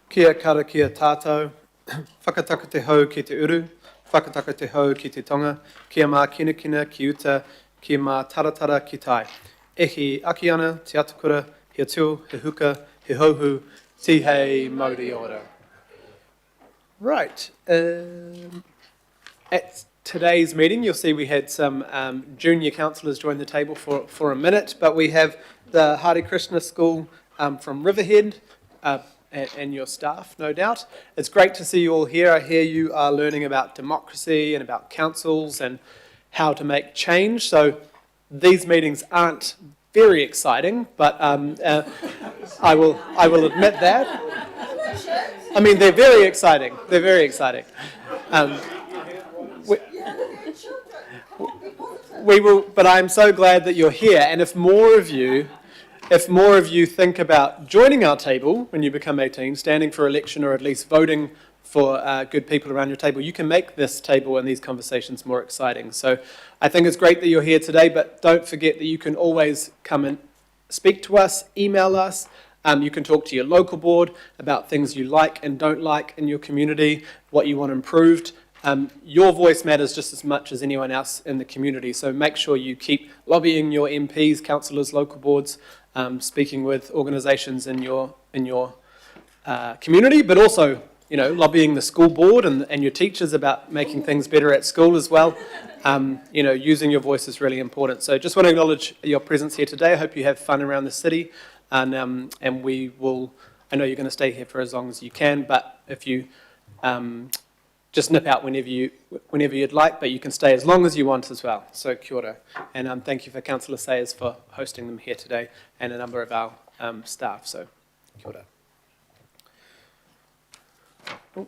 Kia kara kia tātou, whakataka te hau ki te uru, whakataka te hau ki te tonga, kia mā kinakina ki uta, kia mā taratara ki tai. Ehi aki ana, te atakura, he atua, he huka, he hauhu, ti hei mauri ora. Right. At today's meeting, you'll see we had some junior councillors join the table for a minute, but we have the Hare Krishna School from Riverhead, and your staff, no doubt. It's great to see you all here. I hear you are learning about democracy and about councils and how to make change. So these meetings aren't very exciting, but I will admit that. I mean, they're very exciting. They're very exciting. We will, but I'm so glad that you're here. And if more of you think about joining our table when you become 18, standing for election or at least voting for good people around your table, you can make this table and these conversations more exciting. So I think it's great that you're here today, but don't forget that you can always come and speak to us, email us. You can talk to your local board about things you like and don't like in your community, what you want improved. Your voice matters just as much as anyone else in the community, so make sure you keep lobbying your MPs, councillors, local boards, speaking with organisations in your community, but also, you know, lobbying the school board and your teachers about making things better at school as well. You know, using your voice is really important. So just want to acknowledge your presence here today. I hope you have fun around the city, and we will. I know you're going to stay here for as long as you can, but if you just nip out whenever you'd like, but you can stay as long as you want as well. So kia ora. And thank you for Councillor Sayers for hosting them here today and a number of our staff. So kia ora. Oh.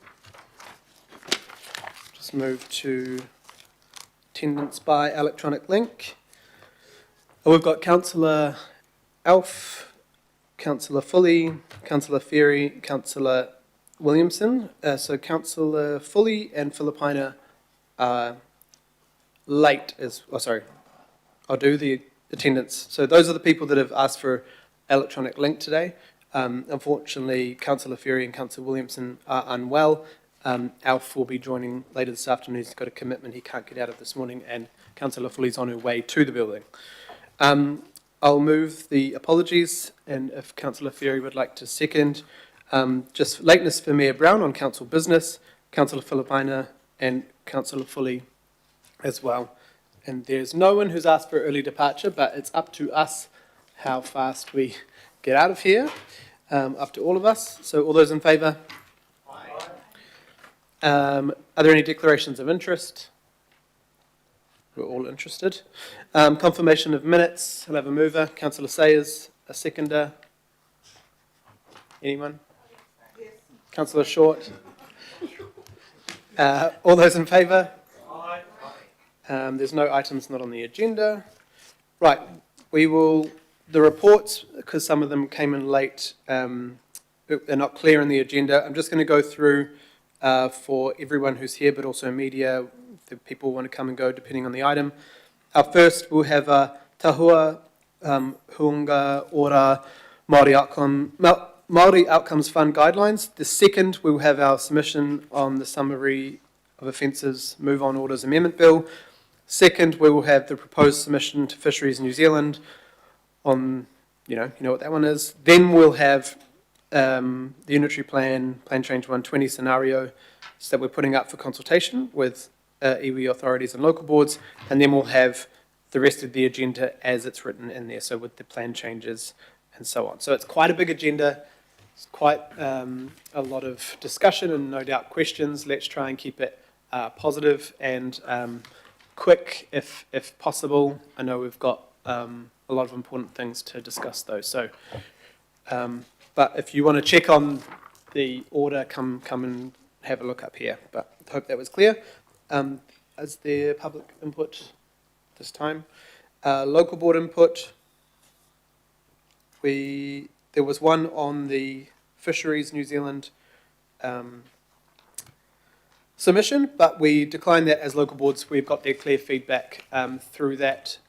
Just move to attendance by electronic link. We've got Councillor Alf, Councillor Foley, Councillor Ferry, Councillor Williamson. So Councillor Foley and Filipina are late. I'll do the attendance. So those are the people that have asked for electronic link today. Unfortunately, Councillor Ferry and Councillor Williamson are unwell. Alf will be joining later this afternoon. He's got a commitment he can't get out of this morning, and Councillor Foley's on her way to the building. I'll move the apologies, and if Councillor Ferry would like to second. Just lateness for Mayor Brown on council business, Councillor Filipina and Councillor Foley as well. And there's no one who's asked for early departure, but it's up to us how fast we get out of here, up to all of us. So all those in favour? Are there any declarations of interest? We're all interested. Confirmation of minutes. I'll have a mover. Councillor Sayers, a seconder. Anyone? Yes. Councillor Short. All those in favour? Aye. There's no items not on the agenda. Right. The reports, because some of them came in late, they're not clear in the agenda. I'm just going to go through for everyone who's here, but also media, if people want to come and go depending on the item. First, we'll have Tahua Huunga Ora Māori Outcomes Fund Guidelines. The second, we'll have our submission on the Summary of Offences Move On Orders Amendment Bill. Second, we will have the proposed submission to Fisheries New Zealand on, you know what that one is. Then we'll have the unitary plan change 120 scenario that we're putting up for consultation with iwi authorities and local boards, and then we'll have the rest of the agenda as it's written in there, so with the plan changes and so on. So it's quite a big agenda, it's quite a lot of discussion and no doubt questions. Let's try and keep it positive and quick if possible. I know we've got a lot of important things to discuss though, so but if you want to check on the order, come and have a look up here. But I hope that was clear. Is there public input this time? Local board input. There was one on the Fisheries New Zealand submission, but we declined that as local boards. We've got their clear feedback through that,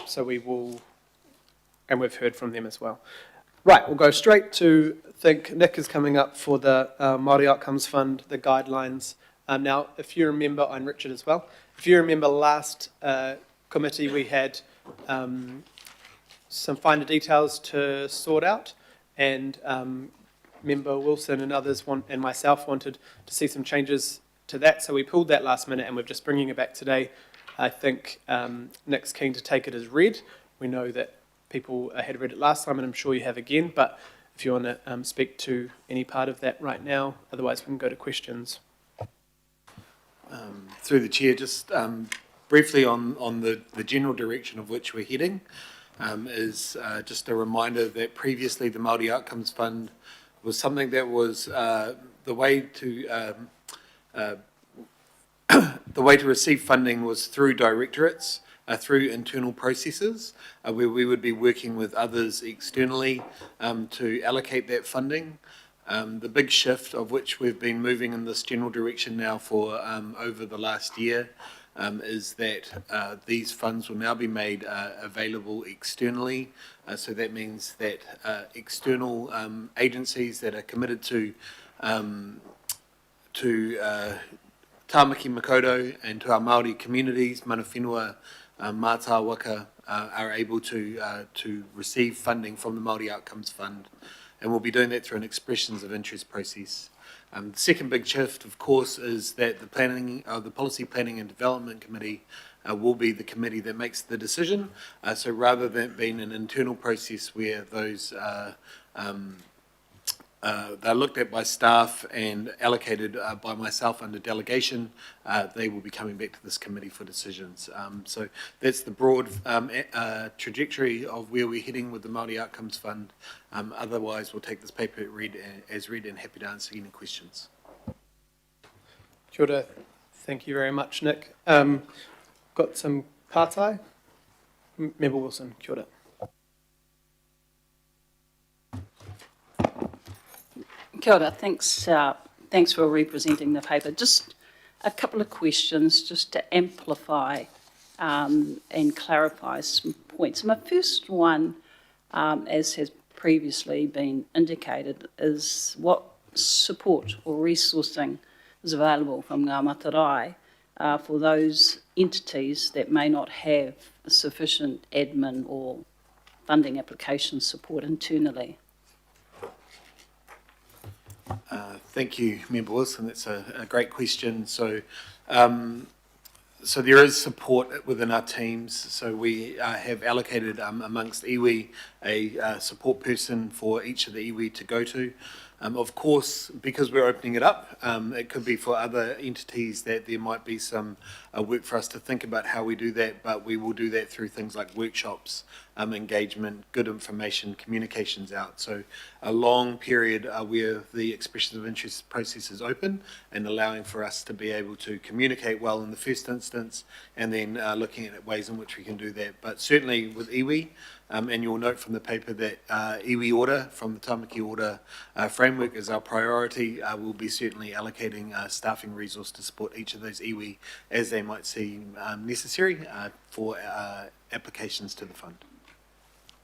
so we will, and we've heard from them as well. Right, we'll go straight to, I think Nick is coming up for the Māori Outcomes Fund, the guidelines. Now, if you remember, I'm Richard as well. If you remember last committee, we had some finer details to sort out, and member Wilson and others and myself wanted to see some changes to that, so we pulled that last minute and we're just bringing it back today. I think Nick's keen to take it as read. We know that people had read it last time, and I'm sure you have again, but if you want to speak to any part of that right now, otherwise we can go to questions. Through the chair, just briefly on the general direction of which we're heading, is just a reminder that previously the Māori Outcomes Fund was something that was the way to receive funding was through directorates, through internal processes, where we would be working with others externally to allocate that funding. The big shift of which we've been moving in this general direction now for over the last year is that these funds will now be made available externally. So that means that external agencies that are committed to Tāmaki Makaurau and to our Māori communities, mana whenua, mātā waka, are able to receive funding from the Māori Outcomes Fund. And we'll be doing that through an expressions of interest process. The second big shift, of course, is that the Policy Planning and Development Committee will be the committee that makes the decision. So rather than being an internal process where those they're looked at by staff and allocated by myself under delegation, they will be coming back to this committee for decisions. So that's the broad trajectory of where we're heading with the Māori Outcomes Fund. Otherwise, we'll take this paper as read and happy to answer any questions. Kia ora. Thank you very much, Nick. Got some pātai? Member Wilson, kia ora. Kia ora, thanks for representing the paper. Just a couple of questions just to amplify and clarify some points. My first one, as has previously been indicated, is what support or resourcing is available from Ngā Matarai for those entities that may not have sufficient admin or funding application support internally. Thank you, Member Wilson. That's a great question. So there is support within our teams. So we have allocated amongst iwi a support person for each of the iwi to go to. Of course, because we're opening it up, it could be for other entities that there might be some work for us to think about how we do that, but we will do that through things like workshops, engagement, good information, communications out. So a long period where the expressions of interest process is open and allowing for us to be able to communicate well in the first instance, and then looking at ways in which we can do that. But certainly with iwi, and you'll note from the paper that iwi order from the Tāmaki order framework is our priority. We'll be certainly allocating staffing resource to support each of those iwi as they might seem necessary for applications to the fund.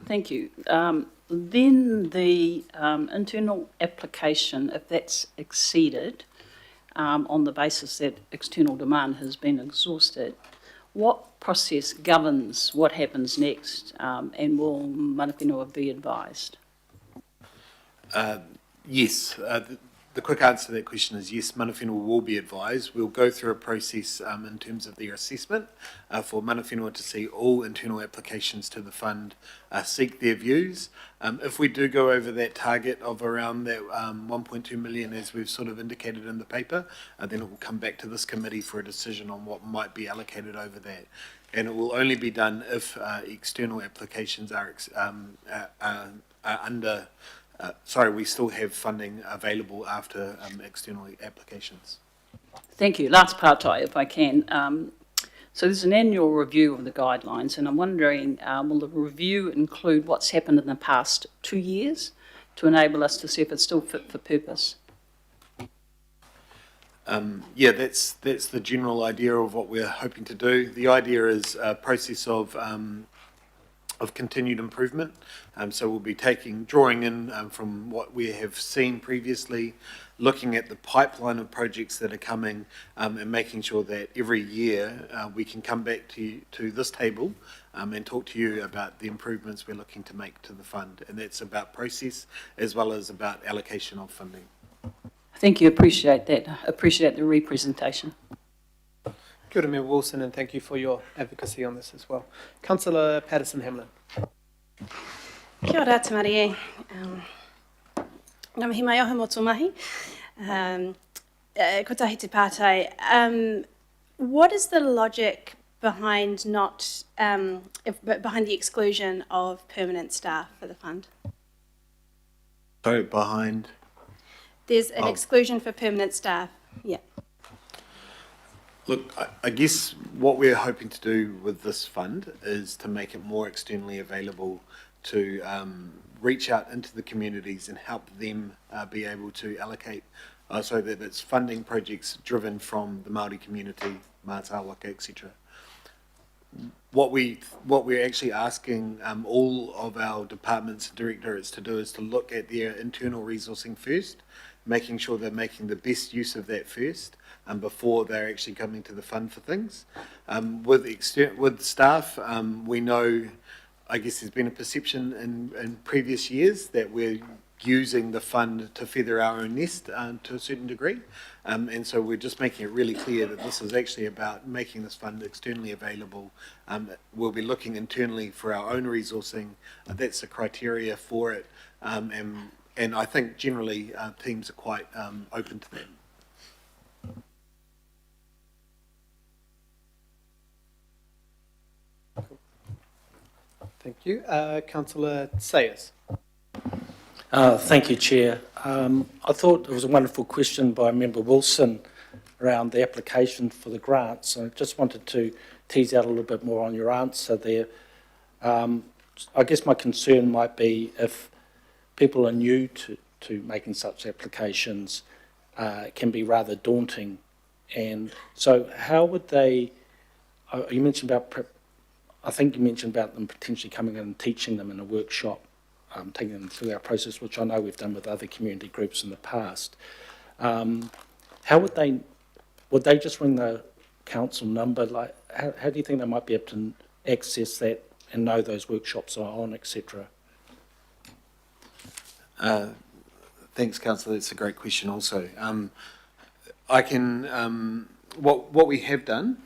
Thank you. Then the internal application, if that's exceeded on the basis that external demand has been exhausted, what process governs what happens next, and will mana whenua be advised? Yes, the quick answer to that question is yes, mana whenua will be advised. We'll go through a process in terms of their assessment for mana whenua to see all internal applications to the fund, seek their views. If we do go over that target of around that 1.2 million, as we've sort of indicated in the paper, then it will come back to this committee for a decision on what might be allocated over that. And it will only be done if external applications are under... we still have funding available after external applications. Thank you. Last part, if I can. So there's an annual review of the guidelines, and I'm wondering, will the review include what's happened in the past 2 years to enable us to see if it's still fit for purpose? Yeah, that's the general idea of what we're hoping to do. The idea is a process of of continued improvement. So we'll be drawing in from what we have seen previously, looking at the pipeline of projects that are coming, and making sure that every year we can come back to this table and talk to you about the improvements we're looking to make to the fund. And that's about process as well as about allocation of funding. Thank you, appreciate that. Appreciate the representation. Kia ora, Member Wilson, and thank you for your advocacy on this as well. Councillor Patterson-Hamlin. Kia ora, te Marie. Ngā mihi mai oha mō tō mahi. Ko tahi te pātai. What is the logic behind behind the exclusion of permanent staff for the fund? So behind? There's an exclusion for permanent staff. Yeah. Look, I guess what we're hoping to do with this fund is to make it more externally available to reach out into the communities and help them be able to allocate so that it's funding projects driven from the Māori community, Mātai Waka, etc. What we're actually asking all of our departments and directorates to do is to look at their internal resourcing first, making sure they're making the best use of that first before they're actually coming to the fund for things. With staff, we know, I guess there's been a perception in previous years that we're using the fund to feather our own nest to a certain degree. And so we're just making it really clear that this is actually about making this fund externally available. We'll be looking internally for our own resourcing. That's the criteria for it. And I think generally teams are quite open to that. Thank you. Councillor Sayers. Thank you, Chair. I thought it was a wonderful question by Member Wilson around the application for the grants. I just wanted to tease out a little bit more on your answer there. I guess my concern might be if people are new to making such applications, it can be rather daunting. And so how would they, you mentioned about, I think you mentioned about them potentially coming in and teaching them in a workshop, taking them through our process, which I know we've done with other community groups in the past. How would they just ring the council number? Like, how do you think they might be able to access that and know those workshops are on, etc.? Thanks, Councillor. That's a great question also. I can, what we have done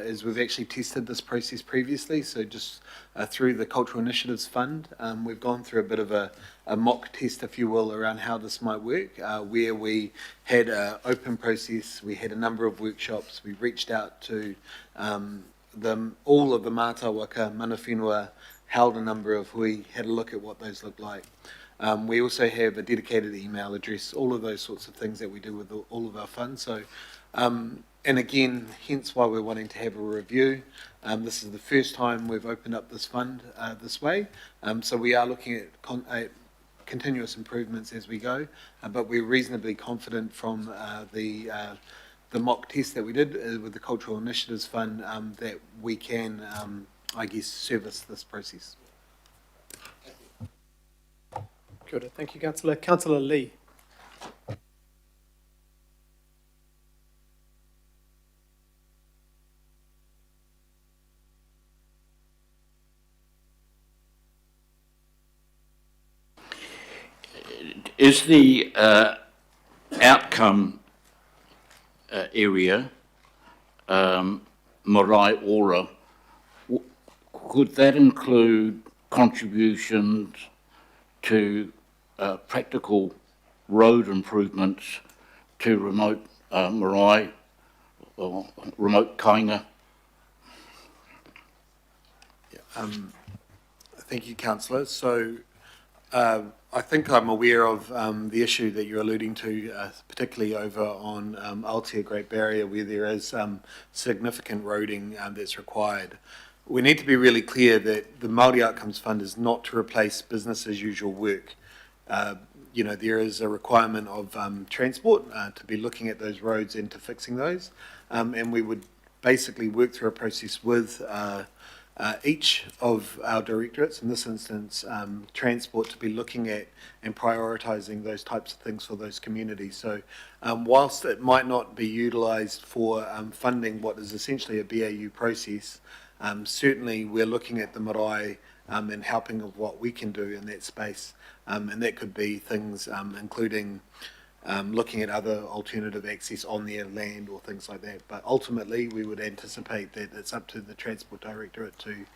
is we've actually tested this process previously, so just through the Cultural Initiatives Fund, we've gone through a bit of a mock test, if you will, around how this might work, where we had an open process, we had a number of workshops, we reached out to all of the Mātai Waka, mana whenua, held a number of hui, had a look at what those look like. We also have a dedicated email address, all of those sorts of things that we do with all of our funds. So, and again, hence why we're wanting to have a review. This is the first time we've opened up this fund this way. So we are looking at continuous improvements as we go, but we're reasonably confident from the mock test that we did with the Cultural Initiatives Fund that we can, I guess, service this process. Good. Thank you, Councillor. Councillor Lee. Is the outcome area, marae ora, could that include contributions to practical road improvements to remote marae or remote kainga? Thank you, Councillor. So I think I'm aware of the issue that you're alluding to, particularly over on Aotea Great Barrier, where there is significant roading that's required. We need to be really clear that the Māori Outcomes Fund is not to replace business as usual work. There is a requirement of transport to be looking at those roads and to fixing those, and we would basically work through a process with each of our directorates, in this instance, transport, to be looking at and prioritising those types of things for those communities. So whilst it might not be utilised for funding what is essentially a BAU process, certainly we're looking at the marae and helping of what we can do in that space. And that could be things including looking at other alternative access on their land or things like that. But ultimately, we would anticipate that it's up to the Transport Directorate to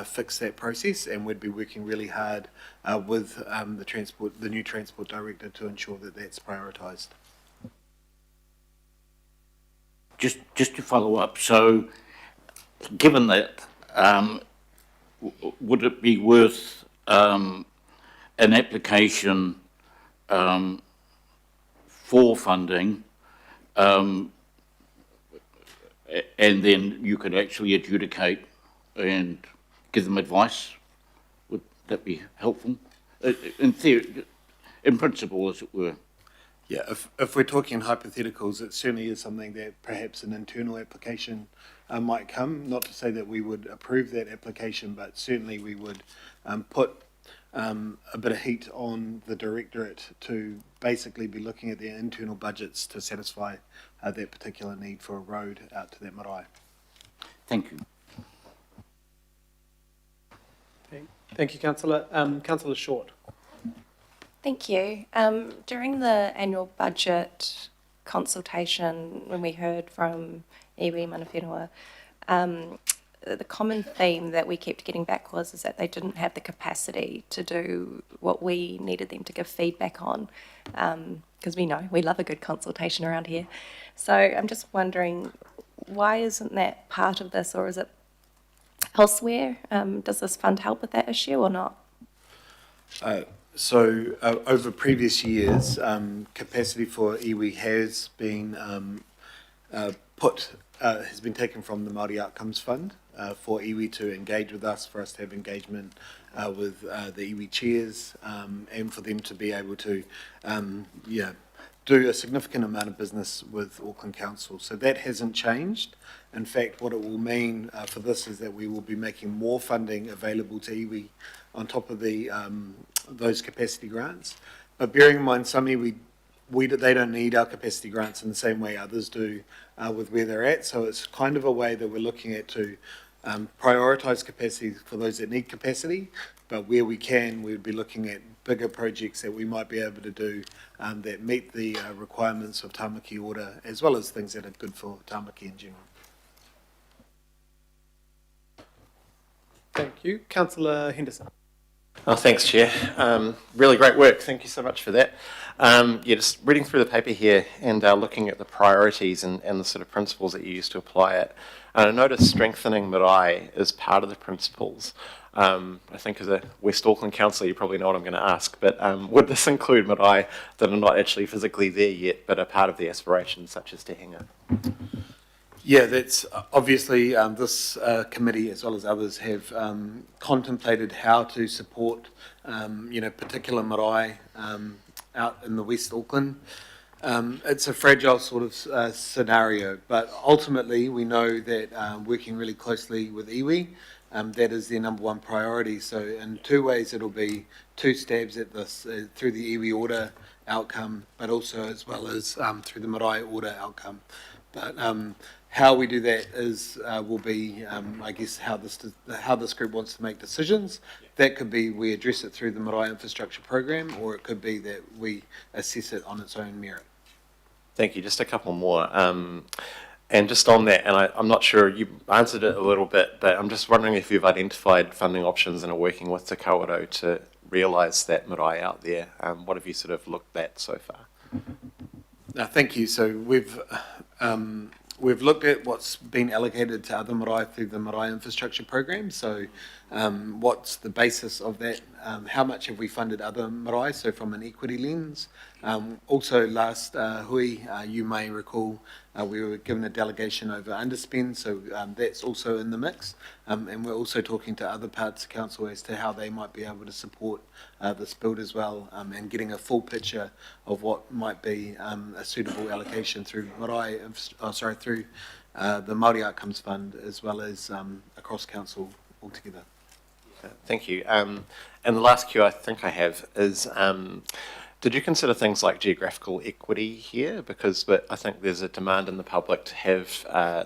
fix that process, and we'd be working really hard with the new Transport Director to ensure that that's prioritised. Just to follow up, so given that, would it be worth an application for funding, and then you could actually adjudicate and give them advice? Would that be helpful? In theory, in principle, as it were. Yeah, if we're talking hypotheticals, it certainly is something that perhaps an internal application might come. Not to say that we would approve that application, but certainly we would put a bit of heat on the directorate to basically be looking at their internal budgets to satisfy that particular need for a road out to that marae. Thank you. Okay. Thank you, Councillor. Councillor Short. Thank you. During the annual budget consultation, when we heard from iwi mana whenua, the common theme that we kept getting back was is that they didn't have the capacity to do what we needed them to give feedback on, because we know we love a good consultation around here. So I'm just wondering, why isn't that part of this, or is it elsewhere? Does this fund help with that issue or not? So over previous years, capacity for iwi has been has been taken from the Māori Outcomes Fund for iwi to engage with us, for us to have engagement with the iwi chairs, and for them to be able to do a significant amount of business with Auckland Council. So that hasn't changed. In fact, what it will mean for this is that we will be making more funding available to iwi on top of the those capacity grants. But bearing in mind, some iwi, they don't need our capacity grants in the same way others do with where they're at. So it's kind of a way that we're looking at to prioritise capacity for those that need capacity, but where we can, we'd be looking at bigger projects that we might be able to do that meet the requirements of Tāmaki order, as well as things that are good for Tāmaki in general. Thank you. Councillor Henderson. Oh, thanks, Chair. Really great work. Thank you so much for that. Just reading through the paper here and looking at the priorities and the sort of principles that you used to apply it. And I noticed strengthening marae is part of the principles. I think as a West Auckland councillor, you probably know what I'm going to ask, but would this include marae that are not actually physically there yet, but are part of the aspirations, such as Te Hinga? Yeah, that's obviously this committee, as well as others, have contemplated how to support, particular marae out in the West Auckland. It's a fragile sort of scenario, but ultimately we know that working really closely with iwi, that is their number one priority. So in two ways, it'll be two stabs at this through the iwi order outcome, but also as well as through the marae order outcome. But how we do that will be, I guess, how this group wants to make decisions. That could be we address it through the marae infrastructure program, or it could be that we assess it on its own merit. Thank you. Just a couple more. And just on that, and I'm not sure, you answered it a little bit, but I'm just wondering if you've identified funding options and are working with Te Kawerau to realise that marae out there. What have you sort of looked at so far? Thank you. So we've looked at what's been allocated to other marae through the marae infrastructure program. So what's the basis of that? How much have we funded other marae? So from an equity lens. Also last hui, you may recall, we were given a delegation over underspend, so that's also in the mix. And we're also talking to other parts of council as to how they might be able to support this build as well, and getting a full picture of what might be a suitable allocation through through the Māori Outcomes Fund, as well as across council altogether. Thank you. And the last cue I think I have is, did you consider things like geographical equity here? Because I think there's a demand in the public to have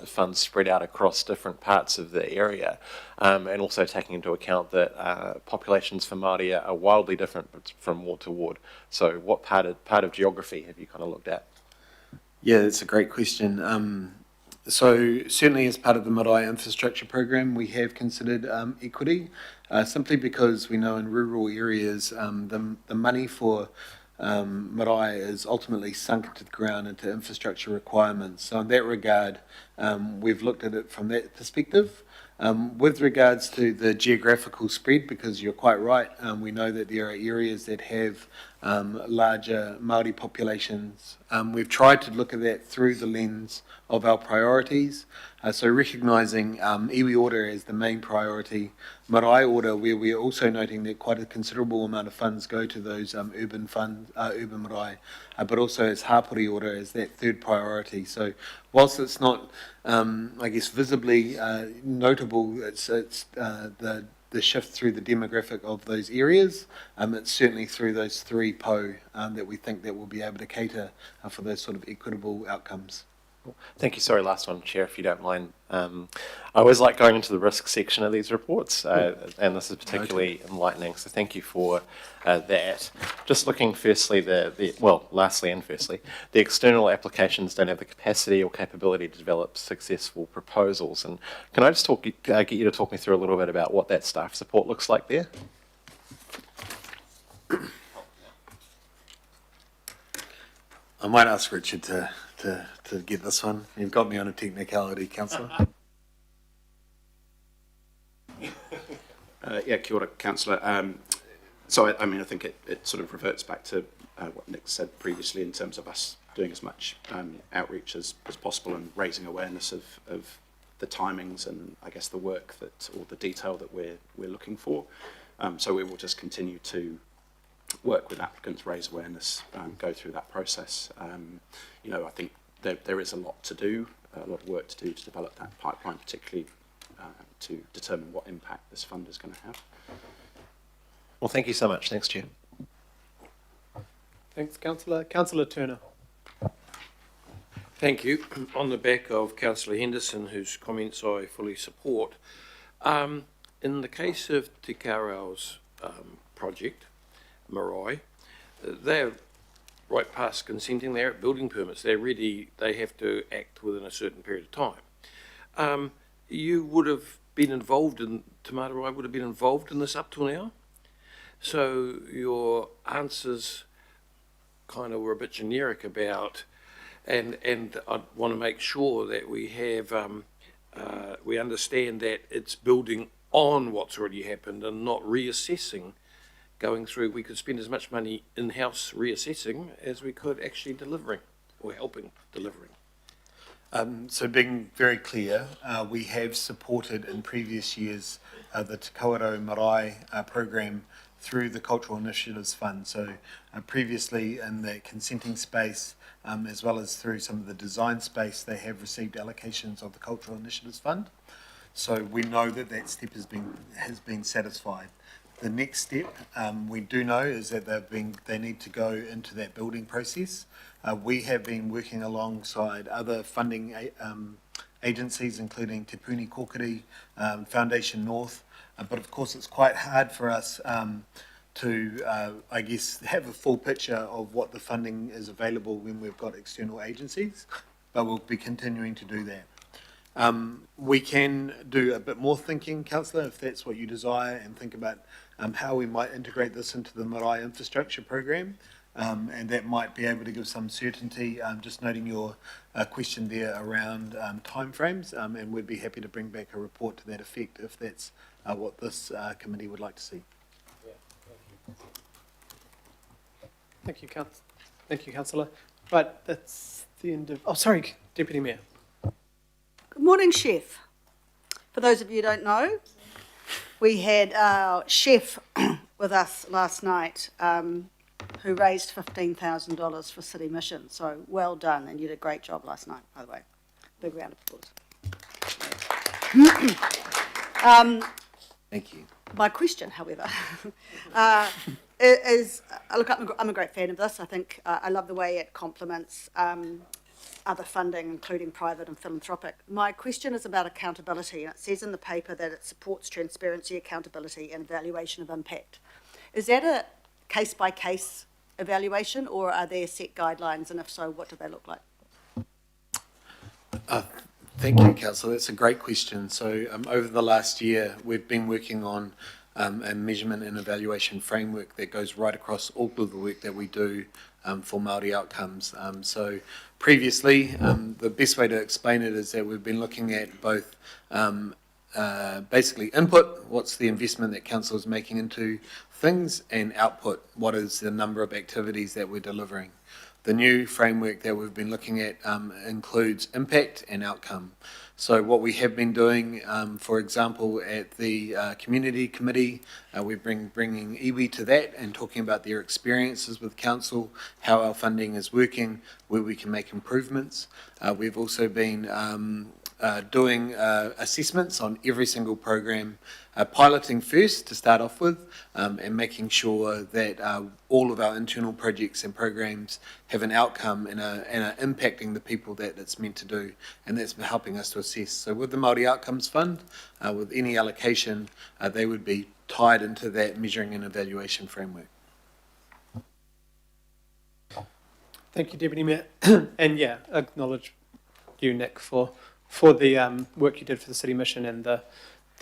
funds spread out across different parts of the area, and also taking into account that populations for Māori are wildly different from ward to ward. So what part of geography have you kind of looked at? Yeah, that's a great question. So certainly as part of the marae infrastructure program, we have considered equity, simply because we know in rural areas the money for marae is ultimately sunk into the ground into infrastructure requirements. So in that regard, we've looked at it from that perspective. With regards to the geographical spread, because you're quite right, we know that there are areas that have larger Māori populations. We've tried to look at that through the lens of our priorities. So recognising iwi order as the main priority, marae order, where we're also noting that quite a considerable amount of funds go to those urban marae, but also as hapori order as that third priority. So whilst it's not, I guess, visibly notable, it's the shift through the demographic of those areas. It's certainly through those three po that we think that we'll be able to cater for those sort of equitable outcomes. Thank you. Sorry, last one, Chair, if you don't mind. I always like going into the risk section of these reports, and this is particularly enlightening, so thank you for that. Just looking firstly, lastly and firstly, the external applications don't have the capacity or capability to develop successful proposals. And can I just get you to talk me through a little bit about what that staff support looks like there? I might ask Richard to get this one. You've got me on a technicality, Councillor. Yeah, kia ora, Councillor. So, I mean, I think it sort of reverts back to what Nick said previously in terms of us doing as much outreach as possible and raising awareness of the timings and, I guess, the work or the detail that we're looking for. So we will just continue to work with applicants, raise awareness, go through that process. I think there is a lot to do, a lot of work to do to develop that pipeline, particularly to determine what impact this fund is going to have. Well, thank you so much. Thanks, Chair. Thanks, Councillor. Councillor Turner. Thank you. On the back of Councillor Henderson, whose comments I fully support, in the case of Te Karau's project, Marae, they're right past consenting, they're at building permits, they're ready, they have to act within a certain period of time. You would have been involved in, Te Marae would have been involved in this up till now, so your answers kind of were a bit generic about, and I want to make sure that we have, we understand that it's building on what's already happened and not reassessing. Going through, we could spend as much money in-house reassessing as we could actually delivering or helping delivering. So being very clear, we have supported in previous years the Te Kawerau Marae program through the Cultural Initiatives Fund. So previously in the consenting space, as well as through some of the design space, they have received allocations of the Cultural Initiatives Fund. So we know that that step has been satisfied. The next step we do know is that they need to go into that building process. We have been working alongside other funding agencies, including Te Puni Kokiri, Foundation North, but of course it's quite hard for us to, I guess, have a full picture of what the funding is available when we've got external agencies, but we'll be continuing to do that. We can do a bit more thinking, Councillor, if that's what you desire, and think about how we might integrate this into the marae infrastructure program, and that might be able to give some certainty. Just noting your question there around timeframes, and we'd be happy to bring back a report to that effect if that's what this committee would like to see. Thank you, Councillor. Right, that's the end of... Oh, sorry, Deputy Mayor. Good morning, Chef. For those of you who don't know, we had our chef with us last night who raised $15,000 for City Mission. So well done, and you did a great job last night, by the way. Big round of applause. Thank you. My question, however, is, look, I'm a great fan of this. I think I love the way it complements other funding, including private and philanthropic. My question is about accountability, and it says in the paper that it supports transparency, accountability, and evaluation of impact. Is that a case-by-case evaluation, or are there set guidelines, and if so, what do they look like? Thank you, Councillor. That's a great question. So over the last year, we've been working on a measurement and evaluation framework that goes right across all of the work that we do for Māori outcomes. So previously, the best way to explain it is that we've been looking at both basically input, what's the investment that council is making into things, and output, what is the number of activities that we're delivering. The new framework that we've been looking at includes impact and outcome. So what we have been doing, for example, at the community committee, we're bringing iwi to that and talking about their experiences with council, how our funding is working, where we can make improvements. We've also been doing assessments on every single program, piloting first to start off with, and making sure that all of our internal projects and programs have an outcome and are impacting the people that it's meant to do, and that's helping us to assess. So with the Māori Outcomes Fund, with any allocation, they would be tied into that measuring and evaluation framework. Thank you, Deputy Mayor. And yeah, acknowledge you, Nick, for the work you did for the City Mission and the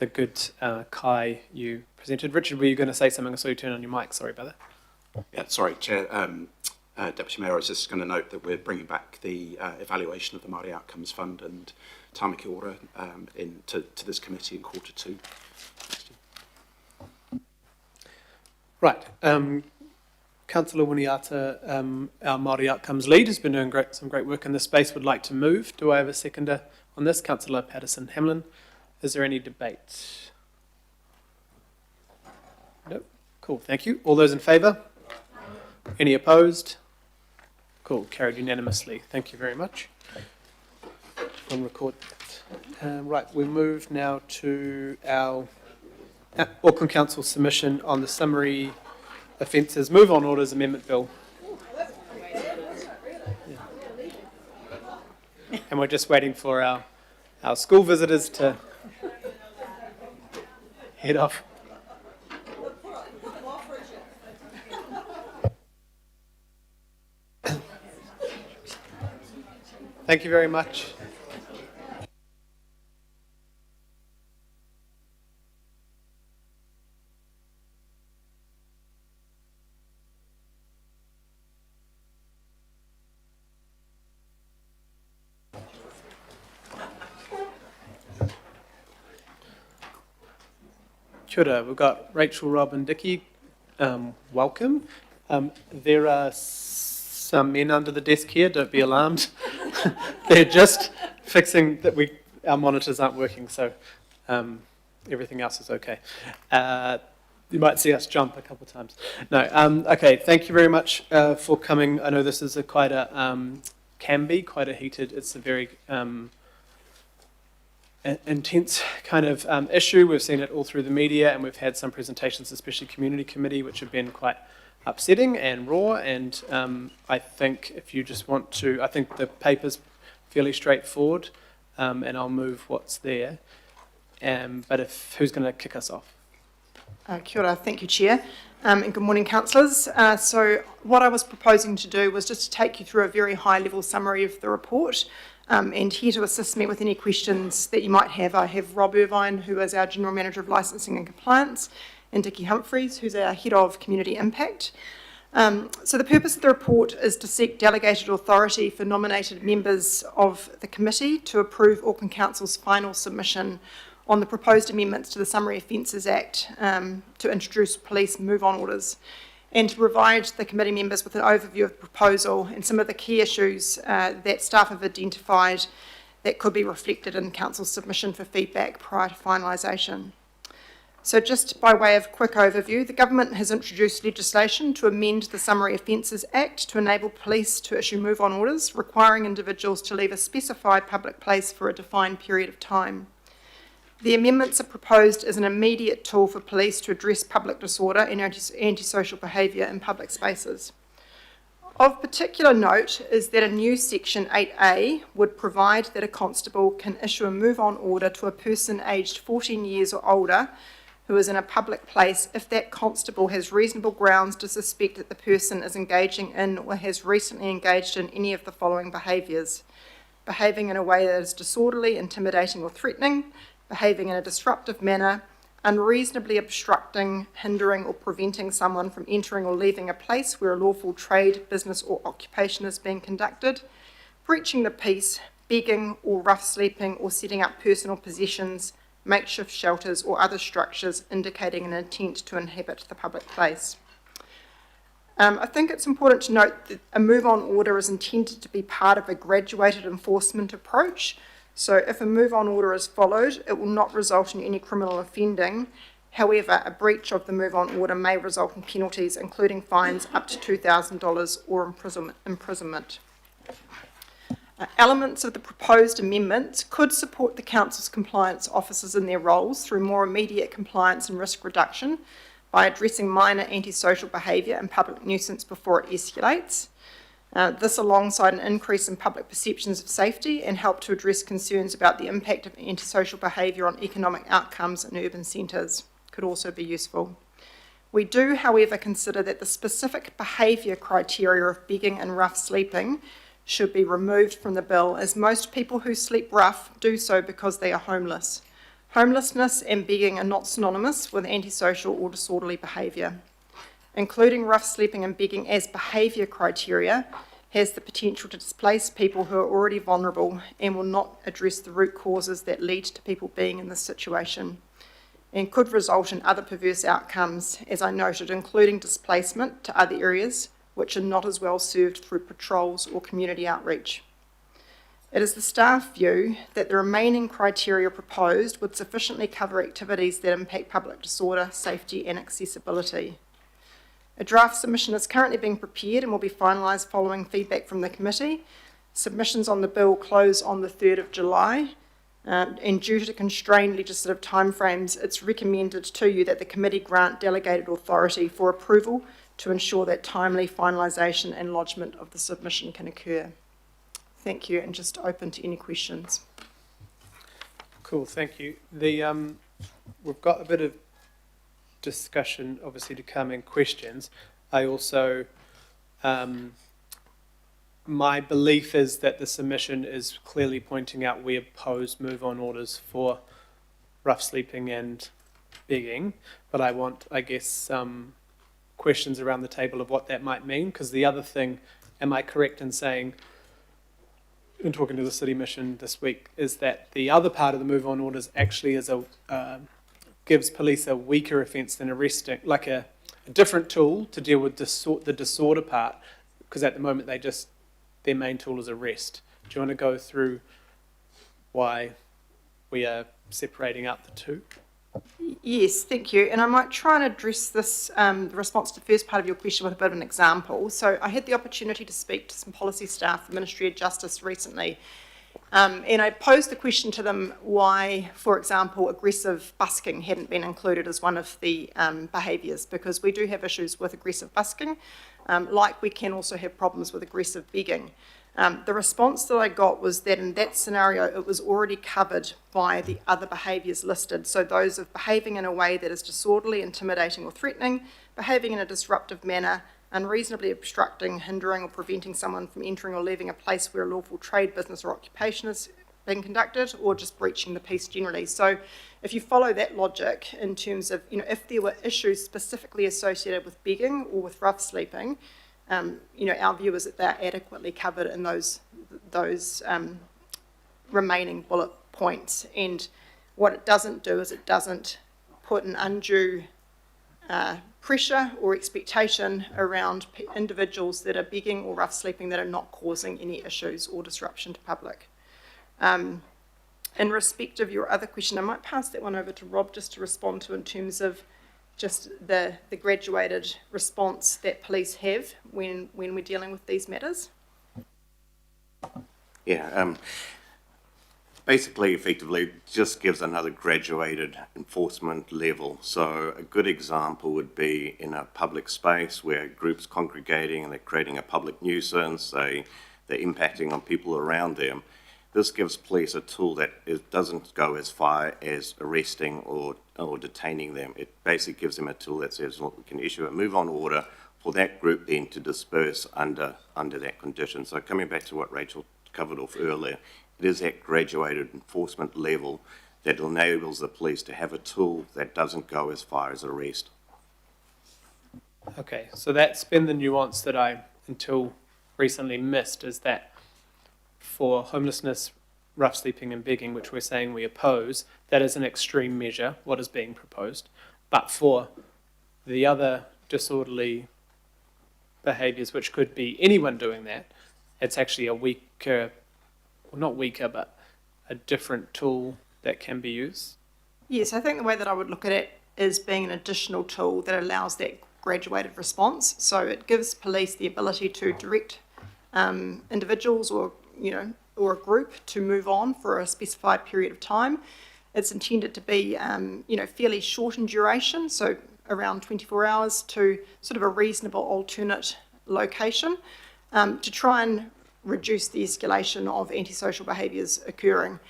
good kai you presented. Richard, were you going to say something? I saw you turn on your mic. Sorry about that. Yeah, sorry, Chair. Deputy Mayor, I was just going to note that we're bringing back the evaluation of the Māori Outcomes Fund and Tāmaki Ora to this committee in Q2 next year. Right. Councillor Winiata, our Māori Outcomes lead, has been doing some great work in this space, would like to move. Do I have a seconder on this? Councillor Patterson-Hamlin. Is there any debate? No? Cool, thank you. All those in favour? Any opposed? Cool, carried unanimously. Thank you very much. On record that. Right, we move now to our Auckland Council submission on the summary offences move on orders amendment bill. Yeah. And we're just waiting for our school visitors to head off. Thank you very much. Kia ora, we've got Rachel, Rob and Dickie. Welcome. There are some men under the desk here, don't be alarmed. They're just fixing that our monitors aren't working, so everything else is okay. You might see us jump a couple of times. No, okay, thank you very much for coming. I know this is can be quite a heated, it's a very intense kind of issue. We've seen it all through the media, and we've had some presentations, especially community committee, which have been quite upsetting and raw. And I think if you just want to, I think the paper's fairly straightforward, and I'll move what's there. But who's going to kick us off? Kia ora, thank you, Chair. And good morning, councillors. So what I was proposing to do was just to take you through a very high-level summary of the report. And here to assist me with any questions that you might have, I have Rob Irvine, who is our General Manager of Licensing and Compliance, and Dickie Humphreys, who's our Head of Community Impact. So the purpose of the report is to seek delegated authority for nominated members of the committee to approve Auckland Council's final submission on the proposed amendments to the Summary Offences Act to introduce police move-on orders, and to provide the committee members with an overview of the proposal and some of the key issues that staff have identified that could be reflected in Council's submission for feedback prior to finalisation. So just by way of quick overview, the government has introduced legislation to amend the Summary Offences Act to enable police to issue move-on orders requiring individuals to leave a specified public place for a defined period of time. The amendments are proposed as an immediate tool for police to address public disorder and antisocial behaviour in public spaces. Of particular note is that a new section 8A would provide that a constable can issue a move-on order to a person aged 14 years or older who is in a public place if that constable has reasonable grounds to suspect that the person is engaging in or has recently engaged in any of the following behaviours: behaving in a way that is disorderly, intimidating or threatening, behaving in a disruptive manner, unreasonably obstructing, hindering or preventing someone from entering or leaving a place where a lawful trade, business or occupation is being conducted, breaching the peace, begging or rough sleeping or setting up personal possessions, makeshift shelters or other structures indicating an intent to inhabit the public place. I think it's important to note that a move-on order is intended to be part of a graduated enforcement approach. So if a move-on order is followed, it will not result in any criminal offending. However, a breach of the move-on order may result in penalties, including fines up to $2,000 or imprisonment. Elements of the proposed amendments could support the Council's compliance officers in their roles through more immediate compliance and risk reduction by addressing minor antisocial behaviour and public nuisance before it escalates. This alongside an increase in public perceptions of safety and help to address concerns about the impact of antisocial behaviour on economic outcomes in urban centres could also be useful. We do, however, consider that the specific behaviour criteria of begging and rough sleeping should be removed from the bill, as most people who sleep rough do so because they are homeless. Homelessness and begging are not synonymous with antisocial or disorderly behaviour. Including rough sleeping and begging as behaviour criteria has the potential to displace people who are already vulnerable and will not address the root causes that lead to people being in this situation, and could result in other perverse outcomes, as I noted, including displacement to other areas which are not as well served through patrols or community outreach. It is the staff view that the remaining criteria proposed would sufficiently cover activities that impact public disorder, safety and accessibility. A draft submission is currently being prepared and will be finalised following feedback from the committee. Submissions on the bill close on the 3rd of July, and due to constrained legislative timeframes, it's recommended to you that the committee grant delegated authority for approval to ensure that timely finalisation and lodgement of the submission can occur. Thank you, and just open to any questions. Cool, thank you. We've got a bit of discussion obviously to come in questions. I also, my belief is that the submission is clearly pointing out we oppose move-on orders for rough sleeping and begging, but I want, I guess, some questions around the table of what that might mean, because the other thing, am I correct in saying, in talking to the City Mission this week, is that the other part of the move-on orders actually is gives police a weaker offence than arresting, like a different tool to deal with the disorder part, because at the moment their main tool is arrest. Do you want to go through why we are separating out the two? Yes, thank you. And I might try and address this, the response to the first part of your question with a bit of an example. So I had the opportunity to speak to some policy staff at the Ministry of Justice recently, and I posed the question to them why, for example, aggressive busking hadn't been included as one of the behaviours, because we do have issues with aggressive busking, like we can also have problems with aggressive begging. The response that I got was that in that scenario, it was already covered by the other behaviours listed. So those of behaving in a way that is disorderly, intimidating or threatening, behaving in a disruptive manner, unreasonably obstructing, hindering or preventing someone from entering or leaving a place where a lawful trade, business or occupation is being conducted, or just breaching the peace generally. So if you follow that logic in terms of, if there were issues specifically associated with begging or with rough sleeping, our view is that they're adequately covered in those remaining bullet points. And what it doesn't do is it doesn't put an undue pressure or expectation around individuals that are begging or rough sleeping that are not causing any issues or disruption to public. In respect of your other question, I might pass that one over to Rob just to respond to in terms of just the graduated response that police have when we're dealing with these matters. Yeah, basically, effectively, just gives another graduated enforcement level. So a good example would be in a public space where groups congregating and they're creating a public nuisance, they're impacting on people around them. This gives police a tool that doesn't go as far as arresting or detaining them. It basically gives them a tool that says, well, we can issue a move-on order for that group then to disperse under that condition. So coming back to what Rachel covered off earlier, it is that graduated enforcement level that enables the police to have a tool that doesn't go as far as arrest. Okay, so that's been the nuance that I, until recently, missed, is that for homelessness, rough sleeping and begging, which we're saying we oppose, that is an extreme measure, what is being proposed. But for the other disorderly behaviours, which could be anyone doing that, it's actually a weaker, well, not weaker, but a different tool that can be used. Yes, I think the way that I would look at it is being an additional tool that allows that graduated response. So it gives police the ability to direct individuals or a group to move on for a specified period of time. It's intended to be fairly short in duration, so around 24 hours, to sort of a reasonable alternate location, to try and reduce the escalation of antisocial behaviours occurring.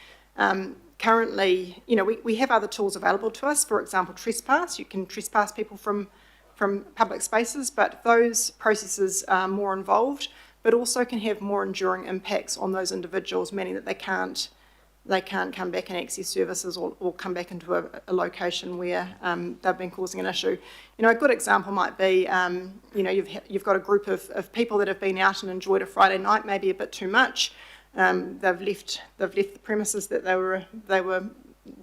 Currently, we have other tools available to us. For example, trespass. You can trespass people from public spaces, but those processes are more involved, but also can have more enduring impacts on those individuals, meaning that they can't come back and access services or come back into a location where they've been causing an issue. A good example might be, you've got a group of people that have been out and enjoyed a Friday night, maybe a bit too much. They've left the premises that they were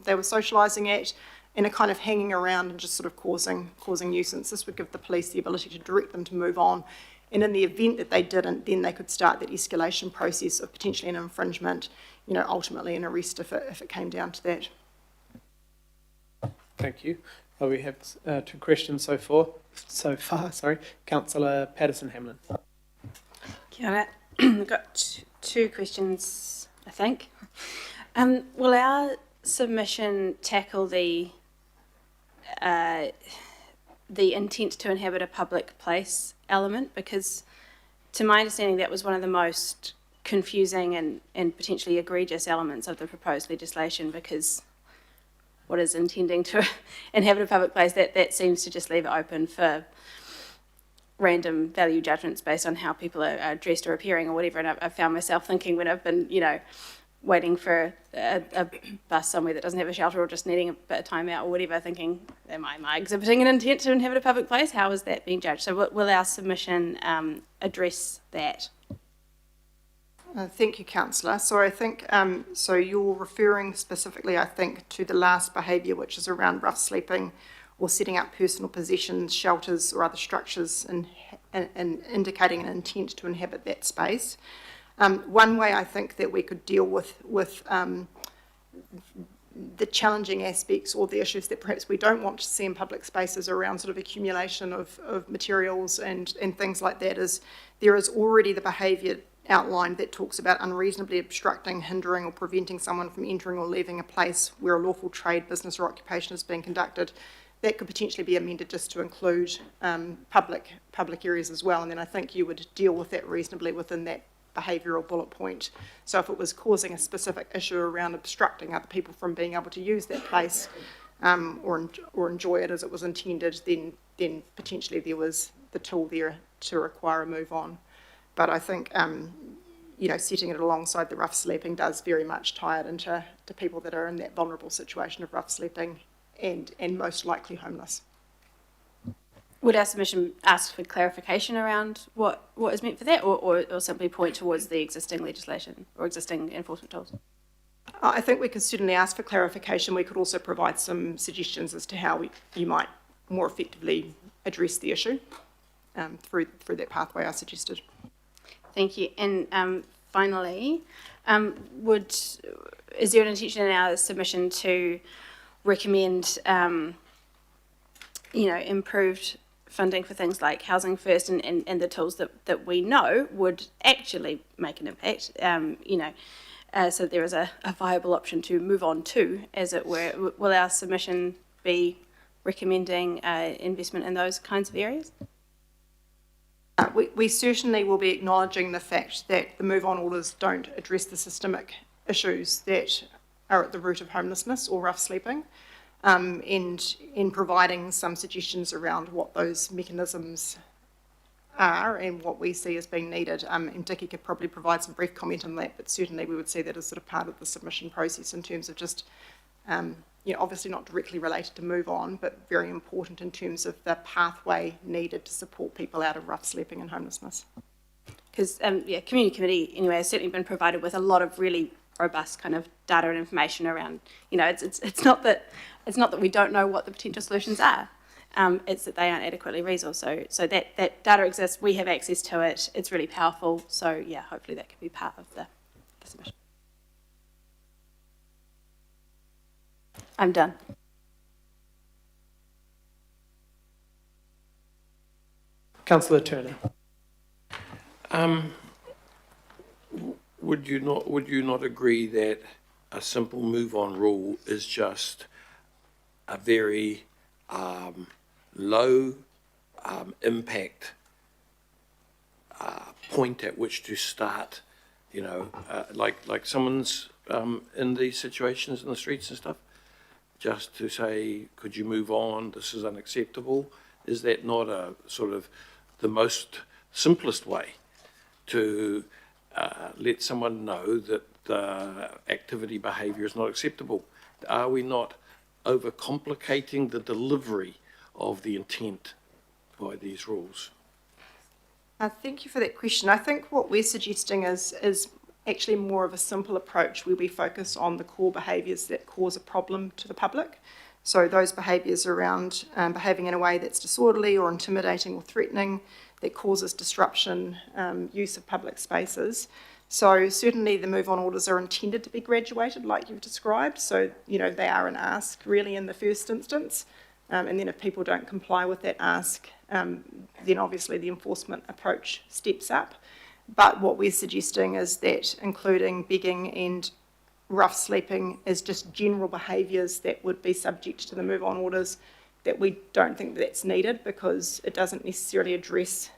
socialising at, and are kind of hanging around and just sort of causing nuisance. This would give the police the ability to direct them to move on. And in the event that they didn't, then they could start that escalation process of potentially an infringement, ultimately an arrest if it came down to that. Thank you. Well, we have two questions so far. Councillor Patterson-Hamlin. Kia ora. I've got two questions, I think. Will our submission tackle the intent to inhabit a public place element? Because to my understanding, that was one of the most confusing and potentially egregious elements of the proposed legislation, because what is intending to inhabit a public place, that seems to just leave it open for random value judgments based on how people are dressed or appearing or whatever. And I've found myself thinking when I've been, waiting for a bus somewhere that doesn't have a shelter or just needing a bit of time out or whatever, thinking, am I exhibiting an intent to inhabit a public place? How is that being judged? So will our submission address that? Thank you, Councillor. So I think, so you're referring specifically, I think, to the last behaviour, which is around rough sleeping or setting up personal possessions, shelters or other structures and indicating an intent to inhabit that space. One way I think that we could deal with the challenging aspects or the issues that perhaps we don't want to see in public spaces around sort of accumulation of materials and things like that is there is already the behaviour outlined that talks about unreasonably obstructing, hindering or preventing someone from entering or leaving a place where a lawful trade, business or occupation is being conducted. That could potentially be amended just to include public areas as well, and then I think you would deal with that reasonably within that behavioural bullet point. So if it was causing a specific issue around obstructing other people from being able to use that place or enjoy it as it was intended, then potentially there was the tool there to require a move on. But I think setting it alongside the rough sleeping does very much tie it into people that are in that vulnerable situation of rough sleeping and most likely homeless. Would our submission ask for clarification around what is meant for that, or simply point towards the existing legislation or existing enforcement tools? I think we could certainly ask for clarification. We could also provide some suggestions as to how you might more effectively address the issue through that pathway I suggested. Thank you. And finally, is there an intention in our submission to recommend, improved funding for things like Housing First and the tools that we know would actually make an impact, so there is a viable option to move on to, as it were. Will our submission be recommending investment in those kinds of areas? We certainly will be acknowledging the fact that the move-on orders don't address the systemic issues that are at the root of homelessness or rough sleeping, and in providing some suggestions around what those mechanisms are and what we see as being needed. And Dickie could probably provide some brief comment on that, but certainly we would see that as sort of part of the submission process in terms of just, obviously not directly related to move on, but very important in terms of the pathway needed to support people out of rough sleeping and homelessness. Because, Community Committee, anyway, has certainly been provided with a lot of really robust kind of data and information around, it's not that we don't know what the potential solutions are. It's that they aren't adequately resourced. So that data exists, we have access to it, it's really powerful. So yeah, hopefully that can be part of the submission. I'm done. Councillor Turner. Would you not agree that a simple move-on rule is just a very low impact point at which to start, like someone's in these situations in the streets and stuff, just to say, could you move on, this is unacceptable? Is that not a sort of the most simplest way to let someone know that the activity behaviour is not acceptable? Are we not overcomplicating the delivery of the intent by these rules? Thank you for that question. I think what we're suggesting is actually more of a simple approach where we focus on the core behaviours that cause a problem to the public. So those behaviours around behaving in a way that's disorderly or intimidating or threatening, that causes disruption, use of public spaces. So certainly the move-on orders are intended to be graduated like you've described. So, they are an ask really in the first instance. And then if people don't comply with that ask, then obviously the enforcement approach steps up. But what we're suggesting is that including begging and rough sleeping is just general behaviours that would be subject to the move-on orders, that we don't think that's needed because it doesn't necessarily address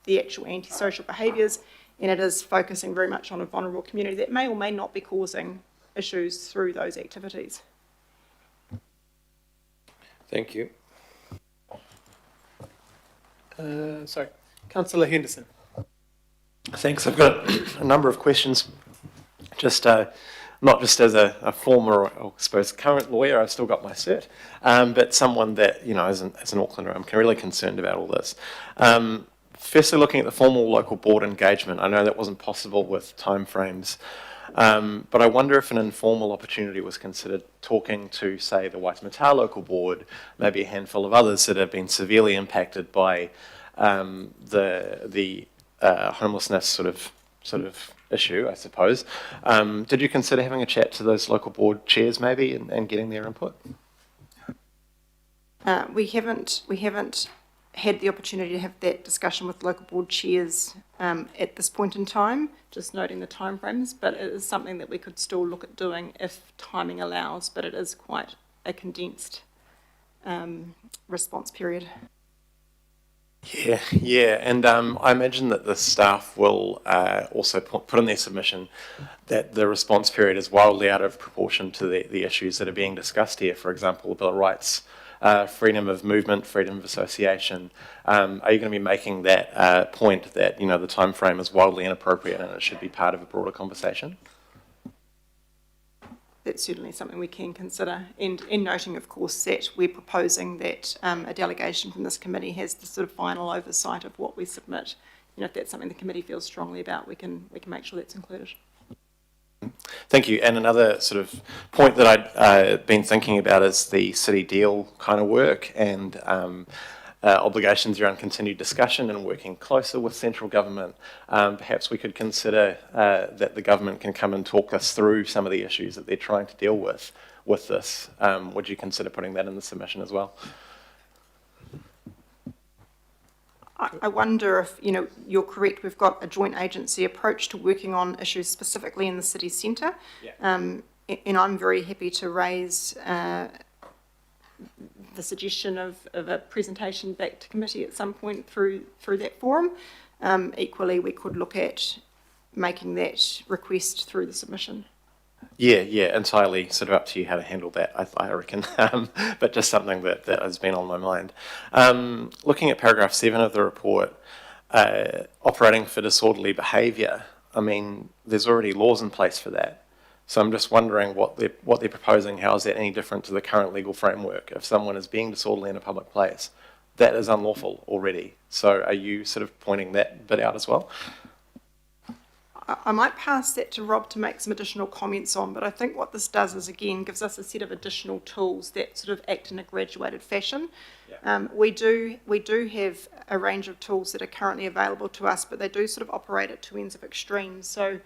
the actual antisocial behaviours, and it is focusing very much on a vulnerable community that may or may not be causing issues through those activities. Thank you. Councillor Henderson. Thanks. I've got a number of questions. Just not just as a former, or I suppose, current lawyer, I've still got my cert, but someone that, as an Aucklander, I'm really concerned about all this. Firstly, looking at the formal local board engagement, I know that wasn't possible with timeframes, but I wonder if an informal opportunity was considered talking to, say, the Waitemata local board, maybe a handful of others that have been severely impacted by the homelessness sort of issue, I suppose. Did you consider having a chat to those local board chairs maybe and getting their input? We haven't had the opportunity to have that discussion with local board chairs at this point in time, just noting the timeframes, but it is something that we could still look at doing if timing allows, but it is quite a condensed response period. Yeah, and I imagine that the staff will also put in their submission that the response period is wildly out of proportion to the issues that are being discussed here. For example, the Bill of Rights, freedom of movement, freedom of association. Are you going to be making that point that the time frame is wildly inappropriate and it should be part of a broader conversation? That's certainly something we can consider, and in noting, of course, that we're proposing that a delegation from this committee has the sort of final oversight of what we submit. If that's something the committee feels strongly about, we can make sure that's included. Thank you. And another sort of point that I'd been thinking about is the city deal kind of work and obligations around continued discussion and working closer with central government. Perhaps we could consider that the government can come and talk us through some of the issues that they're trying to deal with this. Would you consider putting that in the submission as well? I wonder if, you're correct, we've got a joint agency approach to working on issues specifically in the city centre. And I'm very happy to raise the suggestion of a presentation back to committee at some point through that forum. Equally, we could look at making that request through the submission. Yeah, entirely sort of up to you how to handle that, I reckon, but just something that has been on my mind. Looking at paragraph 7 of the report, operating for disorderly behaviour, I mean, there's already laws in place for that. So I'm just wondering what they're proposing, how is that any different to the current legal framework? If someone is being disorderly in a public place, that is unlawful already. So are you sort of pointing that bit out as well? I might pass that to Rob to make some additional comments on, but I think what this does is, again, gives us a set of additional tools that sort of act in a graduated fashion. Yeah. We do have a range of tools that are currently available to us, but they do sort of operate at two ends of extremes. So,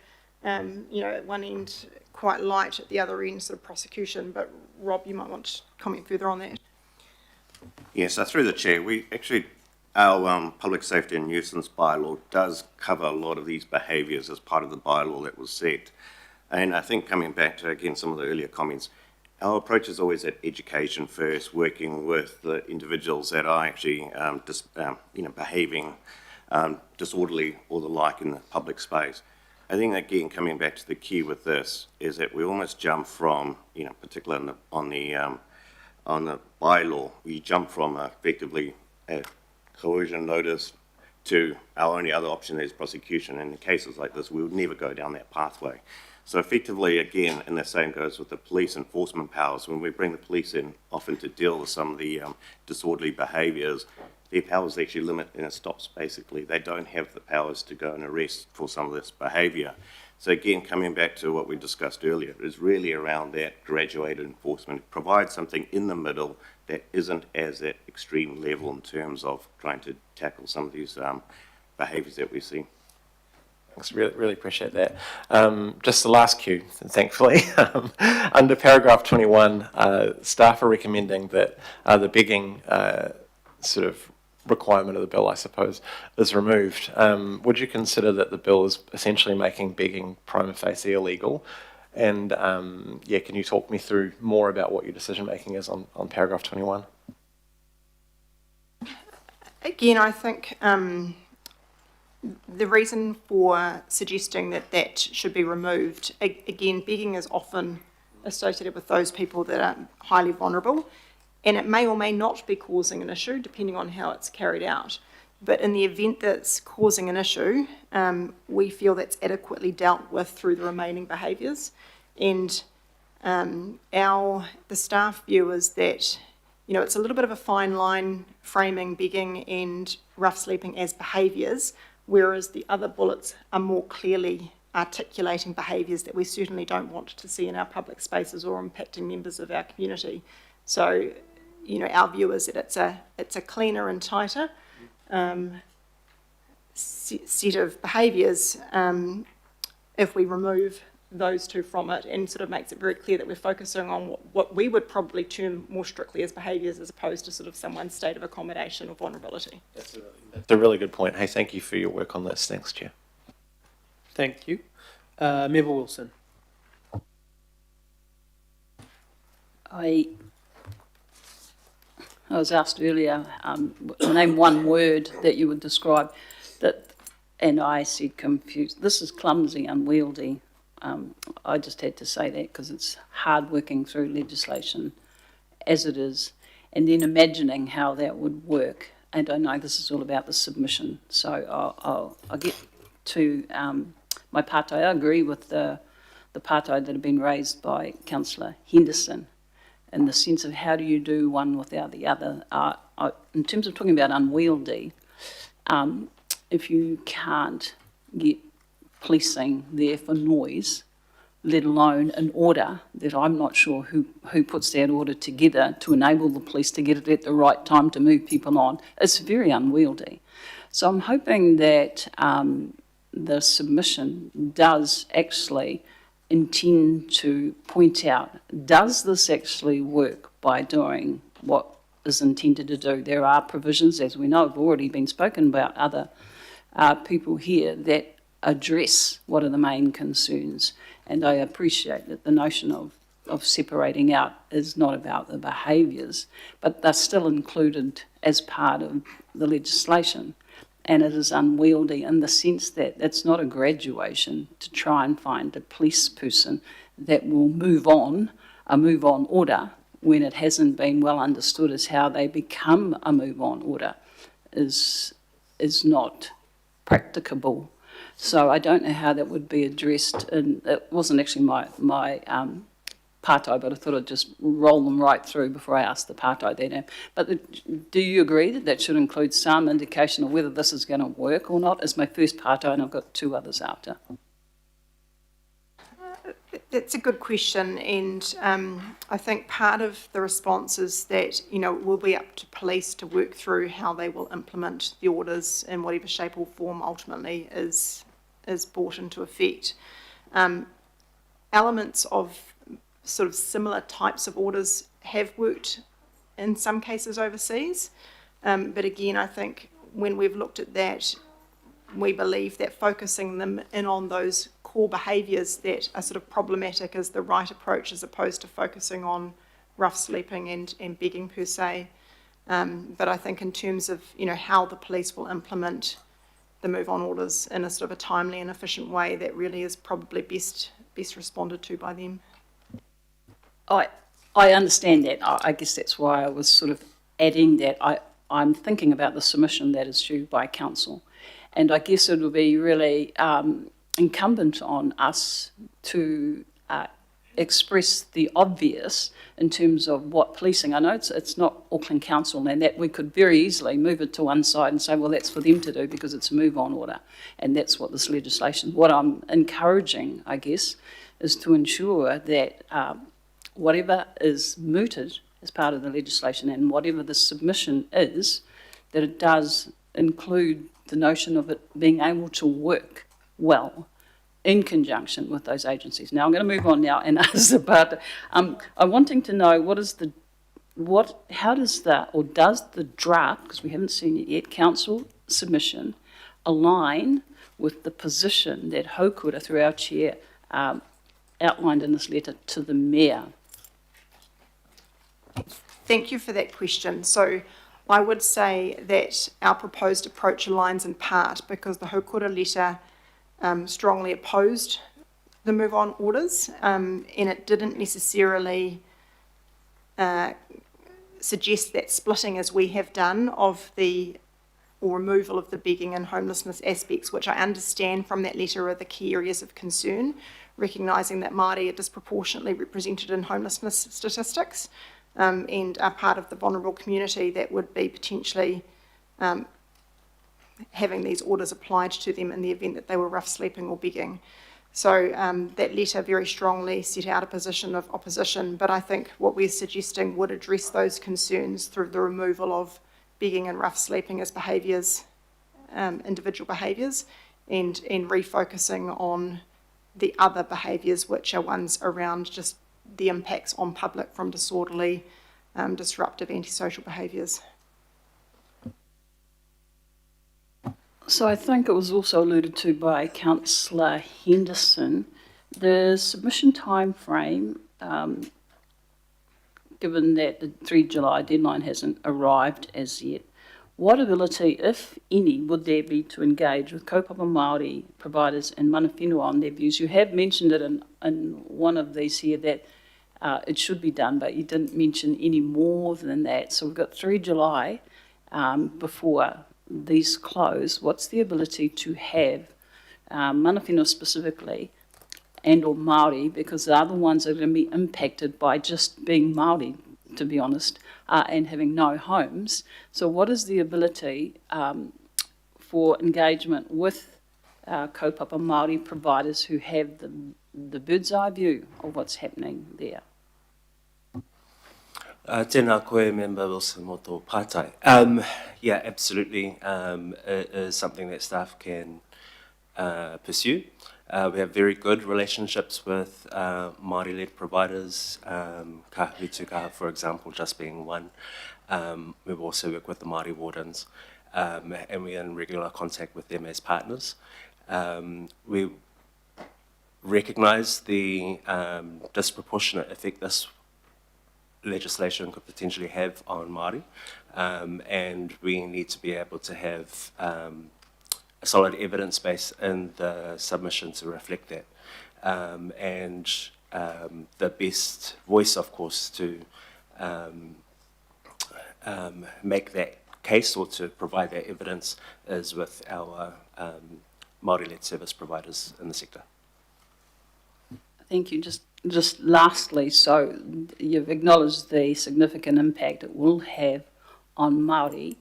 at one end, quite light, at the other end, sort of prosecution. But Rob, you might want to comment further on that. Yes, through the chair, our public safety and nuisance bylaw does cover a lot of these behaviours as part of the bylaw that was set. And I think coming back to, again, some of the earlier comments, our approach is always at education first, working with the individuals that are actually behaving disorderly or the like in the public space. I think, again, coming back to the key with this is that we almost jump from, particularly on the bylaw, we jump from effectively a coercion notice to our only other option is prosecution. In cases like this, we would never go down that pathway. So effectively, again, and the same goes with the police enforcement powers. When we bring the police in, often to deal with some of the disorderly behaviours, their powers actually limit and it stops basically. They don't have the powers to go and arrest for some of this behaviour. So again, coming back to what we discussed earlier, is really around that graduated enforcement, provide something in the middle that isn't as at extreme level in terms of trying to tackle some of these behaviours that we see. Thanks, really appreciate that. Just the last cue, thankfully. Under paragraph 21, staff are recommending that the begging sort of requirement of the bill, I suppose, is removed. Would you consider that the bill is essentially making begging prima facie illegal? And can you talk me through more about what your decision making is on paragraph 21? Again, I think the reason for suggesting that should be removed, again, begging is often associated with those people that are highly vulnerable, and it may or may not be causing an issue depending on how it's carried out. But in the event that it's causing an issue, we feel that's adequately dealt with through the remaining behaviours. And the staff view is that, it's a little bit of a fine line framing begging and rough sleeping as behaviours, whereas the other bullets are more clearly articulating behaviours that we certainly don't want to see in our public spaces or impacting members of our community. So, our view is that it's a cleaner and tighter set of behaviours if we remove those two from it, and sort of makes it very clear that we're focusing on what we would probably term more strictly as behaviours as opposed to sort of someone's state of accommodation or vulnerability. That's a really good point. Hey, thank you for your work on this. Thanks, Chair. Thank you. Member Wilson. I was asked earlier to name one word that you would describe that, and I said confused. This is clumsy, unwieldy. I just had to say that because it's hard working through legislation as it is, and then imagining how that would work. And I know this is all about the submission, so I'll get to my partai. I agree with the partai that have been raised by Councillor Henderson, in the sense of how do you do one without the other. In terms of talking about unwieldy, if you can't get policing there for noise, let alone an order that I'm not sure who puts that order together to enable the police to get it at the right time to move people on, it's very unwieldy. So I'm hoping that the submission does actually intend to point out, does this actually work by doing what is intended to do. There are provisions, as we know, have already been spoken about other people here, that address what are the main concerns. And I appreciate that the notion of separating out is not about the behaviours, but they're still included as part of the legislation. And it is unwieldy in the sense that it's not a graduation to try and find a police person that will move on, a move-on order, when it hasn't been well understood as how they become a move-on order is not practicable. So I don't know how that would be addressed, and it wasn't actually my partai, but I thought I'd just roll them right through before I ask the partai that. But do you agree that that should include some indication of whether this is going to work or not? Is my first partai, and I've got two others after. That's a good question, and I think part of the response is that, you know, it will be up to police to work through how they will implement the orders in whatever shape or form ultimately is brought into effect. Elements of sort of similar types of orders have worked in some cases overseas, but again, I think when we've looked at that, we believe that focusing them in on those core behaviours that are sort of problematic is the right approach, as opposed to focusing on rough sleeping and begging per se. But I think in terms of, you know, how the police will implement the move-on orders in a sort of a timely and efficient way, that really is probably best responded to by them. I understand that. I guess that's why I was sort of adding that. I'm thinking about the submission that is due by council, and I guess it will be really incumbent on us to express the obvious in terms of what policing. I know it's not Auckland Council, and that we could very easily move it to one side and say, well, that's for them to do because it's a move-on order, and that's what this legislation. What I'm encouraging, I guess, is to ensure that whatever is mooted as part of the legislation and whatever the submission is, that it does include the notion of it being able to work well in conjunction with those agencies. Now, I'm going to move on now and ask the part. I'm wanting to know does the draft, because we haven't seen it yet, council submission align with the position that Haukura, through our chair, outlined in this letter to the mayor? Thank you for that question. So I would say that our proposed approach aligns in part because the Haukura letter strongly opposed the move-on orders, and it didn't necessarily suggest that splitting, as we have done, of the or removal of the begging and homelessness aspects, which I understand from that letter are the key areas of concern, recognising that Māori are disproportionately represented in homelessness statistics, and are part of the vulnerable community that would be potentially having these orders applied to them in the event that they were rough sleeping or begging. So that letter very strongly set out a position of opposition, but I think what we're suggesting would address those concerns through the removal of begging and rough sleeping as behaviours, individual behaviours, and refocusing on the other behaviours, which are ones around just the impacts on public from disorderly, disruptive, antisocial behaviours. So I think it was also alluded to by Councillor Henderson, the submission time frame, given that the 3 July deadline hasn't arrived as yet, what ability, if any, would there be to engage with kaupapa Māori providers and mana whenua on their views? You have mentioned it in one of these here that it should be done, but you didn't mention any more than that. So we've got 3 July before these close. What's the ability to have mana whenua specifically and or Māori, because they're the ones that are going to be impacted by just being Māori, to be honest, and having no homes. So what is the ability for engagement with kaupapa Māori providers who have the bird's eye view of what's happening there? Tēnā koe, Member Wilson, mō tō pātai. Yeah, absolutely. It is something that staff can pursue. We have very good relationships with Māori-led providers, Kahutu Kaha, for example, just being one. We've also worked with the Māori wardens, and we're in regular contact with them as partners. We recognise the disproportionate effect this legislation could potentially have on Māori, and we need to be able to have a solid evidence base in the submission to reflect that. The best voice, of course, to make that case or to provide that evidence is with our Māori-led service providers in the sector. Thank you. Just lastly, so you've acknowledged the significant impact it will have on Māori,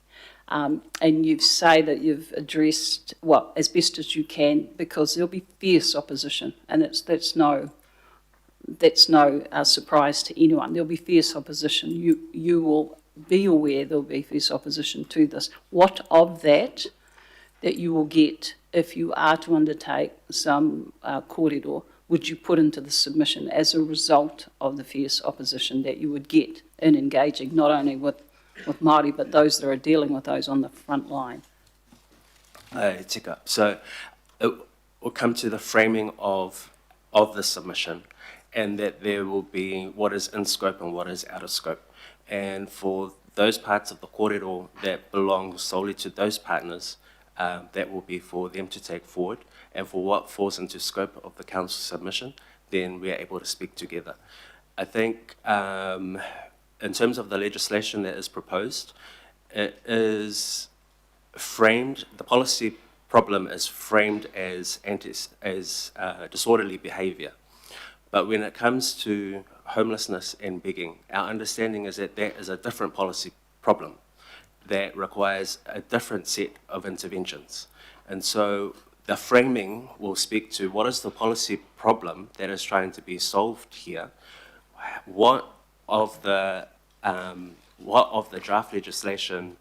and you say that you've addressed, well, as best as you can, because there'll be fierce opposition, and that's no surprise to anyone. There'll be fierce opposition. You will be aware there'll be fierce opposition to this. What of that you will get if you are to undertake some kōrero would you put into the submission as a result of the fierce opposition that you would get in engaging not only with Māori but those that are dealing with those on the front line? Tika. So it will come to the framing of the submission, and that there will be what is in scope and what is out of scope. And for those parts of the kōrero that belong solely to those partners, that will be for them to take forward. And for what falls into scope of the council submission, then we are able to speak together. I think in terms of the legislation that is proposed, it is framed, the policy problem is framed as disorderly behaviour. But when it comes to homelessness and begging, our understanding is that that is a different policy problem that requires a different set of interventions. And so the framing will speak to what is the policy problem that is trying to be solved here, what of the draft legislation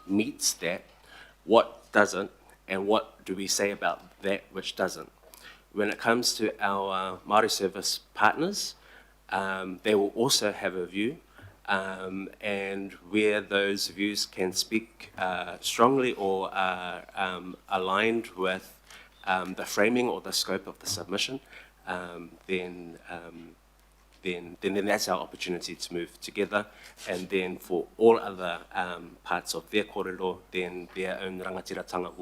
meets that, what doesn't, and what do we say about that which doesn't. When it comes to our Māori service partners, they will also have a view, and where those views can speak strongly or are aligned with the framing or the scope of the submission, then that's our opportunity to move together. And then for all other parts of their kōrero, then their own rangatiratanga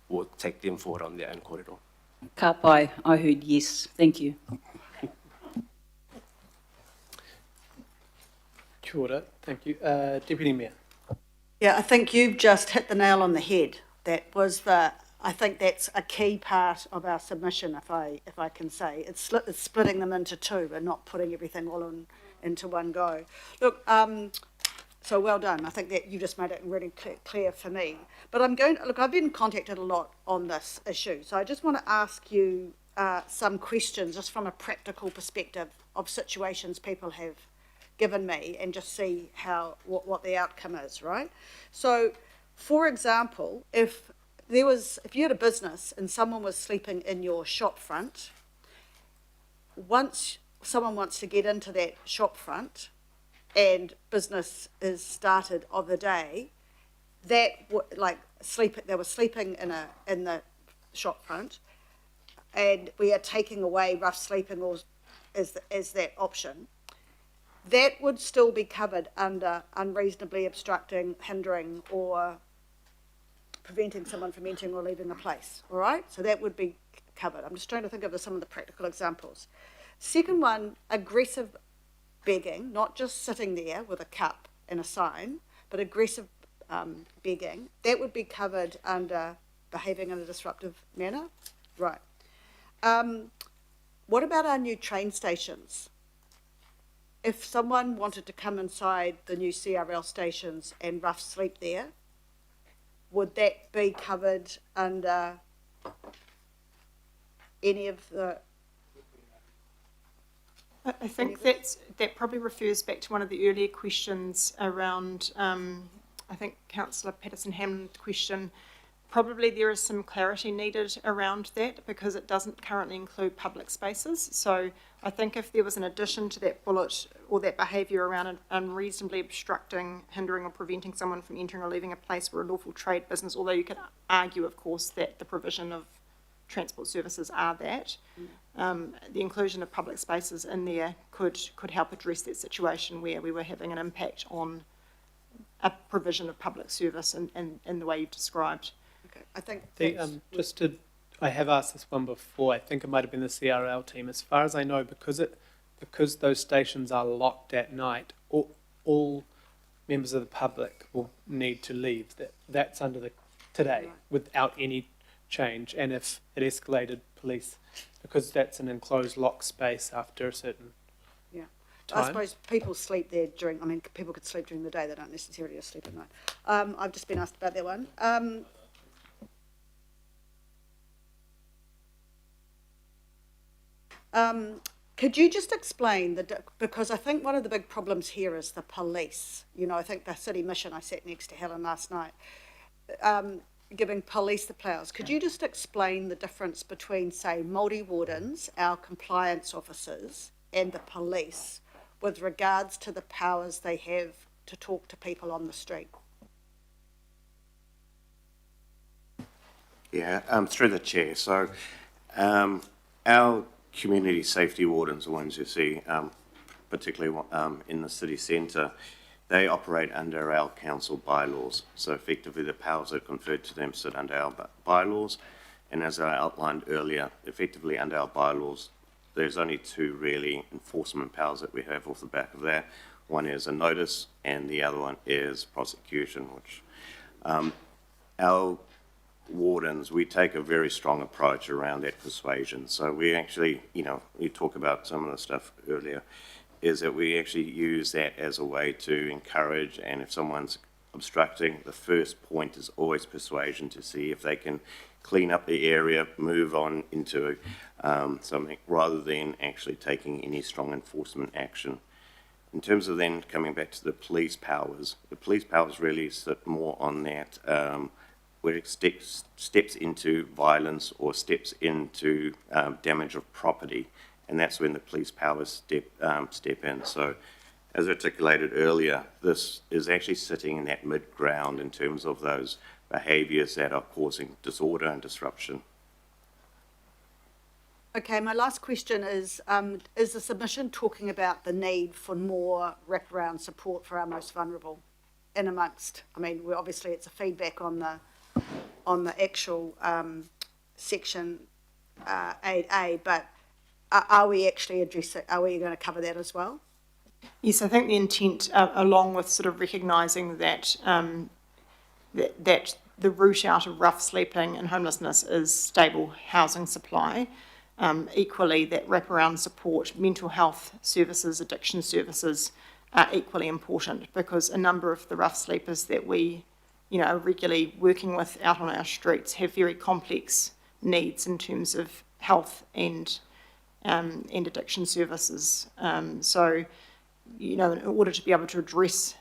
will take them forward on their own kōrero. Ka pai, I heard yes. Thank you. Kia ora. Thank you. Deputy Mayor. Yeah, I think you've just hit the nail on the head. I think that's a key part of our submission, if I can say. It's splitting them into two and not putting everything all into one go. Look, so well done. I think that you just made it really clear for me. But I've been contacted a lot on this issue. So I just want to ask you some questions just from a practical perspective of situations people have given me and just see what the outcome is, right? So, for example, if you had a business and someone was sleeping in your shop front, once someone wants to get into that shop front and business is started of the day, they were sleeping in the shop front, and we are taking away rough sleeping as that option, that would still be covered under unreasonably obstructing, hindering, or preventing someone from entering or leaving a place, all right? So that would be covered. I'm just trying to think of some of the practical examples. Second one, aggressive begging, not just sitting there with a cup and a sign, but aggressive begging, that would be covered under behaving in a disruptive manner, right? What about our new train stations? If someone wanted to come inside the new CRL stations and rough sleep there, would that be covered under any of the... I think that probably refers back to one of the earlier questions around, I think Councillor Patterson-Hamlin's question probably there is some clarity needed around that because it doesn't currently include public spaces. So I think if there was an addition to that bullet or that behaviour around unreasonably obstructing, hindering or preventing someone from entering or leaving a place where a lawful trade business, although you could argue, of course, that the provision of transport services are that, the inclusion of public spaces in there could help address that situation where we were having an impact on a provision of public service in the way you've described. Okay, I think I have asked this one before. I think it might have been the CRL team. As far as I know, because those stations are locked at night, all members of the public will need to leave. That's under today without any change. And if it escalated, police, because that's an enclosed locked space after a certain time. I suppose people sleep there people could sleep during the day. They don't necessarily sleep at night. I've just been asked about that one. Could you just explain because I think one of the big problems here is the police. I think the city mission, I sat next to Helen last night, giving police the powers. Could you just explain the difference between, say, Māori wardens, our compliance officers, and the police with regards to the powers they have to talk to people on the street? Yeah, through the chair. So our community safety wardens, the ones you see, particularly in the city centre, they operate under our council bylaws. So effectively the powers that are conferred to them sit under our bylaws. And as I outlined earlier, effectively under our bylaws, there's only two really enforcement powers that we have off the back of that. One is a notice and the other one is prosecution, which our wardens, we take a very strong approach around that persuasion. So we actually, you talk about some of the stuff earlier, is that we actually use that as a way to encourage, and if someone's obstructing, the first point is always persuasion to see if they can clean up the area, move on into something, rather than actually taking any strong enforcement action. In terms of then coming back to the police powers really sit more on that where it steps into violence or steps into damage of property, and that's when the police powers step in. So, as articulated earlier, this is actually sitting in that mid-ground in terms of those behaviours that are causing disorder and disruption. Okay, my last question is the submission talking about the need for more wraparound support for our most vulnerable in amongst, obviously it's a feedback on the actual section 8A, but are we actually are we going to cover that as well? Yes, I think the intent, along with sort of recognising that that the route out of rough sleeping and homelessness is stable housing supply, equally that wraparound support, mental health services, addiction services are equally important, because a number of the rough sleepers that we are regularly working with out on our streets have very complex needs in terms of health and addiction services. So, in order to be able to address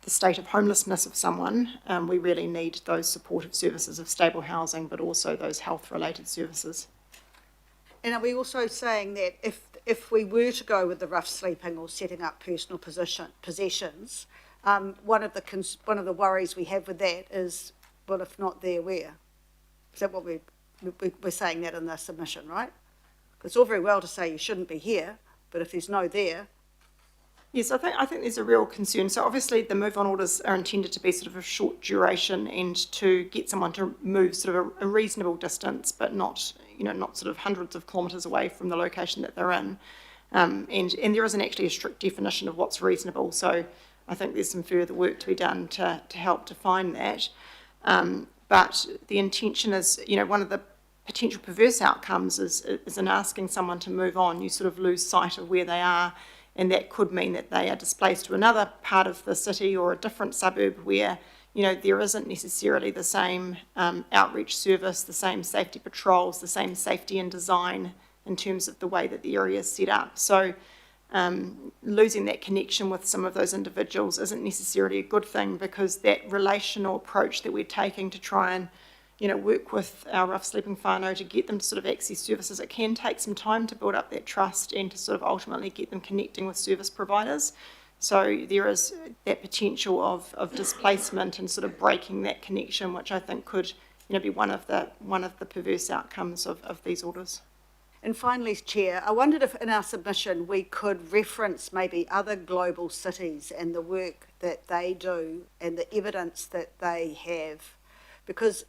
the state of homelessness of someone, we really need those supportive services of stable housing, but also those health-related services. And are we also saying that if we were to go with the rough sleeping or setting up personal possessions, one of the worries we have with that is, well, if not there, where? Is that what we're saying that in the submission, right? It's all very well to say you shouldn't be here, but if there's no there. Yes, I think there's a real concern. So obviously the move-on orders are intended to be sort of a short duration and to get someone to move sort of a reasonable distance, but not sort of hundreds of kilometres away from the location that they're in. And there isn't actually a strict definition of what's reasonable. So I think there's some further work to be done to help define that. But the intention is, one of the potential perverse outcomes is in asking someone to move on, you sort of lose sight of where they are, and that could mean that they are displaced to another part of the city or a different suburb where, there isn't necessarily the same outreach service, the same safety patrols, the same safety and design in terms of the way that the area is set up. So losing that connection with some of those individuals isn't necessarily a good thing, because that relational approach that we're taking to try and work with our rough sleeping whānau to get them to sort of access services, it can take some time to build up that trust and to sort of ultimately get them connecting with service providers. So there is that potential of displacement and sort of breaking that connection, which I think could be one of the perverse outcomes of these orders. And finally, Chair, I wondered if in our submission we could reference maybe other global cities and the work that they do and the evidence that they have, because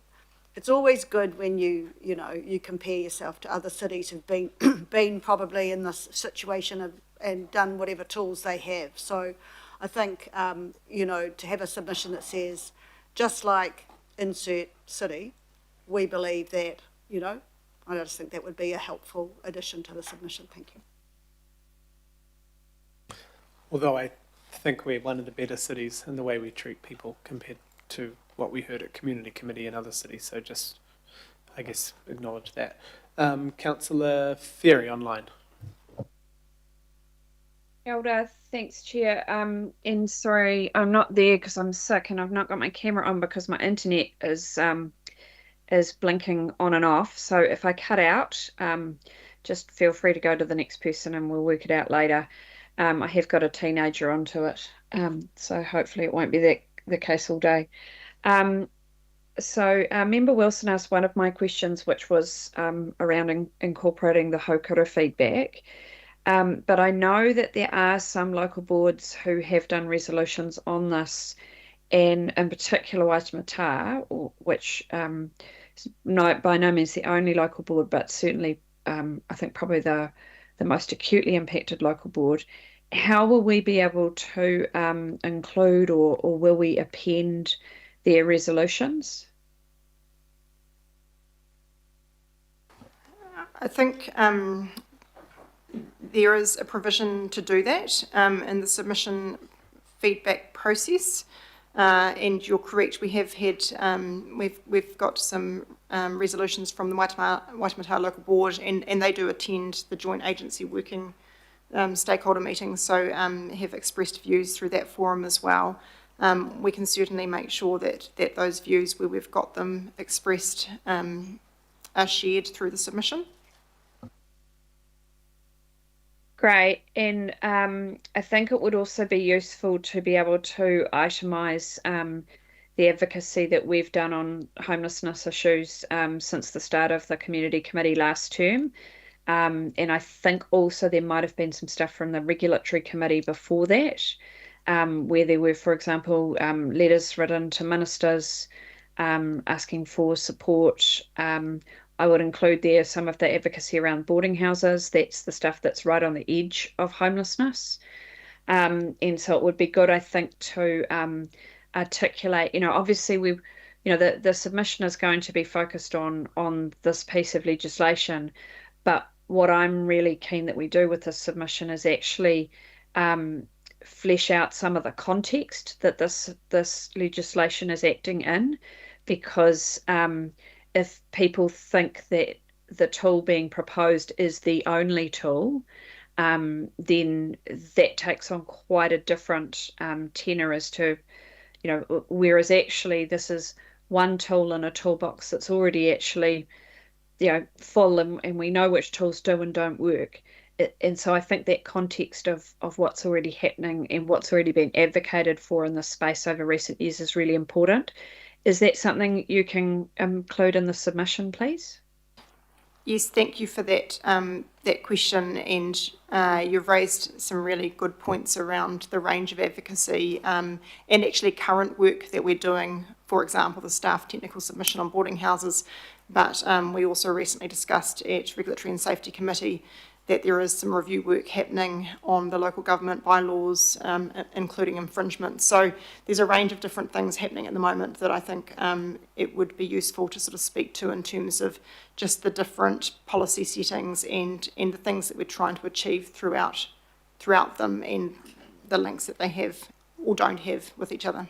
it's always good when you compare yourself to other cities who've been probably in this situation and done whatever tools they have. So I think to have a submission that says, just like insert city, we believe that, I just think that would be a helpful addition to the submission. Thank you. Although I think we're one of the better cities in the way we treat people compared to what we heard at Community Committee in other cities. So just, I guess, acknowledge that. Councillor Ferry online. Kia ora, thanks, Chair. And sorry, I'm not there because I'm sick and I've not got my camera on because my internet is blinking on and off. So if I cut out, just feel free to go to the next person and we'll work it out later. I have got a teenager onto it, so hopefully it won't be the case all day. So Member Wilson asked one of my questions, which was around incorporating the haukura feedback. But I know that there are some local boards who have done resolutions on this, and in particular Waitemata, which is by no means the only local board, but certainly I think probably the most acutely impacted local board. How will we be able to include or will we append their resolutions? I think there is a provision to do that in the submission feedback process. And you're correct, we have had, we've got some resolutions from the Waitemata Local Board, and they do attend the joint agency working stakeholder meetings, so have expressed views through that forum as well. We can certainly make sure that those views where we've got them expressed are shared through the submission. Great, and I think it would also be useful to be able to itemise the advocacy that we've done on homelessness issues since the start of the Community Committee last term. And I think also there might have been some stuff from the Regulatory Committee before that, where there were, for example, letters written to ministers asking for support. I would include there some of the advocacy around boarding houses. That's the stuff that's right on the edge of homelessness. And so it would be good, I think, to articulate, obviously the submission is going to be focused on this piece of legislation, but what I'm really keen that we do with this submission is actually flesh out some of the context that this legislation is acting in, because if people think that the tool being proposed is the only tool, then that takes on quite a different tenor as to, whereas actually this is one tool in a toolbox that's already actually, full, and we know which tools do and don't work. And so I think that context of what's already happening and what's already been advocated for in this space over recent years is really important. Is that something you can include in the submission, please? Yes, thank you for that that question, and you've raised some really good points around the range of advocacy and actually current work that we're doing, for example, the staff technical submission on boarding houses, but we also recently discussed at Regulatory and Safety Committee that there is some review work happening on the local government bylaws, including infringement. So there's a range of different things happening at the moment that I think it would be useful to sort of speak to in terms of just the different policy settings and the things that we're trying to achieve throughout them, and the links that they have or don't have with each other.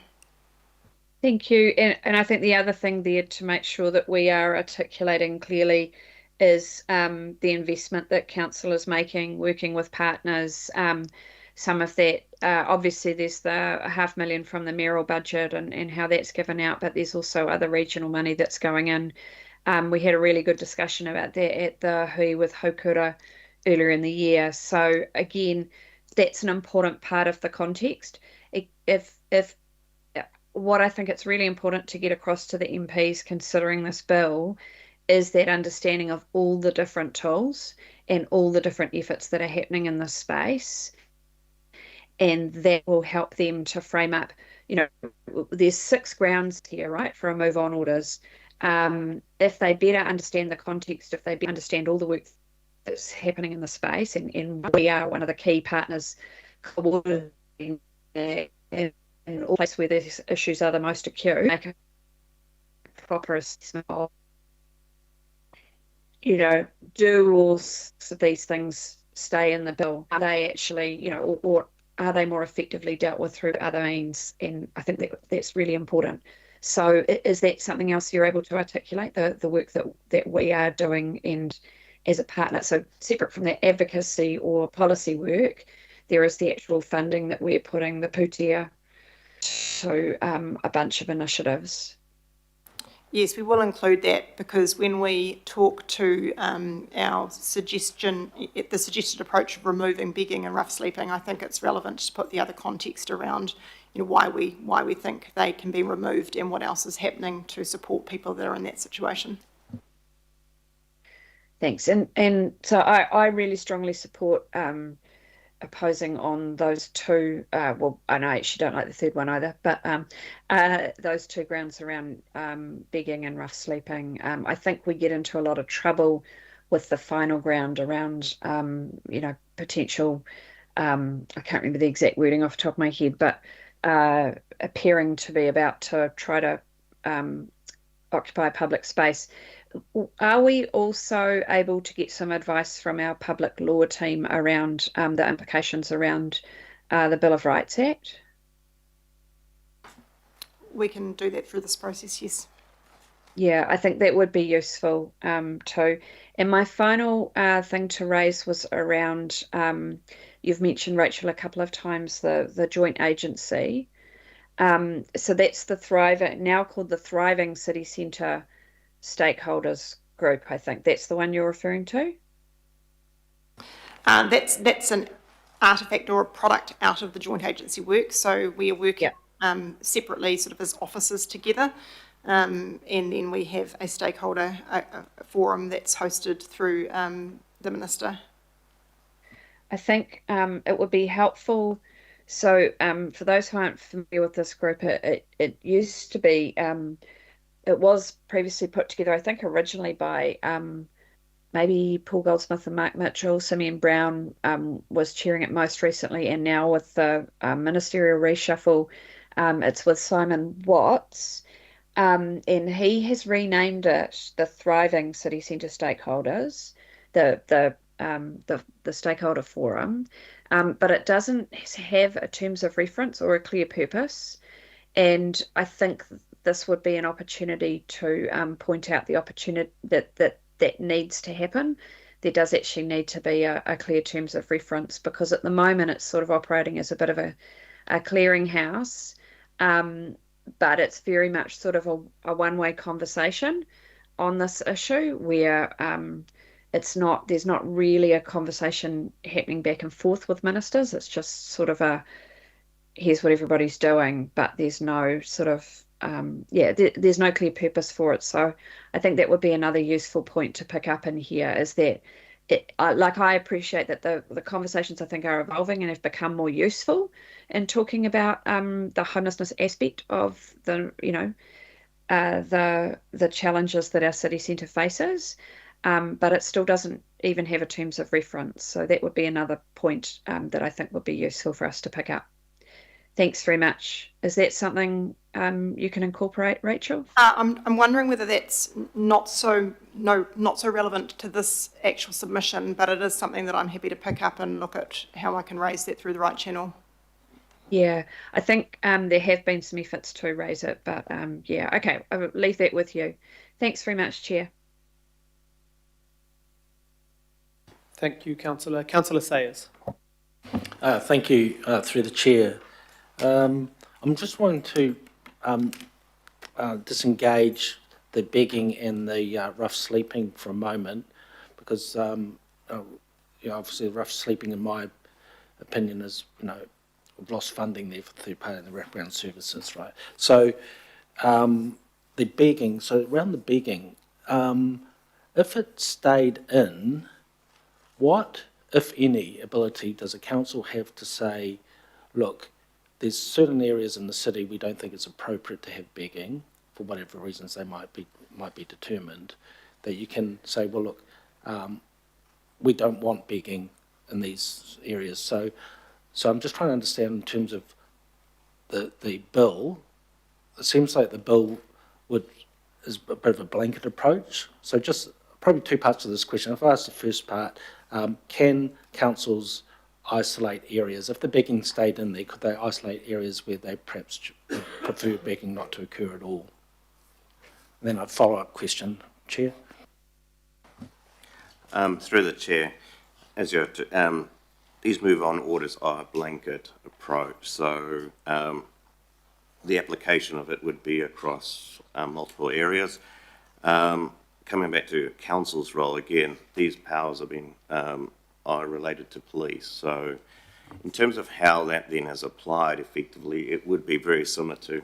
Thank you. And I think the other thing there to make sure that we are articulating clearly is the investment that council is making, working with partners. Some of that, obviously, there's the $500,000 from the mayoral budget and how that's given out, but there's also other regional money that's going in. We had a really good discussion about that at the Hui with Haukura earlier in the year. So again, that's an important part of the context. If what I think it's really important to get across to the MPs considering this bill is that understanding of all the different tools and all the different efforts that are happening in this space. And that will help them to frame up, there's 6 grounds here, right, for a move on orders. If they better understand the context, if they better understand all the work that's happening in the space, and we are one of the key partners coordinating in all places where these issues are the most acute, make a proper assessment of, do all of these things stay in the bill? Are they actually, or are they more effectively dealt with through other means? And I think that's really important. So is that something else you're able to articulate, the work that we are doing and as a partner? So separate from the advocacy or policy work, there is the actual funding that we're putting the pūtea to a bunch of initiatives. Yes, we will include that because when we talk to our suggestion, the suggested approach of removing begging and rough sleeping, I think it's relevant to put the other context around, why we think they can be removed and what else is happening to support people that are in that situation. Thanks. And so I really strongly support opposing on those 2, well, I know I actually don't like the third one either, but those 2 grounds around begging and rough sleeping. I think we get into a lot of trouble with the final ground around, potential, I can't remember the exact wording off the top of my head, but appearing to be about to try to occupy public space. Are we also able to get some advice from our public law team around the implications around the Bill of Rights Act? We can do that through this process, yes. Yeah, I think that would be useful too. And my final thing to raise was around, you've mentioned, Rachel, a couple of times, the joint agency. So that's now called the Thriving City Centre Stakeholders Group, I think. That's the one you're referring to? That's an artefact or a product out of the joint agency work. So we are working separately, sort of as offices together. And then we have a stakeholder forum that's hosted through the Minister. I think it would be helpful. So for those who aren't familiar with this group, it used to be, it was previously put together, I think originally by maybe Paul Goldsmith and Mark Mitchell. Simeon Brown was chairing it most recently, and now with the ministerial reshuffle, it's with Simon Watts. And he has renamed it the Thriving City Centre Stakeholders, the stakeholder forum, but it doesn't have a terms of reference or a clear purpose. And I think this would be an opportunity to point out the opportunity that needs to happen. There does actually need to be a clear terms of reference, because at the moment it's sort of operating as a bit of a clearinghouse, but it's very much sort of a one-way conversation on this issue where there's not really a conversation happening back and forth with ministers. It's just sort of here's what everybody's doing, but there's no sort of there's no clear purpose for it. So I think that would be another useful point to pick up in here, is that I appreciate that the conversations I think are evolving and have become more useful in talking about the homelessness aspect of the challenges that our city centre faces, but it still doesn't even have a terms of reference. So that would be another point that I think would be useful for us to pick up. Thanks very much. Is that something you can incorporate, Rachel? I'm wondering whether that's not so relevant to this actual submission, but it is something that I'm happy to pick up and look at how I can raise that through the right channel. Yeah, I think there have been some efforts to raise it, but okay, I'll leave that with you. Thanks very much, Chair. Thank you, Councillor. Councillor Sayers. Thank you, through the chair. I'm just wanting to disengage the begging and the rough sleeping for a moment, because obviously rough sleeping, in my opinion, is we've lost funding there for third party and the wraparound services, right? So the begging. So around the begging, if it stayed in, what, if any, ability does a council have to say, look, there's certain areas in the city we don't think it's appropriate to have begging, for whatever reasons they might be determined, that you can say, well, look, we don't want begging in these areas. So I'm just trying to understand in terms of the bill. It seems like the bill is a bit of a blanket approach. So just probably two parts to this question. If I ask the first part, can councils isolate areas? If the begging stayed in there, could they isolate areas where they perhaps prefer begging not to occur at all? And then a follow-up question, Chair. Through the chair, as you these move-on orders are a blanket approach, so the application of it would be across multiple areas. Coming back to council's role again, these powers are related to police. So, in terms of how that then is applied effectively, it would be very similar to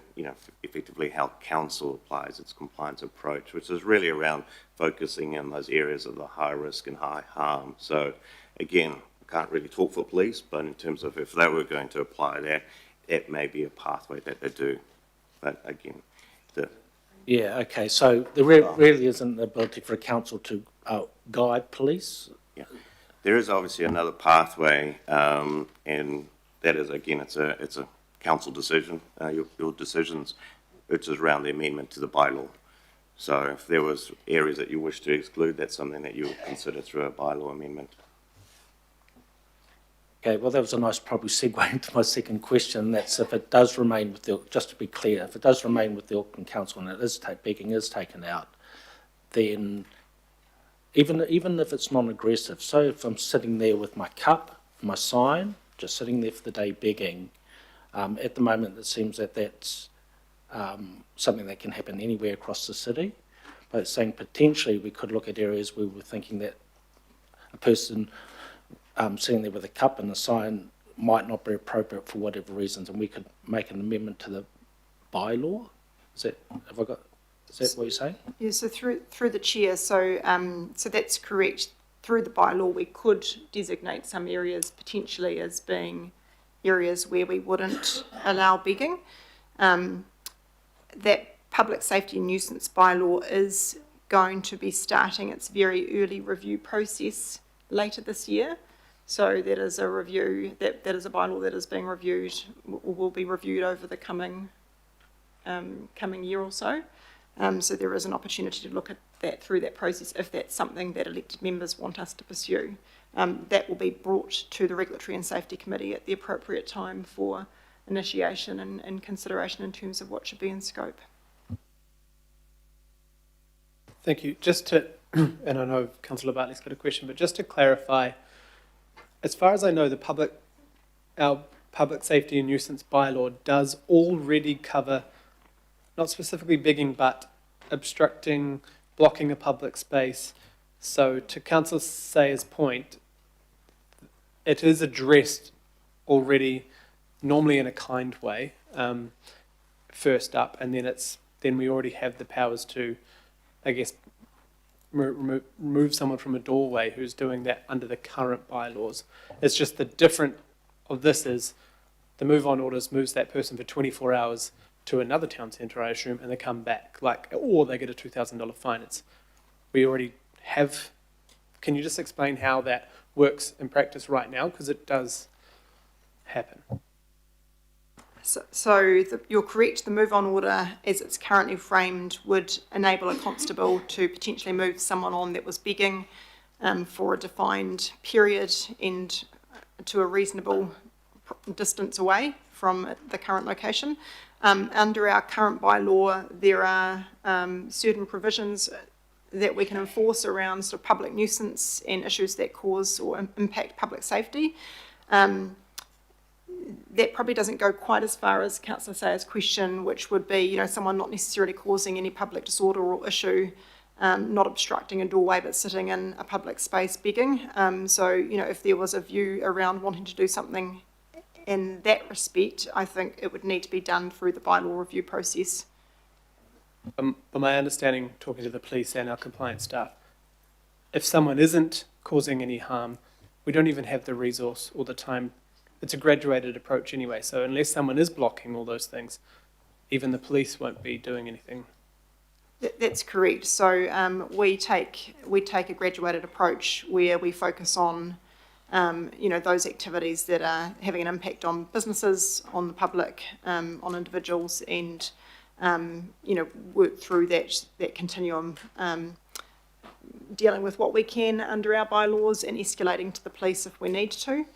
effectively how council applies its compliance approach, which is really around focusing in those areas of the high risk and high harm. So, again, I can't really talk for police, but in terms of if they were going to apply that, it may be a pathway that they do. But again, yeah, okay. So there really isn't the ability for a council to guide police. Yeah, there is obviously another pathway, and that is again, it's a council decision. Your decisions, which is around the amendment to the bylaw. So if there was areas that you wish to exclude, that's something that you would consider through a bylaw amendment. Okay, well, that was a nice probably segue into my second question. That's if it does remain with the, just to be clear, if it does remain with the Auckland Council and it is begging is taken out, then even if it's non-aggressive, so if I'm sitting there with my cup, my sign, just sitting there for the day begging, at the moment it seems that that's something that can happen anywhere across the city. But it's saying potentially we could look at areas where we're thinking that a person sitting there with a cup and a sign might not be appropriate for whatever reasons, and we could make an amendment to the bylaw. Is that what you're saying? Yeah, so through the chair, so that's correct. Through the bylaw, we could designate some areas potentially as being areas where we wouldn't allow begging. That public safety and nuisance bylaw is going to be starting its very early review process later this year. So that is a review, that is a bylaw that is being reviewed, will be reviewed over the coming year or so. So there is an opportunity to look at that through that process if that's something that elected members want us to pursue. That will be brought to the Regulatory and Safety Committee at the appropriate time for initiation and consideration in terms of what should be in scope. Thank you. Just to, and I know Councillor Bartley's got a question, but just to clarify, as far as I know, our public safety and nuisance bylaw does already cover, not specifically begging, but obstructing, blocking a public space. So to Councillor Sayers' point, it is addressed already, normally in a kind way, first up, and then we already have the powers to, I guess, remove someone from a doorway who's doing that under the current bylaws. It's just the different of this is the move-on orders moves that person for 24 hours to another town centre, I assume, and they come back, or they get a $2,000 fine. We already have. Can you just explain how that works in practice right now? Because it does happen. So you're correct, the move-on order as it's currently framed would enable a constable to potentially move someone on that was begging for a defined period and to a reasonable distance away from the current location. Under our current bylaw, there are certain provisions that we can enforce around sort of public nuisance and issues that cause or impact public safety. That probably doesn't go quite as far as Councillor Sayer's question, which would be, you know, someone not necessarily causing any public disorder or issue, not obstructing a doorway but sitting in a public space begging. So, you know, if there was a view around wanting to do something in that respect, I think it would need to be done through the bylaw review process. From my understanding, talking to the police and our compliance staff, if someone isn't causing any harm, we don't even have the resource or the time. It's a graduated approach anyway, so unless someone is blocking all those things, even the police won't be doing anything. That's correct. So we take a graduated approach where we focus on you know, those activities that are having an impact on businesses, on the public, on individuals, and you know, work through that continuum, dealing with what we can under our bylaws and escalating to the police if we need to.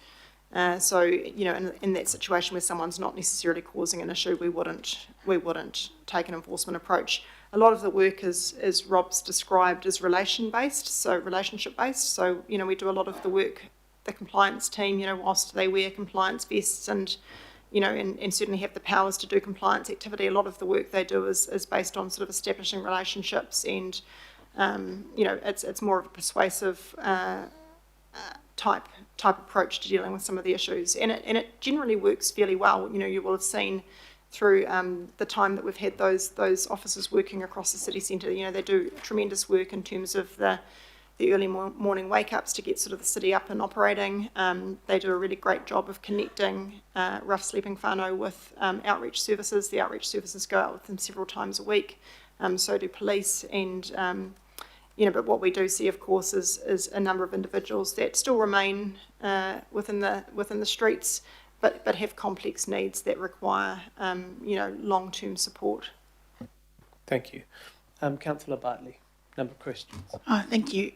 So, you know, in that situation where someone's not necessarily causing an issue, we wouldn't take an enforcement approach. A lot of the work is, as Rob's described, is relationship-based. So, you know, we do a lot of the work, the compliance team, you know, whilst they wear compliance vests and, you know, and certainly have the powers to do compliance activity, a lot of the work they do is based on sort of establishing relationships and, you know, it's more of a persuasive type approach to dealing with some of the issues, and it generally works fairly well. You know, you will have seen through the time that we've had those officers working across the city centre. You know, they do tremendous work in terms of the early morning wake-ups to get sort of the city up and operating. They do a really great job of connecting rough sleeping whānau with outreach services. The outreach services go out with them several times a week. So do police, and you know, but what we do see, of course, is a number of individuals that still remain within the streets, but have complex needs that require, you know, long-term support. Thank you. Councillor Bartley, number of questions. Oh, thank you.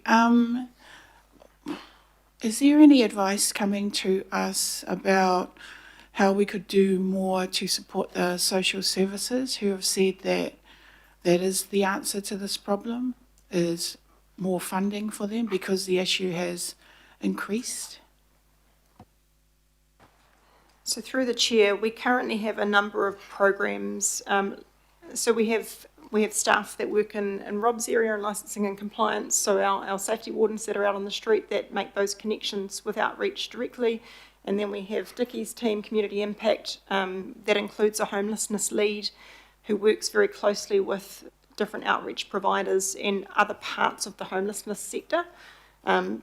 Is there any advice coming to us about how we could do more to support the social services who have said that is the answer to this problem, is more funding for them because the issue has increased? So through the chair, we currently have a number of programs. So we have staff that work in Rob's area in licensing and compliance, so our safety wardens that are out on the street that make those connections with outreach directly. And then we have Dickie's team, Community Impact, that includes a homelessness lead who works very closely with different outreach providers in other parts of the homelessness sector,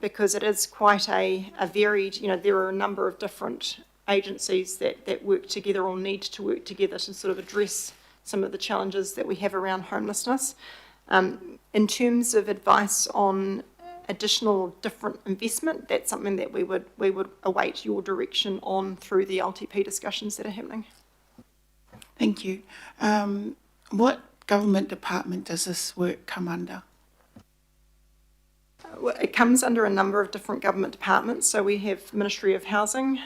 because it is quite a varied, you know, there are a number of different agencies that work together or need to work together to sort of address some of the challenges that we have around homelessness. In terms of advice on additional different investment, that's something that we would await your direction on through the LTP discussions that are happening. Thank you. What government department does this work come under? It comes under a number of different government departments. So we have Ministry of Housing,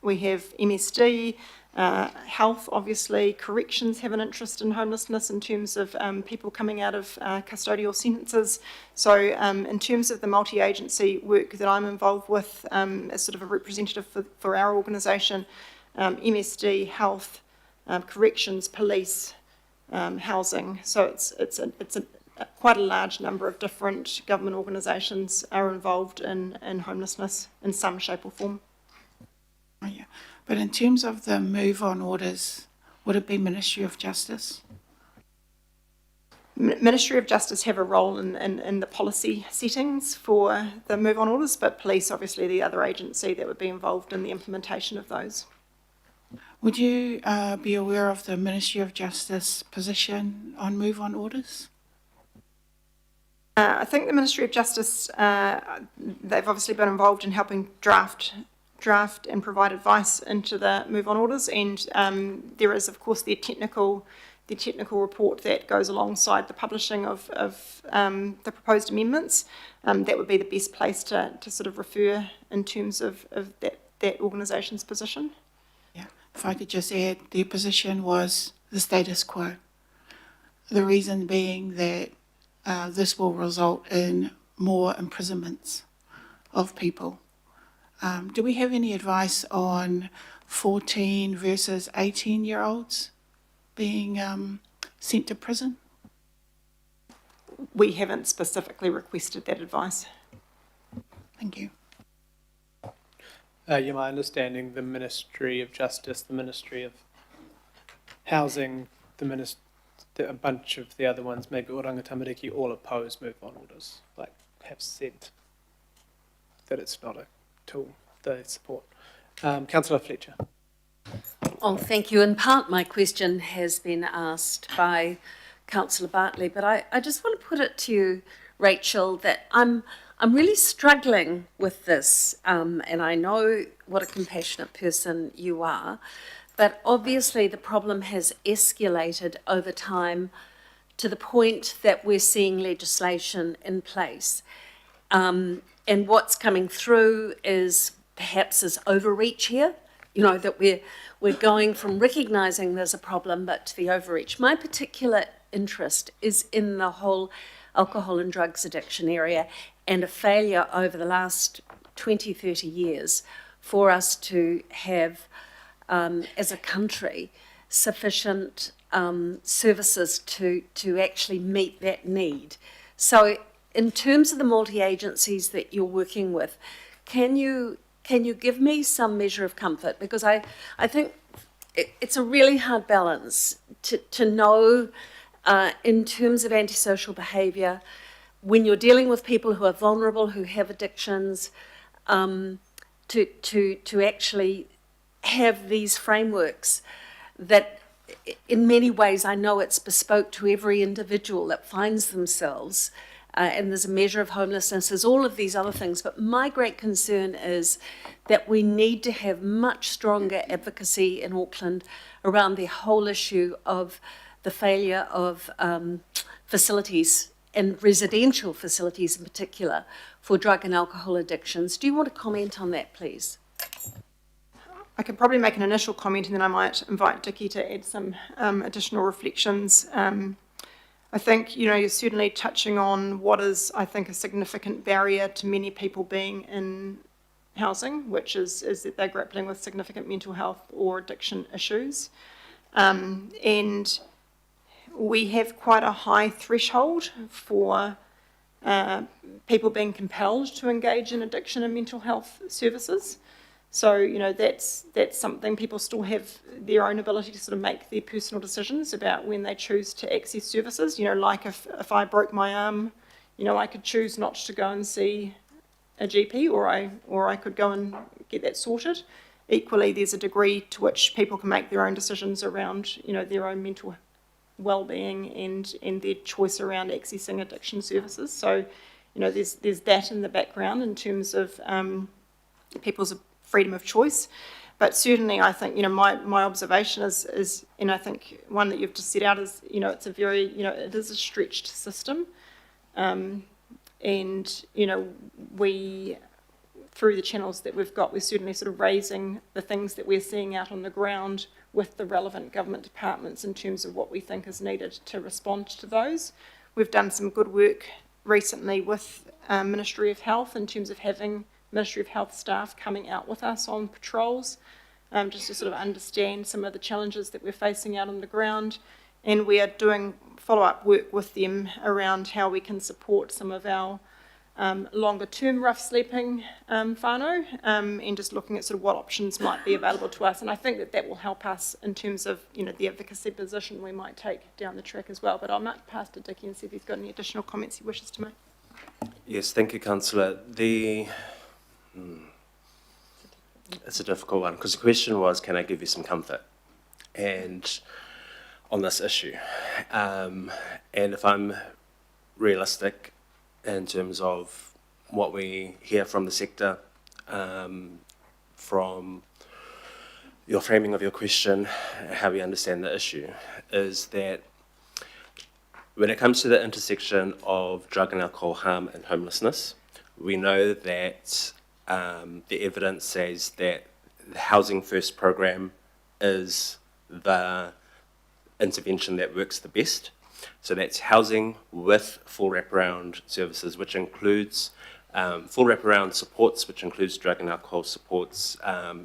we have MSD, Health, obviously, Corrections have an interest in homelessness in terms of people coming out of custodial sentences. So in terms of the multi-agency work that I'm involved with as sort of a representative for our organisation, MSD, Health, Corrections, Police, Housing. So it's quite a large number of different government organisations are involved in homelessness in some shape or form. Oh, yeah. But in terms of the move-on orders, would it be Ministry of Justice? Ministry of Justice have a role in the policy settings for the move-on orders, but police, obviously, the other agency that would be involved in the implementation of those. Would you be aware of the Ministry of Justice position on move-on orders? I think the Ministry of Justice, they've obviously been involved in helping draft and provide advice into the move-on orders, and there is, of course, the technical report that goes alongside the publishing of the proposed amendments. That would be the best place to sort of refer in terms of that organisation's position. Yeah, if I could just add, their position was the status quo. The reason being that this will result in more imprisonments of people. Do we have any advice on 14 versus 18-year-olds being sent to prison? We haven't specifically requested that advice. Thank you. Yeah, my understanding, the Ministry of Justice, the Ministry of Housing, a bunch of the other ones, maybe Oranga Tamariki, all oppose move-on orders, like have said that it's not a tool they support. Councillor Fletcher. Oh, thank you. In part, my question has been asked by Councillor Bartley, but I just want to put it to you, Rachel, that I'm really struggling with this, and I know what a compassionate person you are, but obviously the problem has escalated over time to the point that we're seeing legislation in place. And what's coming through is perhaps is overreach here, you know, that we're going from recognising there's a problem, but to the overreach. My particular interest is in the whole alcohol and drugs addiction area and a failure over the last 20, 30 years for us to have, as a country, sufficient services to actually meet that need. So in terms of the multi-agencies that you're working with, can you give me some measure of comfort? Because I think it's a really hard balance to know in terms of antisocial behaviour, when you're dealing with people who are vulnerable, who have addictions, to actually have these frameworks that in many ways I know it's bespoke to every individual that finds themselves, and there's a measure of homelessness, there's all of these other things, but my great concern is that we need to have much stronger advocacy in Auckland around the whole issue of the failure of facilities and residential facilities in particular for drug and alcohol addictions. Do you want to comment on that, please? I could probably make an initial comment and then I might invite Dickie to add some additional reflections. I think, you know, you're certainly touching on what is, I think, a significant barrier to many people being in housing, which is that they're grappling with significant mental health or addiction issues. And we have quite a high threshold for people being compelled to engage in addiction and mental health services. So, you know, that's something people still have their own ability to sort of make their personal decisions about when they choose to access services. You know, like if I broke my arm, you know, I could choose not to go and see a GP, or I could go and get that sorted. Equally, there's a degree to which people can make their own decisions around, you know, their own mental well-being and their choice around accessing addiction services. So, you know, there's that in the background in terms of people's freedom of choice. But certainly I think, you know, my observation is, and I think one that you've just set out is, you know, it's a very, you know, it is a stretched system. And, you know, we, through the channels that we've got, we're certainly sort of raising the things that we're seeing out on the ground with the relevant government departments in terms of what we think is needed to respond to those. We've done some good work recently with Ministry of Health in terms of having Ministry of Health staff coming out with us on patrols, just to sort of understand some of the challenges that we're facing out on the ground. And we are doing follow-up work with them around how we can support some of our longer-term rough sleeping whānau, and just looking at sort of what options might be available to us. And I think that will help us in terms of, you know, the advocacy position we might take down the track as well. But I might pass to Dickie and see if he's got any additional comments he wishes to make. Yes, thank you, Councillor. It's a difficult one because the question was, can I give you some comfort? And on this issue, and if I'm realistic in terms of what we hear from the sector, from your framing of your question, how we understand the issue, is that when it comes to the intersection of drug and alcohol harm and homelessness, we know that the evidence says that the Housing First program is the intervention that works the best. So that's housing with full wraparound services, which includes full wraparound supports, which includes drug and alcohol supports,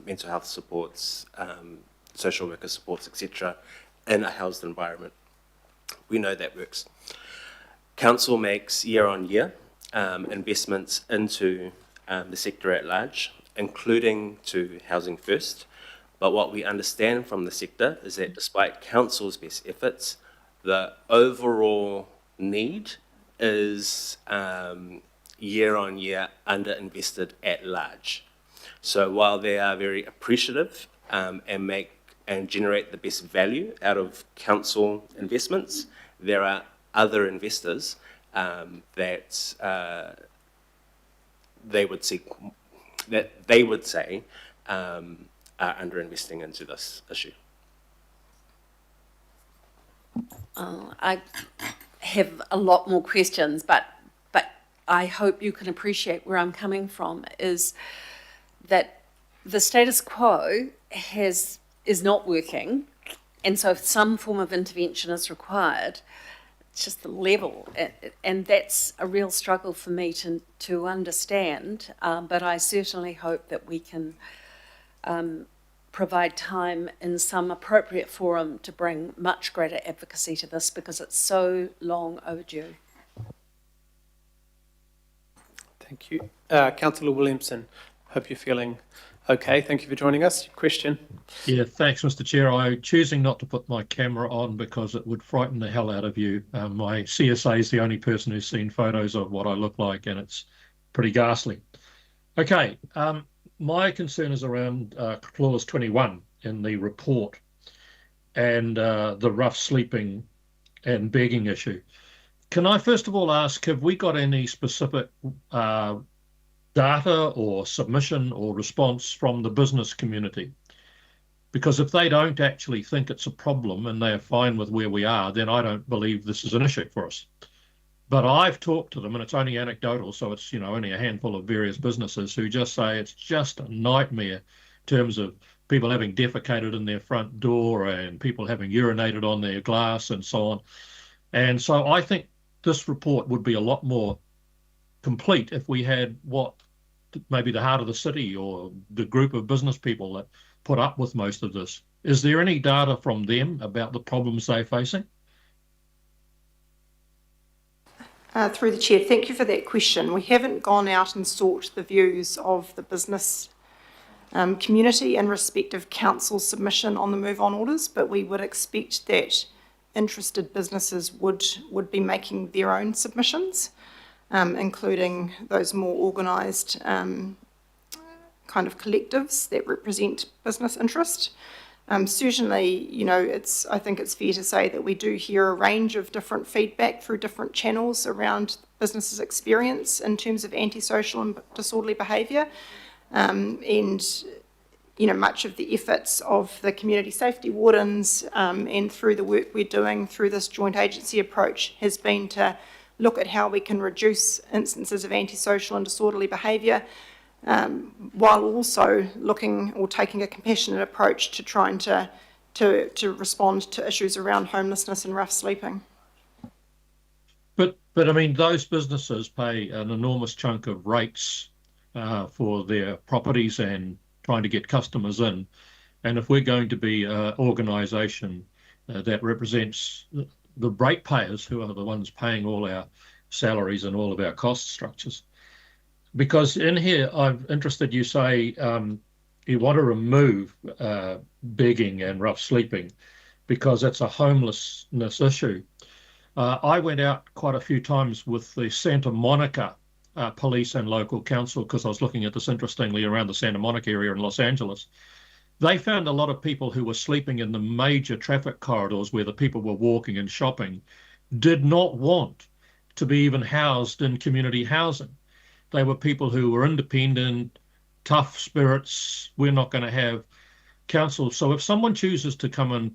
mental health supports, social worker supports, etc., in a housed environment. We know that works. Council makes year on year investments into the sector at large, including to Housing First. But what we understand from the sector is that despite Council's best efforts, the overall need is year on year underinvested at large. So while they are very appreciative and generate the best value out of council investments, there are other investors that they would say are underinvesting into this issue. I have a lot more questions, but I hope you can appreciate where I'm coming from, is that the status quo is not working, and so if some form of intervention is required, it's just the level, and that's a real struggle for me to understand, but I certainly hope that we can provide time in some appropriate forum to bring much greater advocacy to this, because it's so long overdue. Thank you. Councillor Williamson, hope you're feeling okay. Thank you for joining us. Question? Yeah, thanks, Mr. Chair. I'm choosing not to put my camera on because it would frighten the hell out of you. My CSA is the only person who's seen photos of what I look like, and it's pretty ghastly. Okay, my concern is around clause 21 in the report and the rough sleeping and begging issue. Can I first of all ask, have we got any specific data or submission or response from the business community? Because if they don't actually think it's a problem and they're fine with where we are, then I don't believe this is an issue for us. But I've talked to them, and it's only anecdotal, so it's, you know, only a handful of various businesses who just say it's just a nightmare in terms of people having defecated in their front door and people having urinated on their glass and so on. And so I think this report would be a lot more complete if we had what maybe the heart of the city or the group of business people that put up with most of this. Is there any data from them about the problems they're facing? Through the chair, thank you for that question. We haven't gone out and sought the views of the business community in respect of council submission on the move on orders, but we would expect that interested businesses would be making their own submissions, including those more organised kind of collectives that represent business interest. Certainly, you know, I think it's fair to say that we do hear a range of different feedback through different channels around businesses' experience in terms of antisocial and disorderly behaviour. And, you know, much of the efforts of the community safety wardens and through the work we're doing through this joint agency approach has been to look at how we can reduce instances of antisocial and disorderly behaviour, while also looking or taking a compassionate approach to trying to respond to issues around homelessness and rough sleeping. But I mean, those businesses pay an enormous chunk of rates for their properties and trying to get customers in. And if we're going to be an organisation that represents the ratepayers, who are the ones paying all our salaries and all of our cost structures, because in here, I'm interested, you say you want to remove begging and rough sleeping because it's a homelessness issue. I went out quite a few times with the Santa Monica police and local council because I was looking at this interestingly around the Santa Monica area in Los Angeles. They found a lot of people who were sleeping in the major traffic corridors where the people were walking and shopping did not want to be even housed in community housing. They were people who were independent, tough spirits. We're not going to have council. So if someone chooses to come and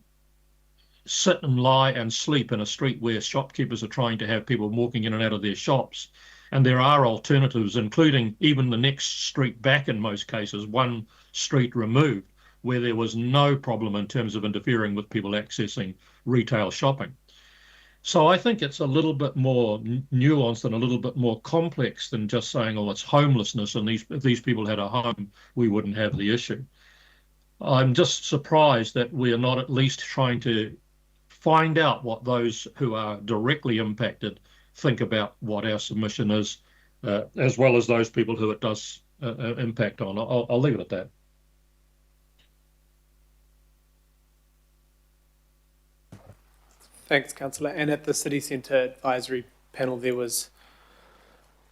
sit and lie and sleep in a street where shopkeepers are trying to have people walking in and out of their shops, and there are alternatives, including even the next street back in most cases, one street removed, where there was no problem in terms of interfering with people accessing retail shopping. So I think it's a little bit more nuanced and a little bit more complex than just saying, oh, it's homelessness, and if these people had a home, we wouldn't have the issue. I'm just surprised that we are not at least trying to find out what those who are directly impacted think about what our submission is, as well as those people who it does impact on. I'll leave it at that. Thanks, Councillor. And at the City Centre Advisory Panel, there was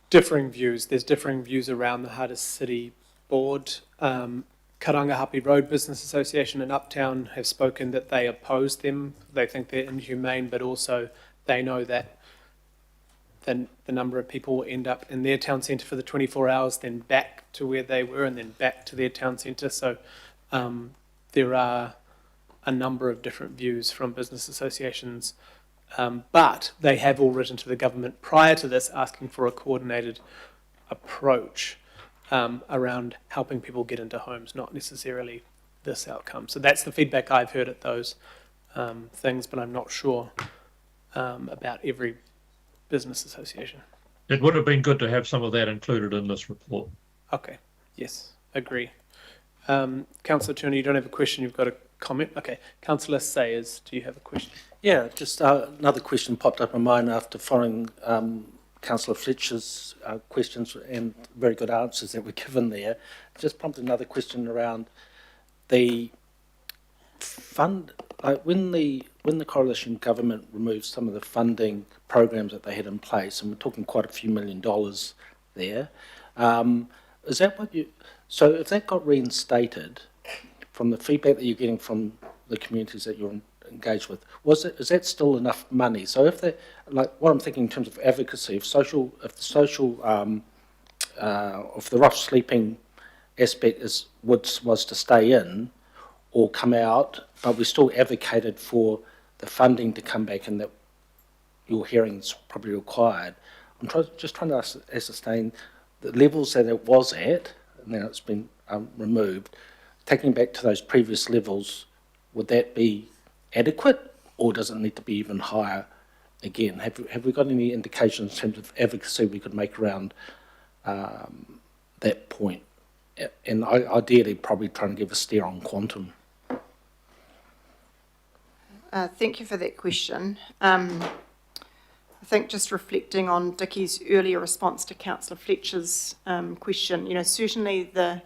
differing views. There's differing views around the Hardest City Board. Karangahape Road Business Association in Uptown have spoken that they oppose them. They think they're inhumane, but also they know that the number of people will end up in their town centre for the 24 hours, then back to where they were, and then back to their town centre. So there are a number of different views from business associations, but they have all written to the government prior to this asking for a coordinated approach around helping people get into homes, not necessarily this outcome. So that's the feedback I've heard at those things, but I'm not sure about every business association. It would have been good to have some of that included in this report. Okay, yes, agree. Councillor Turner, you don't have a question, you've got a comment? Okay. Councillor Sayers, do you have a question? Yeah, just another question popped up in my mind after following Councillor Fletcher's questions and very good answers that were given there. Just prompted another question around the fund. When the coalition government removed some of the funding programs that they had in place, and we're talking quite a few $1 million there, is that what you? So if that got reinstated, from the feedback that you're getting from the communities that you're engaged with, is that still enough money? So if they, like what I'm thinking in terms of advocacy, if the rough sleeping aspect was to stay in or come out, but we still advocated for the funding to come back and that your hearing's probably required. I'm just trying to ascertain the levels that it was at, and now it's been removed. Taking back to those previous levels, would that be adequate, or does it need to be even higher again? Have we got any indications in terms of advocacy we could make around that point? And ideally, probably trying to give a steer on quantum. Thank you for that question. I think just reflecting on Dickie's earlier response to Councillor Fletcher's question, certainly the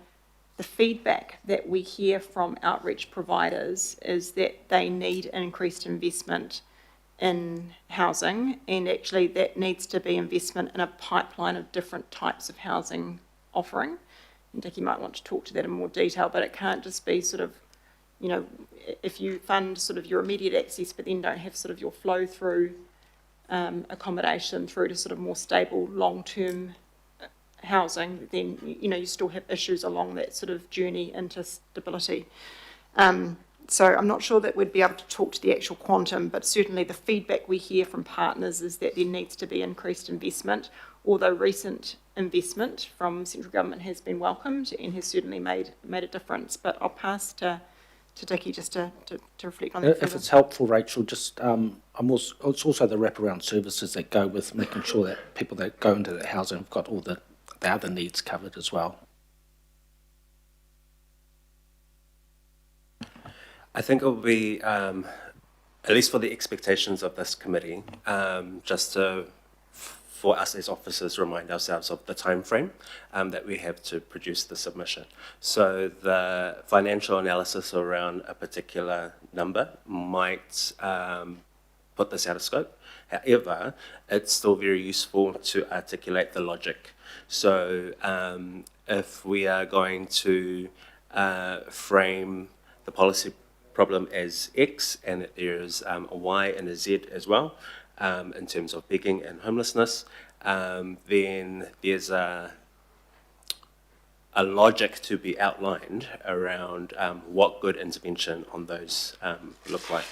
feedback that we hear from outreach providers is that they need increased investment in housing, and actually that needs to be investment in a pipeline of different types of housing offering. And Dickie might want to talk to that in more detail, but it can't just be sort of, if you fund sort of your immediate access but then don't have sort of your flow through accommodation through to sort of more stable long-term housing, then you still have issues along that sort of journey into stability. So I'm not sure that we'd be able to talk to the actual quantum, but certainly the feedback we hear from partners is that there needs to be increased investment, although recent investment from central government has been welcomed and has certainly made a difference. But I'll pass to Dickie just to reflect on that further. If it's helpful, Rachel, just it's also the wraparound services that go with making sure that people that go into that housing have got all the other needs covered as well. I think it will be, at least for the expectations of this committee, just for us as officers remind ourselves of the time frame that we have to produce the submission. So the financial analysis around a particular number might put this out of scope. However, it's still very useful to articulate the logic. So if we are going to frame the policy problem as X and that there is a Y and a Z as well in terms of begging and homelessness, then there's a logic to be outlined around what good intervention on those look like.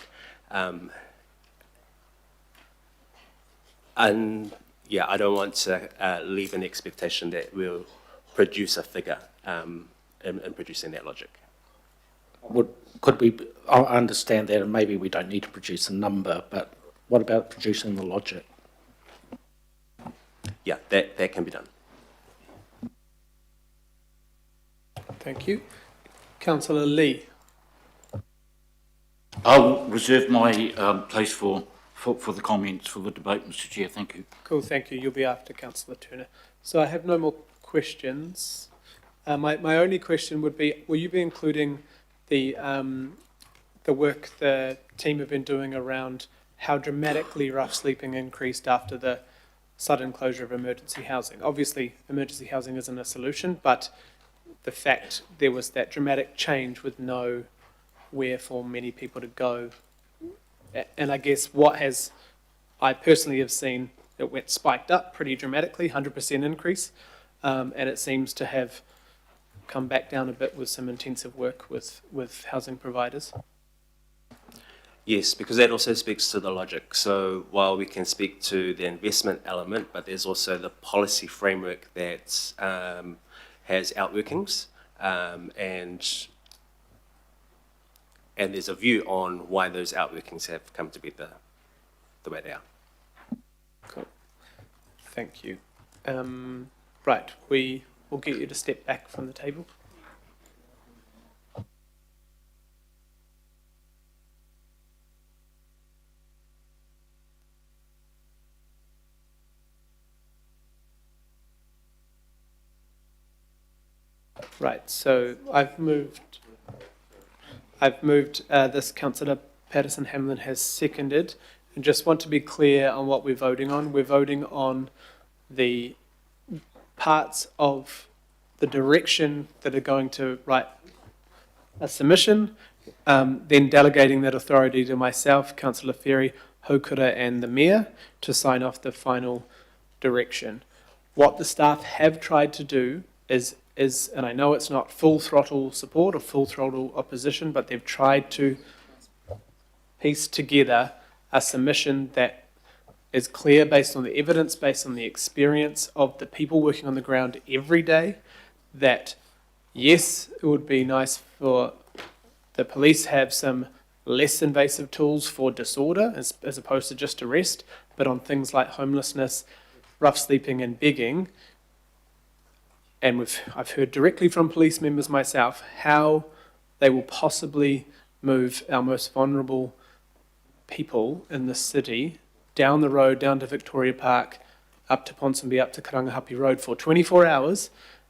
And yeah, I don't want to leave an expectation that we'll produce a figure in producing that logic. Could we? I understand that, and maybe we don't need to produce a number, but what about producing the logic? Yeah, that can be done. Thank you. Councillor Lee. I'll reserve my place for the comments for the debate, Mr. Chair. Thank you. Cool, thank you. You'll be after Councillor Turner. So I have no more questions. My only question would be, will you be including the work the team have been doing around how dramatically rough sleeping increased after the sudden closure of emergency housing? Obviously, emergency housing isn't a solution, but the fact there was that dramatic change with nowhere for many people to go. And I guess I personally have seen it went spiked up pretty dramatically, 100% increase, and it seems to have come back down a bit with some intensive work with housing providers. Yes, because that also speaks to the logic. So while we can speak to the investment element, but there's also the policy framework that has outworkings, and there's a view on why those outworkings have come to be the way they are. Cool. Thank you. Right, we will get you to step back from the table. Right, so I've moved this. Councillor Patterson-Hamlin has seconded, and just want to be clear on what we're voting on. We're voting on the parts of the direction that are going to write a submission, then delegating that authority to myself, Councillor Ferry, Hokura and the Mayor to sign off the final direction. What the staff have tried to do is, and I know it's not full throttle support or full throttle opposition, but they've tried to piece together a submission that is clear based on the evidence, based on the experience of the people working on the ground every day, that yes, it would be nice for the police have some less invasive tools for disorder as opposed to just arrest, but on things like homelessness, rough sleeping and begging, and I've heard directly from police members myself how they will possibly move our most vulnerable people in the city down the road, down to Victoria Park, up to Ponsonby, up to Karangahape Road for 24 hours,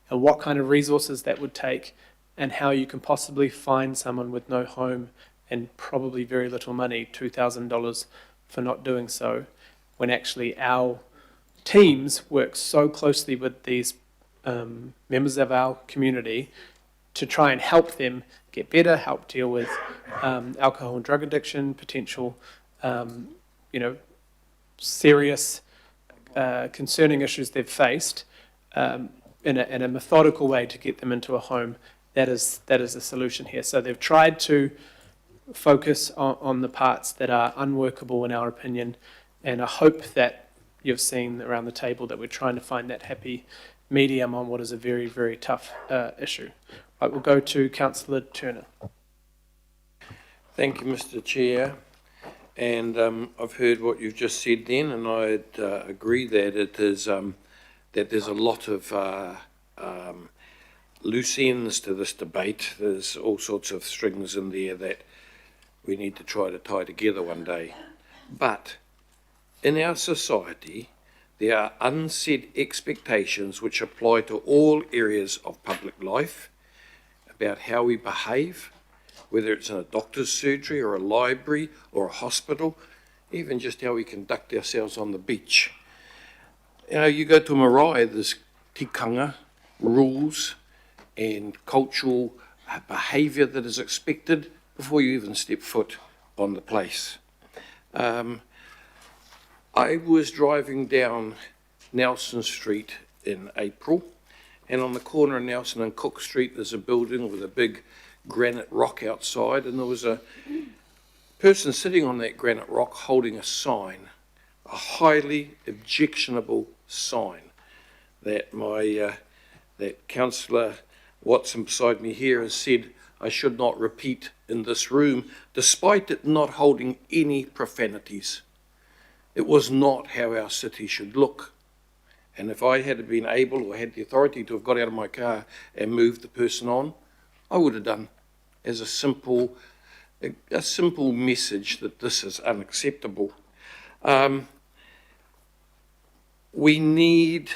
and what kind of resources that would take, and how you can possibly find someone with no home and probably very little money, $2,000 for not doing so, when actually our teams work so closely with these members of our community to try and help them get better, help deal with alcohol and drug addiction, potential, serious, concerning issues they've faced, in a methodical way to get them into a home. That is the solution here. So they've tried to focus on the parts that are unworkable in our opinion, and I hope that you've seen around the table that we're trying to find that happy medium on what is a very, very tough issue. Right, we'll go to Councillor Turner. Thank you, Mr. Chair. And I've heard what you've just said then, and I'd agree that it is that there's a lot of loose ends to this debate. There's all sorts of strings in there that we need to try to tie together one day. But in our society, there are unsaid expectations which apply to all areas of public life about how we behave, whether it's in a doctor's surgery or a library or a hospital, even just how we conduct ourselves on the beach. You go to marae, there's tikanga, rules and cultural behaviour that is expected before you even step foot on the place. I was driving down Nelson Street in April, and on the corner of Nelson and Cook Street there's a building with a big granite rock outside, and there was a person sitting on that granite rock holding a sign, a highly objectionable sign that that Councillor Watson beside me here has said I should not repeat in this room, despite it not holding any profanities. It was not how our city should look. And if I had been able or had the authority to have got out of my car and moved the person on, I would have done, as a simple message that this is unacceptable. We need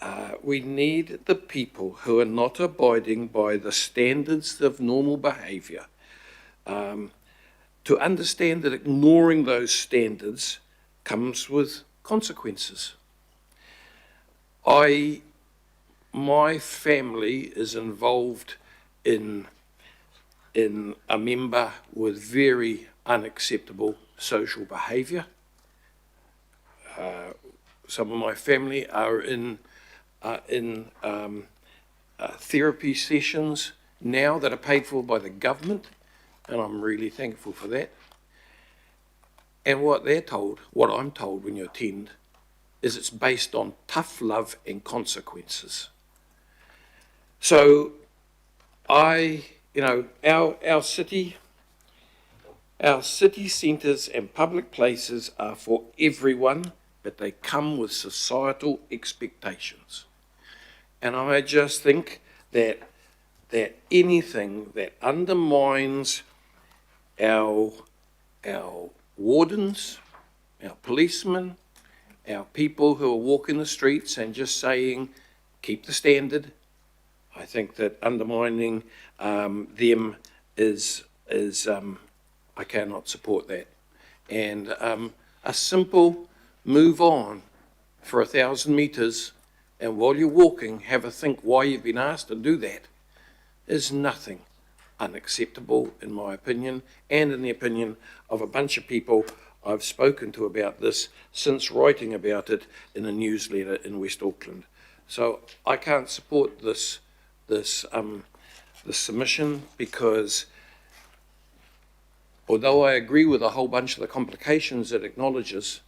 the people who are not abiding by the standards of normal behaviour to understand that ignoring those standards comes with consequences. My family is involved in a member with very unacceptable social behaviour. Some of my family are in therapy sessions now that are paid for by the government, and I'm really thankful for that. And what I'm told when you attend, is it's based on tough love and consequences. So our city centres and public places are for everyone, but they come with societal expectations. And I just think that anything that undermines our wardens, our policemen, our people who are walking the streets and just saying, keep the standard, I think that undermining them is I cannot support that. And a simple move on for 1,000 metres, and while you're walking, have a think why you've been asked to do that, is nothing unacceptable in my opinion, and in the opinion of a bunch of people I've spoken to about this since writing about it in a newsletter in West Auckland. So I can't support this submission, because although I agree with a whole bunch of the complications it acknowledges,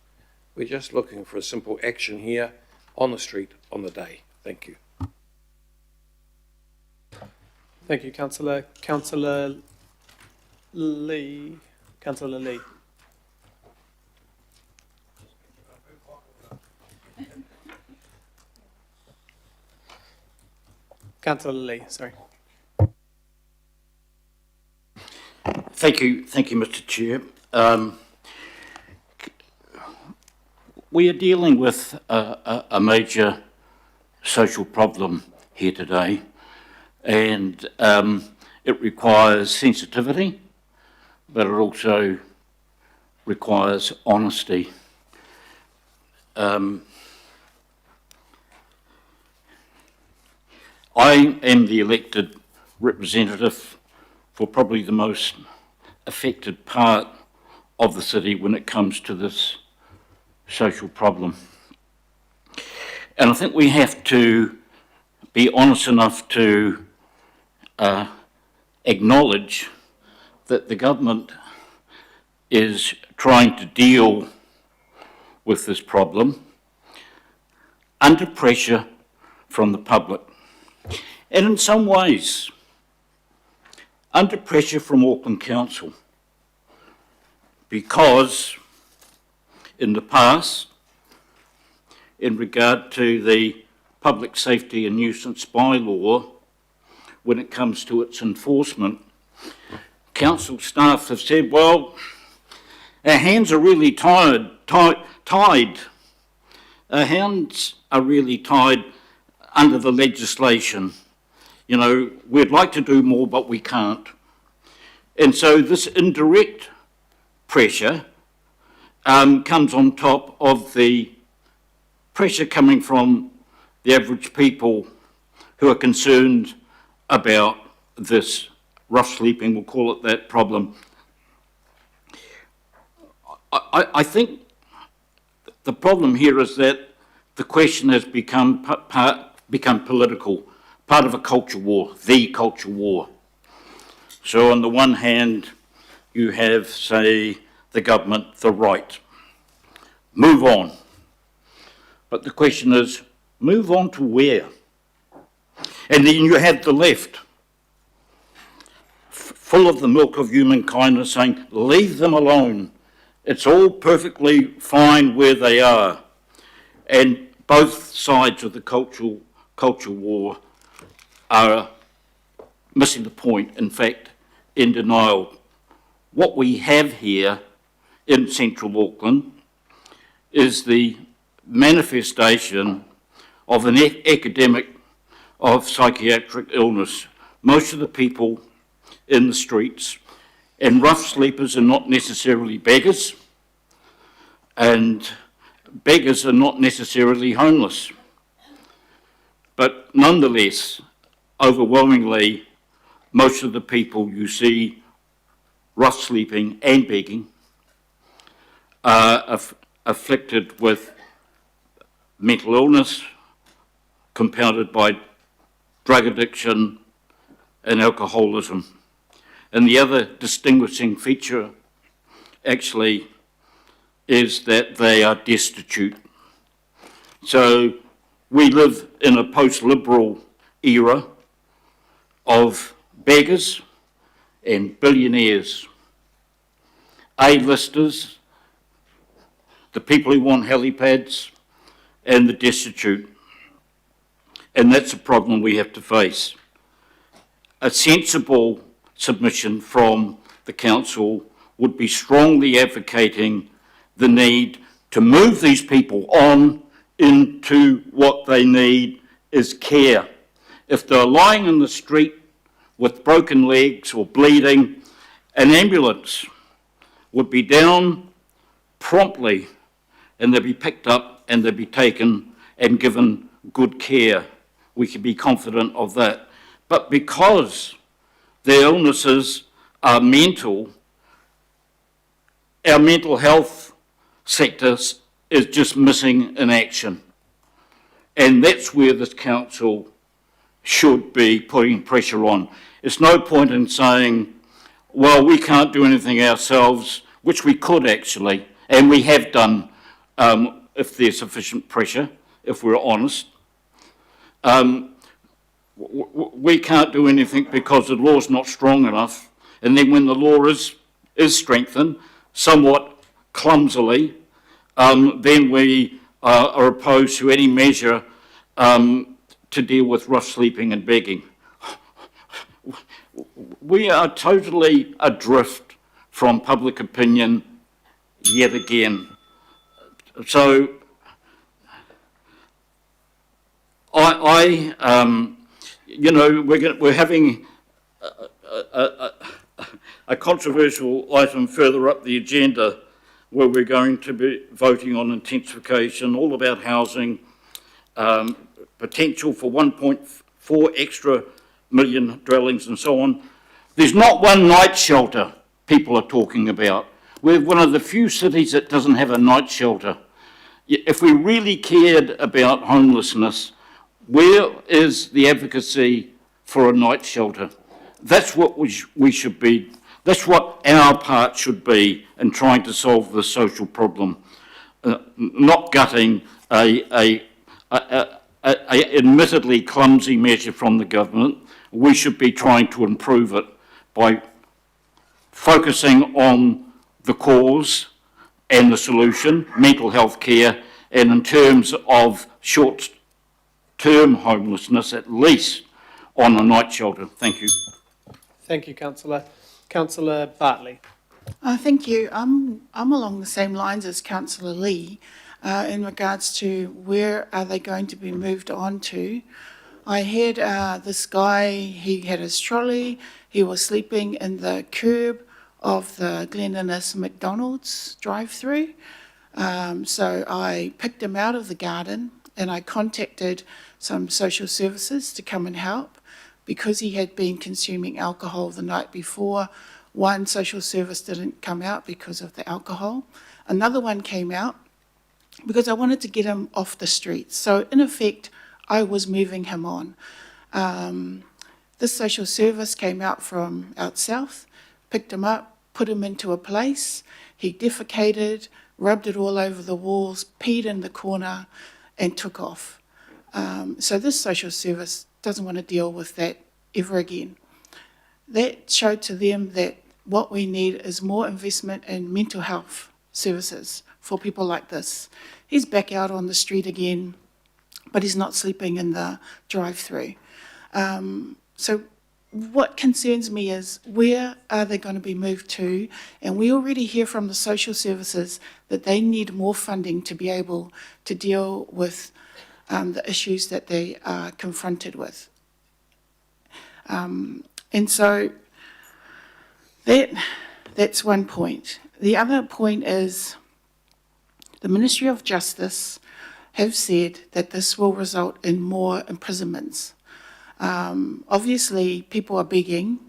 we're just looking for a simple action here on the street on the day. Thank you. Thank you, Councillor. Councillor Lee. Councillor Lee. Councillor Lee, sorry. Thank you, Mr. Chair. We are dealing with a major social problem here today, and it requires sensitivity, but it also requires honesty. I am the elected representative for probably the most affected part of the city when it comes to this social problem. And I think we have to be honest enough to acknowledge that the government is trying to deal with this problem under pressure from the public. And in some ways, under pressure from Auckland Council, because in the past, in regard to the public safety and nuisance bylaw, when it comes to its enforcement, council staff have said, well, our hands are really tied. Our hands are really tied under the legislation. You know, we'd like to do more, but we can't. And so this indirect pressure comes on top of the pressure coming from the average people who are concerned about this rough sleeping, we'll call it that, problem. I think the problem here is that the question has become political, part of a culture war, the culture war. So on the one hand, you have, say, the government, the right, move on. But the question is, move on to where? And then you have the left, full of the milk of human kindness, saying, leave them alone. It's all perfectly fine where they are. And both sides of the culture war are missing the point, in fact, in denial. What we have here in central Auckland is the manifestation of an epidemic of psychiatric illness. Most of the people in the streets, and rough sleepers are not necessarily beggars, and beggars are not necessarily homeless. But nonetheless, overwhelmingly, most of the people you see rough sleeping and begging are afflicted with mental illness, compounded by drug addiction and alcoholism. And the other distinguishing feature actually is that they are destitute. So we live in a post-liberal era of beggars and billionaires, A-listers, the people who want helipads, and the destitute. And that's a problem we have to face. A sensible submission from the council would be strongly advocating the need to move these people on into what they need is care. If they're lying in the street with broken legs or bleeding, an ambulance would be down promptly and they'd be picked up and they'd be taken and given good care. We can be confident of that. But because their illnesses are mental, our mental health sector is just missing in action. And that's where this council should be putting pressure on. It's no point in saying, well, we can't do anything ourselves, which we could actually, and we have done if there's sufficient pressure, if we're honest. We can't do anything because the law's not strong enough. And then when the law is strengthened, somewhat clumsily, then we are opposed to any measure to deal with rough sleeping and begging. We are totally adrift from public opinion yet again. So you know, we're having a controversial item further up the agenda where we're going to be voting on intensification, all about housing, potential for 1.4 extra million dwellings and so on. There's not one night shelter people are talking about. We're one of the few cities that doesn't have a night shelter. If we really cared about homelessness, where is the advocacy for a night shelter? That's what we should be, that's what our part should be in trying to solve the social problem. Not gutting a admittedly clumsy measure from the government. We should be trying to improve it by focusing on the cause and the solution, mental health care, and in terms of short-term homelessness, at least on a night shelter. Thank you. Thank you, Councillor. Councillor Bartley. Thank you. I'm along the same lines as Councillor Lee in regards to where are they going to be moved on to. I had this guy, he had his trolley, he was sleeping in the curb of the Glen Innes McDonald's drive-through. So I picked him out of the garden and I contacted some social services to come and help because he had been consuming alcohol the night before. One social service didn't come out because of the alcohol. Another one came out because I wanted to get him off the streets. So in effect, I was moving him on. This social service came out from out south, picked him up, put him into a place. He defecated, rubbed it all over the walls, peed in the corner, and took off. So this social service doesn't want to deal with that ever again. That showed to them that what we need is more investment in mental health services for people like this. He's back out on the street again, but he's not sleeping in the drive-through. So what concerns me is where are they going to be moved to? And we already hear from the social services that they need more funding to be able to deal with the issues that they are confronted with. And so that's one point. The other point is the Ministry of Justice have said that this will result in more imprisonments. Obviously, people are begging.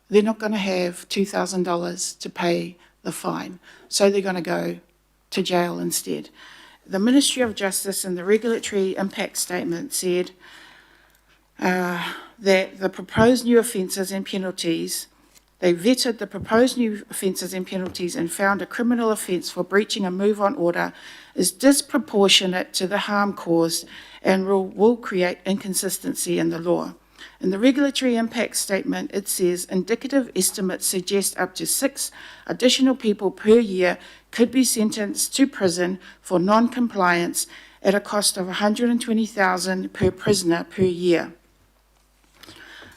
They're not going to have $2,000 to pay the fine, so they're going to go to jail instead. The Ministry of Justice in the regulatory impact statement said that the proposed new offences and penalties, they vetted the proposed new offences and penalties and found a criminal offence for breaching a move-on order is disproportionate to the harm caused and will create inconsistency in the law. In the regulatory impact statement, it says indicative estimates suggest up to 6 additional people per year could be sentenced to prison for non-compliance at a cost of $120,000 per prisoner per year,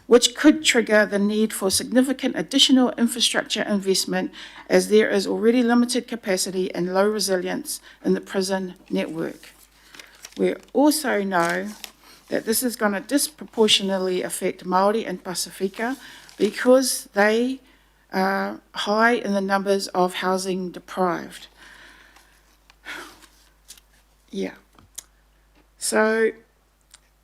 which could trigger the need for significant additional infrastructure investment as there is already limited capacity and low resilience in the prison network. We also know that this is going to disproportionately affect Māori and Pasifika because they are high in the numbers of housing deprived. Yeah. So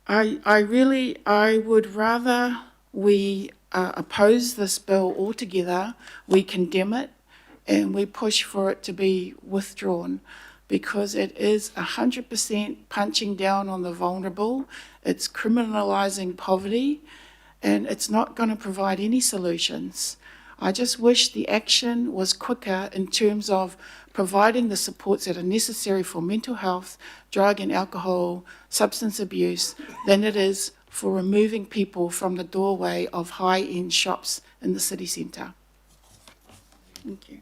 I would rather we oppose this bill altogether, we condemn it, and we push for it to be withdrawn because it is 100% punching down on the vulnerable, it's criminalising poverty, and it's not going to provide any solutions. I just wish the action was quicker in terms of providing the supports that are necessary for mental health, drug and alcohol, substance abuse, than it is for removing people from the doorway of high-end shops in the city centre. Thank you.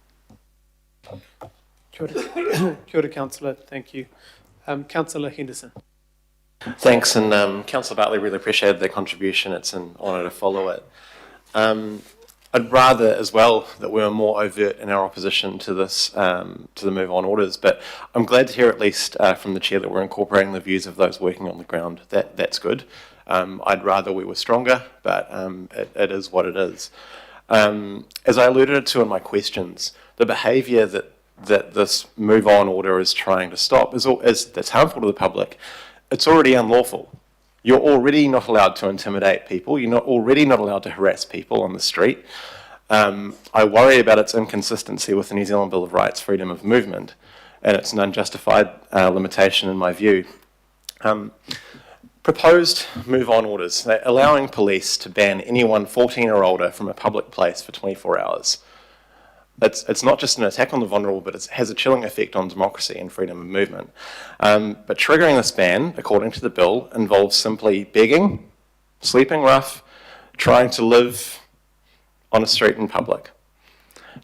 Kia ora, Councillor. Thank you. Councillor Henderson. Thanks, and Councillor Bartley, really appreciated their contribution. It's an honour to follow it. I'd rather as well that we were more overt in our opposition to this, to the move on orders, but I'm glad to hear at least from the Chair that we're incorporating the views of those working on the ground. That's good. I'd rather we were stronger, but it is what it is. As I alluded to in my questions, the behaviour that this move on order is trying to stop that's harmful to the public. It's already unlawful. You're already not allowed to intimidate people. You're already not allowed to harass people on the street. I worry about its inconsistency with the New Zealand Bill of Rights, freedom of movement, and it's an unjustified limitation in my view. Proposed move-on orders, allowing police to ban anyone 14 or older from a public place for 24 hours. It's not just an attack on the vulnerable, but it has a chilling effect on democracy and freedom of movement. But triggering this ban, according to the bill, involves simply begging, sleeping rough, trying to live on a street in public.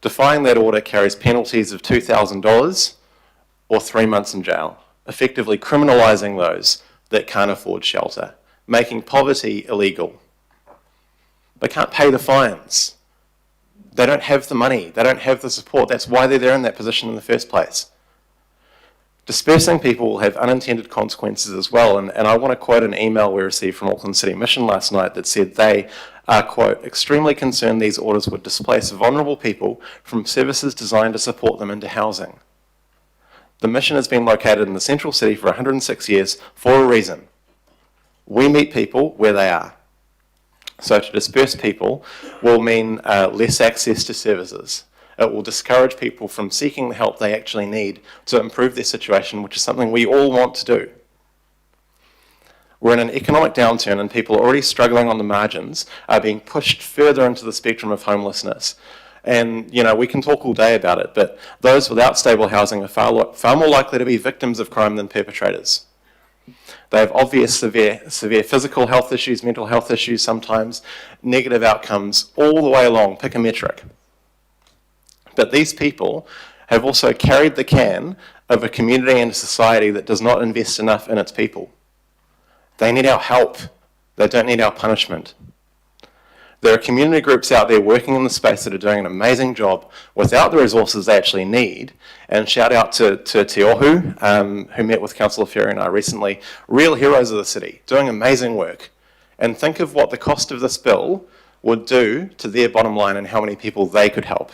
Defying that order carries penalties of $2,000 or 3 months in jail, effectively criminalising those that can't afford shelter, making poverty illegal. They can't pay the fines. They don't have the money. They don't have the support. That's why they're there in that position in the first place. Dispersing people will have unintended consequences as well. And I want to quote an email we received from Auckland City Mission last night that said they are, quote, extremely concerned these orders would displace vulnerable people from services designed to support them into housing. The mission has been located in the central city for 106 years for a reason. We meet people where they are. So to disperse people will mean less access to services. It will discourage people from seeking the help they actually need to improve their situation, which is something we all want to do. We're in an economic downturn and people already struggling on the margins are being pushed further into the spectrum of homelessness. And, you know, we can talk all day about it, but those without stable housing are far more likely to be victims of crime than perpetrators. They have obvious severe physical health issues, mental health issues sometimes, negative outcomes all the way along, pick a metric. But these people have also carried the can of a community and a society that does not invest enough in its people. They need our help. They don't need our punishment. There are community groups out there working in the space that are doing an amazing job without the resources they actually need. And shout out to Te Ohu, who met with Councillor Ferry and I recently. Real heroes of the city, doing amazing work. And think of what the cost of this bill would do to their bottom line and how many people they could help.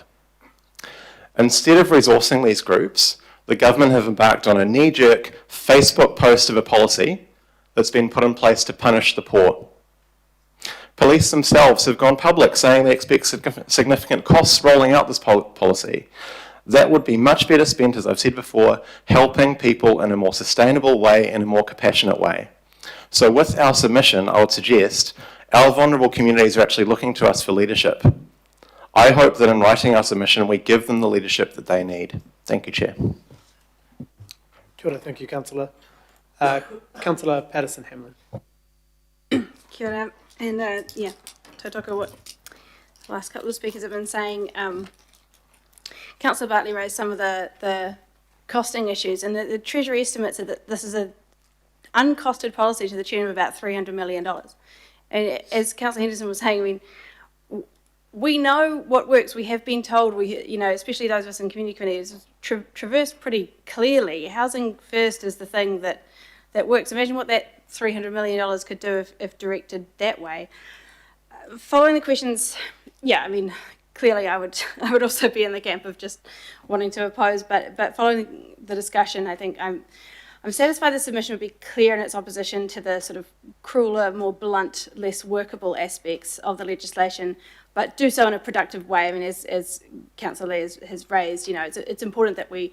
Instead of resourcing these groups, the government have embarked on a knee-jerk Facebook post of a policy that's been put in place to punish the poor. Police themselves have gone public saying they expect significant costs rolling out this policy. That would be much better spent, as I've said before, helping people in a more sustainable way and a more compassionate way. So with our submission, I would suggest our vulnerable communities are actually looking to us for leadership. I hope that in writing our submission, we give them the leadership that they need. Thank you, Chair. Kia ora, thank you, Councillor. Councillor Patterson-Hamlin. Kia ora. And yeah, tautoko what the last couple of speakers have been saying. Councillor Bartley raised some of the costing issues, and the Treasury estimates that this is an uncosted policy to the tune of about $300 million. And as Councillor Henderson was saying, I mean, we know what works. We have been told, especially those of us in community committees, traversed pretty clearly. Housing first is the thing that works. Imagine what that $300 million could do if directed that way. Following the questions, yeah, I mean, clearly I would also be in the camp of just wanting to oppose, but following the discussion, I think I'm satisfied the submission would be clear in its opposition to the sort of crueler, more blunt, less workable aspects of the legislation, but do so in a productive way. I mean, as Councillor Lee has raised, it's important that we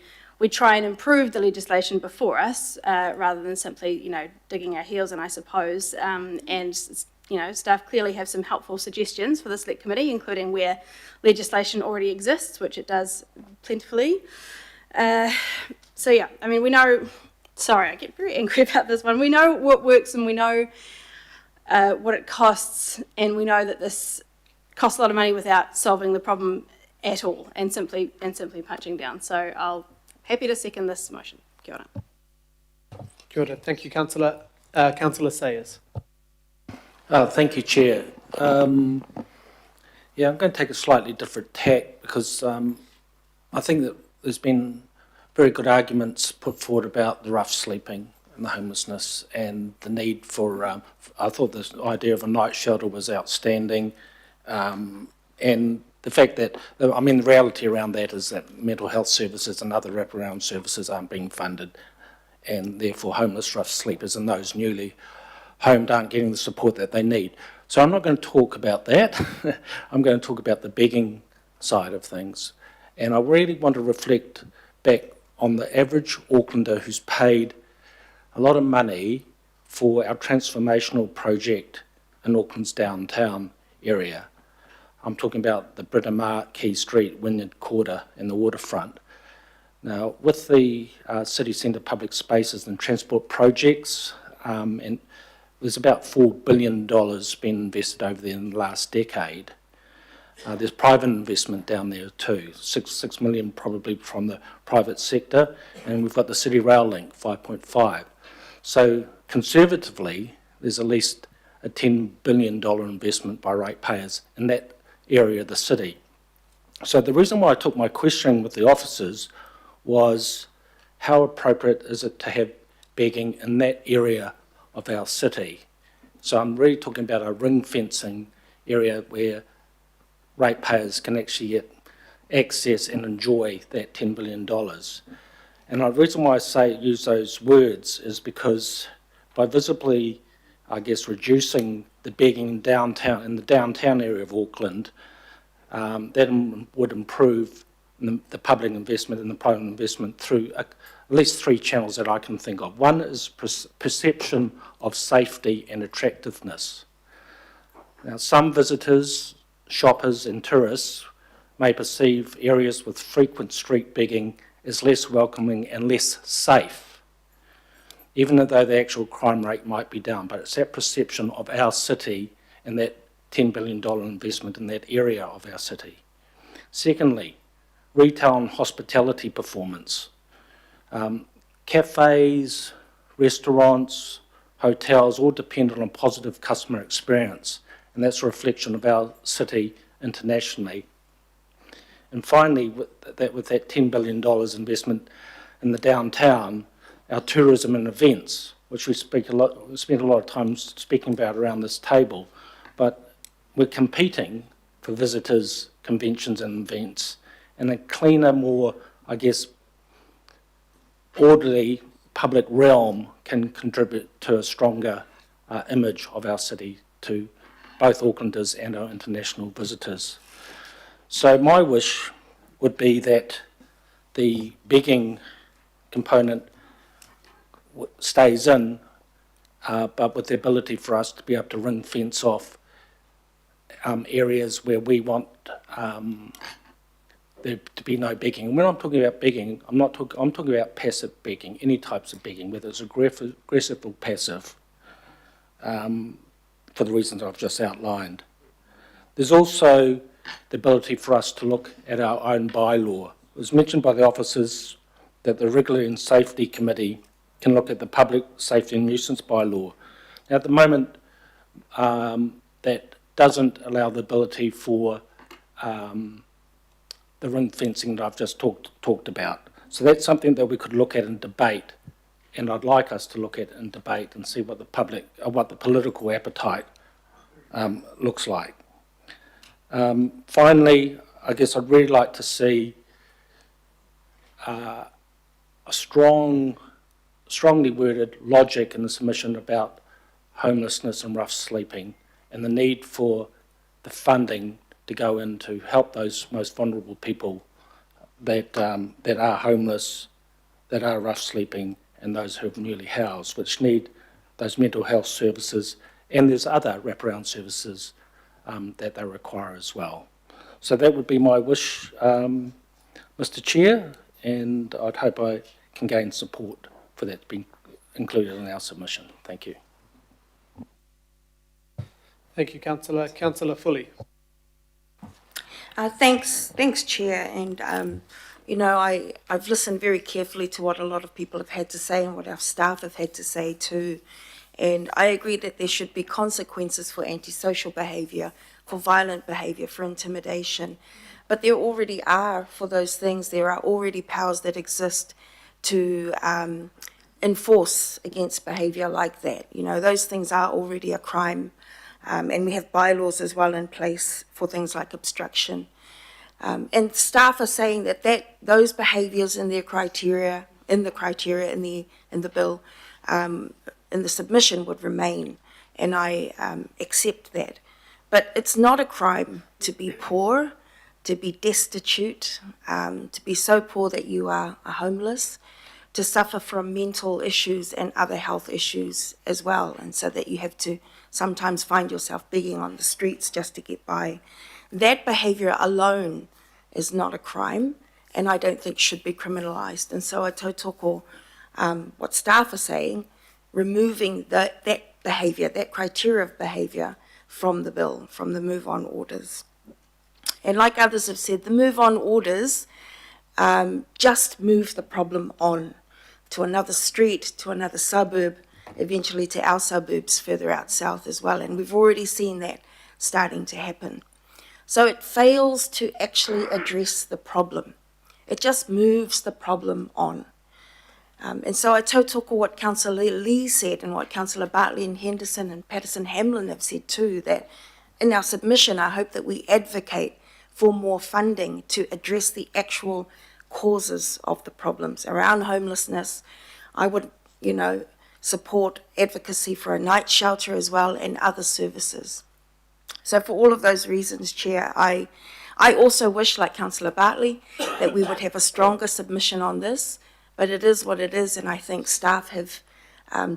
try and improve the legislation before us, rather than simply, digging our heels in, I suppose. And staff clearly have some helpful suggestions for the Select Committee, including where legislation already exists, which it does plentifully. So yeah, I mean, we know, sorry, I get very angry about this one. We know what works and we know what it costs, and we know that this costs a lot of money without solving the problem at all, and simply punching down. So I'll happy to second this motion. Kia ora. Kia ora. Thank you, Councillor. Councillor Sayers. Thank you, Chair. Yeah, I'm going to take a slightly different tack because I think that there's been very good arguments put forward about the rough sleeping and the homelessness and the need for, I thought this idea of a night shelter was outstanding, and the fact that, I mean, the reality around that is that mental health services and other wraparound services aren't being funded, and therefore homeless rough sleepers and those newly homed aren't getting the support that they need. So I'm not going to talk about that. I'm going to talk about the begging side of things. And I really want to reflect back on the average Aucklander who's paid a lot of money for our transformational project in Auckland's downtown area. I'm talking about the Britomart, Quay Street, Wynyard Quarter and the waterfront. Now, with the city centre public spaces and transport projects, and there's about $4 billion been invested over there in the last decade. There's private investment down there too, 6 million probably from the private sector, and we've got the City Rail Link, 5.5. So conservatively, there's at least a $10 billion investment by ratepayers in that area of the city. So the reason why I took my question with the officers was how appropriate is it to have begging in that area of our city. So I'm really talking about a ring fencing area where ratepayers can actually get access and enjoy that $10 billion. And the reason why I use those words is because by visibly, I guess, reducing the begging in the downtown area of Auckland, that would improve the public investment and the private investment through at least three channels that I can think of. One is perception of safety and attractiveness. Now, some visitors, shoppers and tourists may perceive areas with frequent street begging as less welcoming and less safe, even though the actual crime rate might be down. But it's that perception of our city and that $10 billion investment in that area of our city. Secondly, retail and hospitality performance. Cafes, restaurants, hotels all depend on a positive customer experience, and that's a reflection of our city internationally. And finally, with that $10 billion investment in the downtown, our tourism and events, which we spent a lot of time speaking about around this table, but we're competing for visitors, conventions and events, and a cleaner, more, I guess, orderly public realm can contribute to a stronger image of our city to both Aucklanders and our international visitors. So my wish would be that the begging component stays in, but with the ability for us to be able to ring fence off areas where we want there to be no begging. When I'm talking about begging, I'm talking about passive begging, any types of begging, whether it's aggressive or passive, for the reasons I've just outlined. There's also the ability for us to look at our own bylaw. It was mentioned by the officers that the Regulatory and Safety Committee can look at the Public Safety and Nuisance bylaw. Now, at the moment, that doesn't allow the ability for the ring fencing that I've just talked about. So that's something that we could look at and debate, and I'd like us to look at and debate and see what the political appetite looks like. Finally, I guess I'd really like to see a strongly worded logic in the submission about homelessness and rough sleeping, and the need for the funding to go in to help those most vulnerable people that are homeless, that are rough sleeping, and those who are newly housed, which need those mental health services, and there's other wraparound services that they require as well. So that would be my wish, Mr. Chair, and I'd hope I can gain support for that to be included in our submission. Thank you. Thank you, Councillor. Councillor Fully. Thanks, Chair. And, I've listened very carefully to what a lot of people have had to say and what our staff have had to say too. And I agree that there should be consequences for antisocial behaviour, for violent behaviour, for intimidation. But there already are, for those things, there are already powers that exist to enforce against behaviour like that. Those things are already a crime. And we have bylaws as well in place for things like obstruction. And staff are saying that those behaviours in the criteria in the bill, in the submission would remain, and I accept that. But it's not a crime to be poor, to be destitute, to be so poor that you are homeless, to suffer from mental issues and other health issues as well, and so that you have to sometimes find yourself begging on the streets just to get by. That behaviour alone is not a crime, and I don't think should be criminalised. And so I tautoko what staff are saying, removing that behaviour, that criteria of behaviour from the bill, from the move-on orders. And like others have said, the move-on orders just move the problem on to another street, to another suburb, eventually to our suburbs further out south as well. And we've already seen that starting to happen. So it fails to actually address the problem. It just moves the problem on. And so I tautoko what Councillor Lee said and what Councillor Bartley and Henderson and Patterson-Hamlin have said too, that in our submission, I hope that we advocate for more funding to address the actual causes of the problems around homelessness. I would, support advocacy for a night shelter as well and other services. So for all of those reasons, Chair, I also wish, like Councillor Bartley, that we would have a stronger submission on this, but it is what it is, and I think staff have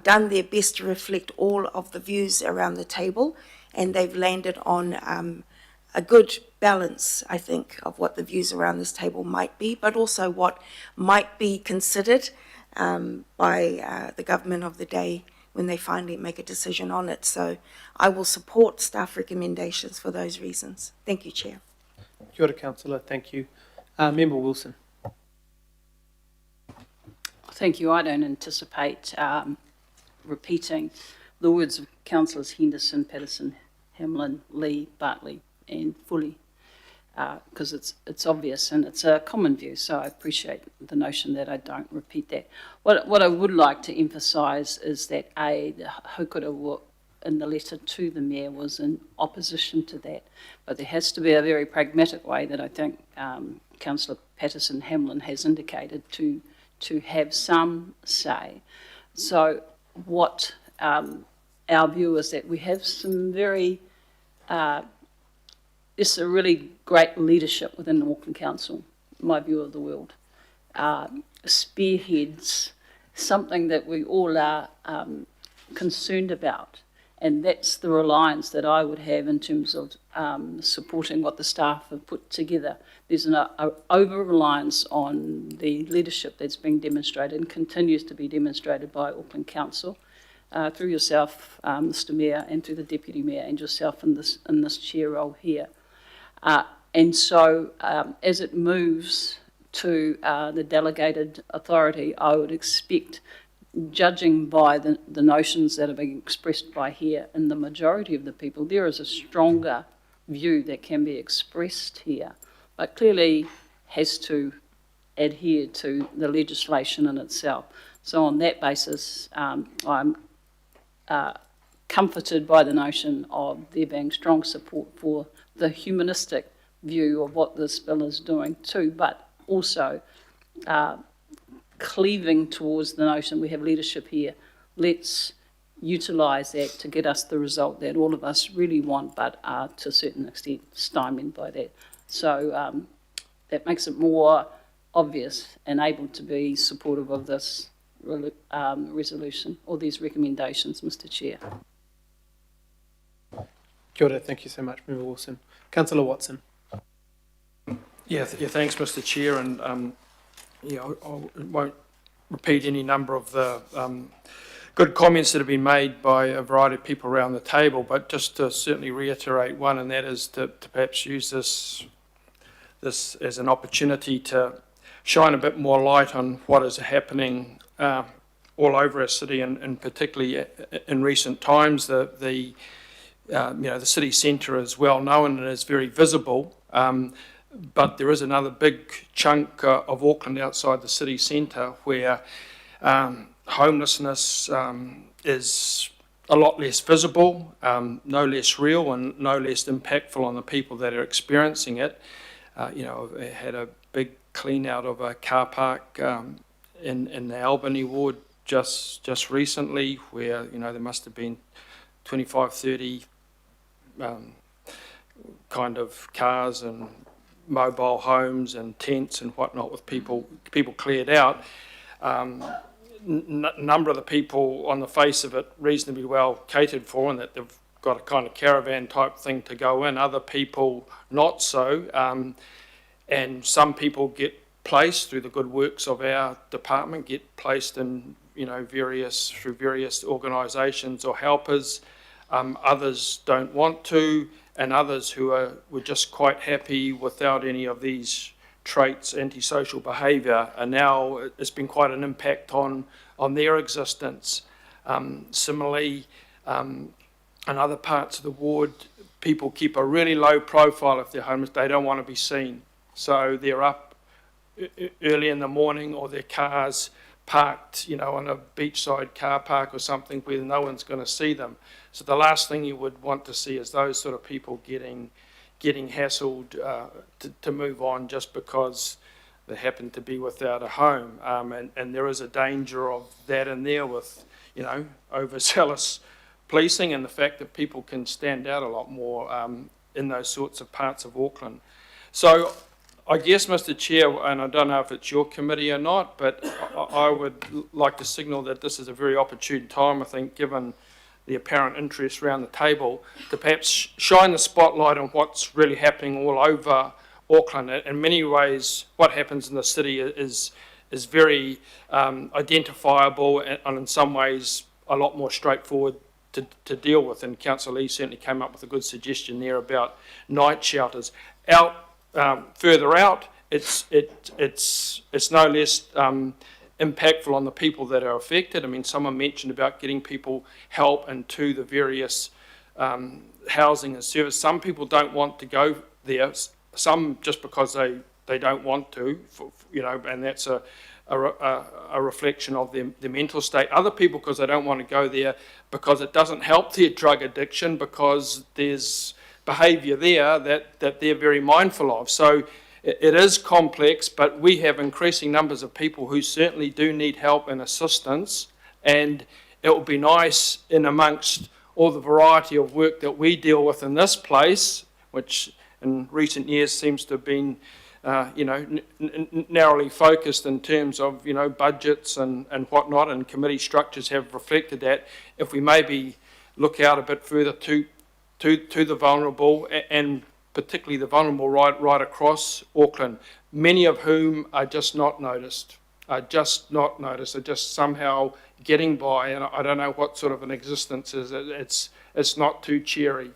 done their best to reflect all of the views around the table, and they've landed on a good balance, I think, of what the views around this table might be, but also what might be considered by the government of the day when they finally make a decision on it. So I will support staff recommendations for those reasons. Thank you, Chair. Kia ora, Councillor. Thank you. Member Wilson. Thank you. I don't anticipate repeating the words of Councillors Henderson, Patterson, Hamlin, Lee, Bartley and Fully, because it's obvious and it's a common view, so I appreciate the notion that I don't repeat that. What I would like to emphasise is that the haukura in the letter to the Mayor was in opposition to that, but there has to be a very pragmatic way that I think Councillor Patterson Hamlin has indicated to have some say. So what our view is that we have some very it's a really great leadership within the Auckland Council, my view of the world. Spearheads something that we all are concerned about, and that's the reliance that I would have in terms of supporting what the staff have put together. There's an over-reliance on the leadership that's being demonstrated and continues to be demonstrated by Auckland Council, through yourself, Mr Mayor, and through the Deputy Mayor and yourself in this chair role here. And so as it moves to the delegated authority, I would expect, judging by the notions that are being expressed by here and the majority of the people, there is a stronger view that can be expressed here, but clearly has to adhere to the legislation in itself. So on that basis, I'm comforted by the notion of there being strong support for the humanistic view of what this bill is doing too, but also cleaving towards the notion we have leadership here. Let's utilise that to get us the result that all of us really want, but are to a certain extent stymied by that. So that makes it more obvious and able to be supportive of this resolution or these recommendations, Mr Chair. Kia ora, thank you so much, Member Wilson. Councillor Watson. Yeah, thanks, Mr Chair, and I won't repeat any number of the good comments that have been made by a variety of people around the table, but just to certainly reiterate one, and that is to perhaps use this as an opportunity to shine a bit more light on what is happening all over our city, and particularly in recent times. The city centre is well known and is very visible, but there is another big chunk of Auckland outside the city centre where homelessness is a lot less visible, no less real, and no less impactful on the people that are experiencing it. I had a big clean out of a car park in the Albany ward just recently, where there must have been 25, 30 kind of cars and mobile homes and tents and whatnot with people cleared out. Number of the people on the face of it reasonably well catered for, and that they've got a kind of caravan type thing to go in. Other people not so, and some people get placed through the good works of our department, get placed in through various organisations or helpers. Others don't want to, and others who were just quite happy without any of these traits, antisocial behaviour, and now it's been quite an impact on their existence. Similarly, in other parts of the ward, people keep a really low profile if they're homeless. They don't want to be seen, so they're up early in the morning, or their cars parked, on a beachside car park or something where no one's going to see them. So the last thing you would want to see is those sort of people getting hassled to move on just because they happen to be without a home. And there is a danger of that in there with, overzealous policing, and the fact that people can stand out a lot more in those sorts of parts of Auckland. So I guess, Mr Chair, and I don't know if it's your committee or not, but I would like to signal that this is a very opportune time, I think, given the apparent interest around the table, to perhaps shine the spotlight on what's really happening all over Auckland. In many ways, what happens in the city is very identifiable, and in some ways a lot more straightforward to deal with. And Councillor Lee certainly came up with a good suggestion there about night shelters. Further out, it's no less impactful on the people that are affected. I mean, someone mentioned about getting people help into the various housing and service. Some people don't want to go there, some just because they don't want to, and that's a reflection of their mental state. Other people because they don't want to go there because it doesn't help their drug addiction, because there's behaviour there that they're very mindful of. So it is complex, but we have increasing numbers of people who certainly do need help and assistance, and it would be nice in amongst all the variety of work that we deal with in this place, which in recent years seems to have been narrowly focused in terms of, budgets and whatnot, and committee structures have reflected that. If we maybe look out a bit further to the vulnerable, and particularly the vulnerable right across Auckland, many of whom are just not noticed, are just somehow getting by, and I don't know what sort of an existence is. It's not too cheery.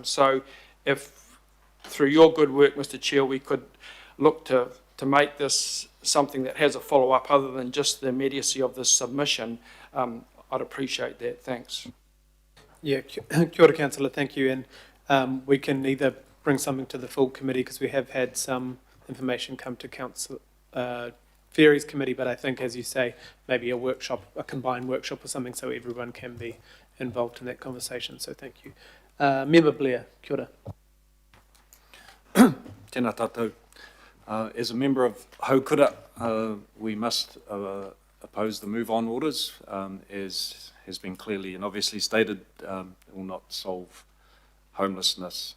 So if through your good work, Mr. Chair, we could look to make this something that has a follow-up other than just the immediacy of this submission, I'd appreciate that. Thanks. Yeah, kia ora, Councillor, thank you. And we can either bring something to the full committee, because we have had some information come to Council Ferries Committee, but I think, as you say, maybe a workshop, a combined workshop or something, so everyone can be involved in that conversation. So thank you. Member Blair, kia ora. Tēnā tātou. As a member of Haukura, we must oppose the move-on orders, as has been clearly and obviously stated. It will not solve homelessness.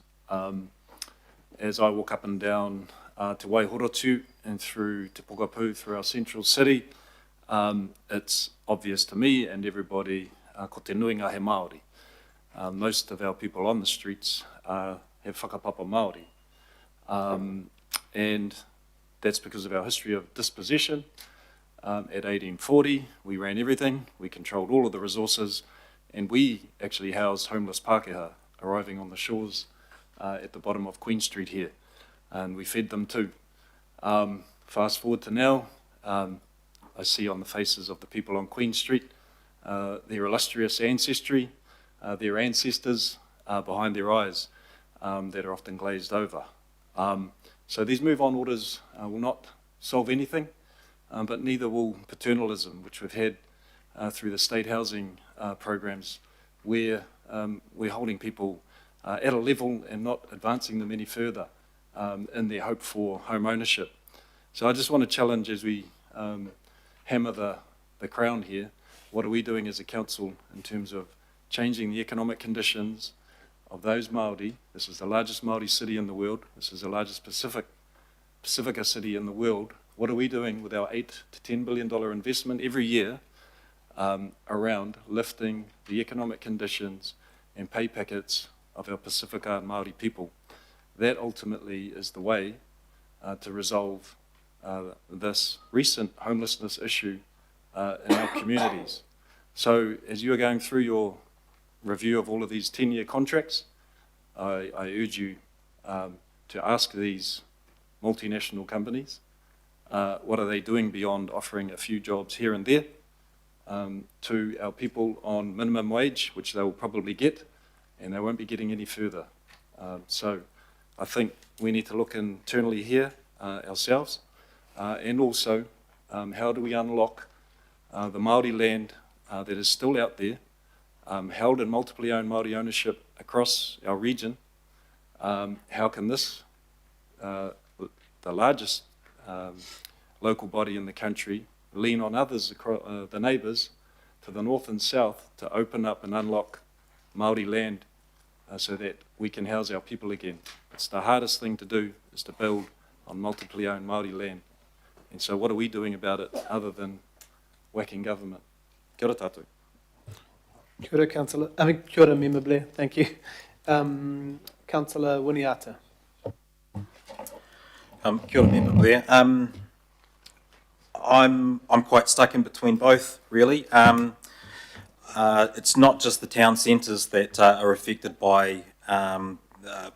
As I walk up and down Te Waihorotu and through Te Pokapū, through our central city, it's obvious to me and everybody ko te nuinga he Māori. Most of our people on the streets have whakapapa Māori. And that's because of our history of dispossession. At 1840, we ran everything, we controlled all of the resources, and we actually housed homeless Pākehā arriving on the shores at the bottom of Queen Street here, and we fed them too. Fast forward to now, I see on the faces of the people on Queen Street their illustrious ancestry, their ancestors behind their eyes that are often glazed over. So these move-on orders will not solve anything, but neither will paternalism, which we've had through the state housing programs, where we're holding people at a level and not advancing them any further in their hope for home ownership. So I just want to challenge, as we hammer the crown here, what are we doing as a council in terms of changing the economic conditions of those Māori? This is the largest Māori city in the world. This is the largest Pacifica city in the world. What are we doing with our $8 to $10 billion investment every year around lifting the economic conditions and pay packets of our Pacifica and Māori people? That ultimately is the way to resolve this recent homelessness issue in our communities. So as you are going through your review of all of these 10-year contracts, I urge you to ask these multinational companies, what are they doing beyond offering a few jobs here and there to our people on minimum wage, which they will probably get, and they won't be getting any further. So I think we need to look internally here ourselves, and also how do we unlock the Māori land that is still out there, held in multiply owned Māori ownership across our region. How can this, the largest local body in the country, lean on others, the neighbours to the north and south, to open up and unlock Māori land so that we can house our people again? It's the hardest thing to do, is to build on multiply owned Māori land. And so what are we doing about it other than whacking government? Kia ora tātou. Kia ora, Councillor. Kia ora, Member Blair. Thank you. Councillor Winiata. Kia ora, Member Blair. I'm quite stuck in between both, really. It's not just the town centres that are affected by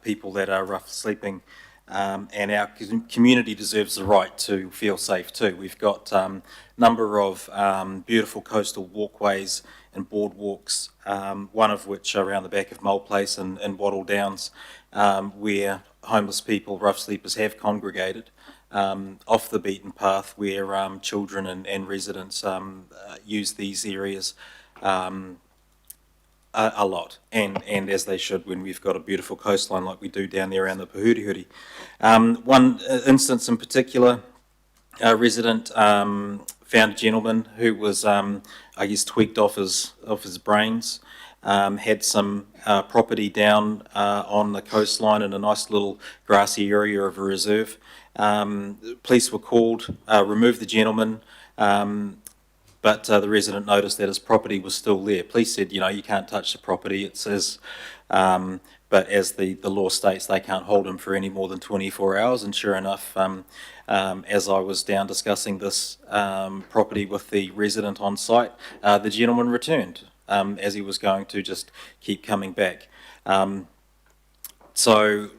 people that are rough sleeping. and our community deserves the right to feel safe too. We've got a number of beautiful coastal walkways and boardwalks, one of which around the back of Mole Place and Wattle Downs, where homeless people, rough sleepers, have congregated off the beaten path, where children and residents use these areas a lot, and as they should when we've got a beautiful coastline like we do down there around the Pahurihuri. One instance in particular, a resident found a gentleman who was, I guess, tweaked off his brains, had some property down on the coastline in a nice little grassy area of a reserve. Police were called, removed the gentleman, but the resident noticed that his property was still there. Police said, you can't touch the property, it says, but as the law states, they can't hold him for any more than 24 hours. And sure enough, as I was down discussing this property with the resident on site, the gentleman returned, as he was going to just keep coming back. So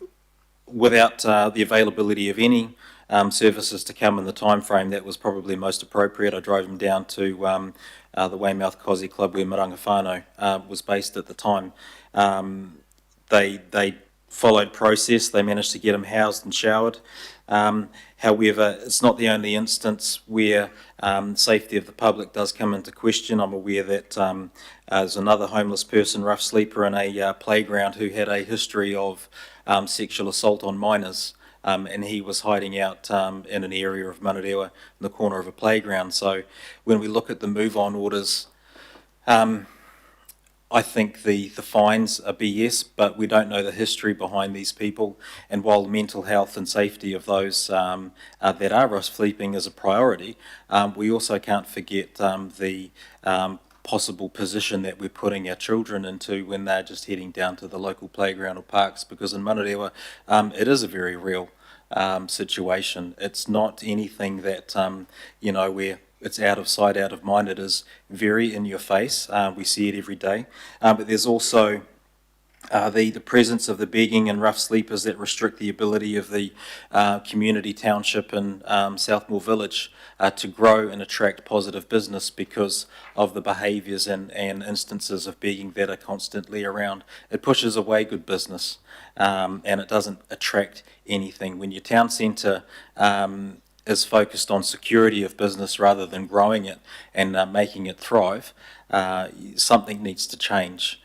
without the availability of any services to come in the time frame that was probably most appropriate, I drove him down to the Weymouth Cosy Club where Maranga Whānau was based at the time. They followed process. They managed to get him housed and showered. However, it's not the only instance where safety of the public does come into question. I'm aware that there's another homeless person, rough sleeper, in a playground who had a history of sexual assault on minors. And he was hiding out in an area of Manarewa in the corner of a playground. So when we look at the move-on orders, I think the fines are BS, but we don't know the history behind these people. And while the mental health and safety of those that are rough sleeping is a priority, we also can't forget the possible position that we're putting our children into when they're just heading down to the local playground or parks, because in Manarewa it is a very real situation. It's not anything that where it's out of sight, out of mind. It is very in your face. We see it every day. But there's also the presence of the begging and rough sleepers that restrict the ability of the community township in Southmore Village to grow and attract positive business because of the behaviours and instances of begging that are constantly around. It pushes away good business and it doesn't attract anything. When your town centre is focused on security of business rather than growing it and making it thrive, something needs to change.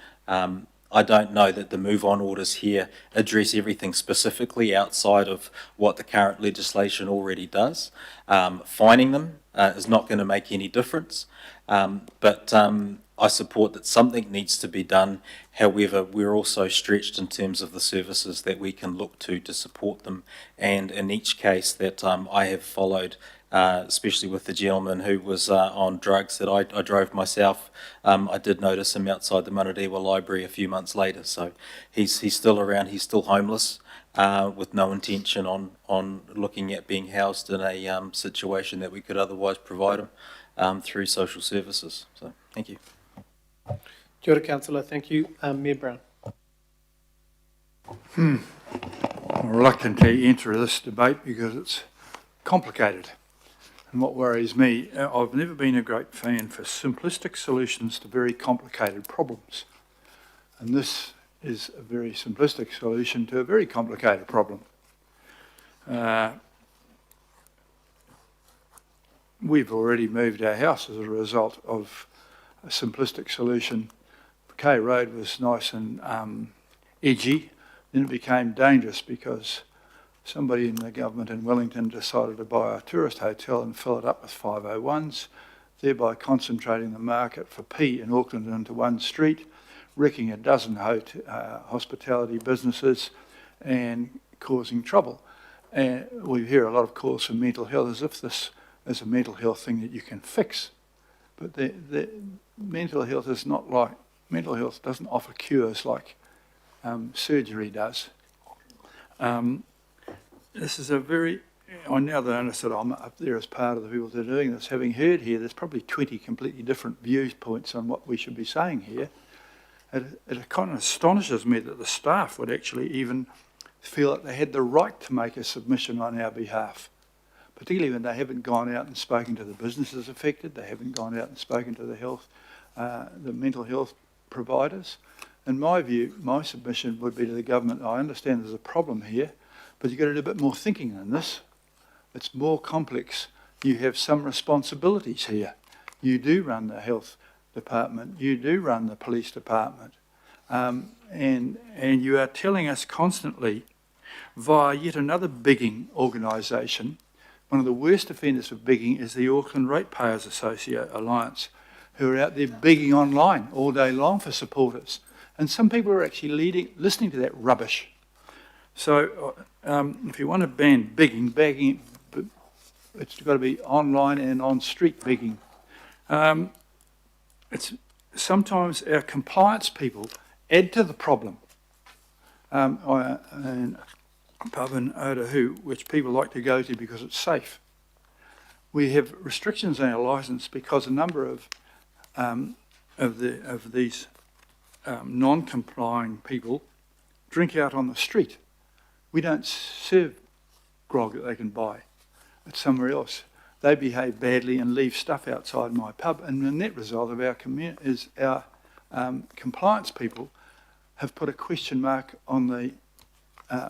I don't know that the move-on orders here address everything specifically outside of what the current legislation already does. Fining them is not going to make any difference, but I support that something needs to be done. However, we're also stretched in terms of the services that we can look to support them, and in each case that I have followed, especially with the gentleman who was on drugs that I drove myself, I did notice him outside the Manarewa Library a few months later. So he's still around, he's still homeless, with no intention on looking at being housed in a situation that we could otherwise provide him through social services. So thank you. Kia ora, Councillor. Thank you. Mayor Brown. I'm reluctant to enter this debate because it's complicated. And what worries me, I've never been a great fan for simplistic solutions to very complicated problems. And this is a very simplistic solution to a very complicated problem. We've already moved our house as a result of a simplistic solution. Kay Road was nice and edgy, then it became dangerous because somebody in the government in Wellington decided to buy a tourist hotel and fill it up with 501s, thereby concentrating the market for P in Auckland into one street, wrecking a dozen hospitality businesses and causing trouble. And we hear a lot of calls for mental health as if this is a mental health thing that you can fix. But the mental health is not like, mental health doesn't offer cures like surgery does. This is a very, I now that I understand I'm up there as part of the people that are doing this, having heard here, there's probably 20 completely different viewpoints on what we should be saying here. It kind of astonishes me that the staff would actually even feel that they had the right to make a submission on our behalf, particularly when they haven't gone out and spoken to the businesses affected, they haven't gone out and spoken to the mental health providers. In my view, my submission would be to the government, I understand there's a problem here, but you've got to do a bit more thinking than this. It's more complex. You have some responsibilities here. You do run the health department, you do run the police department, and you are telling us constantly via yet another bigging organisation. One of the worst offenders of bigging is the Auckland Ratepayers Alliance, who are out there bigging online all day long for supporters. And some people are actually listening to that rubbish. So if you want to ban bigging, it's got to be online and on-street bigging. It's sometimes our compliance people add to the problem. And pub in Otahu, which people like to go to because it's safe. We have restrictions on our licence because a number of these non-complying people drink out on the street. We don't serve grog that they can buy. It's somewhere else. They behave badly and leave stuff outside my pub, and the net result of our community is our compliance people have put a question mark on the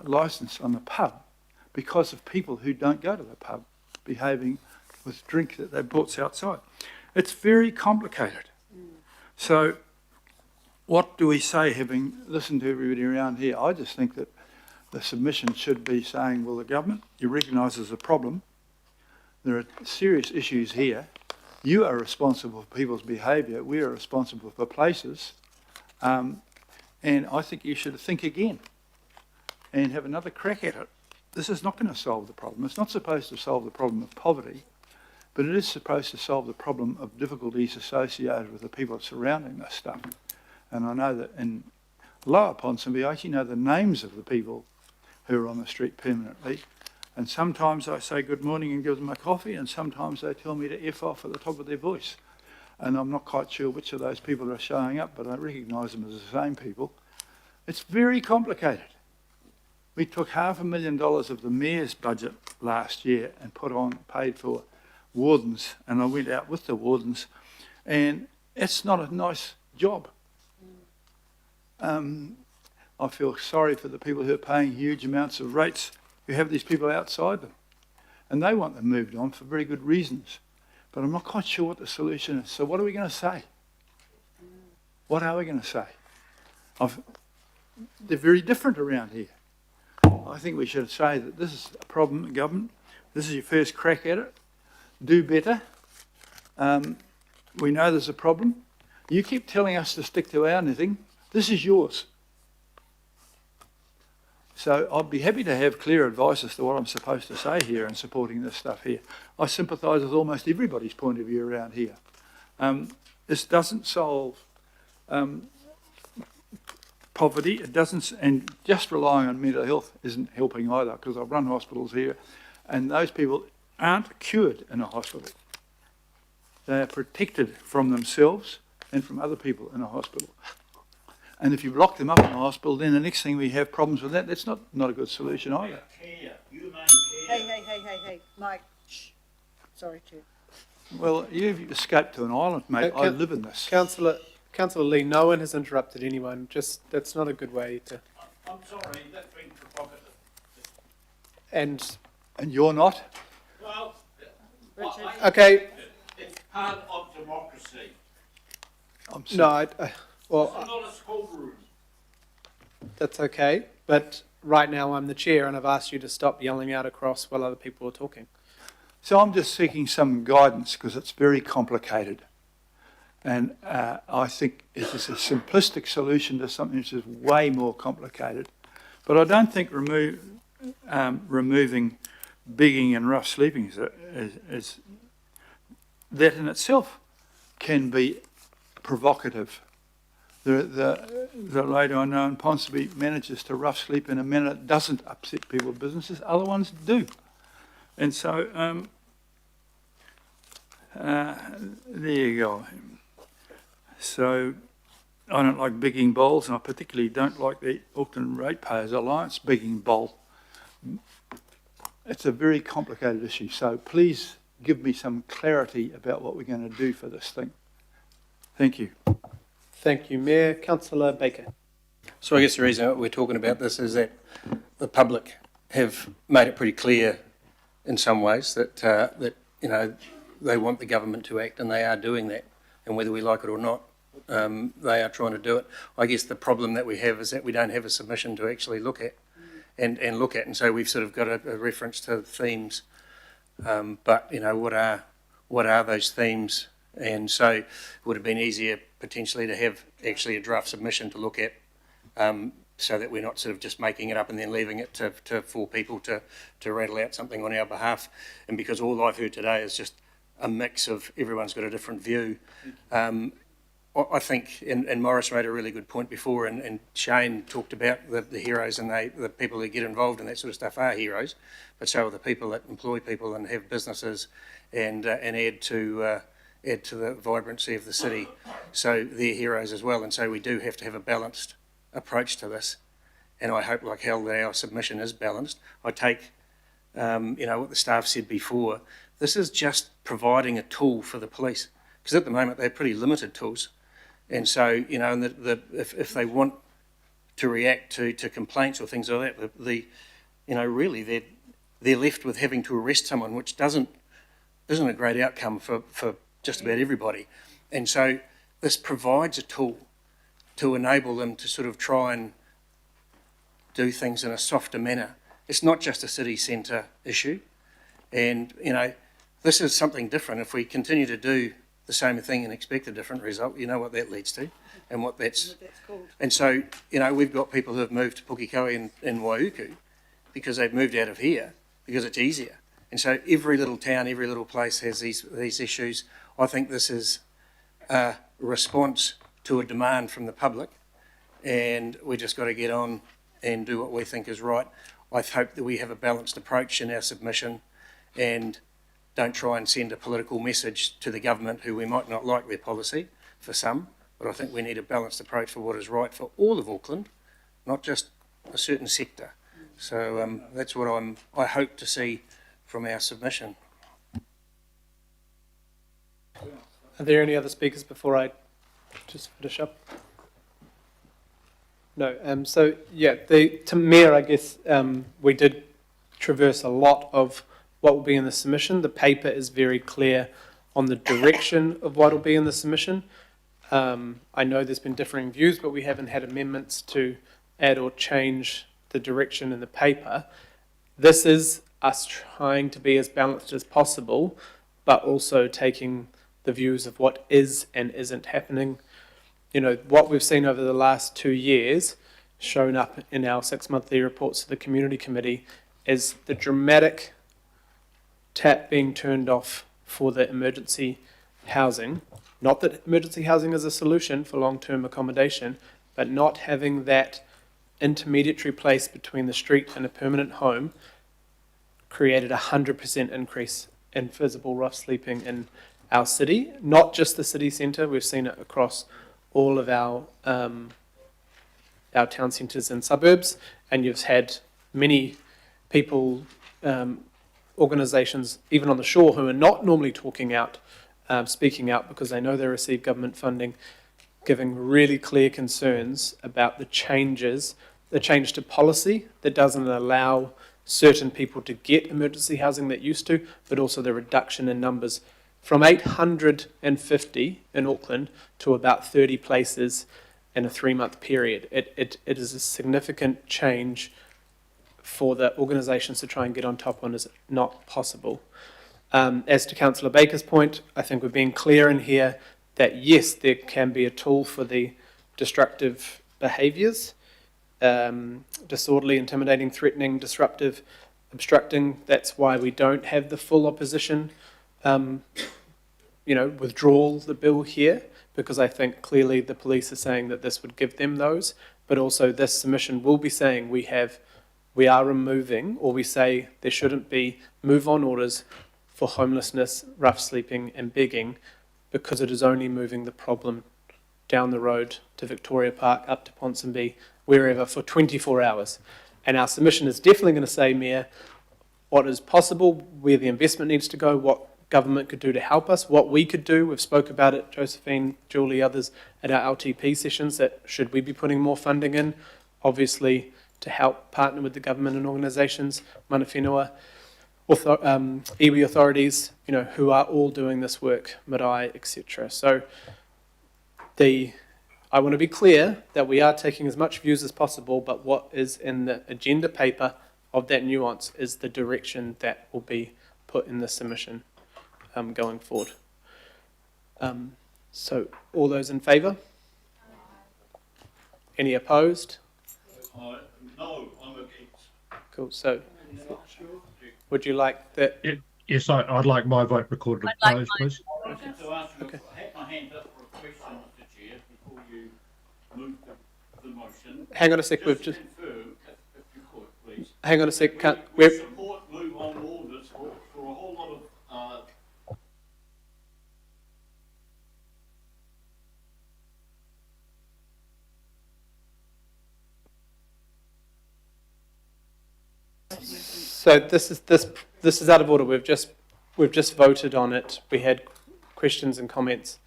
licence on the pub because of people who don't go to the pub behaving with drink that they bought outside. It's very complicated. So what do we say, having listened to everybody around here? I just think that the submission should be saying, well, the government, you recognise there's a problem. There are serious issues here. You are responsible for people's behaviour. We are responsible for places. And I think you should think again and have another crack at it. This is not going to solve the problem. It's not supposed to solve the problem of poverty, but it is supposed to solve the problem of difficulties associated with the people surrounding this stuff. And I know that in Lower Ponsonby, I actually know the names of the people who are on the street permanently. And sometimes I say good morning and give them a coffee, and sometimes they tell me to F off at the top of their voice. And I'm not quite sure which of those people are showing up, but I recognise them as the same people. It's very complicated. We took $500,000 of the Mayor's budget last year and paid for wardens, and I went out with the wardens, and it's not a nice job. I feel sorry for the people who are paying huge amounts of rates who have these people outside them, and they want them moved on for very good reasons. But I'm not quite sure what the solution is. So what are we going to say? What are we going to say? They're very different around here. I think we should say that this is a problem, government. This is your first crack at it. Do better. We know there's a problem. You keep telling us to stick to our knitting. This is yours. So I'd be happy to have clear advice as to what I'm supposed to say here in supporting this stuff here. I sympathise with almost everybody's point of view around here. This doesn't solve poverty. It doesn't, and just relying on mental health isn't helping either, because I've run hospitals here, and those people aren't cured in a hospital. They are protected from themselves and from other people in a hospital. And if you lock them up in a hospital, then the next thing we have problems with that. That's not a good solution either. Hey, Mike. Shh. Sorry, Chair. Well, you've escaped to an island, mate. I live in this. Councillor Lee, no one has interrupted anyone. That's not a good way to... I'm sorry, that's been provocative. And you're not? Well, okay. It's part of democracy. No, well, It's not a schoolroom. that's okay. But right now I'm the chair and I've asked you to stop yelling out across while other people are talking. So I'm just seeking some guidance because it's very complicated. And I think it is a simplistic solution to something which is way more complicated. But I don't think removing bigging and rough sleeping is that in itself can be provocative. The lady I know in Ponsonby manages to rough sleep in a manner that doesn't upset people's businesses. Other ones do. And so there you go. So I don't like bigging bowls, and I particularly don't like the Auckland Ratepayers Alliance bigging bowl. It's a very complicated issue, so please give me some clarity about what we're going to do for this thing. Thank you. Thank you, Mayor. Councillor Baker. So I guess the reason we're talking about this is that the public have made it pretty clear in some ways that, that you know, they want the government to act, and they are doing that. And whether we like it or not, they are trying to do it. I guess the problem that we have is that we don't have a submission to actually look at and look at. And so we've sort of got a reference to themes. But, you know, what are those themes? And so it would have been easier potentially to have actually a draft submission to look at, so that we're not sort of just making it up and then leaving it for people to rattle out something on our behalf. And because all I've heard today is just a mix of everyone's got a different view. I think, and Morris made a really good point before, and Shane talked about the heroes, and the people that get involved in that sort of stuff are heroes, but so are the people that employ people and have businesses and add to the vibrancy of the city. So they're heroes as well, and so we do have to have a balanced approach to this. And I hope, like hell, that our submission is balanced. I take, you know, what the staff said before. This is just providing a tool for the police, because at the moment they're pretty limited tools. And so, you know, if they want to react to complaints or things like that, you know, really they're left with having to arrest someone, which isn't a great outcome for just about everybody. And so this provides a tool to enable them to sort of try and do things in a softer manner. It's not just a city centre issue. And, you know, this is something different. If we continue to do the same thing and expect a different result, you know what that leads to and what that's called. And so, you know, we've got people who have moved to Pukekohe and Waiuku because they've moved out of here because it's easier. And so every little town, every little place has these issues. I think this is a response to a demand from the public, and we just got to get on and do what we think is right. I hope that we have a balanced approach in our submission and don't try and send a political message to the government who we might not like their policy for some, but I think we need a balanced approach for what is right for all of Auckland, not just a certain sector. So that's what I hope to see from our submission. Are there any other speakers before I just finish up? No. So yeah, to Mayor, I guess we did traverse a lot of what will be in the submission. The paper is very clear on the direction of what will be in the submission. I know there's been differing views, but we haven't had amendments to add or change the direction in the paper. This is us trying to be as balanced as possible, but also taking the views of what is and isn't happening. You know, what we've seen over the last 2 years, shown up in our 6-monthly reports to the Community Committee, is the dramatic tap being turned off for the emergency housing. Not that emergency housing is a solution for long-term accommodation, but not having that intermediary place between the street and a permanent home created a 100% increase in visible rough sleeping in our city, not just the city centre. We've seen it across all of our town centres and suburbs, and you've had many people, organisations, even on the shore, who are not normally talking out, speaking out because they know they receive government funding, giving really clear concerns about the change to policy that doesn't allow certain people to get emergency housing that used to, but also the reduction in numbers from 850 in Auckland to about 30 places in a 3-month period. It is a significant change for the organisations to try and get on top on is not possible. As to Councillor Baker's point, I think we're being clear in here that yes, there can be a tool for the destructive behaviours, disorderly, intimidating, threatening, disruptive, obstructing. That's why we don't have the full opposition, withdrawal the bill here, because I think clearly the police are saying that this would give them those, but also this submission will be saying we are removing, or we say there shouldn't be move-on orders for homelessness, rough sleeping and begging, because it is only moving the problem down the road to Victoria Park, up to Ponsonby, wherever, for 24 hours. And our submission is definitely going to say, Mayor, what is possible, where the investment needs to go, what government could do to help us, what we could do. We've spoke about it, Josephine, Julie, others, at our LTP sessions, that should we be putting more funding in, obviously to help partner with the government and organisations, mana whenua, iwi authorities, you know, who are all doing this work, marae, etc. So I want to be clear that we are taking as much views as possible, but what is in the agenda paper of that nuance is the direction that will be put in the submission going forward. So all those in favour? Any opposed? No, I'm against. Cool. So would you like that? Yes, I'd like my vote recorded opposed, please. Okay. My hand up for a question, Mr. Chair, before you move the motion. Hang on a sec. We've just confirm, if you could, please. Hang on a sec. We support move on orders for a whole lot of So this is out of order. We've just voted on it. We had questions and comments.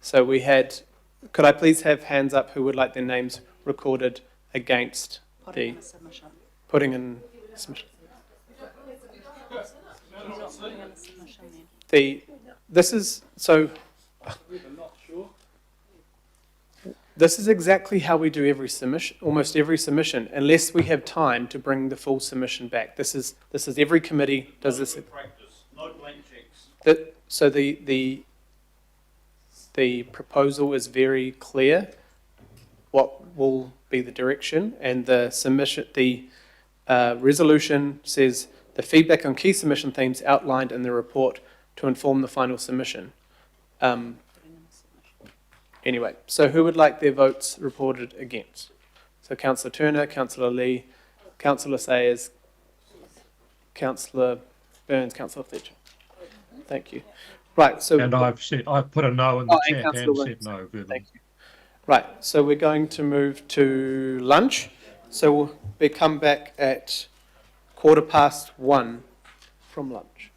So we had. Could I please have hands up who would like their names recorded against putting in submission? This is exactly how we do every submission, almost every submission, unless we have time to bring the full submission back. This is every committee does this. no blank checks. So the proposal is very clear. What will be the direction, and the submission, the resolution says the feedback on key submission themes outlined in the report to inform the final submission. Anyway, so who would like their votes reported against? So Councillor Turner, Councillor Lee, Councillor Sayers, Councillor Burns, Councillor Fletcher. Thank you. Right, so... And I've put a no in the chat and said no verbally. Thank you. Right, so we're going to move to lunch. So we'll come back at 1:15 from lunch.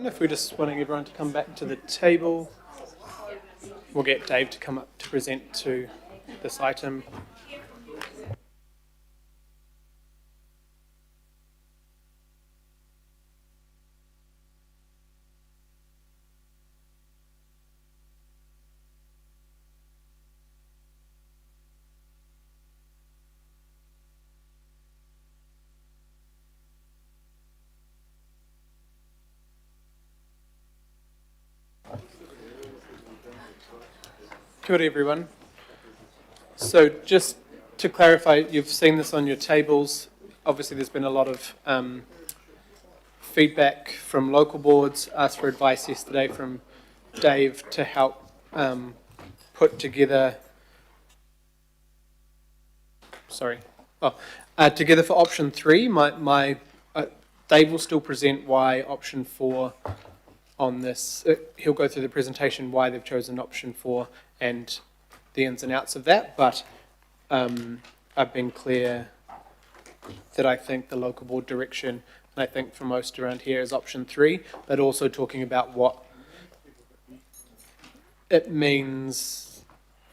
If we're just wanting everyone to come back to the table, we'll get Dave to come up to present to this item. Kia ora, everyone. So just to clarify, you've seen this on your tables. Obviously, there's been a lot of feedback from local boards, asked for advice yesterday from Dave to help put together, together for option 3. Dave will still present why option 4 on this. He'll go through the presentation why they've chosen option 4 and the ins and outs of that, but I've been clear that I think the local board direction, and I think for most around here, is option 3, but also talking about what it means,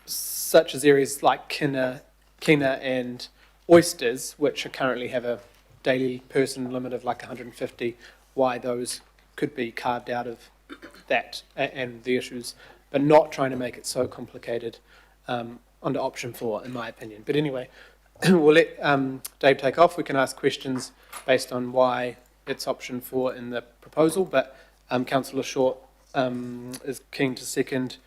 such as areas like kina and oysters, which currently have a daily person limit of like 150, why those could be carved out of that and the issues, but not trying to make it so complicated under option 4, in my opinion. But anyway, we'll let Dave take off. We can ask questions based on why it's option 4 in the proposal, but Councillor Short is keen to second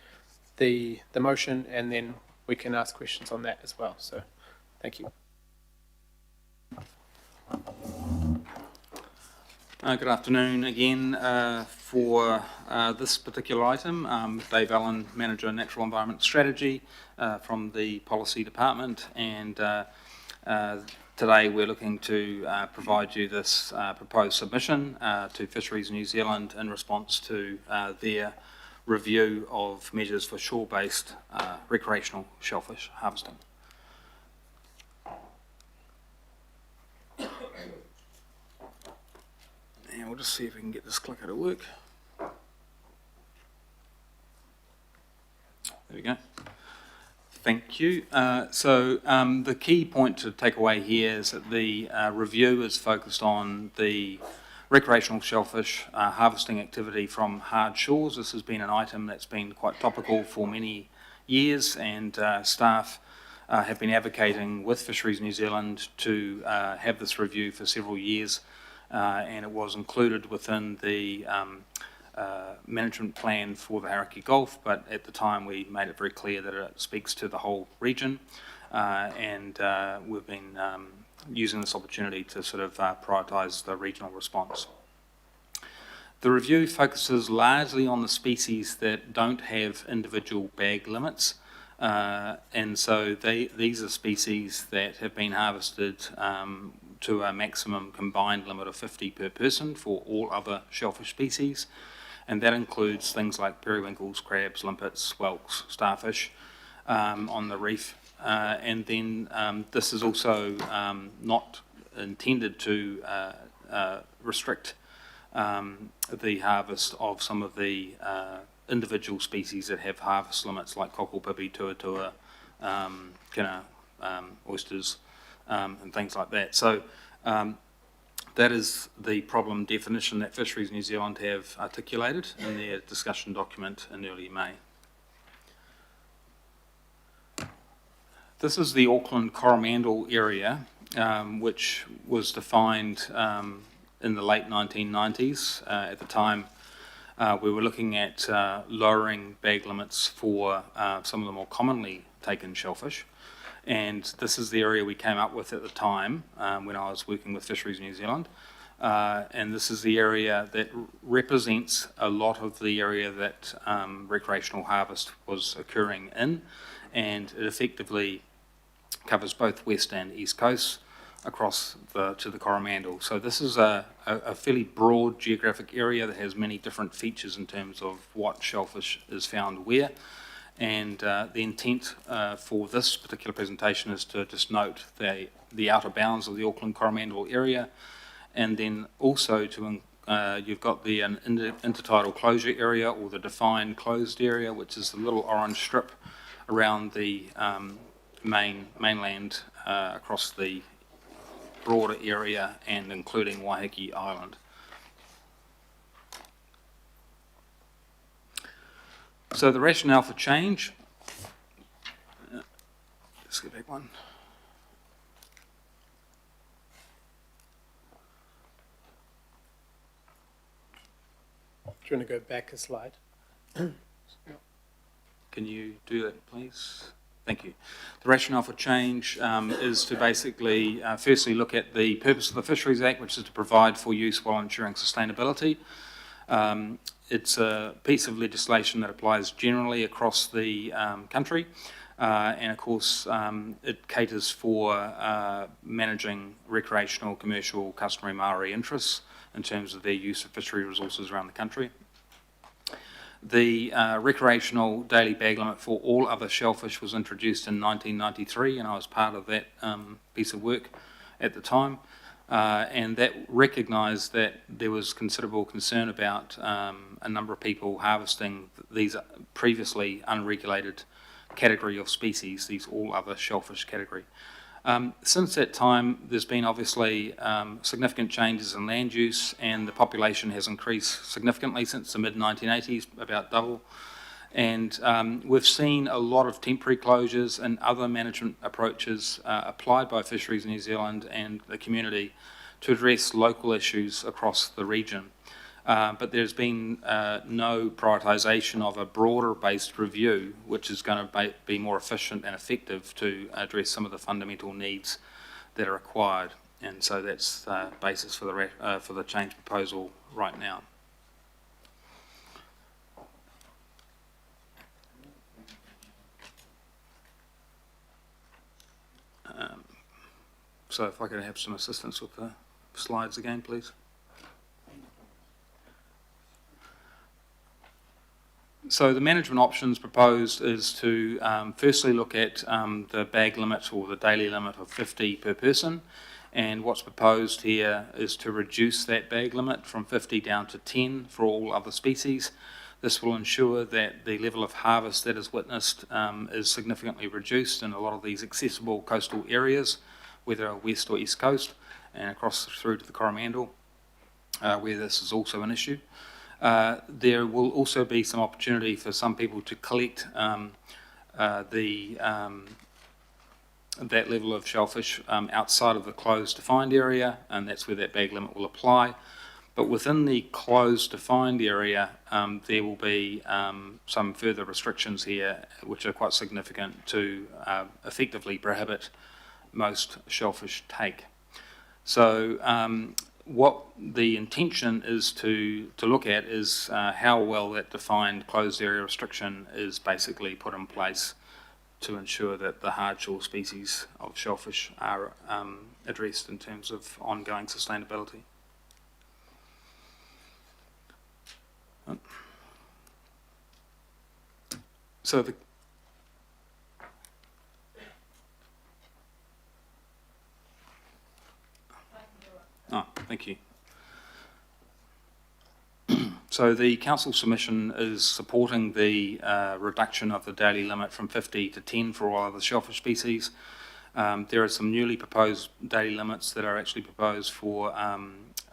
the motion, and then we can ask questions on that as well. So, thank you. Good afternoon again. For this particular item, Dave Allen, Manager of Natural Environment Strategy from the Policy Department, and today we're looking to provide you this proposed submission to Fisheries New Zealand in response to their review of measures for shore-based recreational shellfish harvesting. And we'll just see if we can get this clicker to work. There we go. Thank you. The key point to take away here is that the review is focused on the recreational shellfish harvesting activity from hard shores. This has been an item that's been quite topical for many years, and staff have been advocating with Fisheries New Zealand to have this review for several years. And it was included within the management plan for the Hauraki Gulf, but at the time we made it very clear that it speaks to the whole region, and we've been using this opportunity to sort of prioritise the regional response. The review focuses largely on the species that don't have individual bag limits, and so these are species that have been harvested to a maximum combined limit of 50 per person for all other shellfish species, and that includes things like periwinkles, crabs, limpets, whelks, starfish on the reef, and then this is also not intended to restrict the harvest of some of the individual species that have harvest limits like kokopipi, tuatua, kina, oysters, and things like that. So that is the problem definition that Fisheries New Zealand have articulated in their discussion document in early May. This is the Auckland Coromandel area, which was defined in the late 1990s. At the time, we were looking at lowering bag limits for some of the more commonly taken shellfish. And this is the area we came up with at the time when I was working with Fisheries New Zealand. And this is the area that represents a lot of the area that recreational harvest was occurring in. And it effectively covers both west and east coasts across to the Coromandel. So this is a fairly broad geographic area that has many different features in terms of what shellfish is found where. And the intent for this particular presentation is to just note the outer bounds of the Auckland Coromandel area, and then also to you've got the intertidal closure area or the defined closed area, which is the little orange strip around the mainland across the broader area and including Waiheke Island. So the rationale for change, let's get back one. Do you want to go back a slide? Can you do that, please? Thank you. The rationale for change is to basically, firstly, look at the purpose of the Fisheries Act, which is to provide for use while ensuring sustainability. It's a piece of legislation that applies generally across the country, and of course, it caters for managing recreational, commercial, customary Maori interests in terms of their use of fishery resources around the country. The recreational daily bag limit for all other shellfish was introduced in 1993, and I was part of that piece of work at the time. And that recognised that there was considerable concern about a number of people harvesting these previously unregulated category of species, these all other shellfish category. Since that time, there's been obviously significant changes in land use, and the population has increased significantly since the mid-1980s, about double. And we've seen a lot of temporary closures and other management approaches applied by Fisheries New Zealand and the community to address local issues across the region. But there's been no prioritisation of a broader-based review, which is going to be more efficient and effective to address some of the fundamental needs that are required. And so that's the basis for the change proposal right now. So if I could have some assistance with the slides again, please. So the management options proposed is to firstly look at the bag limit or the daily limit of 50 per person, and what's proposed here is to reduce that bag limit from 50 down to 10 for all other species. This will ensure that the level of harvest that is witnessed is significantly reduced in a lot of these accessible coastal areas, whether west or east coast, and across through to the Coromandel, where this is also an issue. There will also be some opportunity for some people to collect that level of shellfish outside of the closed defined area, and that's where that bag limit will apply. But within the closed defined area, there will be some further restrictions here, which are quite significant to effectively prohibit most shellfish take. So what the intention is to look at is how well that defined closed area restriction is basically put in place to ensure that the hardshore species of shellfish are addressed in terms of ongoing sustainability. So the thank you. So the council submission is supporting the reduction of the daily limit from 50 to 10 for all other shellfish species. There are some newly proposed daily limits that are actually proposed for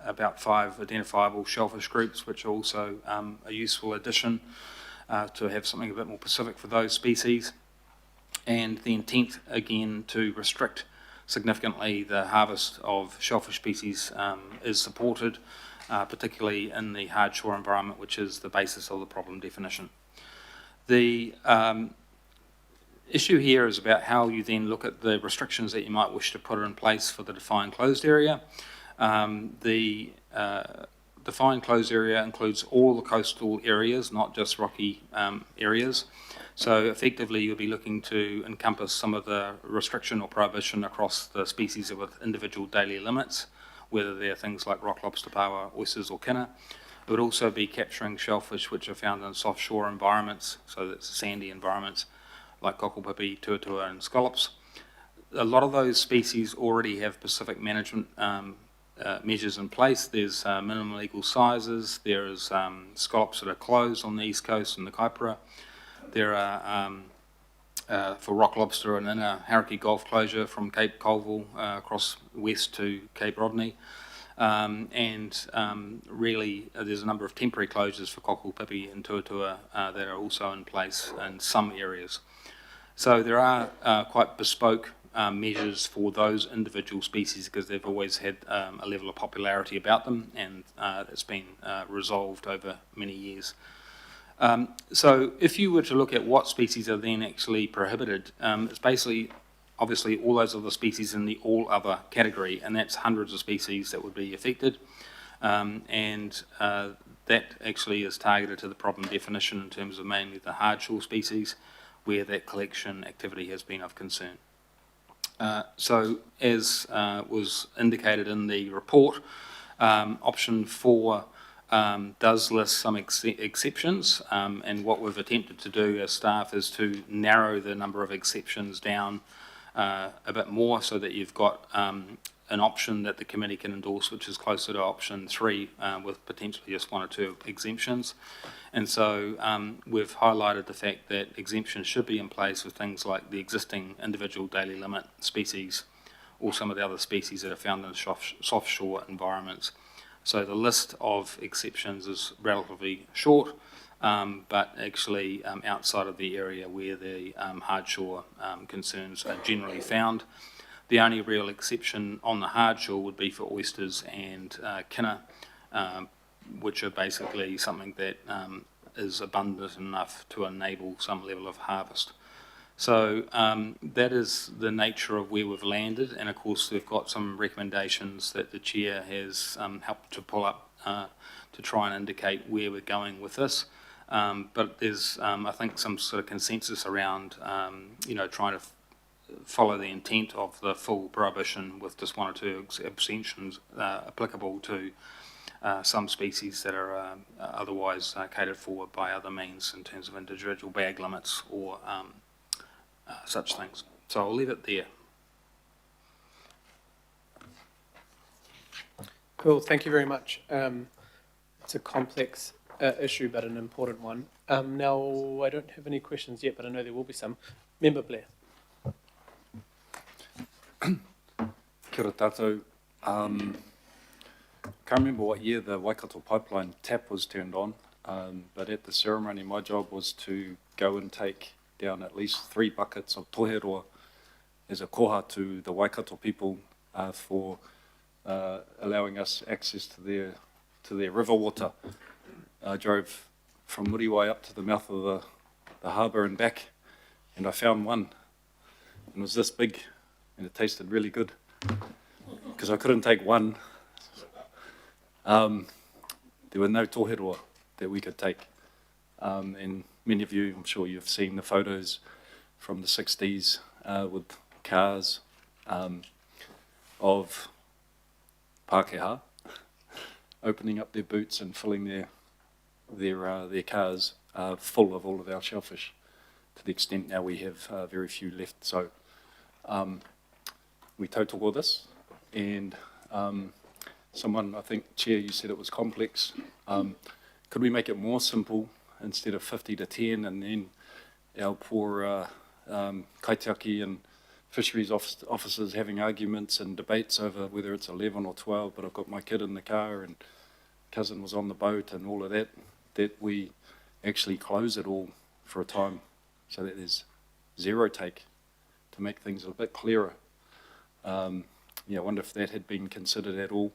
about 5 identifiable shellfish groups, which are also a useful addition to have something a bit more specific for those species. And the intent, again, to restrict significantly the harvest of shellfish species is supported, particularly in the hard shore environment, which is the basis of the problem definition. The issue here is about how you then look at the restrictions that you might wish to put in place for the defined closed area. The defined closed area includes all the coastal areas, not just rocky areas. So effectively you'll be looking to encompass some of the restriction or prohibition across the species with individual daily limits, whether they're things like rock lobster, paua, oysters or kina. It would also be capturing shellfish which are found in soft shore environments, so that's sandy environments like kokopipi, tuatua and scallops. A lot of those species already have specific management measures in place. There's minimum legal sizes. There is scallops that are closed on the east coast and the Kaipara. There are for rock lobster and inner Hauraki Gulf closure from Cape Colville across west to Cape Rodney. Really, there's a number of temporary closures for cockle, pipi and tuatua that are also in place in some areas. So there are quite bespoke measures for those individual species because they've always had a level of popularity about them, and it's been resolved over many years. So if you were to look at what species are then actually prohibited, it's basically obviously all those other species in the all other category, and that's hundreds of species that would be affected. That actually is targeted to the problem definition in terms of mainly the hardshore species where that collection activity has been of concern. So as was indicated in the report, option 4 does list some exceptions, and what we've attempted to do as staff is to narrow the number of exceptions down a bit more so that you've got an option that the committee can endorse, which is closer to option 3 with potentially just 1 or 2 exemptions. And so we've highlighted the fact that exemptions should be in place with things like the existing individual daily limit species or some of the other species that are found in soft shore environments. So the list of exceptions is relatively short, but actually outside of the area where the hardshore concerns are generally found. The only real exception on the hardshore would be for oysters and kina, which are basically something that is abundant enough to enable some level of harvest. So that is the nature of where we've landed, and of course we've got some recommendations that the Chair has helped to pull up to try and indicate where we're going with this. But there's, I think, some sort of consensus around, trying to follow the intent of the full prohibition with just 1 or 2 abstentions applicable to some species that are otherwise catered for by other means in terms of individual bag limits or such things. So I'll leave it there. Cool, thank you very much. It's a complex issue, but an important one. Now, I don't have any questions yet, but I know there will be some. Member Blair. Kia ora tātou. Can't remember what year the Waikato pipeline tap was turned on, but at the ceremony my job was to go and take down at least 3 buckets of toheroa as a koha to the Waikato people for allowing us access to their river water. I drove from Muriwai up to the mouth of the harbour and back, and I found one. It was this big, and it tasted really good. Because I couldn't take one. There were no toheroa that we could take. And many of you, I'm sure you've seen the photos from the 60s with cars of Pākehā opening up their boots and filling their cars full of all of our shellfish, to the extent now we have very few left. So we tautoko this, and someone, I think, Chair, you said it was complex. Could we make it more simple instead of 50 to 10, and then our poor kaitiaki and fisheries officers having arguments and debates over whether it's 11 or 12, but I've got my kid in the car and cousin was on the boat and all of that, that we actually close it all for a time so that there's 0 take to make things a bit clearer. I wonder if that had been considered at all.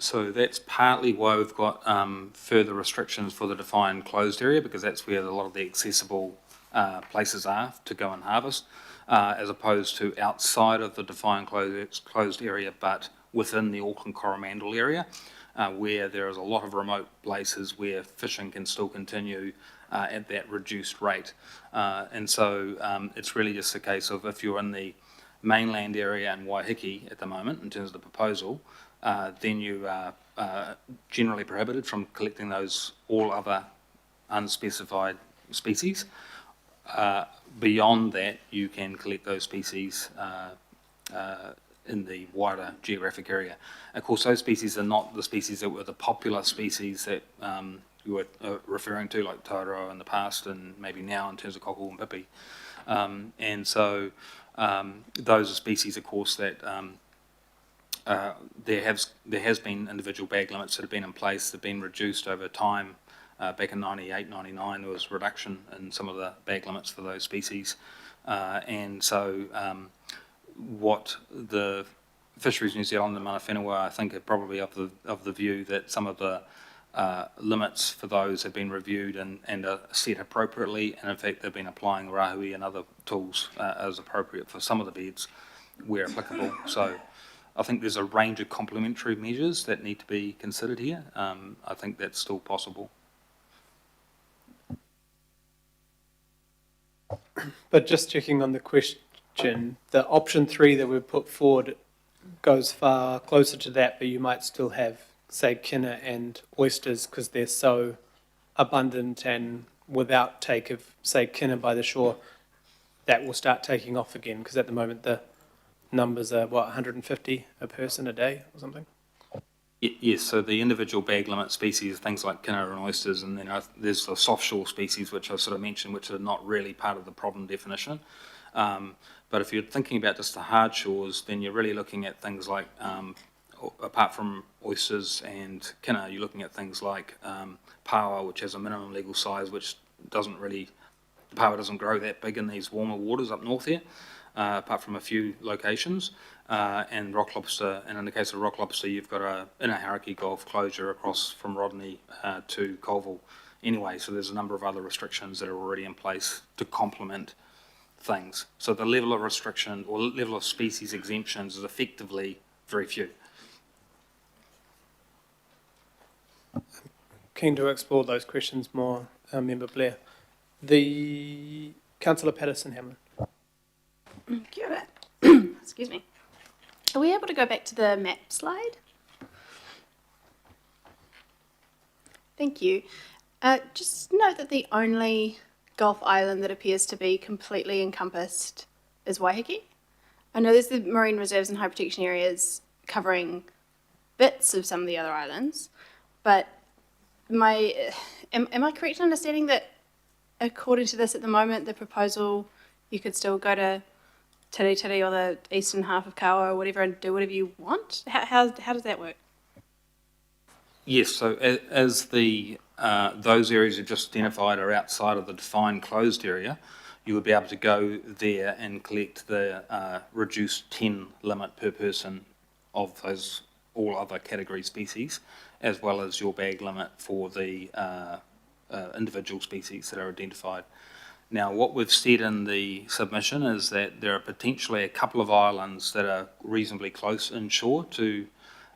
So that's partly why we've got further restrictions for the defined closed area, because that's where a lot of the accessible places are to go and harvest, as opposed to outside of the defined closed area, but within the Auckland Coromandel area, where there is a lot of remote places where fishing can still continue at that reduced rate. And so it's really just a case of if you're in the mainland area and Waiheke at the moment, in terms of the proposal, then you are generally prohibited from collecting those all other unspecified species. Beyond that, you can collect those species in the wider geographic area. Of course, those species are not the species that were the popular species that you were referring to, like Tauroa in the past and maybe now in terms of cockle and pipi. And so those are species, of course, that there has been individual bag limits that have been in place that have been reduced over time. Back in 98, 99, there was a reduction in some of the bag limits for those species. And so what the Fisheries New Zealand and Mana Whenua, I think, are probably of the view that some of the limits for those have been reviewed and are set appropriately, and in fact they've been applying rahui and other tools as appropriate for some of the beds where applicable. So I think there's a range of complementary measures that need to be considered here. I think that's still possible. But just checking on the question, the option 3 that we've put forward goes far closer to that, but you might still have, say, kina and oysters because they're so abundant, and without take of, say, kina by the shore, that will start taking off again because at the moment the numbers are, what, 150 a person a day or something? Yes, so the individual bag limit species, things like kina and oysters, and then there's the soft shore species, which I sort of mentioned, which are not really part of the problem definition. But if you're thinking about just the hard shores, then you're really looking at things like, apart from oysters and kina, you're looking at things like paua, which has a minimum legal size, which doesn't really, the paua doesn't grow that big in these warmer waters up north here, apart from a few locations. And rock lobster, and in the case of rock lobster, you've got a inner Hauraki Gulf closure across from Rodney to Colville anyway, so there's a number of other restrictions that are already in place to complement things. So the level of restriction or level of species exemptions is effectively very few. Keen to explore those questions more, Member Blair. The Councillor Patterson-Hamlin. Kia ora. Excuse me. Are we able to go back to the map slide? Thank you. Just note that the only Gulf island that appears to be completely encompassed is Waiheke. I know there's the marine reserves and high protection areas covering bits of some of the other islands, but am I correct in understanding that according to this at the moment, the proposal, you could still go to Tiri or the eastern half of Kaua or whatever and do whatever you want? How does that work? Yes, so as the those areas you just identified are outside of the defined closed area, you would be able to go there and collect the reduced 10 limit per person of those all other category species, as well as your bag limit for the individual species that are identified. Now, what we've said in the submission is that there are potentially a couple of islands that are reasonably close inshore to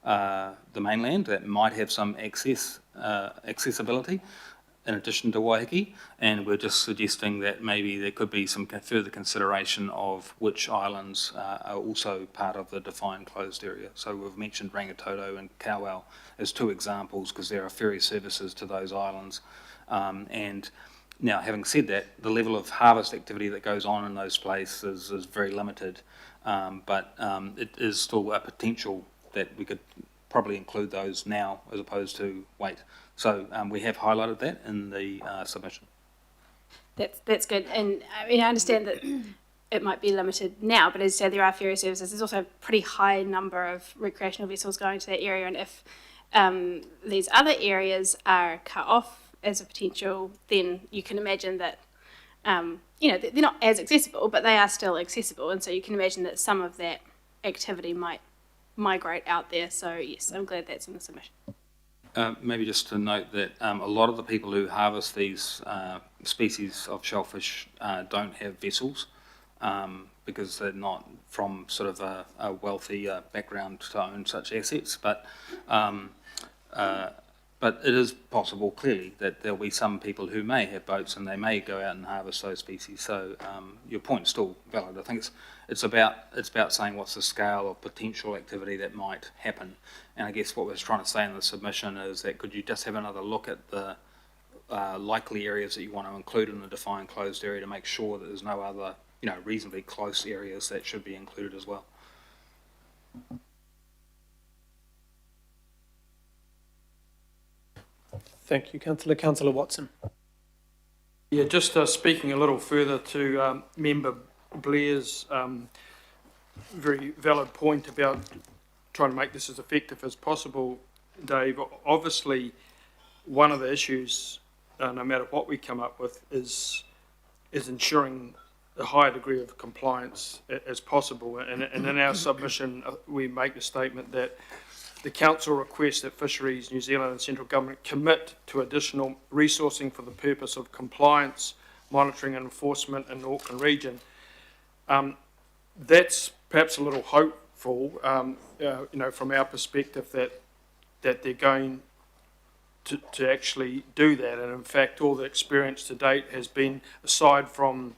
the mainland that might have some accessibility in addition to Waiheke, and we're just suggesting that maybe there could be some further consideration of which islands are also part of the defined closed area. So we've mentioned Rangitoto and Kauau as two examples because there are ferry services to those islands, and now, having said that, the level of harvest activity that goes on in those places is very limited, but it is still a potential that we could probably include those now as opposed to wait. So we have highlighted that in the submission. That's good. And I mean, I understand that it might be limited now, but as you say, there are ferry services. There's also a pretty high number of recreational vessels going to that area, and if these other areas are cut off as a potential, then you can imagine that, they're not as accessible, but they are still accessible. And so you can imagine that some of that activity might migrate out there. So yes, I'm glad that's in the submission. Maybe just to note that a lot of the people who harvest these species of shellfish don't have vessels because they're not from sort of a wealthy background to own such assets. But it is possible, clearly, that there'll be some people who may have boats and they may go out and harvest those species. So your point's still valid. I think it's about saying what's the scale of potential activity that might happen. And I guess what we're trying to say in the submission is that could you just have another look at the likely areas that you want to include in the defined closed area to make sure that there's no other, reasonably close areas that should be included as well. Thank you, Councillor. Councillor Watson. Yeah, just speaking a little further to Member Blair's very valid point about trying to make this as effective as possible, Dave. Obviously, one of the issues, no matter what we come up with, is ensuring a high degree of compliance as possible. And in our submission, we make the statement that the Council requests that Fisheries New Zealand and Central Government commit to additional resourcing for the purpose of compliance, monitoring and enforcement in the Auckland region. That's perhaps a little hopeful, from our perspective, that they're going to actually do that. And in fact, all the experience to date has been, aside from,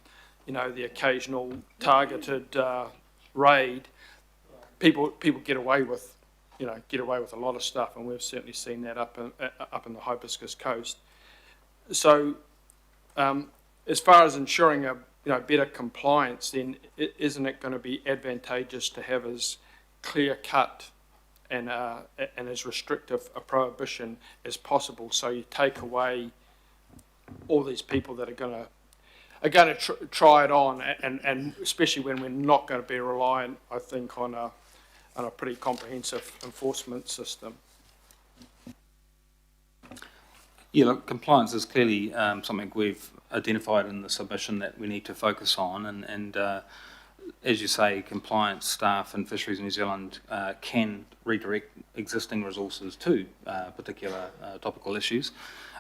the occasional targeted raid, people get away with a lot of stuff, and we've certainly seen that up in the Hibiscus Coast. So, as far as ensuring a better compliance, then isn't it going to be advantageous to have as clear cut and as restrictive a prohibition as possible, so you take away all these people that are going to try it on, and especially when we're not going to be reliant, I think, on a pretty comprehensive enforcement system. Yeah, look, compliance is clearly something we've identified in the submission that we need to focus on, and as you say, compliance staff and Fisheries New Zealand can redirect existing resources to particular topical issues.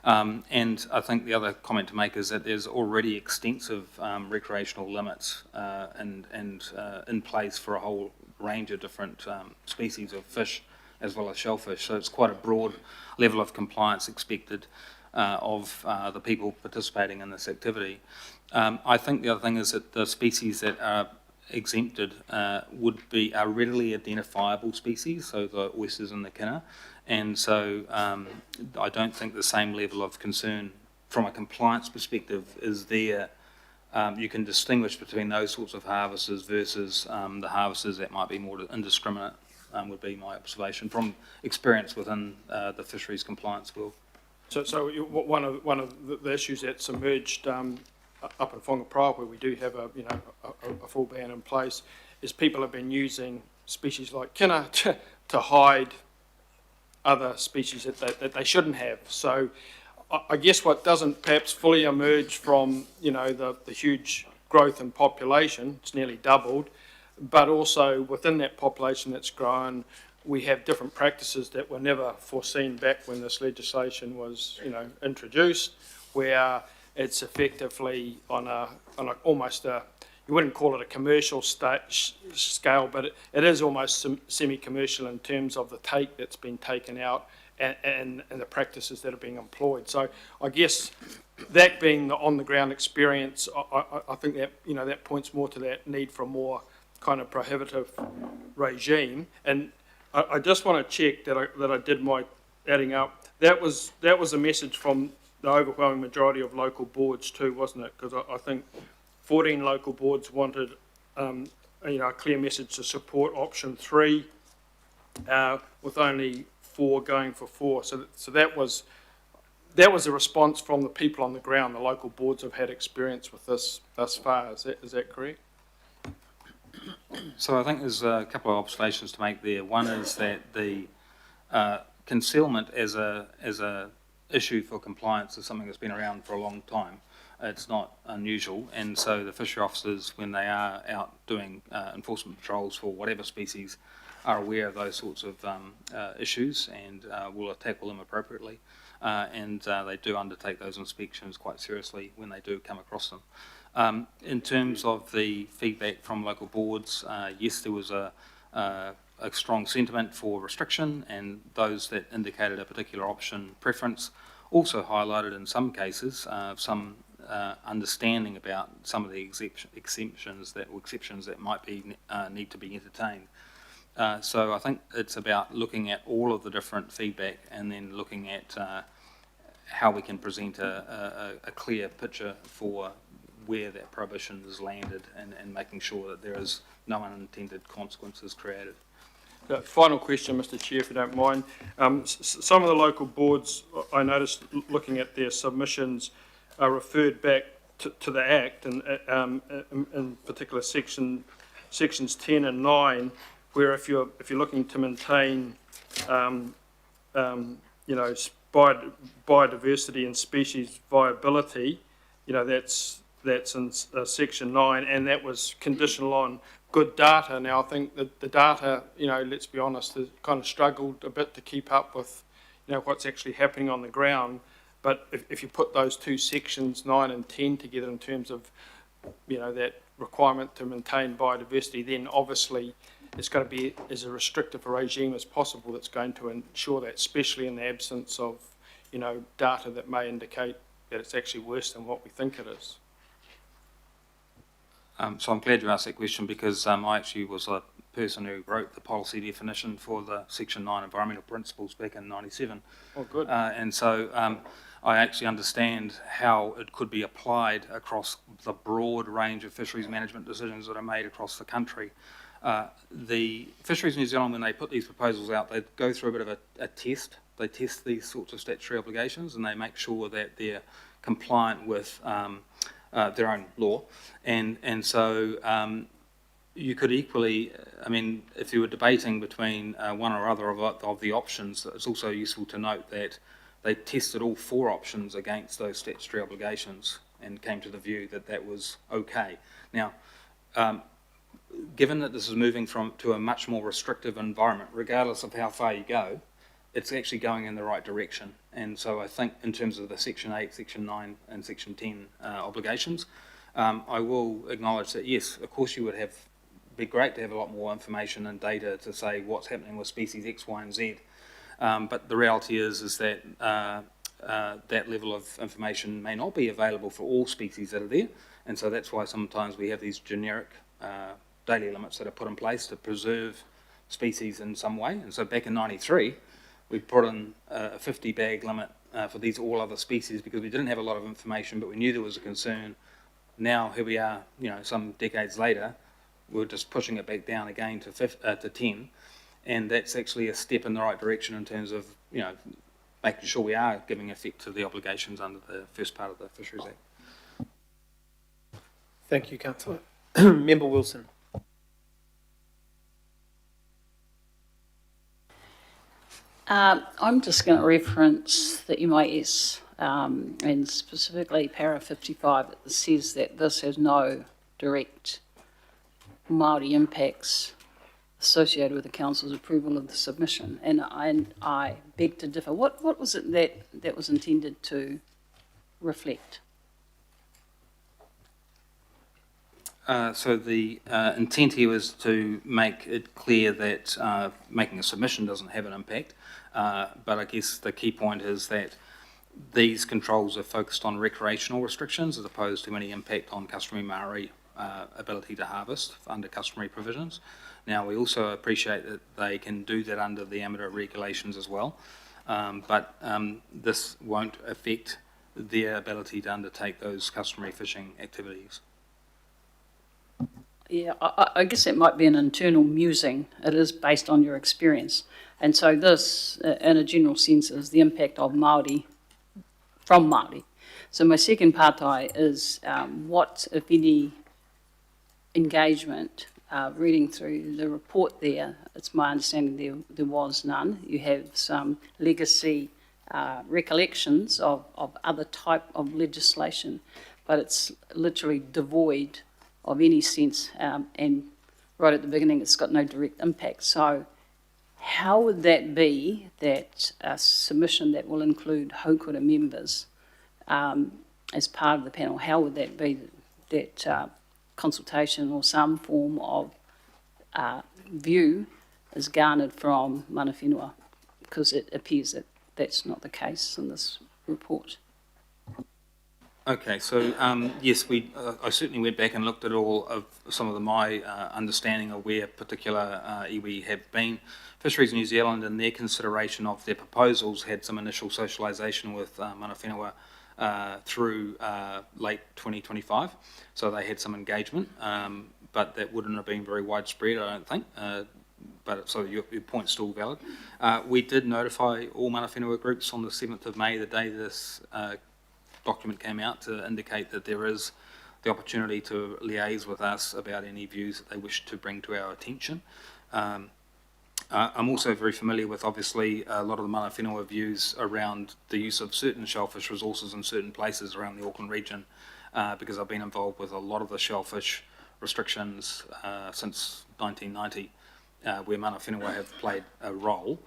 And I think the other comment to make is that there's already extensive recreational limits and in place for a whole range of different species of fish as well as shellfish. So it's quite a broad level of compliance expected of the people participating in this activity. I think the other thing is that the species that are exempted are readily identifiable species, so the oysters and the kinner, and so I don't think the same level of concern from a compliance perspective is there. You can distinguish between those sorts of harvesters versus the harvesters that might be more indiscriminate, would be my observation from experience within the fisheries compliance world. So one of the issues that's emerged up in Whangaprawa, where we do have a full ban in place, is people have been using species like kinner to hide other species that they shouldn't have. So I guess what doesn't perhaps fully emerge from the huge growth in population, it's nearly doubled, but also within that population that's grown, we have different practices that were never foreseen back when this legislation was introduced, where it's effectively on almost a, you wouldn't call it a commercial scale, but it is almost semi-commercial in terms of the take that's been taken out and the practices that are being employed. So I guess that being the on-the-ground experience, I think that that points more to that need for a more kind of prohibitive regime. And I just want to check that I did my adding up. That was a message from the overwhelming majority of local boards too, wasn't it? Because I think 14 local boards wanted a clear message to support option 3, with only 4 going for 4. So that was a response from the people on the ground. The local boards have had experience with this thus far. Is that correct? So I think there's a couple of observations to make there. One is that the concealment as a issue for compliance is something that's been around for a long time. It's not unusual, and so the fishery officers, when they are out doing enforcement patrols for whatever species, are aware of those sorts of issues and will tackle them appropriately. And they do undertake those inspections quite seriously when they do come across them. In terms of the feedback from local boards, yes, there was a strong sentiment for restriction, and those that indicated a particular option preference also highlighted in some cases some understanding about some of the exceptions that might be need to be entertained. So I think it's about looking at all of the different feedback and then looking at how we can present a clear picture for where that prohibition is landed and making sure that there is no unintended consequences created. Final question, Mr Chair, if you don't mind. Some of the local boards, I noticed looking at their submissions, are referred back to the Act, and in particular sections 10 and 9, where if you're looking to maintain, biodiversity and species viability, that's in section 9, and that was conditional on good data. Now, I think that the data, let's be honest, has kind of struggled a bit to keep up with, what's actually happening on the ground. But if you put those two sections, 9 and 10, together in terms of, that requirement to maintain biodiversity, then obviously it's going to be as a restrictive a regime as possible that's going to ensure that, especially in the absence of, data that may indicate that it's actually worse than what we think it is. So I'm glad you asked that question, because I actually was a person who wrote the policy definition for the Section 9 environmental principles back in '97. Oh, good. And so I actually understand how it could be applied across the broad range of fisheries management decisions that are made across the country. The Fisheries New Zealand, when they put these proposals out, they go through a bit of a test. They test these sorts of statutory obligations, and they make sure that they're compliant with their own law. And so you could equally, if you were debating between one or other of the options, it's also useful to note that they tested all 4 options against those statutory obligations and came to the view that that was okay. Now, given that this is moving to a much more restrictive environment, regardless of how far you go, it's actually going in the right direction. And so I think in terms of the Section 8, Section 9 and Section 10 obligations, I will acknowledge that, yes, of course you would be great to have a lot more information and data to say what's happening with species X, Y and Z. But the reality is that that level of information may not be available for all species that are there. And so that's why sometimes we have these generic daily limits that are put in place to preserve species in some way. And so back in '93, we put in a 50 bag limit for these all other species because we didn't have a lot of information, but we knew there was a concern. Now, here we are, some decades later, we're just pushing it back down again to 10. And that's actually a step in the right direction in terms of, making sure we are giving effect to the obligations under the first part of the Fisheries Act. Thank you, Councillor. Member Wilson. I'm just going to reference the MIS and specifically para 55 that says that this has no direct Māori impacts associated with the Council's approval of the submission. And I beg to differ. What was it that was intended to reflect? So the intent here was to make it clear that making a submission doesn't have an impact, but I guess the key point is that these controls are focused on recreational restrictions as opposed to any impact on customary Māori ability to harvest under customary provisions. Now, we also appreciate that they can do that under the amateur regulations as well, but this won't affect their ability to undertake those customary fishing activities. Yeah, I guess it might be an internal musing. It is based on your experience. And so this, in a general sense, is the impact of Māori from Māori. So my second partai is what, if any, engagement, reading through the report there, it's my understanding there was none. You have some legacy recollections of other type of legislation, but it's literally devoid of any sense, and right at the beginning it's got no direct impact. So how would that be that a submission that will include haukura members as part of the panel, how would that be that consultation or some form of view is garnered from mana whenua? Because it appears that that's not the case in this report. Okay, so yes, I certainly went back and looked at all of some of my understanding of where particular iwi have been. Fisheries New Zealand, in their consideration of their proposals, had some initial socialisation with mana whenua through late 2025, so they had some engagement, but that wouldn't have been very widespread, I don't think. but so your point's still valid. We did notify all mana whenua groups on the 7th of May, the day this document came out, to indicate that there is the opportunity to liaise with us about any views that they wish to bring to our attention. I'm also very familiar with, obviously, a lot of the mana whenua views around the use of certain shellfish resources in certain places around the Auckland region, because I've been involved with a lot of the shellfish restrictions since 1990, where mana whenua have played a role.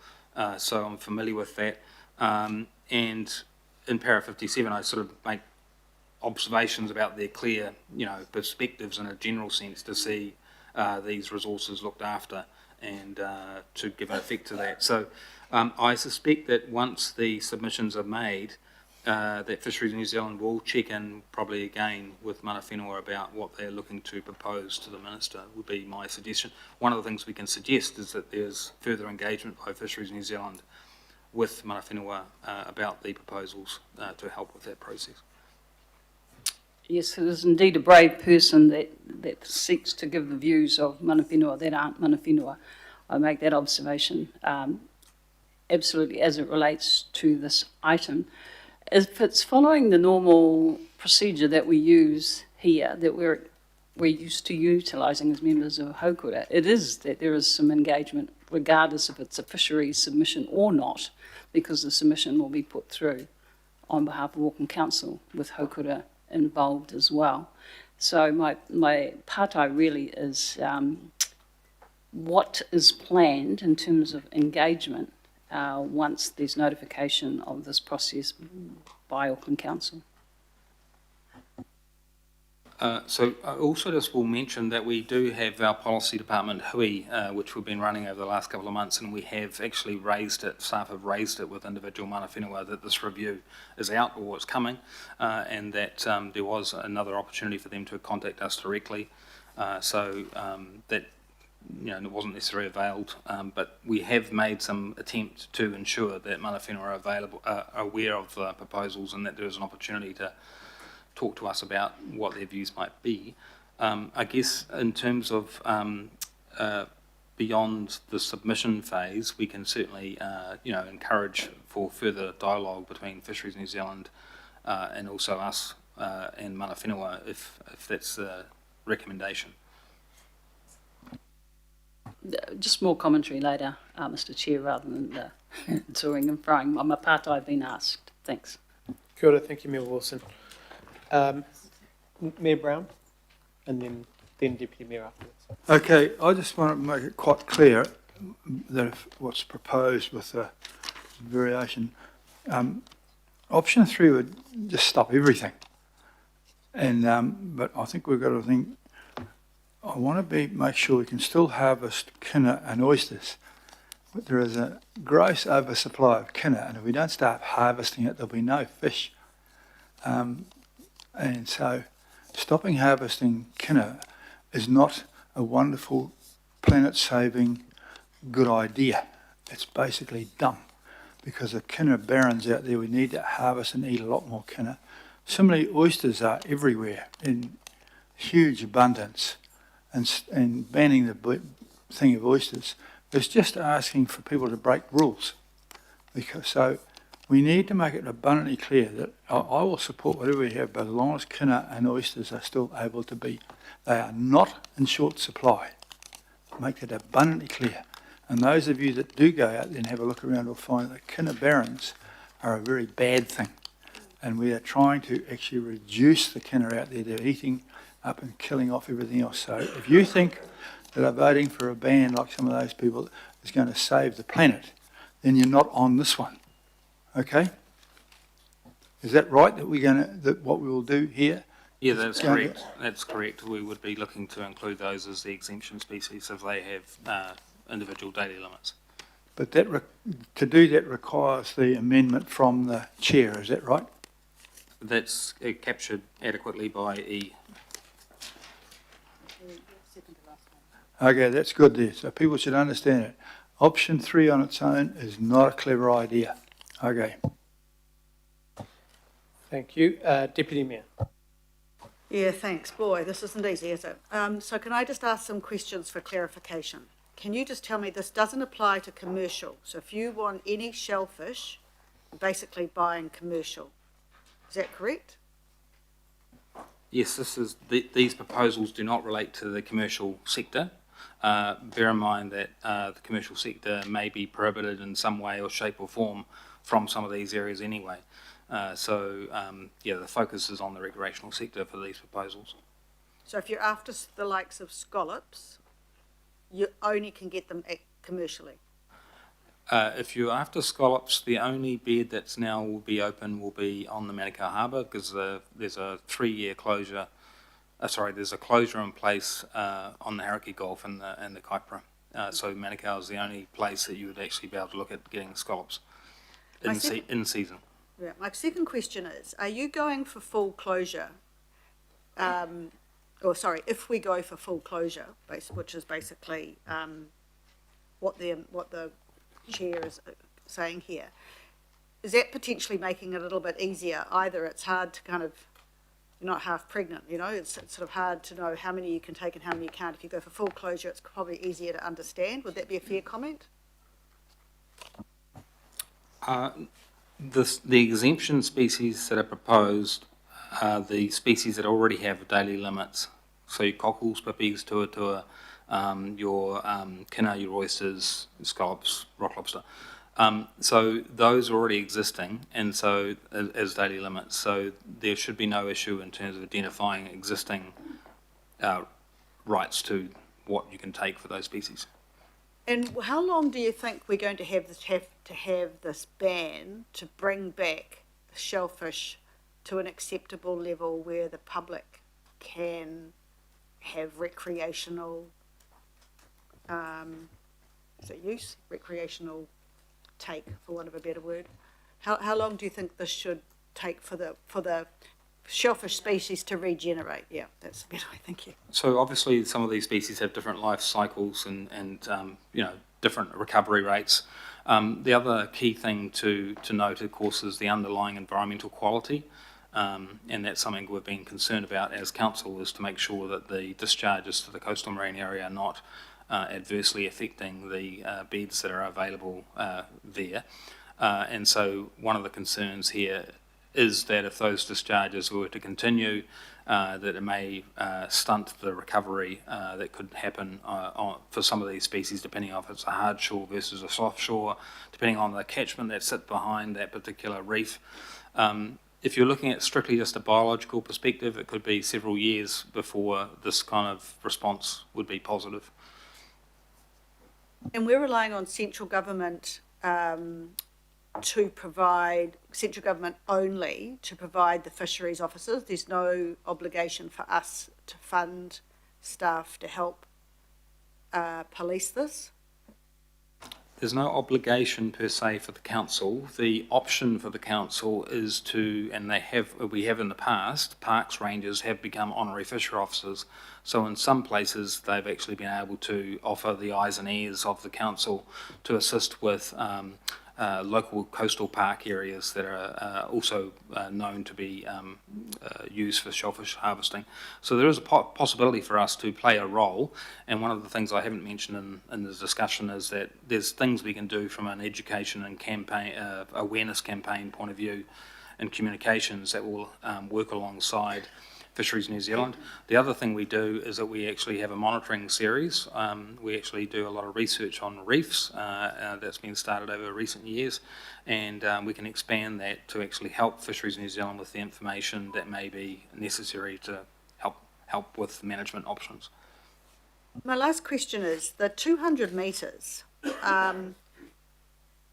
So I'm familiar with that. And in Para 57, I sort of make observations about their clear, perspectives in a general sense to see these resources looked after and to give an effect to that. So I suspect that once the submissions are made, that Fisheries New Zealand will check in probably again with mana whenua about what they're looking to propose to the Minister, would be my suggestion. One of the things we can suggest is that there's further engagement by Fisheries New Zealand with mana whenua about the proposals to help with that process. Yes, it is indeed a brave person that seeks to give the views of mana whenua that aren't mana whenua. I make that observation absolutely as it relates to this item. If it's following the normal procedure that we use here, that we're used to utilising as members of Haukura, it is that there is some engagement, regardless if it's a fisheries submission or not, because the submission will be put through on behalf of Auckland Council with Haukura involved as well. So my pātai really is what is planned in terms of engagement once there's notification of this process by Auckland Council. So I also just will mention that we do have our policy department, Hui, which we've been running over the last couple of months, and we have actually raised it, staff have raised it with individual mana whenua that this review is out or it's coming, and that there was another opportunity for them to contact us directly. That it wasn't necessarily availed, but we have made some attempt to ensure that mana whenua are aware of the proposals and that there is an opportunity to talk to us about what their views might be. I guess in terms of beyond the submission phase, we can certainly encourage for further dialogue between Fisheries New Zealand and also us and mana whenua if that's the recommendation. Just more commentary later, Mr Chair, rather than toing and froing. My pātai have been asked. Thanks. Kia ora, thank you, Mayor Wilson. Mayor Brown, and then Deputy Mayor afterwards. Okay, I just want to make it quite clear that if what's proposed with the variation, option 3 would just stop everything. And but I think we've got to think. I want to make sure we can still harvest kina and oysters, but there is a gross oversupply of kina, and if we don't start harvesting it, there'll be no fish. And so stopping harvesting kina is not a wonderful, planet-saving, good idea. It's basically dumb, because the kina barrens out there, we need to harvest and eat a lot more kina. Similarly, oysters are everywhere in huge abundance, and banning the thing of oysters is just asking for people to break rules. So we need to make it abundantly clear that I will support whatever we have, but as long as kina and oysters are still able to be, they are not in short supply. Make that abundantly clear. And those of you that do go out there and have a look around will find that kina barrens are a very bad thing. And we are trying to actually reduce the kina out there. They're eating up and killing off everything else. So if you think that voting for a ban like some of those people is going to save the planet, then you're not on this one. Okay? Is that right, that what we will do here? Yeah, that's correct. That's correct. We would be looking to include those as the exemption species if they have individual daily limits. But to do that requires the amendment from the chair, is that right? That's captured adequately by E. Okay, that's good there. So people should understand it. Option 3 on its own is not a clever idea. Okay. Thank you. Deputy Mayor. Yeah, thanks. Boy, this isn't easy, is it? So can I just ask some questions for clarification? can you just tell me this doesn't apply to commercial? So if you want any shellfish, you're basically buying commercial. Is that correct? Yes, these proposals do not relate to the commercial sector. Bear in mind that the commercial sector may be prohibited in some way or shape or form from some of these areas anyway. The focus is on the recreational sector for these proposals. So if you're after the likes of scallops, you only can get them commercially? If you're after scallops, the only bed that's now will be open will be on the Manukau Harbour, because there's a 3-year closure. There's a closure in place on the Hauraki Gulf and the Kaipara. So Manukau is the only place that you would actually be able to look at getting scallops in season. Yeah. My second question is, are you going for full closure? If we go for full closure, which is basically what the chair is saying here, is that potentially making it a little bit easier? Either it's hard to kind of, you're not half pregnant, you know, it's sort of hard to know how many you can take and how many you can't. If you go for full closure, it's probably easier to understand. Would that be a fair comment? The exemption species that are proposed are the species that already have daily limits. So your cockles, pippies, tuatua, your kina, your oysters, scallops, rock lobster. So those are already existing, and so as daily limits. So there should be no issue in terms of identifying existing rights to what you can take for those species. And how long do you think we're going to have this ban to bring back the shellfish to an acceptable level where the public can have recreational recreational take, for want of a better word? How long do you think this should take for the shellfish species to regenerate? Yeah, that's a better way. Thank you. So obviously some of these species have different life cycles and different recovery rates. The other key thing to note, of course, is the underlying environmental quality. And that's something we've been concerned about as council, is to make sure that the discharges to the coastal marine area are not adversely affecting the beds that are available there. And so one of the concerns here is that if those discharges were to continue, that it may stunt the recovery that could happen for some of these species, depending on if it's a hard shore versus a soft shore, depending on the catchment that sits behind that particular reef. If you're looking at strictly just a biological perspective, it could be several years before this kind of response would be positive. And we're relying on central government to provide, central government only, to provide the fisheries officers. There's no obligation for us to fund staff to help police this. There's no obligation per se for the council. The option for the council is to, and we have in the past, parks rangers have become honorary fishery officers. So in some places they've actually been able to offer the eyes and ears of the council to assist with local coastal park areas that are also known to be used for shellfish harvesting. So there is a possibility for us to play a role, and one of the things I haven't mentioned in the discussion is that there's things we can do from an education and campaign, awareness campaign point of view and communications that will work alongside Fisheries New Zealand. The other thing we do is that we actually have a monitoring series. We actually do a lot of research on reefs that's been started over recent years, and we can expand that to actually help Fisheries New Zealand with the information that may be necessary to help with management options. My last question is, the 200 metres,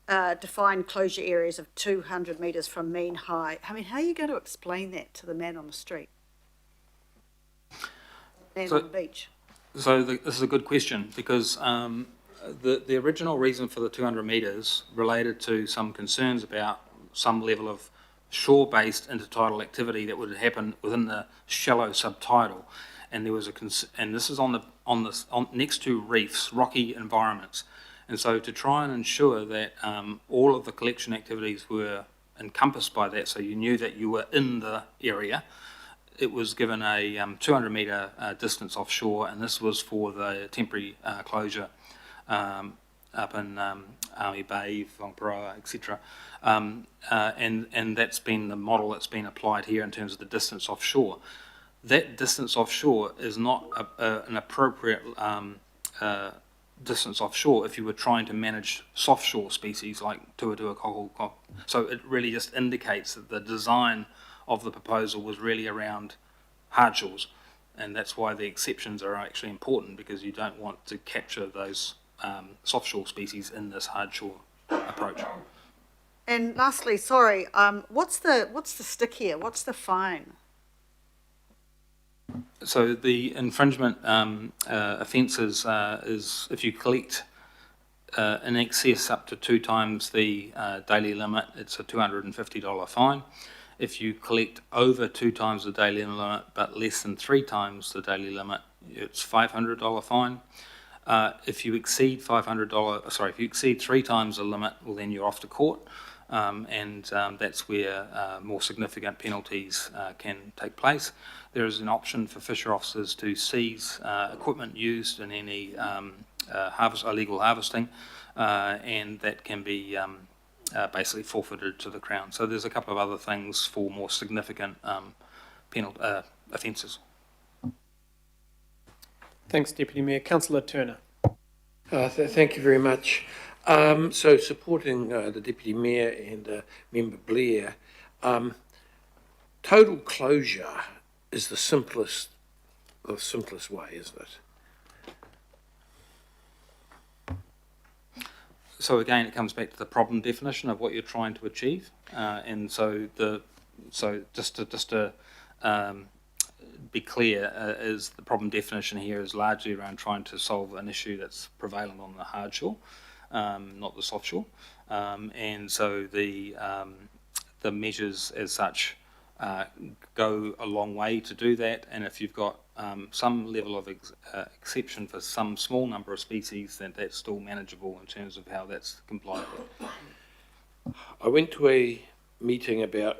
defined closure areas of 200 metres from mean high. I mean, how are you going to explain that to the man on the street? On the beach. So this is a good question, because the original reason for the 200 metres related to some concerns about some level of shore-based intertidal activity that would happen within the shallow subtidal, and there was and this is on next to reefs, rocky environments, and so to try and ensure that all of the collection activities were encompassed by that, so you knew that you were in the area. It was given a 200 metre distance offshore, and this was for the temporary closure up in Army Bay, Whangparoa, etc. And that's been the model that's been applied here in terms of the distance offshore. That distance offshore is not an appropriate distance offshore if you were trying to manage soft shore species like tuatua cockle. So it really just indicates that the design of the proposal was really around hard shores, and that's why the exceptions are actually important, because you don't want to capture those soft shore species in this hard shore approach. And lastly, sorry, what's the stick here? What's the fine? So the infringement offences is if you collect in excess up to 2 times the daily limit, it's a $250 fine. If you collect over 2 times the daily limit but less than 3 times the daily limit, it's $500 fine. If you exceed if you exceed 3 times the limit, well then you're off to court, and that's where more significant penalties can take place. There is an option for fisher officers to seize equipment used in any illegal harvesting, and that can be basically forfeited to the Crown. So there's a couple of other things for more significant offences. Thanks, Deputy Mayor. Councillor Turner. Thank you very much. So supporting the Deputy Mayor and Member Blair, total closure is the simplest way, isn't it? So again, it comes back to the problem definition of what you're trying to achieve, and so just to be clear, is the problem definition here is largely around trying to solve an issue that's prevalent on the hard shore, not the soft shore, and so the measures as such go a long way to do that. And if you've got some level of exception for some small number of species, then that's still manageable in terms of how that's complied with. I went to a meeting about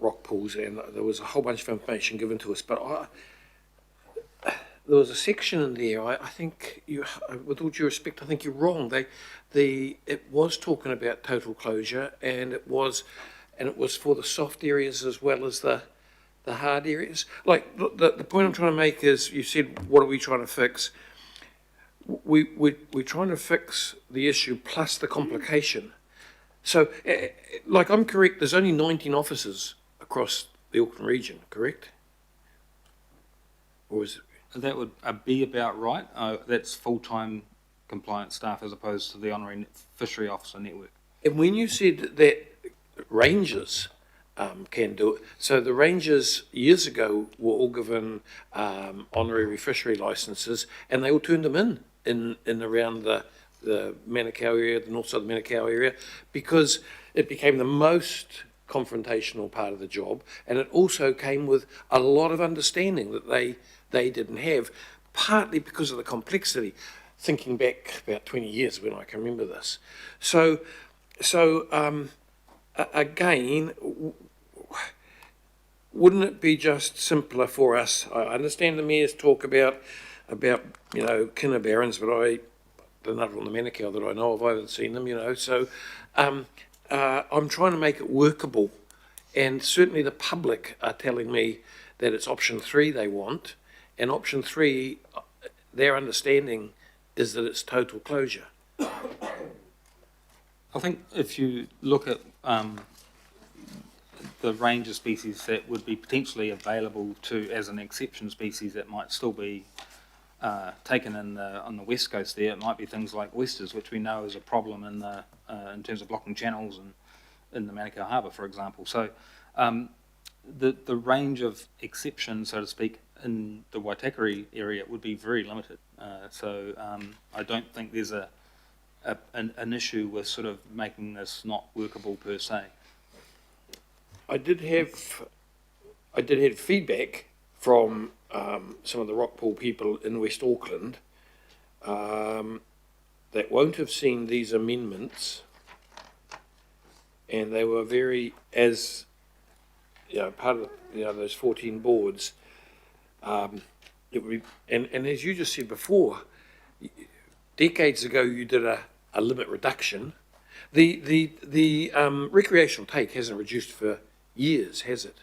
rock pools, and there was a whole bunch of information given to us, but there was a section in there, I think, with all due respect, I think you're wrong. It was talking about total closure, and it was for the soft areas as well as the hard areas. Like, the point I'm trying to make is, you said, what are we trying to fix? We're trying to fix the issue plus the complication. So, like, I'm correct, there's only 19 officers across the Auckland region, correct? Or is it? That would be about right. That's full-time compliance staff as opposed to the honorary fishery officer network. And when you said that rangers can do it, so the rangers years ago were all given honorary fishery licences, and they all turned them in around the Manukau area, the north side of the Manukau area, because it became the most confrontational part of the job, and it also came with a lot of understanding that they didn't have, partly because of the complexity, thinking back about 20 years when I can remember this. So again, wouldn't it be just simpler for us? I understand the mayor's talk about kina barons, but they're not on the Manukau that I know of. I haven't seen them, So I'm trying to make it workable, and certainly the public are telling me that it's option 3 they want, and option 3, their understanding is that it's total closure. I think if you look at the range of species that would be potentially available as an exception species that might still be taken on the west coast there, it might be things like oysters, which we know is a problem in terms of blocking channels and in the Manukau Harbour, for example. So the range of exceptions, so to speak, in the Waitakere area would be very limited. So I don't think there's an issue with sort of making this not workable per se. I did have feedback from some of the rock pool people in West Auckland that won't have seen these amendments, and they were very, as part of those 14 boards. It would be, and as you just said before, decades ago you did a limit reduction. The recreational take hasn't reduced for years, has it?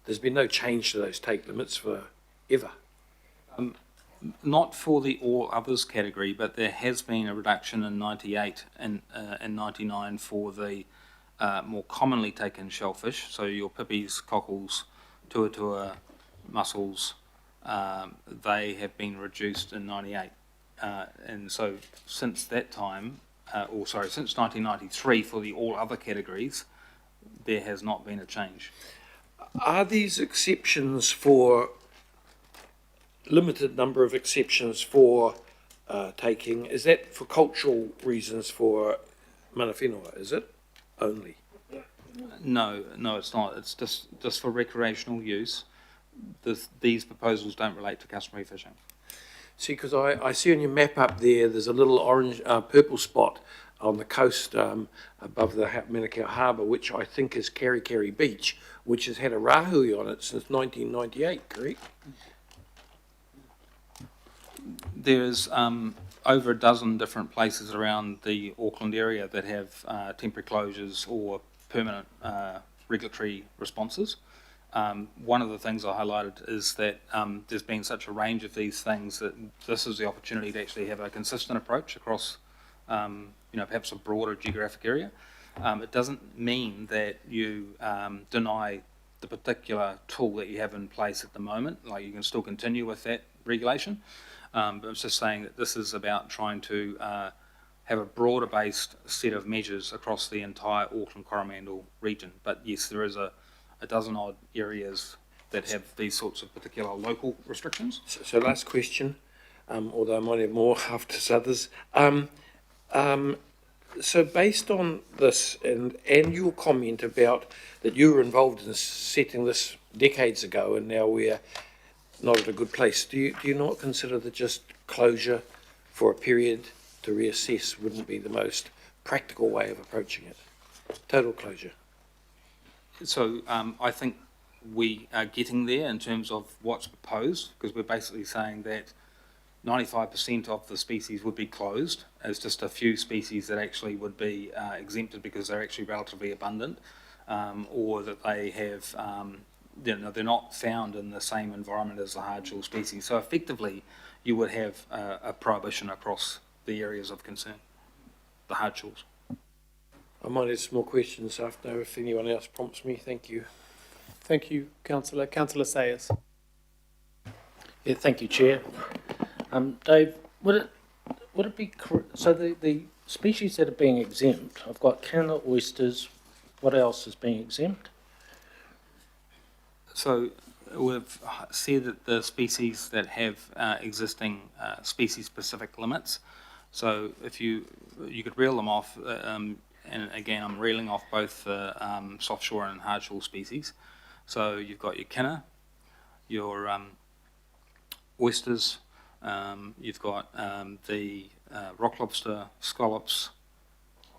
There's been no change to those take limits for ever. Not for the all others category, but there has been a reduction in 98 and 99 for the more commonly taken shellfish. So your pippies, cockles, tuatua, mussels, they have been reduced in 98. And so since that time, since 1993 for the all other categories, there has not been a change. Are these exceptions for limited number of exceptions for taking, is that for cultural reasons for mana whenua, is it? Only? No, it's not. It's just for recreational use. These proposals don't relate to customary fishing. See, because I see on your map up there, there's a little orange, purple spot on the coast above the Manukau Harbour, which I think is Kerikeri Beach, which has had a rahui on it since 1998, correct? There's over a dozen different places around the Auckland area that have temporary closures or permanent regulatory responses. One of the things I highlighted is that there's been such a range of these things that this is the opportunity to actually have a consistent approach across, perhaps a broader geographic area. It doesn't mean that you deny the particular tool that you have in place at the moment, like you can still continue with that regulation. But it's just saying that this is about trying to have a broader based set of measures across the entire Auckland Coromandel region. But yes, there is a dozen odd areas that have these sorts of particular local restrictions. So last question, although I might have more after others. So based on this and your comment about that you were involved in setting this decades ago and now we're not at a good place, do you not consider that just closure for a period to reassess wouldn't be the most practical way of approaching it? Total closure. So I think we are getting there in terms of what's proposed, because we're basically saying that 95% of the species would be closed. There's just a few species that actually would be exempted because they're actually relatively abundant, or that they have, they're not found in the same environment as the hardshell species. So effectively, you would have a prohibition across the areas of concern, the hardshells. I might have some more questions after if anyone else prompts me. Thank you. Thank you, Councillor. Councillor Sayers. Yeah, thank you, Chair. Dave, would it be so the species that are being exempt? I've got Canada oysters. What else is being exempt? So we've said that the species that have existing species-specific limits. So if you could reel them off. And again, I'm reeling off both the soft shore and hardshell species. So you've got your kinna, your oysters, you've got the rock lobster, scallops,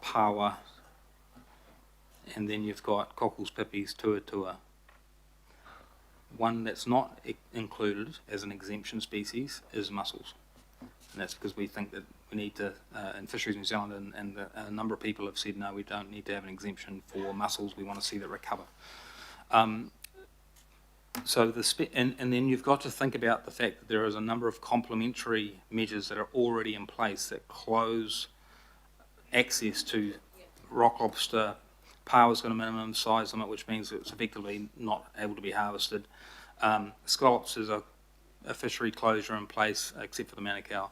paua, and then you've got cockles, pippies, tuatua. One that's not included as an exemption species is mussels. And that's because we think that we need to, in Fisheries New Zealand and a number of people have said, no, we don't need to have an exemption for mussels, we want to see that recover. So and then you've got to think about the fact that there is a number of complementary measures that are already in place that close access to rock lobster. Paua's got a minimum size limit, which means it's effectively not able to be harvested. Scallops is a fishery closure in place, except for the Manukau.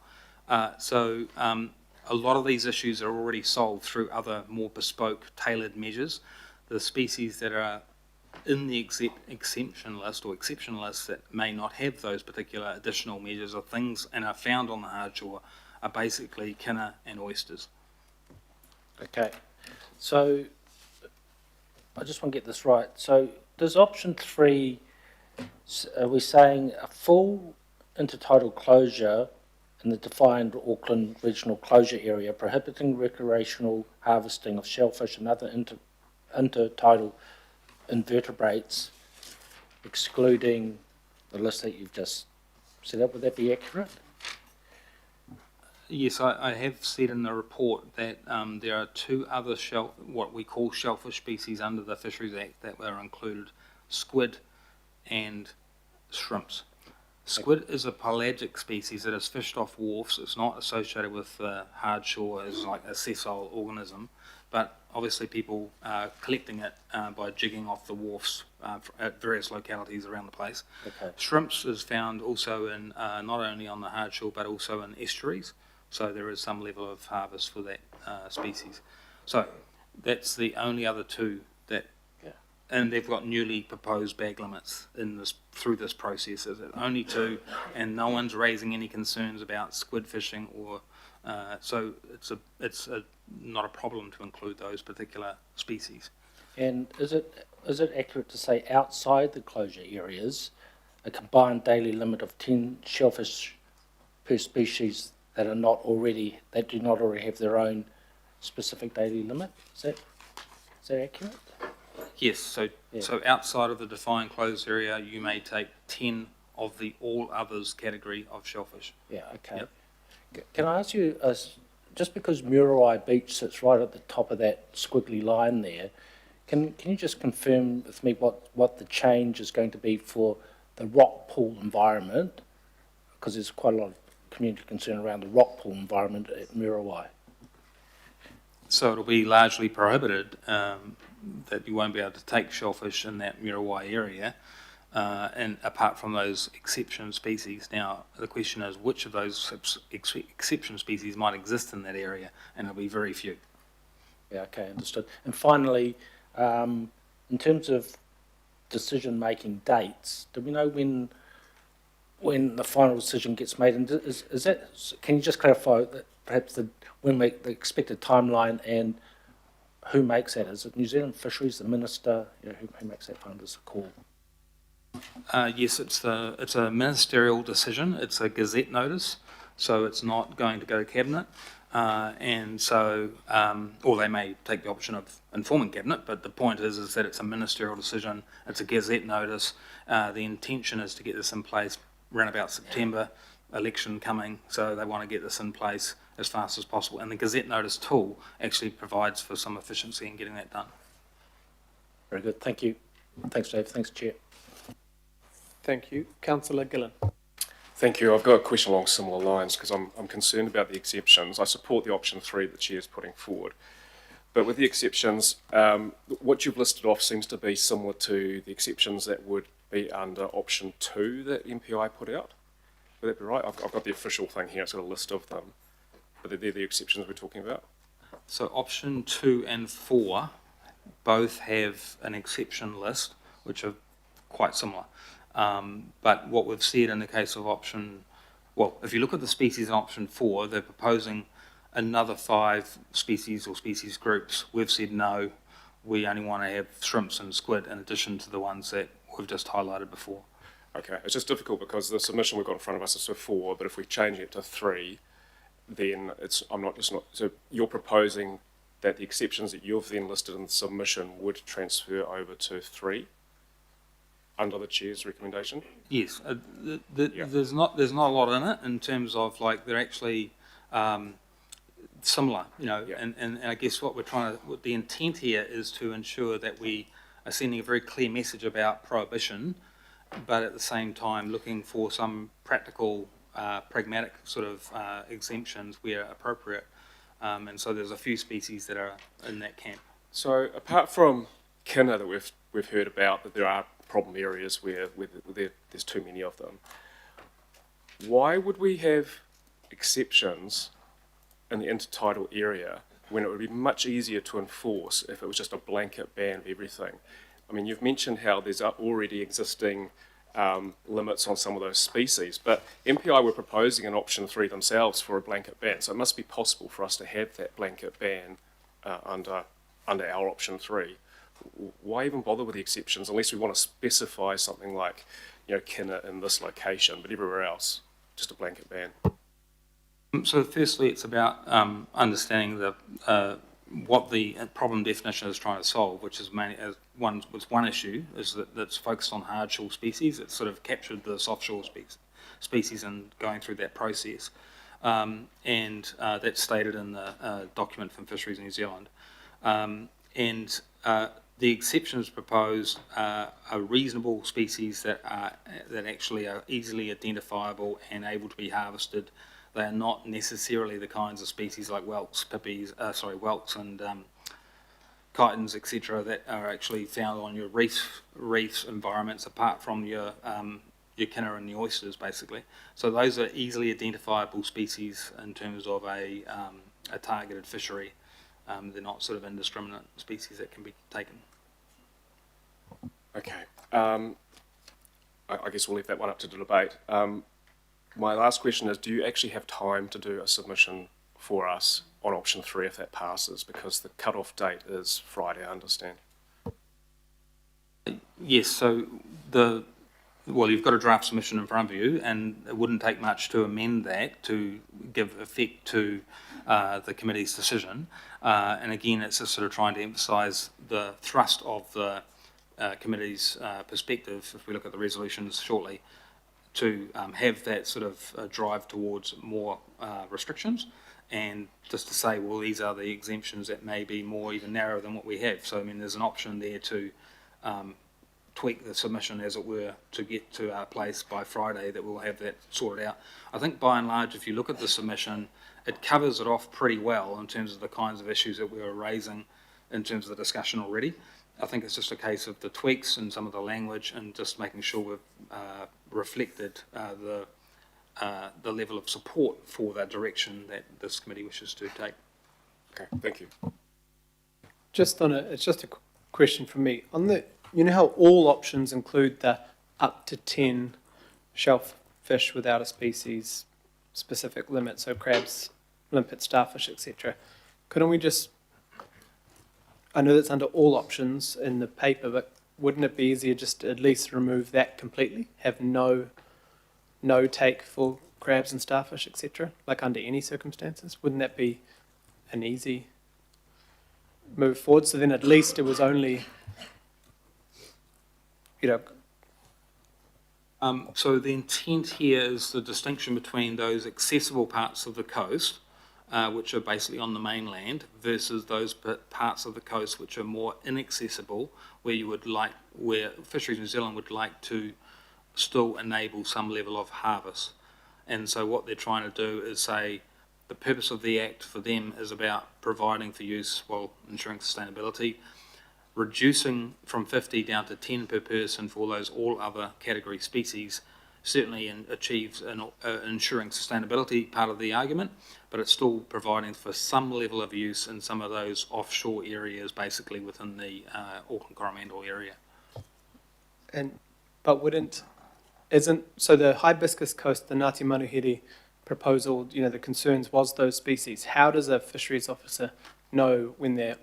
So a lot of these issues are already solved through other more bespoke, tailored measures. The species that are in the exemption list or exception list that may not have those particular additional measures or things and are found on the hardshore are basically kinna and oysters. Okay, so I just want to get this right. So does option 3, are we saying a full intertidal closure in the defined Auckland regional closure area, prohibiting recreational harvesting of shellfish and other intertidal invertebrates, excluding the list that you've just set up? Would that be accurate? Yes, I have said in the report that there are two other what we call shellfish species under the Fisheries Act that were included, squid and shrimps. Squid is a pelagic species that is fished off wharfs. It's not associated with hard shore as like a sessile organism, but obviously people are collecting it by jigging off the wharfs at various localities around the place. Okay. Shrimps is found also in not only on the hard shore but also in estuaries, so there is some level of harvest for that species. So that's the only other two that, and they've got newly proposed bag limits in this through this process. Is it only two, and no one's raising any concerns about squid fishing or so it's not a problem to include those particular species. And is it accurate to say outside the closure areas, a combined daily limit of 10 shellfish per species that do not already have their own specific daily limit? Is that accurate? Yes, so outside of the defined closed area, you may take 10 of the all others category of shellfish. Yeah, okay. Yep. Can I ask you, just because Muriwai Beach sits right at the top of that squiggly line there, can you just confirm with me what the change is going to be for the rock pool environment? Because there's quite a lot of community concern around the rock pool environment at Muriwai. So it'll be largely prohibited that you won't be able to take shellfish in that Muriwai area, and apart from those exception species. Now, the question is which of those exception species might exist in that area, and it'll be very few. Yeah, okay, understood. And finally, in terms of decision-making dates, do we know when the final decision gets made? And is that? Can you just clarify that perhaps the expected timeline and who makes that? Is it New Zealand Fisheries, the minister? Who makes that final call? Yes, it's a ministerial decision. It's a gazette notice, so it's not going to go to cabinet. And so, or they may take the option of informing cabinet, but the point is that it's a ministerial decision. It's a gazette notice. The intention is to get this in place around about September, election coming, so they want to get this in place as fast as possible. And the gazette notice tool actually provides for some efficiency in getting that done. Very good, thank you. Thanks, Dave. Thanks, Chair. Thank you. Councillor Gillen. Thank you. I've got a question along similar lines because I'm concerned about the exceptions. I support the option 3 that the Chair is putting forward. But with the exceptions, what you've listed off seems to be similar to the exceptions that would be under option 2 that MPI put out. Would that be right? I've got the official thing here. It's got a list of them. But they're the exceptions we're talking about. So option 2 and 4 both have an exception list, which are quite similar. But what we've said in the case of option, well, if you look at the species in option 4, they're proposing another 5 species or species groups. We've said no, we only want to have shrimps and squid in addition to the ones that we've just highlighted before. Okay, it's just difficult because the submission we've got in front of us is for 4, but if we change it to 3, then so you're proposing that the exceptions that you've then listed in the submission would transfer over to 3 under the Chair's recommendation? Yes, there's not a lot in it in terms of like they're actually similar, and I guess what the intent here is to ensure that we are sending a very clear message about prohibition, but at the same time looking for some practical, pragmatic sort of exemptions where appropriate. And so there's a few species that are in that camp. So apart from Kina that we've heard about, that there are problem areas where there's too many of them, why would we have exceptions in the intertidal area when it would be much easier to enforce if it was just a blanket ban of everything? I mean, you've mentioned how there's already existing limits on some of those species, but MPI were proposing an option 3 themselves for a blanket ban, so it must be possible for us to have that blanket ban under our option 3. Why even bother with the exceptions unless we want to specify something like, Kina in this location, but everywhere else, just a blanket ban? So firstly, it's about understanding what the problem definition is trying to solve, which is one issue is that's focused on hard shore species. It's sort of captured the soft shore species and going through that process. and that's stated in the document from Fisheries New Zealand. The exceptions proposed are reasonable species that actually are easily identifiable and able to be harvested. They are not necessarily the kinds of species like whelks, whelks and chitons, etc., that are actually found on your reefs environments, apart from your kinner and the oysters, basically. So those are easily identifiable species in terms of a targeted fishery. They're not sort of indiscriminate species that can be taken. Okay. I guess we'll leave that one up to debate. My last question is, do you actually have time to do a submission for us on option 3 if that passes? Because the cut-off date is Friday, I understand. Yes, so you've got a draft submission in front of you, and it wouldn't take much to amend that to give effect to the committee's decision. And again, it's just sort of trying to emphasise the thrust of the committee's perspective, if we look at the resolutions shortly, to have that sort of drive towards more restrictions, and just to say, well, these are the exemptions that may be more even narrow than what we have. So, I mean, there's an option there to tweak the submission, as it were, to get to our place by Friday, that we'll have that sorted out. I think by and large, if you look at the submission, it covers it off pretty well in terms of the kinds of issues that we were raising in terms of the discussion already. I think it's just a case of the tweaks and some of the language and just making sure we've reflected the level of support for that direction that this committee wishes to take. Okay, thank you. It's just a question from me. You know how all options include the up to 10 shellfish without a species specific limit, so crabs, limpet, starfish, etc. Couldn't we just, I know that's under all options in the paper, but wouldn't it be easier just to at least remove that completely? Have no take for crabs and starfish, etc., like under any circumstances? Wouldn't that be an easy move forward? So then at least it was only, So the intent here is the distinction between those accessible parts of the coast, which are basically on the mainland, versus those parts of the coast which are more inaccessible, where Fisheries New Zealand would like to still enable some level of harvest. And so what they're trying to do is say the purpose of the Act for them is about providing for use while ensuring sustainability, reducing from 50 down to 10 per person for those all other category species certainly achieves ensuring sustainability part of the argument, but it's still providing for some level of use in some of those offshore areas, basically within the Auckland Coromandel area. So the Hibiscus Coast, the Ngāti Manuhiri proposal, the concerns was those species. How does a fisheries officer know when they're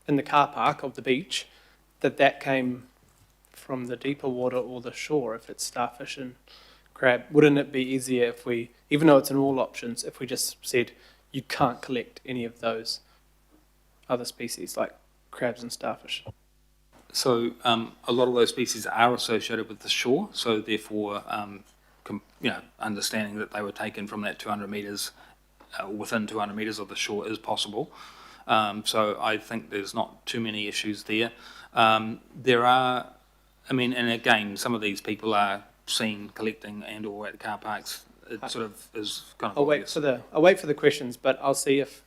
in the car park of the beach that came from the deeper water or the shore, if it's starfish and crab? Wouldn't it be easier if we, even though it's in all options, if we just said you can't collect any of those other species like crabs and starfish? So a lot of those species are associated with the shore, so therefore, understanding that they were taken from that 200 metres, within 200 metres of the shore is possible. So I think there's not too many issues there. There are, and again, some of these people are seen collecting and or at car parks. It sort of is kind of obvious. I'll wait for the questions, but I'll see if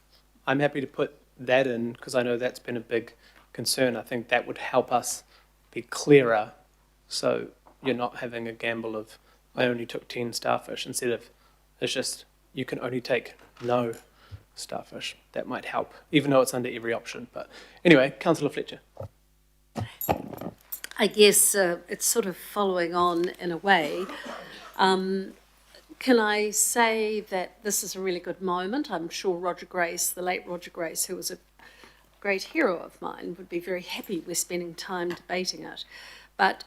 I'm happy to put that in, because I know that's been a big concern. I think that would help us be clearer, so you're not having a gamble of I only took 10 starfish instead of it's just you can only take no starfish. That might help, even though it's under every option. But anyway, Councillor Fletcher. I guess it's sort of following on in a way. Can I say that this is a really good moment? I'm sure Roger Grace, the late Roger Grace, who was a great hero of mine, would be very happy we're spending time debating it. But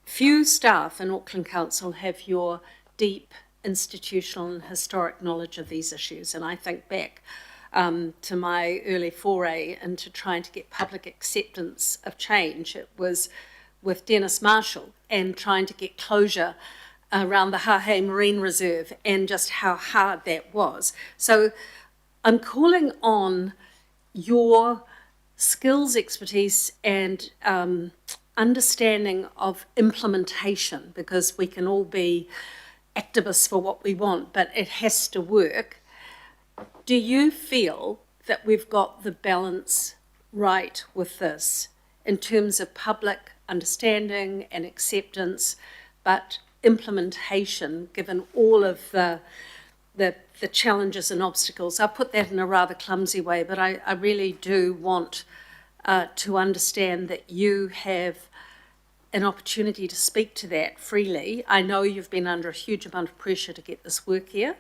few staff in Auckland Council have your deep institutional and historic knowledge of these issues. And I think back to my early foray into trying to get public acceptance of change. It was with Dennis Marshall and trying to get closure around the Hahei Marine Reserve and just how hard that was. So I'm calling on your skills, expertise and understanding of implementation, because we can all be activists for what we want, but it has to work. Do you feel that we've got the balance right with this in terms of public understanding and acceptance, but implementation, given all of the challenges and obstacles? I'll put that in a rather clumsy way, but I really do want to understand that you have an opportunity to speak to that freely. I know you've been under a huge amount of pressure to get this work here,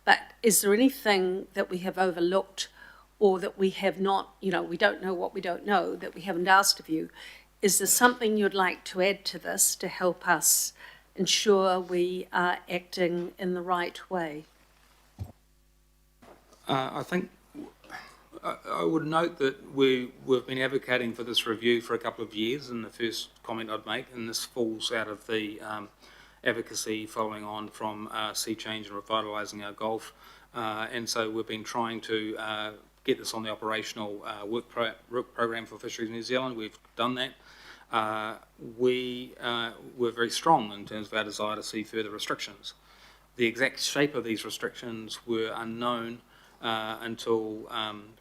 but is there anything that we have overlooked or that we have not, you know, we don't know what we don't know, that we haven't asked of you? Is there something you'd like to add to this to help us ensure we are acting in the right way? I think I would note that we've been advocating for this review for a couple of years, and the first comment I'd make, and this falls out of the advocacy following on from Sea Change and Revitalising Our Gulf, and so we've been trying to get this on the operational work program for Fisheries New Zealand. We've done that. We were very strong in terms of our desire to see further restrictions. The exact shape of these restrictions were unknown until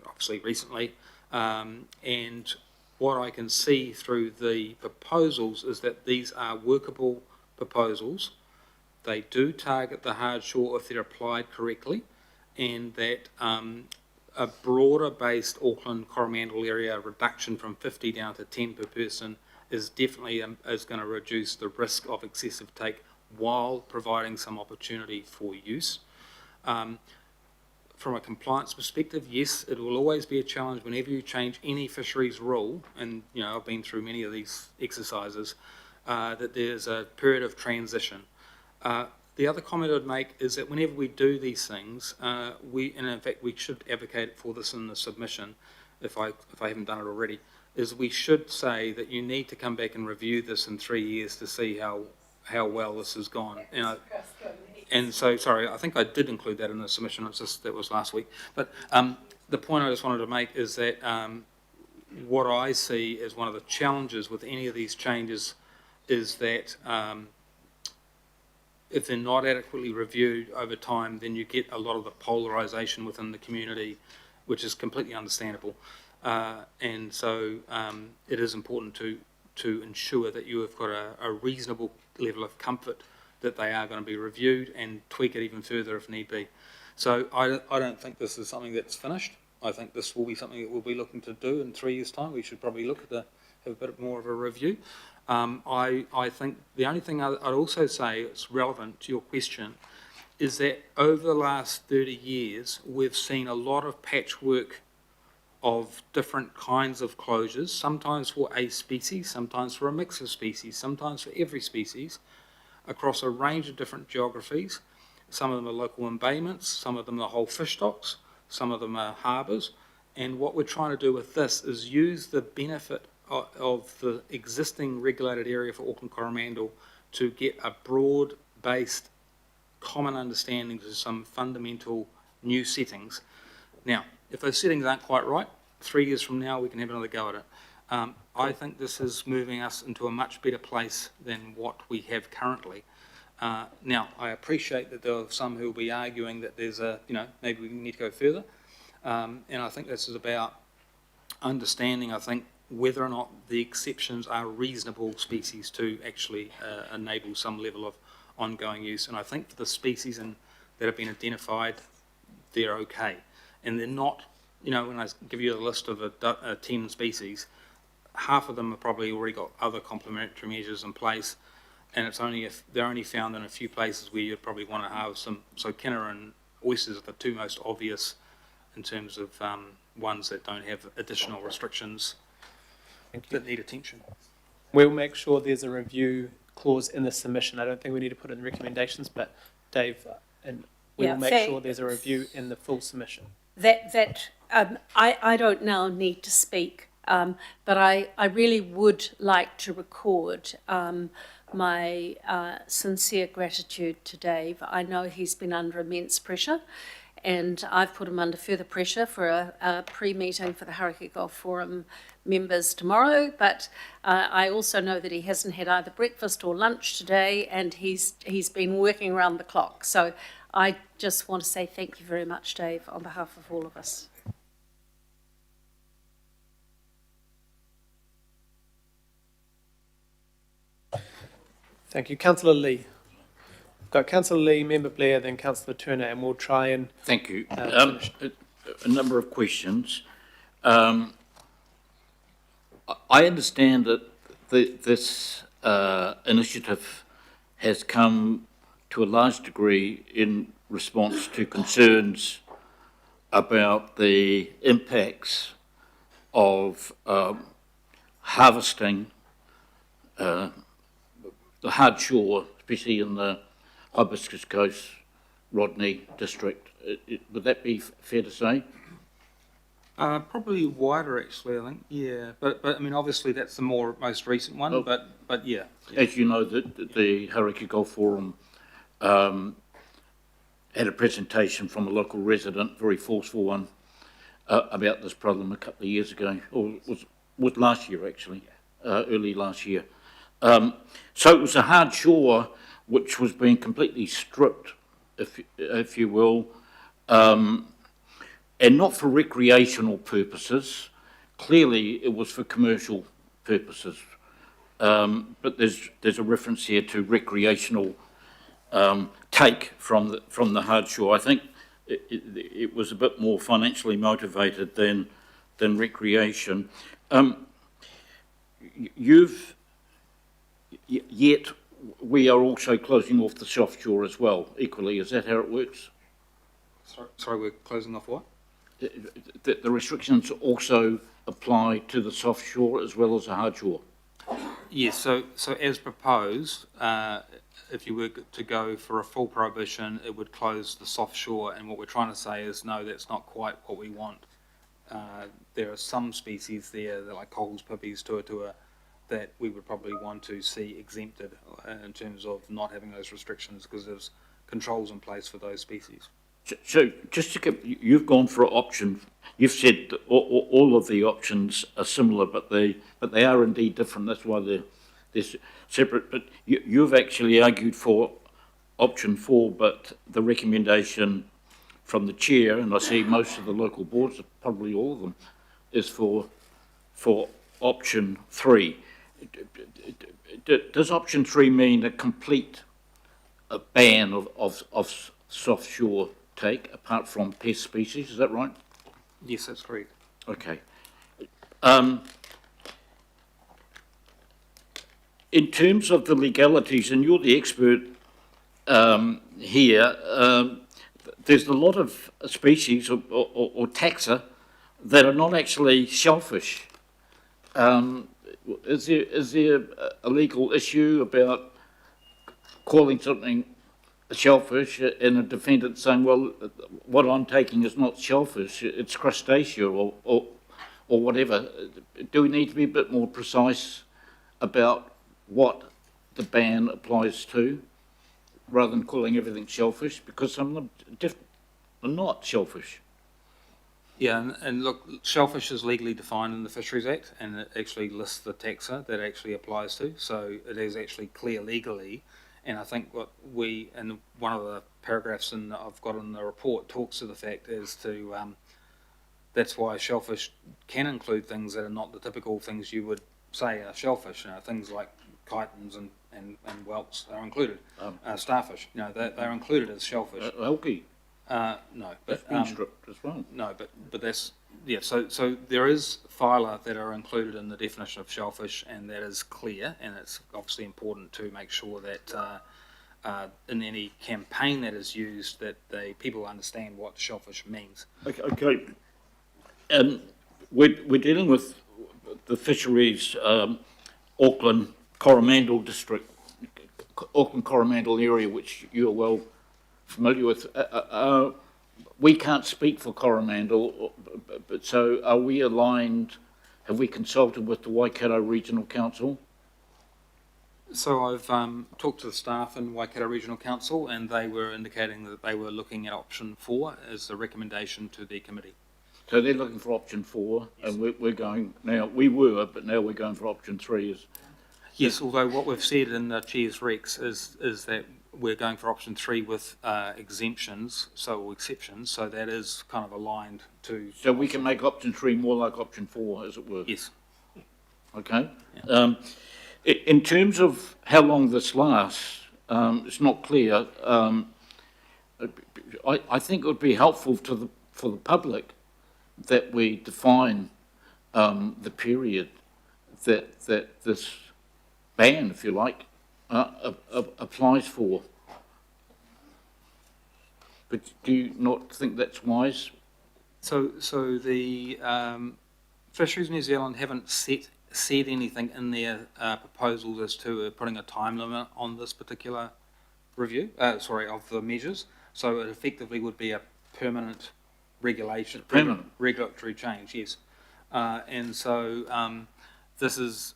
obviously recently, and what I can see through the proposals is that these are workable proposals. They do target the hard shore if they're applied correctly, and that a broader based Auckland Coromandel area reduction from 50 down to 10 per person is definitely is going to reduce the risk of excessive take while providing some opportunity for use. From a compliance perspective, yes, it will always be a challenge whenever you change any fisheries rule, and you know I've been through many of these exercises, that there's a period of transition. The other comment I'd make is that whenever we do these things, and in fact we should advocate for this in the submission, if I haven't done it already, is we should say that you need to come back and review this in 3 years to see how well this has gone. And so, sorry, I think I did include that in the submission, it's just that was last week. But the point I just wanted to make is that what I see as one of the challenges with any of these changes is that if they're not adequately reviewed over time, then you get a lot of the polarisation within the community, which is completely understandable. And so it is important to ensure that you have got a reasonable level of comfort that they are going to be reviewed and tweak it even further if need be. So I don't think this is something that's finished. I think this will be something that we'll be looking to do in 3 years' time. We should probably look at have a bit more of a review. I think the only thing I'd also say it's relevant to your question is that over the last 30 years, we've seen a lot of patchwork of different kinds of closures, sometimes for a species, sometimes for a mix of species, sometimes for every species, across a range of different geographies. Some of them are local embayments, some of them are whole fish stocks, some of them are harbours. And what we're trying to do with this is use the benefit of the existing regulated area for Auckland Coromandel to get a broad-based common understanding of some fundamental new settings. Now, if those settings aren't quite right, 3 years from now we can have another go at it. I think this is moving us into a much better place than what we have currently. Now, I appreciate that there are some who will be arguing that there's maybe we need to go further. And I think this is about understanding, I think, whether or not the exceptions are reasonable species to actually enable some level of ongoing use. And I think for the species that have been identified, they're okay. And they're not, when I give you a list of 10 species, half of them have probably already got other complementary measures in place, and it's only if they're only found in a few places where you'd probably want to have some. So Kenner and oysters are the two most obvious in terms of ones that don't have additional restrictions that need attention. We'll make sure there's a review clause in the submission. I don't think we need to put it in recommendations, but Dave, and we'll make sure there's a review in the full submission. I don't now need to speak, but I really would like to record my sincere gratitude to Dave. I know he's been under immense pressure, and I've put him under further pressure for a pre-meeting for the Hauraki Golf Forum members tomorrow, but I also know that he hasn't had either breakfast or lunch today, and he's been working around the clock. So I just want to say thank you very much, Dave, on behalf of all of us. Thank you. Councillor Lee. We've got Councillor Lee, Member Blair, then Councillor Turner, and we'll try and... Thank you. finish. A number of questions. I understand that this initiative has come to a large degree in response to concerns about the impacts of harvesting the hard shore, especially in the Hibiscus Coast, Rodney district. Would that be fair to say? Probably wider, actually, I think. Yeah, but I mean, obviously that's the most recent one. Oh. But yeah. As you know, the Hauraki Golf Forum had a presentation from a local resident, very forceful one, about this problem a couple of years ago, or was last year actually, early last year. So it was a hard shore which was being completely stripped, if you will, and not for recreational purposes. Clearly, it was for commercial purposes. But there's a reference here to recreational take from the hard shore. I think it was a bit more financially motivated than recreation. Yet we are also closing off the soft shore as well, equally. Is that how it works? Sorry, we're closing off what? The restrictions also apply to the soft shore as well as the hard shore? Yes, so as proposed, if you were to go for a full prohibition, it would close the soft shore, and what we're trying to say is, no, that's not quite what we want. There are some species there, like Coles, pippies, tuatua, that we would probably want to see exempted in terms of not having those restrictions, because there's controls in place for those species. So just to get, you've gone for option. You've said that all of the options are similar, but they are indeed different. That's why they're separate. But you've actually argued for option 4, but the recommendation from the chair, and I see most of the local boards, probably all of them, is for option 3. Does option 3 mean a complete ban of soft shore take, apart from pest species? Is that right? Yes, that's correct. Okay. In terms of the legalities, and you're the expert here, there's a lot of species or taxa that are not actually shellfish. Is there a legal issue about calling something a shellfish and a defendant saying, well, what I'm taking is not shellfish, it's crustacea or whatever? Do we need to be a bit more precise about what the ban applies to, rather than calling everything shellfish? Because some of them are not shellfish. Yeah, and look, shellfish is legally defined in the Fisheries Act, and it actually lists the taxa that it actually applies to, so it is actually clear legally. And I think what and one of the paragraphs I've got in the report talks to the fact as to that's why shellfish can include things that are not the typical things you would say are shellfish. Things like chitons and whelks are included. Starfish, they're included as shellfish. Algae. No, but that's been stripped as well. No, but that's So there is phyla that are included in the definition of shellfish, and that is clear, and it's obviously important to make sure that in any campaign that is used, that people understand what shellfish means. Okay. We're dealing with the fisheries, Auckland Coromandel district, Auckland Coromandel area, which you're well familiar with. We can't speak for Coromandel, but so are we aligned? Have we consulted with the Waikato Regional Council? So I've talked to the staff in Waikato Regional Council, and they were indicating that they were looking at option 4 as a recommendation to the committee. So they're looking for option 4, and we're going, now, we were, but now we're going for option 3. Yes, although what we've said in the Chair's Recs is that we're going for option 3 with exemptions, or exceptions, so that is kind of aligned to... So we can make option 3 more like option 4, as it were? Yes. Okay. In terms of how long this lasts, it's not clear. I think it would be helpful for the public that we define the period that this ban, if you like, applies for. But do you not think that's wise? So the Fisheries New Zealand haven't said anything in their proposals as to putting a time limit on this particular review, of the measures. So it effectively would be a permanent regulatory change, yes. And so this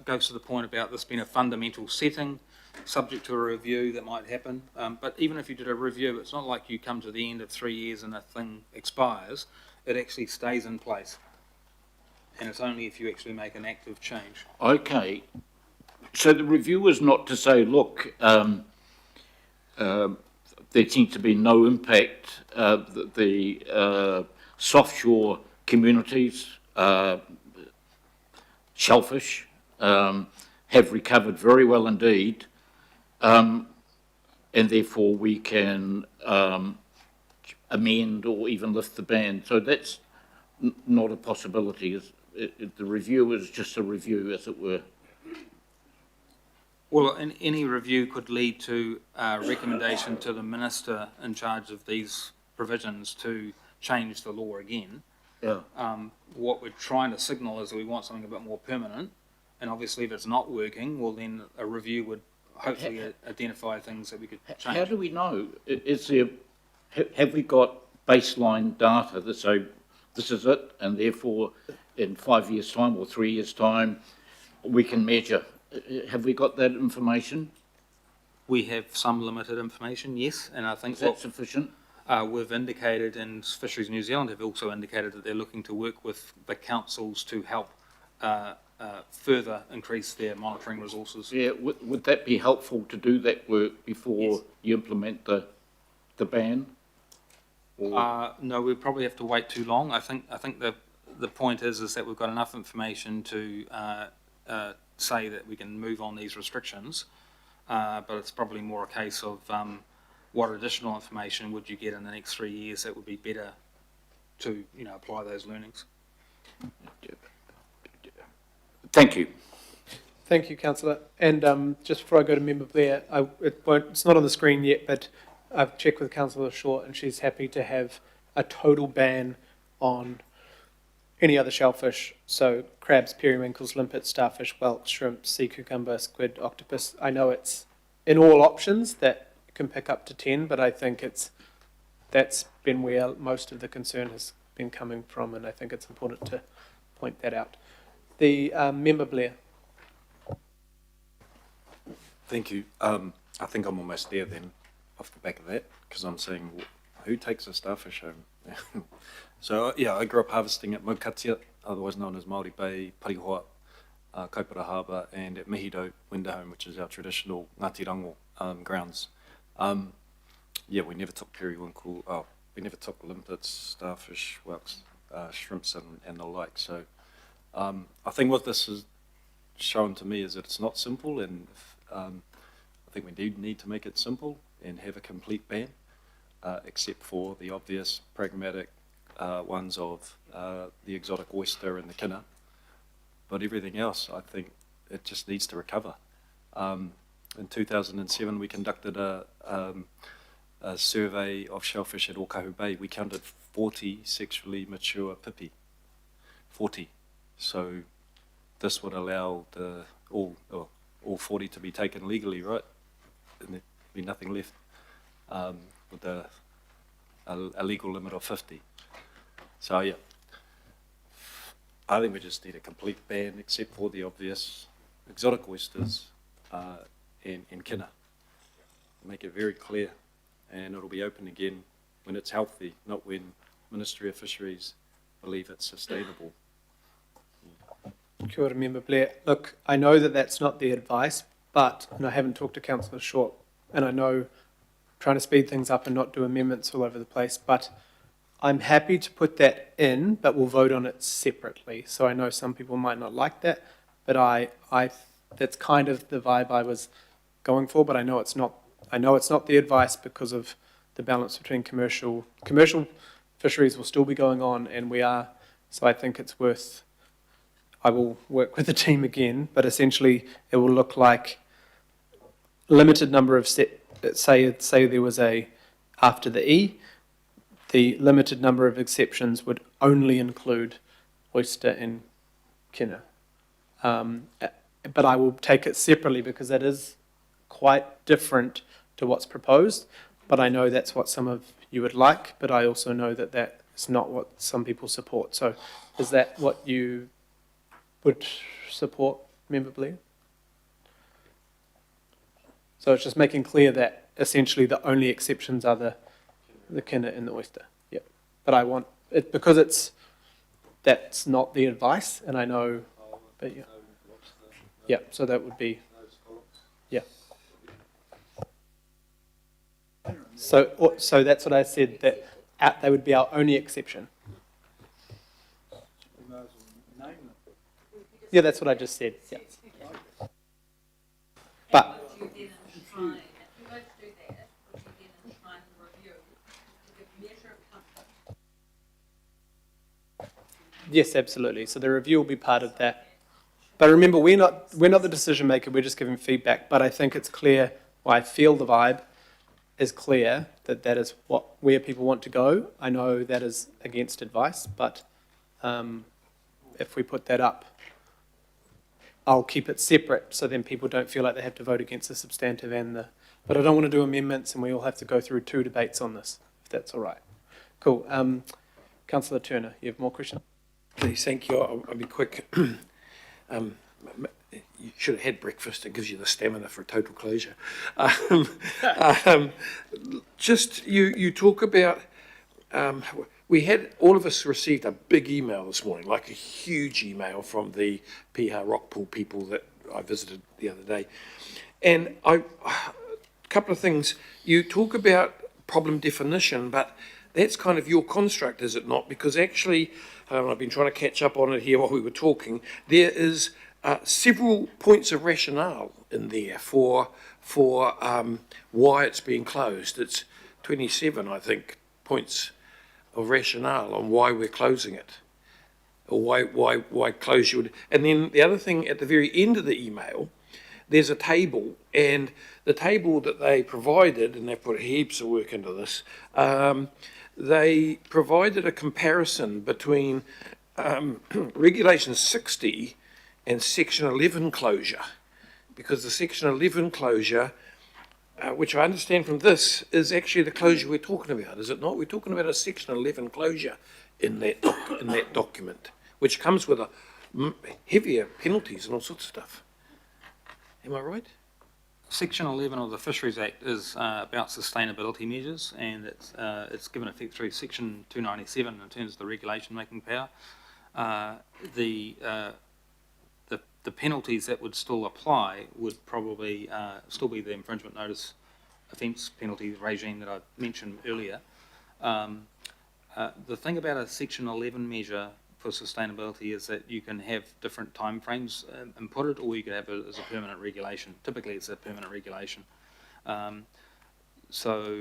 goes to the point about this being a fundamental setting, subject to a review that might happen. But even if you did a review, it's not like you come to the end of 3 years and a thing expires. It actually stays in place. And it's only if you actually make an active change. Okay. So the review is not to say, look, there seems to be no impact. The soft shore communities, shellfish, have recovered very well indeed, and therefore we can amend or even lift the ban. So that's not a possibility. The review is just a review, as it were. Well, any review could lead to a recommendation to the minister in charge of these provisions to change the law again. Yeah. What we're trying to signal is that we want something a bit more permanent, and obviously if it's not working, well then a review would hopefully identify things that we could change. How do we know? Have we got baseline data that say this is it, and therefore in 5 years' time or 3 years' time we can measure? Have we got that information? We have some limited information, yes, and I think is that sufficient? We've indicated, and Fisheries New Zealand have also indicated that they're looking to work with the councils to help further increase their monitoring resources. Yeah, would that be helpful to do that work before you implement the ban? No, we'd probably have to wait too long. I think the point is that we've got enough information to say that we can move on these restrictions, but it's probably more a case of what additional information would you get in the next 3 years that would be better to apply those learnings. Thank you. Thank you, Councillor. And just before I go to Member Blair, it's not on the screen yet, but I've checked with Councillor Short and she's happy to have a total ban on any other shellfish, so crabs, periwinkles, limpets, starfish, whelks, shrimp, sea cucumber, squid, octopus. I know it's in all options that can pick up to 10, but I think that's been where most of the concern has been coming from, and I think it's important to point that out. The Member Blair. Thank you. I think I'm almost there then, off the back of that, because I'm saying, who takes a starfish home? So, yeah, I grew up harvesting at Maukatia, otherwise known as Māori Bay, Parihoa, Kaipara Harbour, and at Mihido, Windahome, which is our traditional Ngāti Rango grounds. Yeah, we never took periwinkle, we never took limpets, starfish, whelks, shrimps, and the like. So I think what this has shown to me is that it's not simple, and I think we do need to make it simple and have a complete ban, except for the obvious pragmatic ones of the exotic oyster and the kina. But everything else, I think it just needs to recover. In 2007, we conducted a survey of shellfish at Ōkahu Bay. We counted 40 sexually mature pipi. 40. So this would allow all 40 to be taken legally, right? And there'd be nothing left with a legal limit of 50. So yeah, I think we just need a complete ban, except for the obvious exotic oysters, and kinner. Make it very clear, and it'll be open again when it's healthy, not when Ministry of Fisheries believe it's sustainable. Kia ora, Member Blair. Look, I know that that's not the advice, but, and I haven't talked to Councillor Short, and I know trying to speed things up and not do amendments all over the place, but I'm happy to put that in, but we'll vote on it separately. So I know some people might not like that, but that's kind of the vibe I was going for, but I know it's not the advice because of the balance between commercial fisheries will still be going on, and we are, so I think it's worth, I will work with the team again, but essentially it will look like limited number of say there was after the E, the limited number of exceptions would only include oyster and kinner. But I will take it separately because that is quite different to what's proposed, but I know that's what some of you would like, but I also know that that is not what some people support. So is that what you would support, Member Blair? So it's just making clear that essentially the only exceptions are the kinner and the oyster. Yep. But I want it because that's not the advice, and I know, but yeah. Yeah, so that would be, yeah. So that's what I said, that they would be our only exception. Yeah, that's what I just said, yeah. But yes, absolutely. So the review will be part of that. But remember, we're not the decision maker. We're just giving feedback. But I think it's clear. Well, I feel the vibe is clear that is where people want to go. I know that is against advice, but if we put that up, I'll keep it separate so then people don't feel like they have to vote against the substantive and the. But I don't want to do amendments, and we all have to go through 2 debates on this. If that's all right. Cool. Councillor Turner, you have more questions? Please, thank you. I'll be quick. You should have had breakfast. It gives you the stamina for total closure. Just you talk about. All of us received a big email this morning, like a huge email from the Piha Rockpool people that I visited the other day, and a couple of things. You talk about problem definition, but that's kind of your construct, is it not? Because actually, I've been trying to catch up on it here while we were talking. There is several points of rationale in there for why it's being closed. It's 27, I think, points of rationale on why we're closing it, or why close you would. And then the other thing, at the very end of the email, there's a table, and the table that they provided, and they put heaps of work into this, they provided a comparison between Regulation 60 and Section 11 closure, because the Section 11 closure, which I understand from this, is actually the closure we're talking about, is it not? We're talking about a Section 11 closure in that document, which comes with heavier penalties and all sorts of stuff. Am I right? Section 11 of the Fisheries Act is about sustainability measures, and it's given effect through Section 297 in terms of the regulation-making power. The penalties that would still apply would probably still be the infringement notice offence penalty regime that I mentioned earlier. The thing about a Section 11 measure for sustainability is that you can have different timeframes inputted, or you could have it as a permanent regulation. Typically, it's a permanent regulation. So,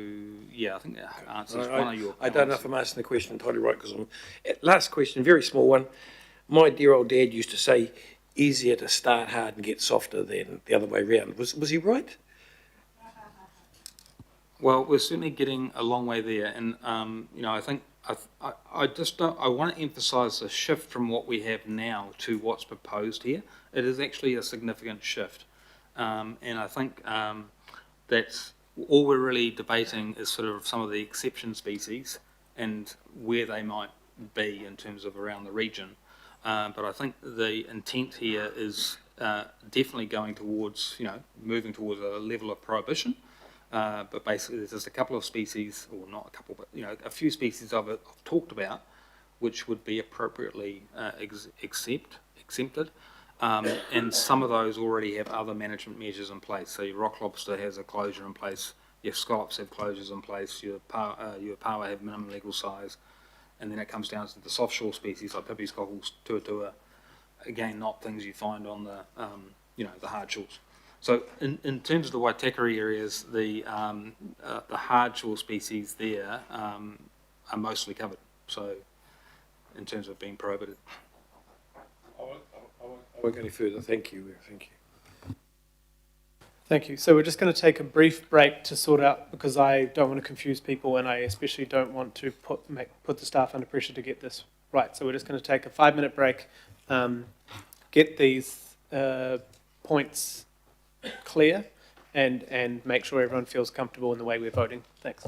yeah, I think that answers one of your. I don't know if I'm asking the question entirely right, because last question, very small one. My dear old dad used to say, easier to start hard and get softer than the other way around. Was he right? Well, we're certainly getting a long way there, and I think I want to emphasise the shift from what we have now to what's proposed here. It is actually a significant shift, and I think that's all we're really debating is sort of some of the exception species and where they might be in terms of around the region. But I think the intent here is definitely going towards, moving towards a level of prohibition. But basically, there's just a couple of species, or not a couple, but a few species I've talked about, which would be appropriately exempted. And some of those already have other management measures in place. So your rock lobster has a closure in place, your scallops have closures in place, your paua have minimum legal size, and then it comes down to the soft shore species like pippies, cockles, tuatua. Again, not things you find on the the hard shores. So in terms of the Waitakere areas, the hard shore species there are mostly covered. So in terms of being prohibited. I won't go any further. Thank you. Thank you. Thank you. So we're just going to take a brief break to sort out, because I don't want to confuse people, and I especially don't want to put the staff under pressure to get this right. So we're just going to take a 5-minute break, get these points clear, and make sure everyone feels comfortable in the way we're voting. Thanks.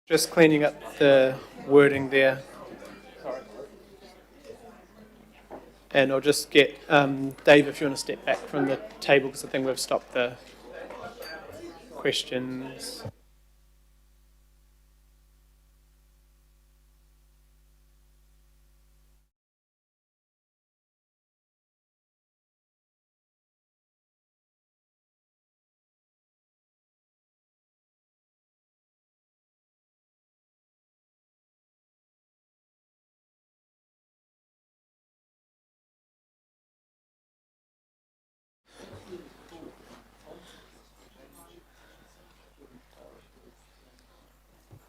Just cleaning up the wording there. And I'll just get Dave, if you want to step back from the table, because I think we've stopped the questions.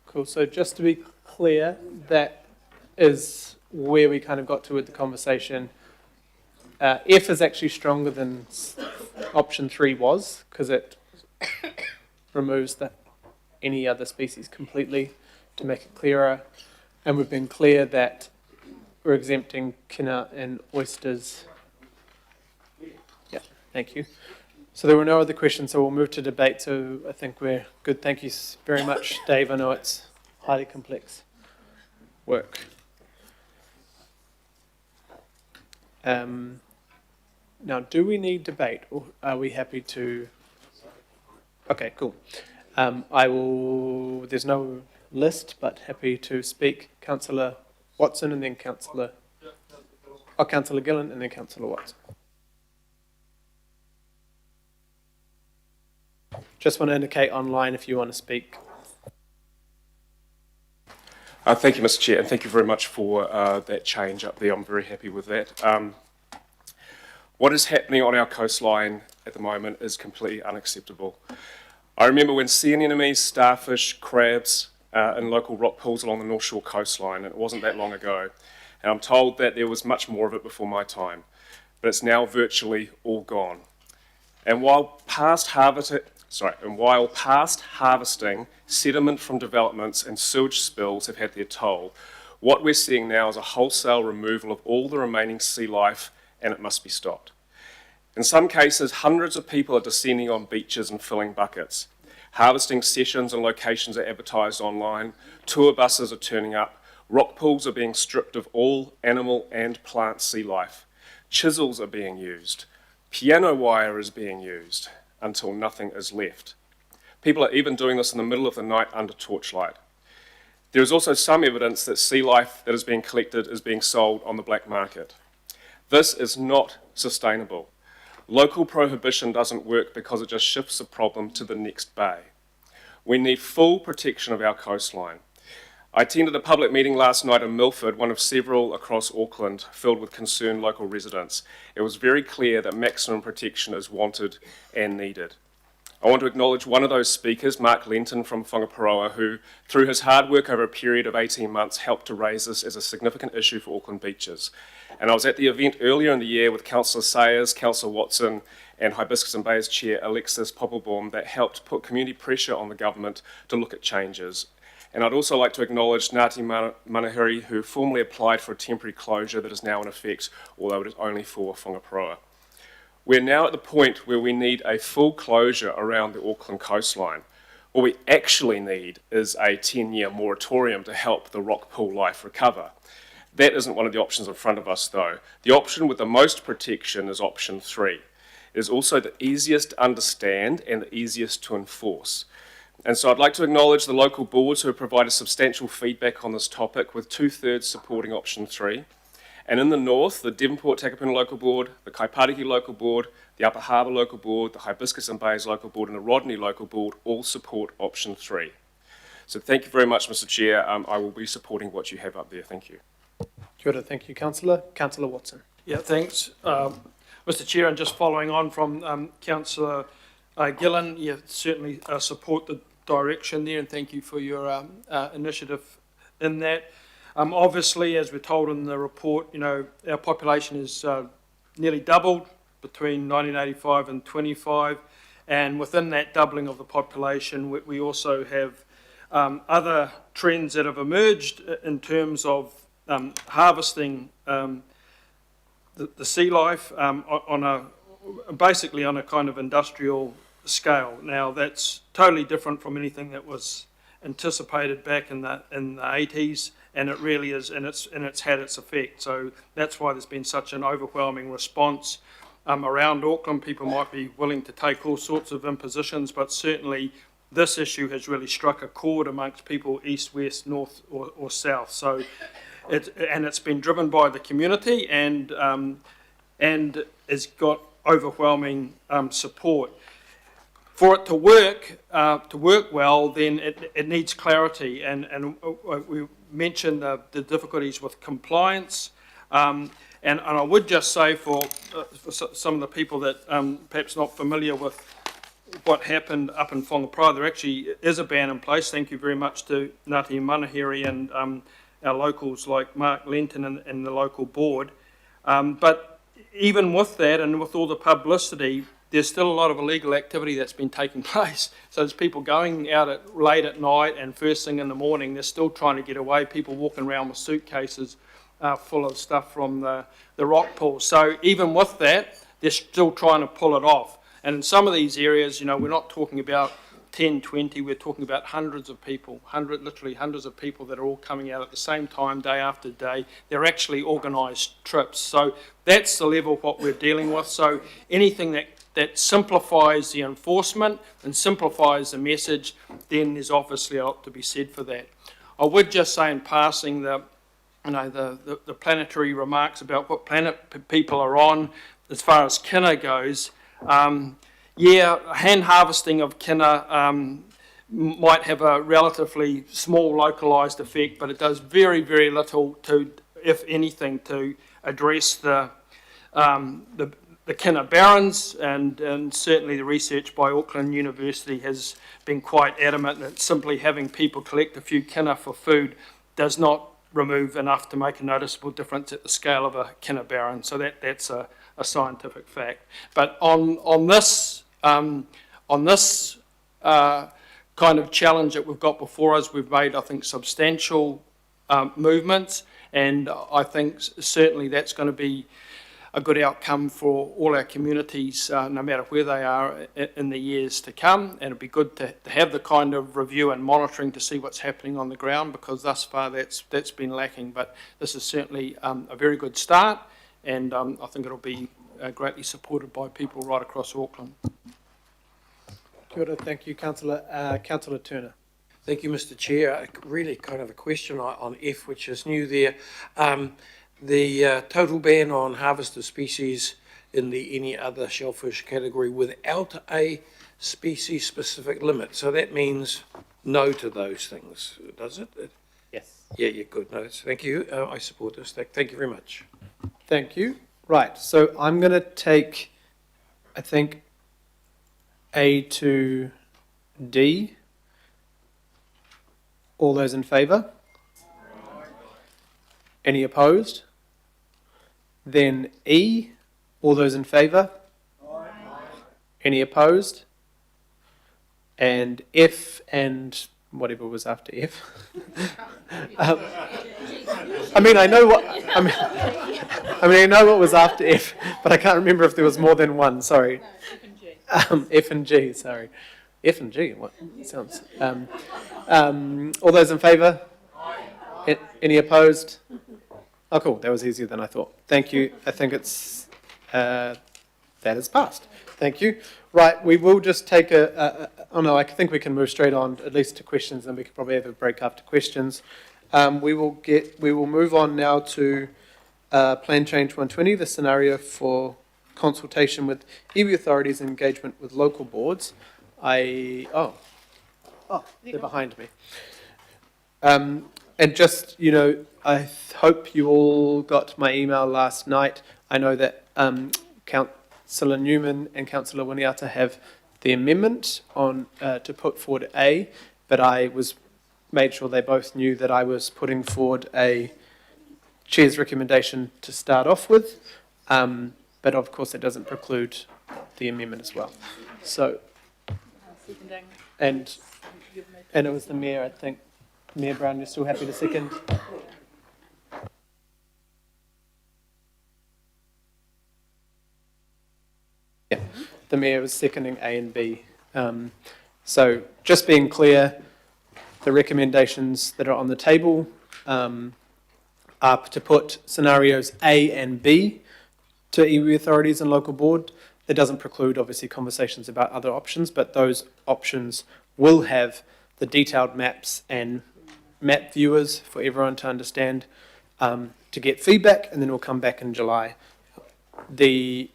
Cool. So just to be clear, that is where we kind of got to with the conversation. F is actually stronger than option 3 was, because it removes any other species completely to make it clearer. And we've been clear that we're exempting kina and oysters. Yeah, thank you. So there were no other questions, so we'll move to debate. So I think we're good. Thank you very much, Dave. I know it's highly complex work. Now, do we need debate, or are we happy to? Okay, cool. There's no list, but happy to speak. Councillor Watson, and then Councillor Gillen, and then Councillor Watson. Just want to indicate online if you want to speak. Thank you, Mr. Chair, and thank you very much for that change up there. I'm very happy with that. What is happening on our coastline at the moment is completely unacceptable. I remember when sea anemones, starfish, crabs in local rock pools along the North Shore coastline, and it wasn't that long ago. And I'm told that there was much more of it before my time, but it's now virtually all gone. And while past harvesting, sediment from developments and sewage spills have had their toll, what we're seeing now is a wholesale removal of all the remaining sea life, and it must be stopped. In some cases, hundreds of people are descending on beaches and filling buckets. Harvesting sessions and locations are advertised online, tour buses are turning up, rock pools are being stripped of all animal and plant sea life, chisels are being used, piano wire is being used, until nothing is left. People are even doing this in the middle of the night under torchlight. There is also some evidence that sea life that is being collected is being sold on the black market. This is not sustainable. Local prohibition doesn't work because it just shifts the problem to the next bay. We need full protection of our coastline. I attended a public meeting last night in Milford, one of several across Auckland, filled with concerned local residents. It was very clear that maximum protection is wanted and needed. I want to acknowledge one of those speakers, Mark Lenton from Whangaparoa, who, through his hard work over a period of 18 months, helped to raise this as a significant issue for Auckland beaches. And I was at the event earlier in the year with Councillor Sayers, Councillor Watson, and Hibiscus and Bay's Chair, Alexis Poppelbaum, that helped put community pressure on the government to look at changes. And I'd also like to acknowledge Ngāti Manahiri, who formally applied for a temporary closure that is now in effect, although it is only for Whangaparoa. We're now at the point where we need a full closure around the Auckland coastline. What we actually need is a 10-year moratorium to help the rock pool life recover. That isn't one of the options in front of us, though. The option with the most protection is option 3. It is also the easiest to understand and the easiest to enforce. And so I'd like to acknowledge the local boards who have provided substantial feedback on this topic, with 2/3 supporting option 3. And in the north, the Devonport Takapuna Local Board, the Kaipariki Local Board, the Upper Harbour Local Board, the Hibiscus and Bays Local Board, and the Rodney Local Board all support option 3. So thank you very much, Mr. Chair. I will be supporting what you have up there. Thank you. Kia ora, thank you, Councillor. Councillor Watson. Yeah, thanks, Mr. Chair. And just following on from Councillor Gillen, yeah, certainly support the direction there, and thank you for your initiative in that. Obviously, as we're told in the report, you know, our population is nearly doubled between 1985 and 25, and within that doubling of the population, we also have other trends that have emerged in terms of harvesting the sea life basically on a kind of industrial scale. Now, that's totally different from anything that was anticipated back in the 80s, and it really is, and it's had its effect. So that's why there's been such an overwhelming response around Auckland. People might be willing to take all sorts of impositions, but certainly this issue has really struck a chord amongst people east, west, north, or south. So it's been driven by the community, and has got overwhelming support. For it to work well, then it needs clarity, and we mentioned the difficulties with compliance, and I would just say for some of the people that perhaps not familiar with what happened up in Whangaprae, there actually is a ban in place. Thank you very much to Ngāti Manahiri and our locals like Mark Lenton and the local board. But even with that, and with all the publicity, there's still a lot of illegal activity that's been taking place. So there's people going out late at night and first thing in the morning. They're still trying to get away. People walking around with suitcases full of stuff from the rock pool. So even with that, they're still trying to pull it off. And in some of these areas, we're not talking about 10, 20, we're talking about hundreds of people, literally hundreds of people that are all coming out at the same time, day after day. They're actually organised trips. So that's the level of what we're dealing with. So anything that simplifies the enforcement and simplifies the message, then there's obviously a lot to be said for that. I would just say in passing the planetary remarks about what planet people are on as far as kina goes. Hand harvesting of kina might have a relatively small localised effect, but it does very, very little to, if anything, to address the kina barons, and certainly the research by Auckland University has been quite adamant that simply having people collect a few kina for food does not remove enough to make a noticeable difference at the scale of a kina baron. So that's a scientific fact. But on this kind of challenge that we've got before us, we've made, I think, substantial movements, and I think certainly that's going to be a good outcome for all our communities, no matter where they are in the years to come. And it'd be good to have the kind of review and monitoring to see what's happening on the ground, because thus far that's been lacking. But this is certainly a very good start, and I think it'll be greatly supported by people right across Auckland. Kia ora, thank you, Councillor Turner. Thank you, Mr. Chair. Really kind of a question on F, which is new there. The total ban on harvested species in the any other shellfish category without a species-specific limit. So that means no to those things, does it? Yes. Yeah, good. No, thank you. I support this. Thank you very much. Thank you. Right, so I'm going to take, I think, A to D. All those in favour? Any opposed? Then E. All those in favour? Any opposed? And F and whatever was after F. I know what was after F, but I can't remember if there was more than one. Sorry. F and G. Sorry. F and G. What sounds? All those in favour? Any opposed? Oh, cool. That was easier than I thought. Thank you. I think it's that is passed. Thank you. Right. We will just take I think we can move straight on at least to questions, and we could probably have a break after questions. We will move on now to Plan Change 120, the scenario for consultation with iwi authorities and engagement with local boards. They're behind me. And just, I hope you all got my email last night. I know that Councillor Newman and Councillor Winiata have the amendment on to put forward A, but I made sure they both knew that I was putting forward a Chair's recommendation to start off with, but of course it doesn't preclude the amendment as well. So, and it was the Mayor, I think. Mayor Brown, you're still happy to second? Yeah, the Mayor was seconding A and B. So just being clear, the recommendations that are on the table are to put scenarios A and B to iwi authorities and local board. That doesn't preclude, obviously, conversations about other options, but those options will have the detailed maps and map viewers for everyone to understand, to get feedback, and then we'll come back in July. The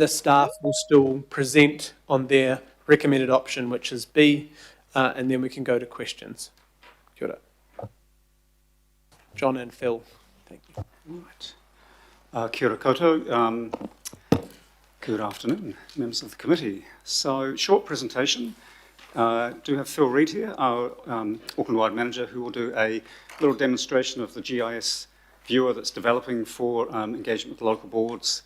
staff will still present on their recommended option, which is B, and then we can go to questions. Kia ora. John and Phil, thank you. Right. Kia ora koutou. Good afternoon, members of the committee. So, short presentation. Do have Phil Reid here, our Auckland-wide manager, who will do a little demonstration of the GIS viewer that's developing for engagement with local boards,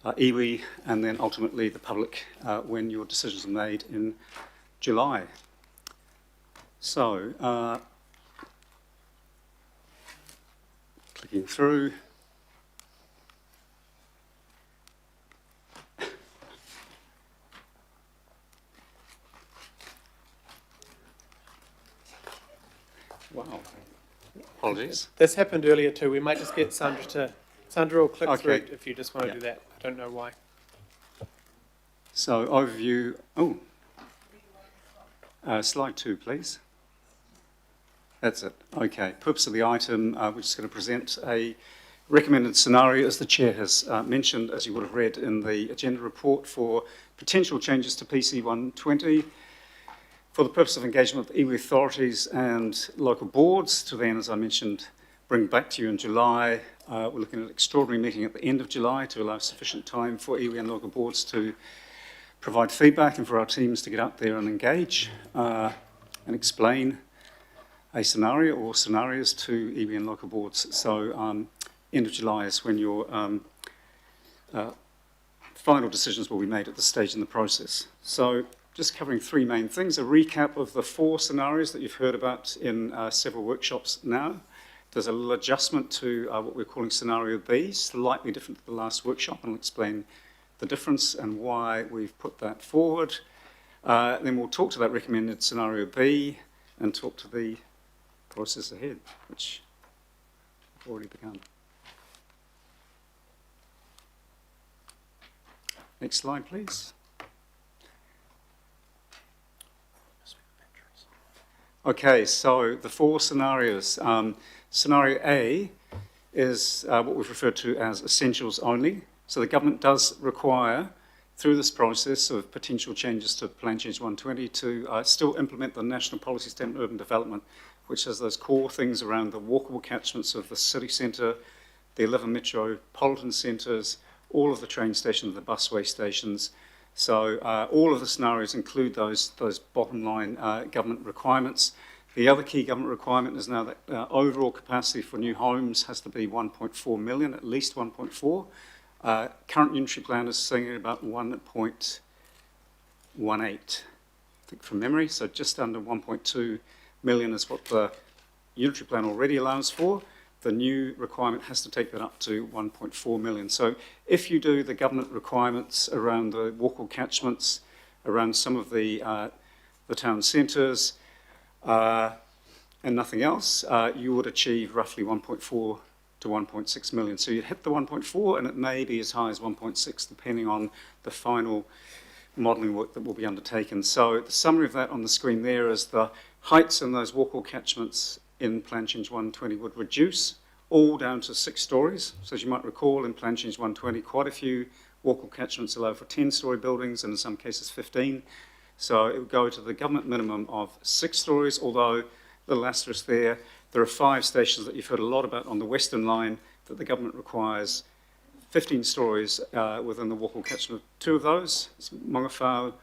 iwi, and then ultimately the public when your decisions are made in July. So, clicking through. Wow. Apologies. This happened earlier too. We might just get Sandra will click through it if you just want to do that. I don't know why. So overview, slide 2, please. That's it. Okay, purpose of the item, we're just going to present a recommended scenario, as the Chair has mentioned, as you would have read in the agenda report, for potential changes to PC 120 for the purpose of engagement with iwi authorities and local boards to then, as I mentioned, bring back to you in July. We're looking at an extraordinary meeting at the end of July to allow sufficient time for iwi and local boards to provide feedback and for our teams to get up there and engage and explain a scenario or scenarios to iwi and local boards. So end of July is when your final decisions will be made at this stage in the process. So just covering 3 main things, a recap of the 4 scenarios that you've heard about in several workshops now. There's a little adjustment to what we're calling scenario B, slightly different to the last workshop, and I'll explain the difference and why we've put that forward. Then we'll talk to that recommended scenario B and talk to the process ahead, which have already begun. Next slide, please. Okay, so the 4 scenarios. Scenario A is what we've referred to as essentials only. So the government does require, through this process of potential changes to Plan Change 120, to still implement the National Policy Statement Urban Development, which has those core things around the walkable catchments of the city centre, the 11 metropolitan centres, all of the train stations, the busway stations. So all of the scenarios include those bottom line government requirements. The other key government requirement is now that overall capacity for new homes has to be 1.4 million, at least 1.4. Current unitary plan is saying about 1.18, I think from memory, so just under 1.2 million is what the unitary plan already allows for. The new requirement has to take that up to 1.4 million. So if you do the government requirements around the walkable catchments, around some of the town centres, and nothing else, you would achieve roughly 1.4 to 1.6 million. So you'd hit the 1.4 and it may be as high as 1.6 depending on the final modelling work that will be undertaken. So the summary of that on the screen there is the heights in those walkable catchments in Plan Change 120 would reduce all down to 6 stories. So as you might recall, in Plan Change 120, quite a few walkable catchments allow for 10-storey buildings and in some cases 15. So it would go to the government minimum of 6 stories, although, little asterisk there, there are 5 stations that you've heard a lot about on the Western Line that the government requires 15 stories within the walkable catchment. 2 of those, it's Mongawhau,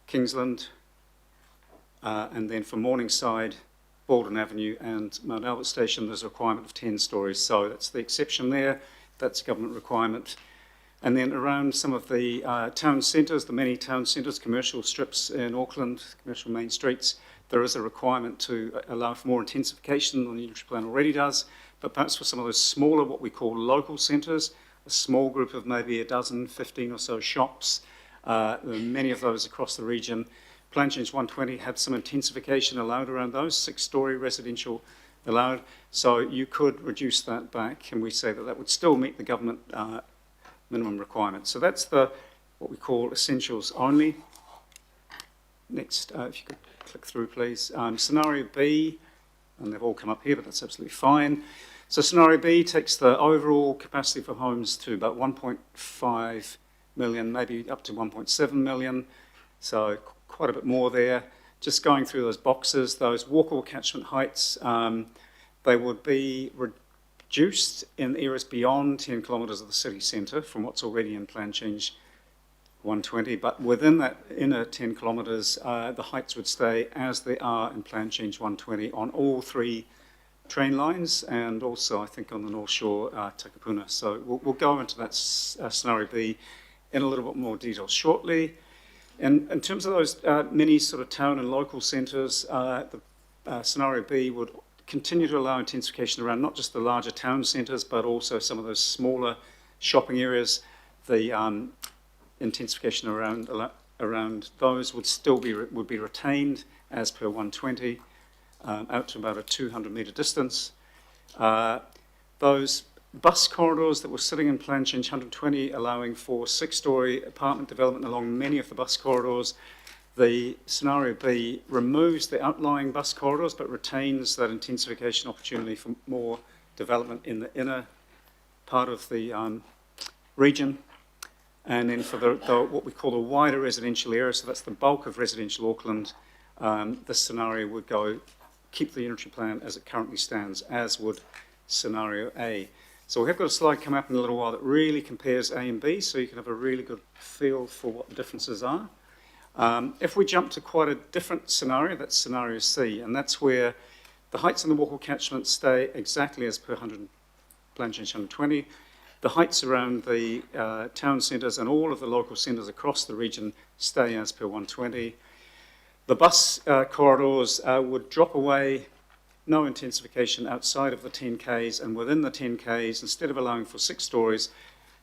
Kingsland, and then for Morningside, Baldwin Avenue and Mount Albert Station, there's a requirement of 10 stories. So that's the exception there. That's a government requirement. And then around some of the town centres, the many town centres, commercial strips in Auckland, commercial main streets, there is a requirement to allow for more intensification than the unitary plan already does. But perhaps for some of those smaller, what we call local centres, a small group of maybe a dozen, 15 or so shops, there are many of those across the region, Plan Change 120 had some intensification allowed around those, 6-storey residential allowed, so you could reduce that back, and we say that that would still meet the government minimum requirements. So that's what we call essentials only. Next, if you could click through, please. Scenario B, and they've all come up here, but that's absolutely fine. So scenario B takes the overall capacity for homes to about 1.5 million, maybe up to 1.7 million, so quite a bit more there. Just going through those boxes, those walkable catchment heights, they would be reduced in areas beyond 10 kilometres of the city centre from what's already in Plan Change 120, but within that inner 10 kilometres, the heights would stay as they are in Plan Change 120 on all 3 train lines, and also I think on the North Shore, Takapuna. So we'll go into that scenario B in a little bit more detail shortly. And in terms of those mini sort of town and local centres, the scenario B would continue to allow intensification around not just the larger town centres, but also some of those smaller shopping areas. The intensification around those would still be retained as per 120. Out to about a 200-metre distance. Those bus corridors that were sitting in Plan Change 120, allowing for 6-storey apartment development along many of the bus corridors, the scenario B removes the outlying bus corridors but retains that intensification opportunity for more development in the inner part of the region. And then for what we call the wider residential area, so that's the bulk of residential Auckland, this scenario would keep the unitary plan as it currently stands, as would scenario A. So we have got a slide come up in a little while that really compares A and B, so you can have a really good feel for what the differences are. If we jump to quite a different scenario, that's scenario C, and that's where the heights in the walkable catchment stay exactly as per Plan Change 120. The heights around the town centres and all of the local centres across the region stay as per 120. The bus corridors would drop away, no intensification outside of the 10 Ks, and within the 10 Ks, instead of allowing for 6 stories,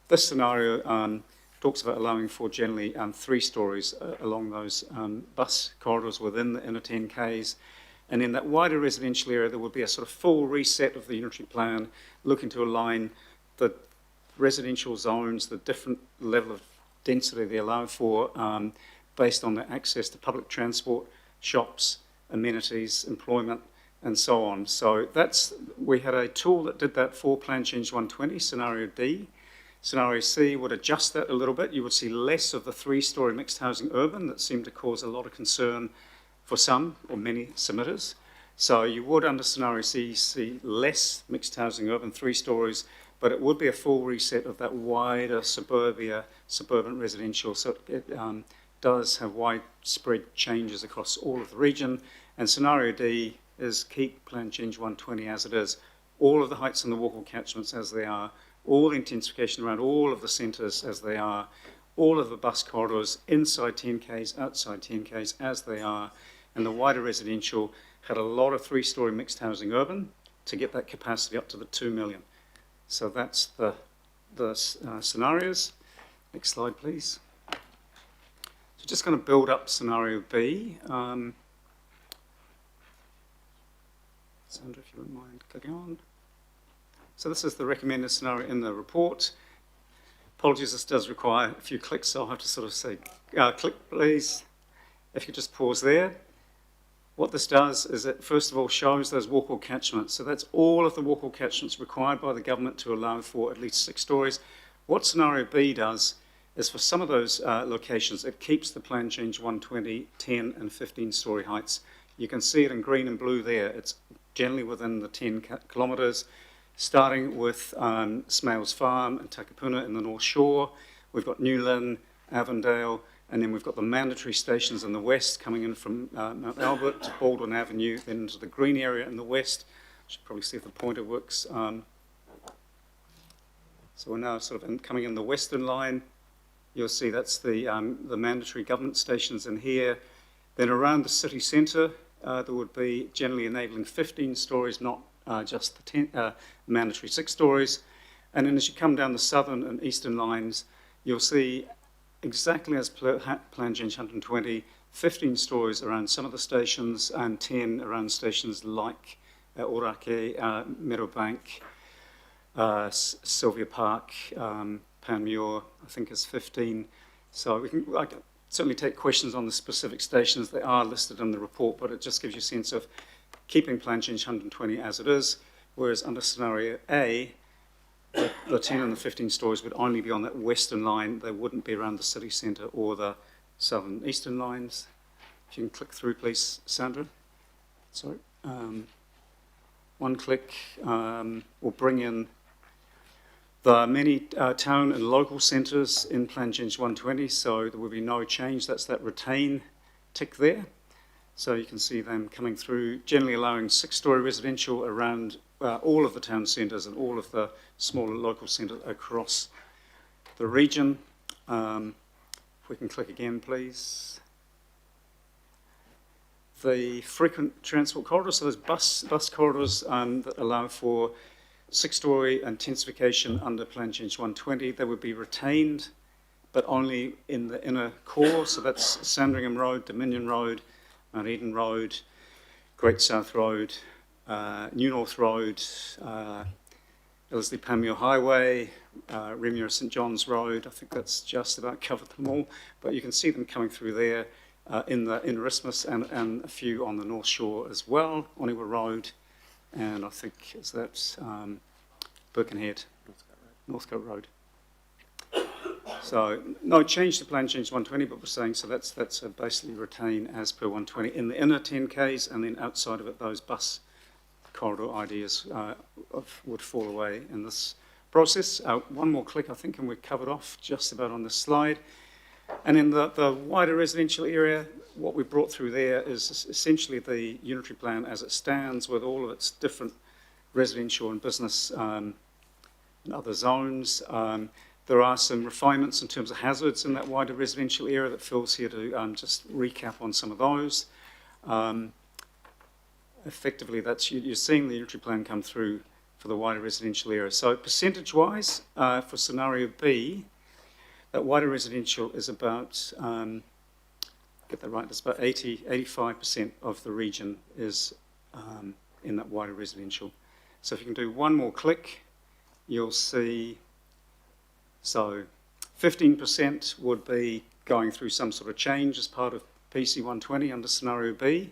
this scenario talks about allowing for generally 3 stories along those bus corridors within the inner 10 Ks. And in that wider residential area, there would be a sort of full reset of the unitary plan, looking to align the residential zones, the different level of density they allow for, based on the access to public transport, shops, amenities, employment, and so on. So we had a tool that did that for Plan Change 120, scenario D. Scenario C would adjust that a little bit. You would see less of the 3-storey mixed housing urban that seemed to cause a lot of concern for some or many submitters. So you would, under scenario C, see less mixed housing urban, 3 stories, but it would be a full reset of that wider suburban residential. So it does have widespread changes across all of the region. And scenario D is keep Plan Change 120 as it is. All of the heights in the walkable catchments as they are, all the intensification around all of the centres as they are, all of the bus corridors inside 10 Ks, outside 10 Ks as they are, and the wider residential had a lot of 3-storey mixed housing urban to get that capacity up to the 2 million. So that's the scenarios. Next slide, please. So just going to build up scenario B. Sandra, if you wouldn't mind clicking on. So this is the recommended scenario in the report. Apologies, this does require a few clicks, so I'll have to sort of say, click please. If you just pause there. What this does is it first of all shows those walkable catchments. So that's all of the walkable catchments required by the government to allow for at least 6 stories. What scenario B does is for some of those locations, it keeps the Plan Change 120, 10 and 15-storey heights. You can see it in green and blue there. It's generally within the 10 kilometres, starting with Smales Farm and Takapuna in the North Shore. We've got New Lynn, Avondale, and then we've got the mandatory stations in the west coming in from Mount Albert to Baldwin Avenue, then into the green area in the west. Should probably see if the pointer works. So we're now sort of coming in the western line. You'll see that's the mandatory government stations in here. Then around the city centre, there would be generally enabling 15 stories, not just the mandatory 6 stories. And then as you come down the southern and eastern lines, you'll see exactly as Plan Change 120, 15 stories around some of the stations and 10 around stations like Orake, Meadowbank, Sylvia Park, Panmure, I think is 15. So I can certainly take questions on the specific stations. They are listed in the report, but it just gives you a sense of keeping Plan Change 120 as it is, whereas under scenario A, the 10 and the 15 stories would only be on that western line. They wouldn't be around the city centre or the southern eastern lines. If you can click through, please, Sandra. Sorry. One click will bring in the many town and local centres in Plan Change 120, so there will be no change. That's that retain tick there. So you can see them coming through, generally allowing 6-storey residential around all of the town centres and all of the smaller local centres across the region. If we can click again, please. The frequent transport corridors, so there's bus corridors that allow for 6-storey intensification under Plan Change 120. They would be retained, but only in the inner core, so that's Sandringham Road, Dominion Road, Mount Eden Road, Great South Road, New North Road, Ellerslie Panmure Highway, Remuera St John's Road. I think that's just about covered them all, but you can see them coming through there in Erasmus and a few on the North Shore as well, Oniwa Road, and I think is that Birkenhead, Northcote Road. So no change to Plan Change 120, but we're saying so that's basically retain as per 120 in the inner 10Ks, and then outside of it, those bus corridor ideas would fall away in this process. One more click, I think, and we're covered off just about on this slide. And in the wider residential area, what we brought through there is essentially the unitary plan as it stands, with all of its different residential and business and other zones. There are some refinements in terms of hazards in that wider residential area that Phil's here to just recap on some of those. Effectively, you're seeing the unitary plan come through for the wider residential area. So percentage-wise, for scenario B, that wider residential is about, get that right, it's about 85% of the region is in that wider residential. So if you can do one more click, you'll see, so 15% would be going through some sort of change as part of PC 120 under scenario B.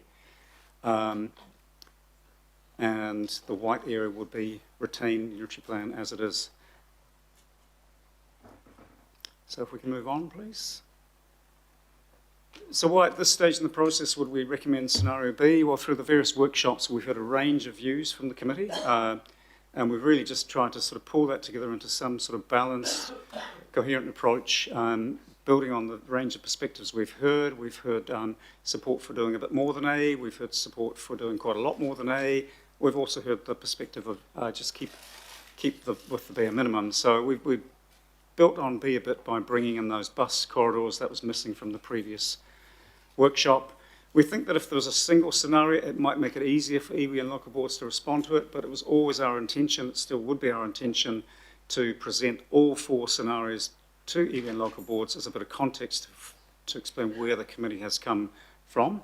And the white area would be retain unitary plan as it is. So if we can move on, please. So why at this stage in the process would we recommend scenario B? Well, through the various workshops, we've had a range of views from the committee, and we've really just tried to sort of pull that together into some sort of balanced, coherent approach, building on the range of perspectives we've heard. We've heard support for doing a bit more than A. We've heard support for doing quite a lot more than A. We've also heard the perspective of just keep with the bare minimum. So we've built on B a bit by bringing in those bus corridors that was missing from the previous workshop. We think that if there was a single scenario, it might make it easier for iwi and local boards to respond to it, but it was always our intention, it still would be our intention, to present all 4 scenarios to iwi and local boards as a bit of context to explain where the committee has come from.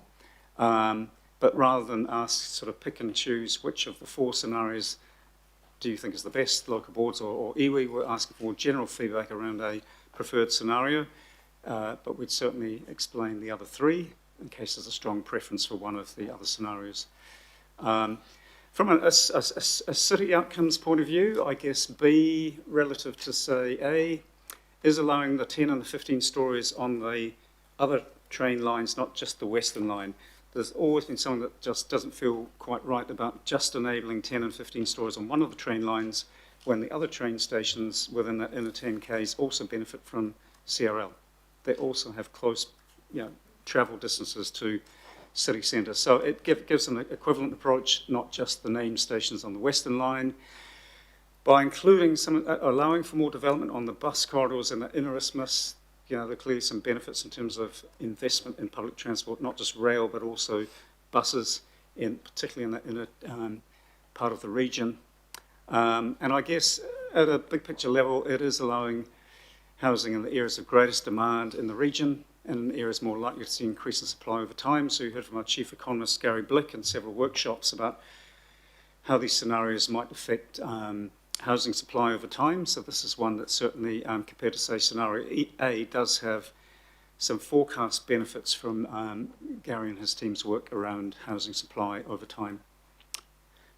But rather than ask, sort of pick and choose which of the 4 scenarios do you think is the best, local boards or iwi, we're asking for more general feedback around a preferred scenario, but we'd certainly explain the other 3 in case there's a strong preference for one of the other scenarios. From a city outcomes point of view, I guess B, relative to, say, A, is allowing the 10 and the 15 stories on the other train lines, not just the Western line. There's always been something that just doesn't feel quite right about just enabling 10 and 15 stories on one of the train lines when the other train stations within that inner 10Ks also benefit from CRL. They also have close travel distances to city centre. So it gives an equivalent approach, not just the named stations on the Western line. By including allowing for more development on the bus corridors in the inner isthmus, there are clearly some benefits in terms of investment in public transport, not just rail, but also buses, particularly in the inner part of the region. And I guess at a big picture level, it is housing in the areas of greatest demand in the region and in areas more likely to see increase in supply over time. So you heard from our chief economist, Gary Blick, in several workshops about how these scenarios might affect housing supply over time. So this is one that certainly, compared to, say, scenario A, does have some forecast benefits from Gary and his team's work around housing supply over time.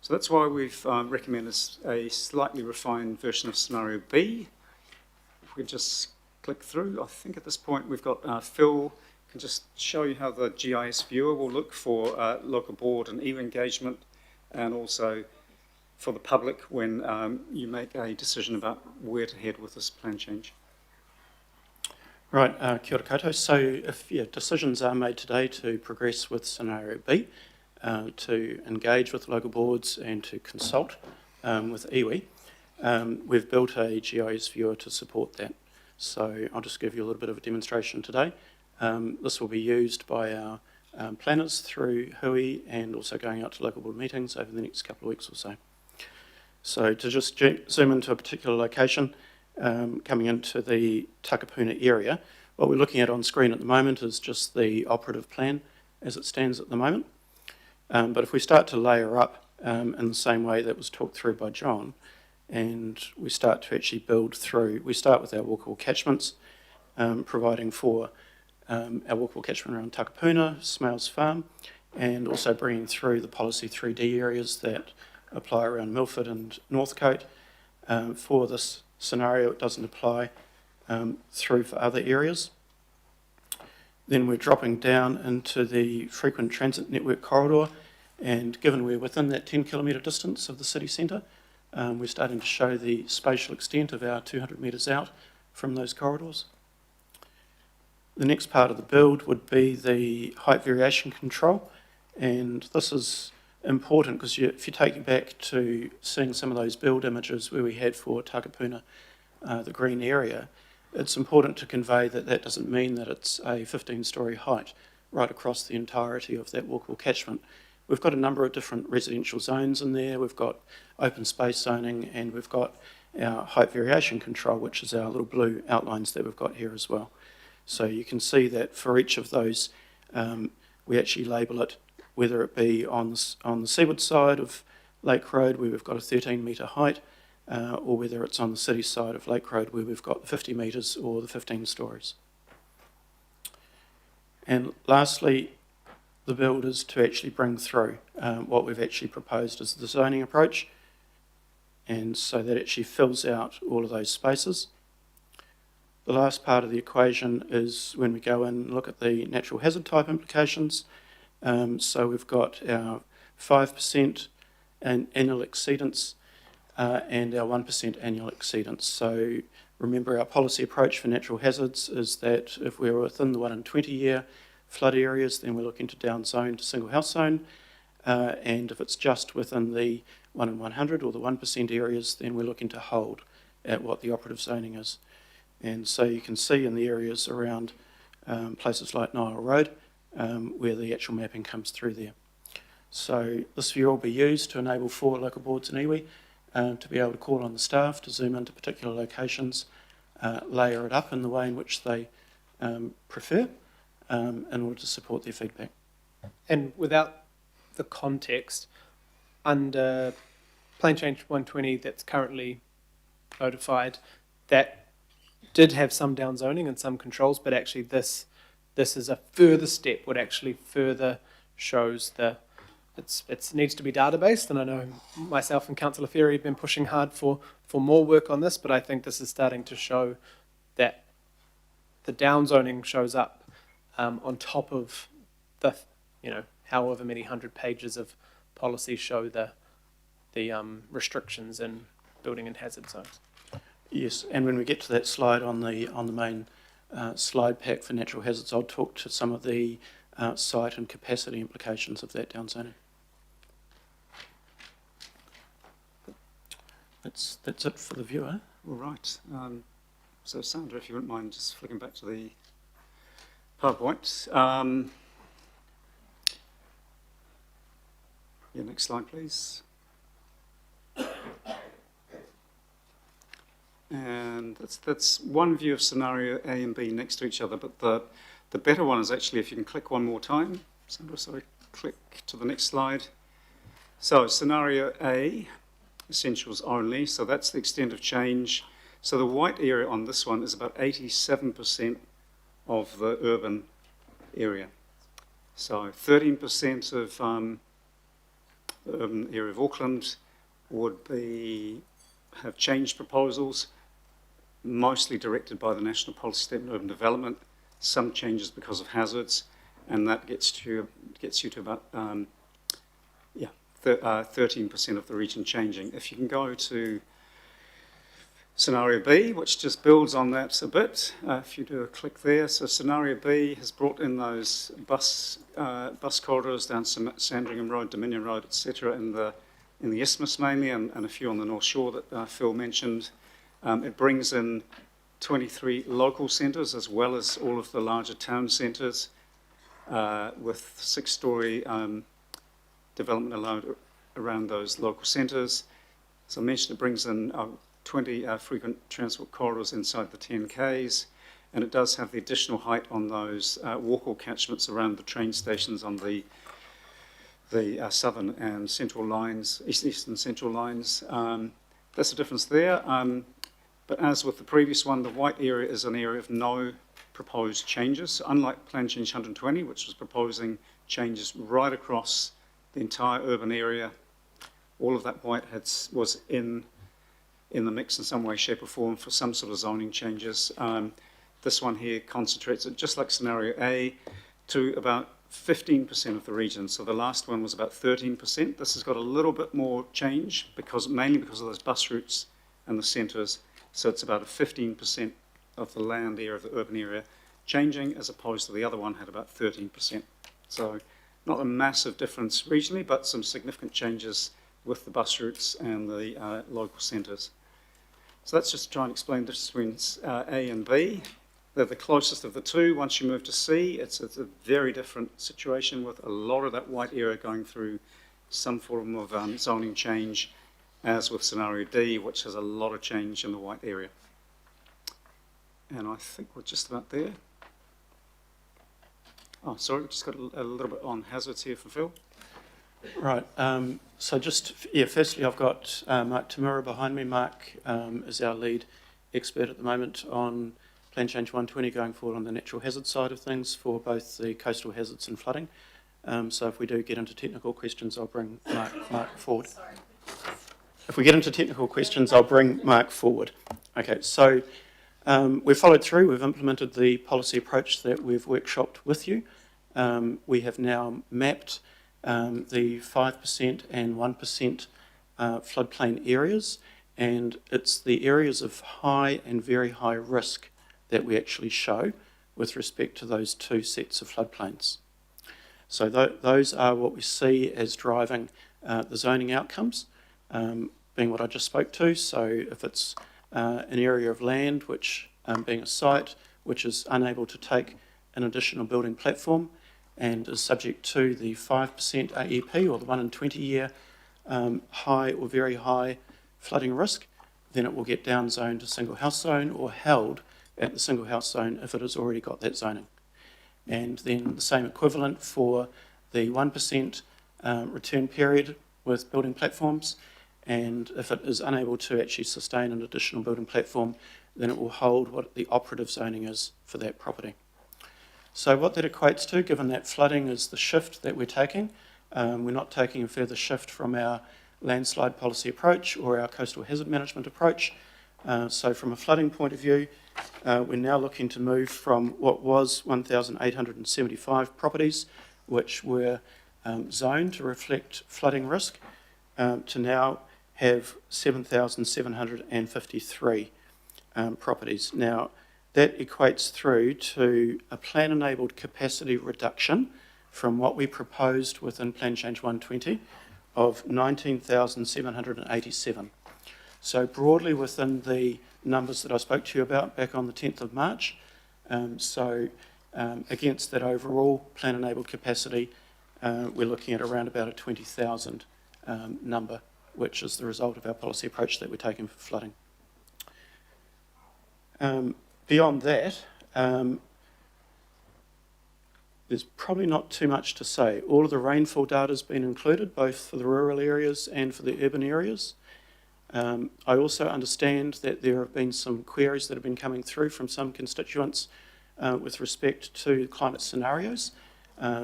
So that's why we've recommended a slightly refined version of scenario B. If we just click through, I think at this point we've got Phil can just show you how the GIS viewer will look for local board and iwi engagement, and also for the public when you make a decision about where to head with this plan change. Right, kia ora koutou. So if decisions are made today to progress with scenario B, to engage with local boards and to consult with iwi, we've built a GIS viewer to support that. So I'll just give you a little bit of a demonstration today. This will be used by our planners through Hui and also going out to local board meetings over the next couple of weeks or so. So to just zoom into a particular location, coming into the Takapuna area, what we're looking at on screen at the moment is just the operative plan as it stands at the moment. But if we start to layer up in the same way that was talked through by John, and we start to actually build through, we start with our walkable catchments, providing for our walkable catchment around Takapuna, Smales Farm, and also bringing through the policy 3D areas that apply around Milford and Northcote. For this scenario, it doesn't apply through for other areas. Then we're dropping down into the frequent transit network corridor, and given we're within that 10-kilometre distance of the city centre, we're starting to show the spatial extent of our 200 metres out from those corridors. The next part of the build would be the height variation control, and this is important because if you take it back to seeing some of those build images where we had for Takapuna, the green area, it's important to convey that that doesn't mean that it's a 15-storey height right across the entirety of that walkable catchment. We've got a number of different residential zones in there, we've got open space zoning, and we've got our height variation control, which is our little blue outlines that we've got here as well. So you can see that for each of those, we actually label it, whether it be on the seaward side of Lake Road where we've got a 13-metre height, or whether it's on the city side of Lake Road where we've got the 50 metres or the 15 stories. And lastly, the build is to actually bring through what we've actually proposed as the zoning approach, and so that actually fills out all of those spaces. The last part of the equation is when we go in and look at the natural hazard type implications. So we've got our 5% annual exceedance and our 1% annual exceedance. So remember, our policy approach for natural hazards is that if we're within the 1 in 20 year flood areas, then we're looking to down zone to single house zone. And if it's just within the 1 in 100 or the 1% areas, then we're looking to hold at what the operative zoning is. And so you can see in the areas around places like Nile Road, where the actual mapping comes through there. So this view will be used to enable 4 local boards and iwi to be able to call on the staff to zoom into particular locations, layer it up in the way in which they prefer in order to support their feedback. And without the context, under Plan Change 120 that's currently notified, that did have some downzoning and some controls, but actually this is a further step, what actually further shows the, it needs to be data-based, and I know myself and Councillor Ferry have been pushing hard for more work on this, but I think this is starting to show that the downzoning shows up on top of the, however many 100 pages of policy show the restrictions in building and hazard zones. Yes, and when we get to that slide on the main slide pack for natural hazards, I'll talk to some of the site and capacity implications of that downzoning. That's it for the viewer. All right. So Sandra, if you wouldn't mind just flicking back to the PowerPoint. Yeah, next slide, please. And That's one view of scenario A and B next to each other, but the better one is actually if you can click one more time. So click to the next slide. So scenario A, essentials only, so that's the extent of change. So the white area on this one is about 87% of the urban area. So 13% of the urban area of Auckland would have changed proposals, mostly directed by the National Policy Statement of Urban Development, some changes because of hazards, and that gets you to about 13% of the region changing. If you can go to scenario B, which just builds on that a bit, if you do a click there. So scenario B has brought in those bus corridors down Sandringham Road, Dominion Road, etc., in the isthmus mainly, and a few on the North Shore that Phil mentioned. It brings in 23 local centres as well as all of the larger town centres with 6-storey development allowed around those local centres. As I mentioned, it brings in 20 frequent transport corridors inside the 10Ks, and it does have the additional height on those walkable catchments around the train stations on the southern and central lines, eastern central lines. That's the difference there. But as with the previous one, the white area is an area of no proposed changes. So unlike Plan Change 120, which was proposing changes right across the entire urban area, all of that white was in the mix in some way, shape or form for some sort of zoning changes. This one here concentrates it, just like scenario A, to about 15% of the region. So the last one was about 13%. This has got a little bit more change, mainly because of those bus routes and the centres. So it's about a 15% of the land area of the urban area changing, as opposed to the other one had about 13%. So not a massive difference regionally, but some significant changes with the bus routes and the local centres. So that's just to try and explain the difference between A and B. They're the closest of the two. Once you move to C, it's a very different situation with a lot of that white area going through some form of zoning change, as with scenario D, which has a lot of change in the white area. And I think we're just about there. Oh, sorry, we've just got a little bit on hazards here for Phil. Right, so firstly I've got Mark Tamura behind me. Mark is our lead expert at the moment on Plan Change 120 going forward on the natural hazard side of things for both the coastal hazards and flooding. So if we do get into technical questions, I'll bring Mark forward. If we get into technical questions, I'll bring Mark forward. Okay, so we've followed through, we've implemented the policy approach that we've workshopped with you. We have now mapped the 5% and 1% floodplain areas, and it's the areas of high and very high risk that we actually show with respect to those two sets of floodplains. So those are what we see as driving the zoning outcomes, being what I just spoke to. So if it's an area of land, which being a site which is unable to take an additional building platform and is subject to the 5% AEP or the 1 in 20 year high or very high flooding risk, then it will get downzoned to single house zone or held at the single house zone if it has already got that zoning. And then the same equivalent for the 1% return period with building platforms, and if it is unable to actually sustain an additional building platform, then it will hold what the operative zoning is for that property. So what that equates to, given that flooding is the shift that we're taking, we're not taking a further shift from our landslide policy approach or our coastal hazard management approach. So from a flooding point of view, we're now looking to move from what was 1,875 properties, which were zoned to reflect flooding risk, to now have 7,753 properties. Now, that equates through to a plan-enabled capacity reduction from what we proposed within Plan Change 120 of 19,787. So broadly within the numbers that I spoke to you about back on the 10th of March. Against that overall plan-enabled capacity, we're looking at around about a 20,000 number, which is the result of our policy approach that we're taking for flooding. Beyond that, there's probably not too much to say. All of the rainfall data has been included, both for the rural areas and for the urban areas. I also understand that there have been some queries that have been coming through from some constituents with respect to climate scenarios.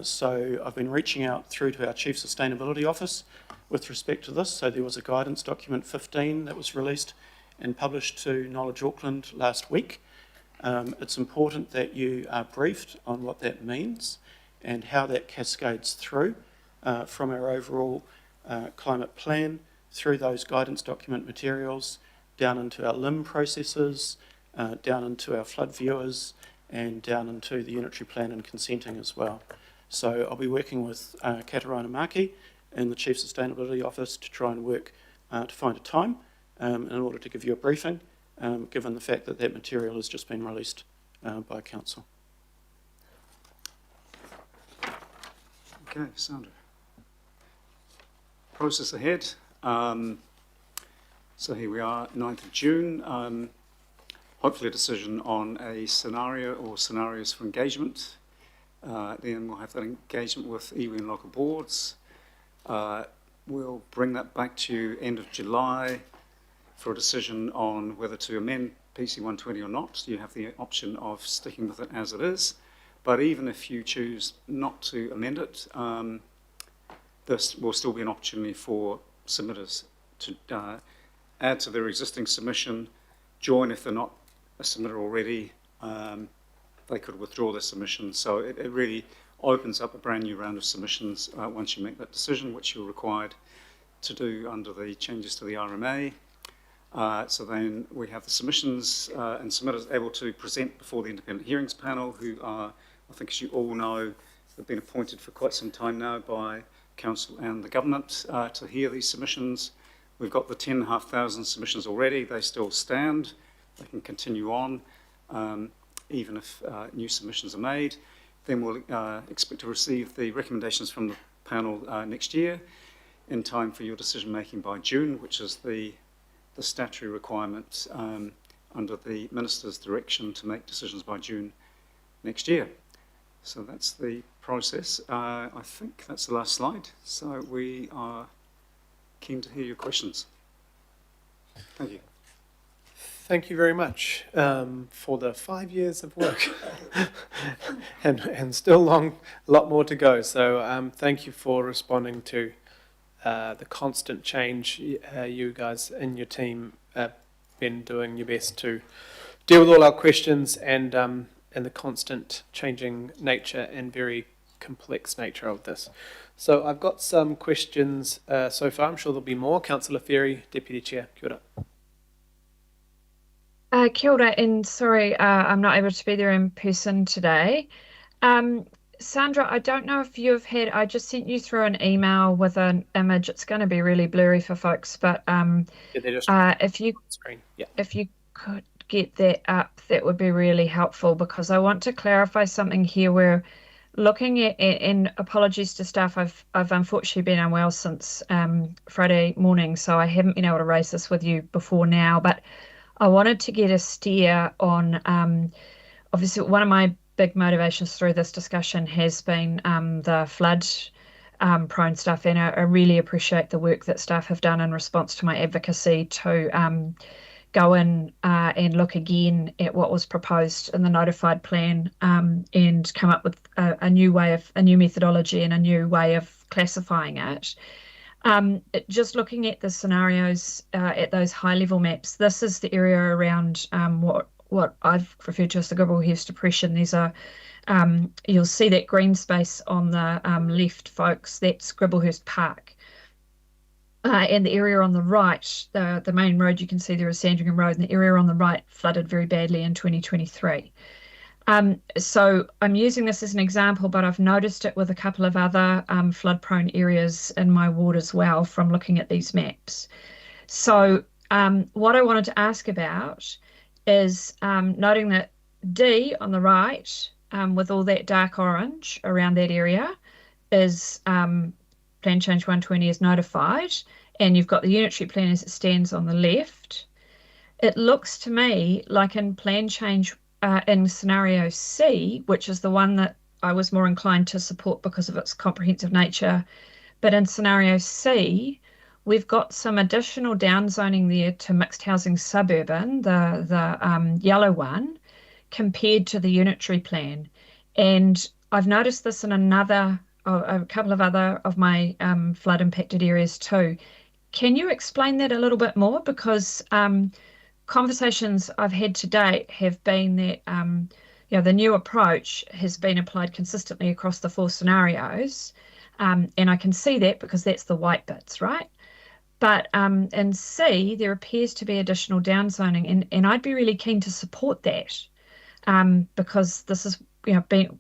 So I've been reaching out through to our Chief Sustainability Office with respect to this. So there was a guidance document 15 that was released and published to Knowledge Auckland last week. It's important that you are briefed on what that means and how that cascades through from our overall climate plan, through those guidance document materials, down into our LIM processes, down into our flood viewers, and down into the unitary plan and consenting as well. So I'll be working with Katarina Maki in the Chief Sustainability Office to try and work to find a time in order to give you a briefing, given the fact that that material has just been released by Council. Okay, Sandra. Process ahead. So here we are, 9th of June. Hopefully a decision on a scenario or scenarios for engagement. Then we'll have that engagement with iwi and local boards. We'll bring that back to you end of July for a decision on whether to amend PC 120 or not. You have the option of sticking with it as it is. But even if you choose not to amend it, this will still be an opportunity for submitters to add to their existing submission, join if they're not a submitter already. They could withdraw their submission. So it really opens up a brand new round of submissions once you make that decision, which you're required to do under the changes to the RMA. So then we have the submissions and submitters able to present before the independent hearings panel, who are, I think as you all know, have been appointed for quite some time now by Council and the Government to hear these submissions. We've got the 10,500 submissions already. They still stand. They can continue on, even if new submissions are made. Then we'll expect to receive the recommendations from the panel next year in time for your decision making by June, which is the statutory requirement under the Minister's direction to make decisions by June next year. So that's the process. I think that's the last slide. So we are keen to hear your questions. Thank you. Thank you very much for the 5 years of work and still a lot more to go. So thank you for responding to the constant change. You guys in your team have been doing your best to deal with all our questions and the constant changing nature and very complex nature of this. So I've got some questions so far. I'm sure there'll be more. Councillor Ferry, Deputy Chair. Kia ora. Kia ora, and sorry, I'm not able to be there in person today. Sandra, I don't know if you've had, I just sent you through an email with an image. It's going to be really blurry for folks, but if you could get that up, that would be really helpful, because I want to clarify something here. We're looking at, and apologies to staff, I've unfortunately been unwell since Friday morning, so I haven't been able to raise this with you before now, but I wanted to get a steer on, obviously one of my big motivations through this discussion has been the flood prone stuff, and I really appreciate the work that staff have done in response to my advocacy to go in and look again at what was proposed in the notified plan and come up with a new methodology and a new way of classifying it. Just looking at the scenarios at those high level maps, this is the area around what I've referred to as the Gribblehurst Depression. These are, you'll see that green space on the left, folks, that's Gribblehurst Park. And the area on the right, the main road, you can see there is Sandringham Road, and the area on the right flooded very badly in 2023. So I'm using this as an example, but I've noticed it with a couple of other flood-prone areas in my ward as well from looking at these maps. So what I wanted to ask about is noting that D on the right, with all that dark orange around that area, is Plan Change 120 is notified, and you've got the unitary plan as it stands on the left. it looks to me like in plan change in scenario C, which is the one that I was more inclined to support because of its comprehensive nature, but in scenario C, we've got some additional downzoning there to mixed housing suburban, the yellow one, compared to the unitary plan. And I've noticed this in a couple of other of my flood impacted areas too. Can you explain that a little bit more? Because conversations I've had to date have been that the new approach has been applied consistently across the 4 scenarios, and I can see that because that's the white bits, right? But in C, there appears to be additional downzoning, and I'd be really keen to support that because this is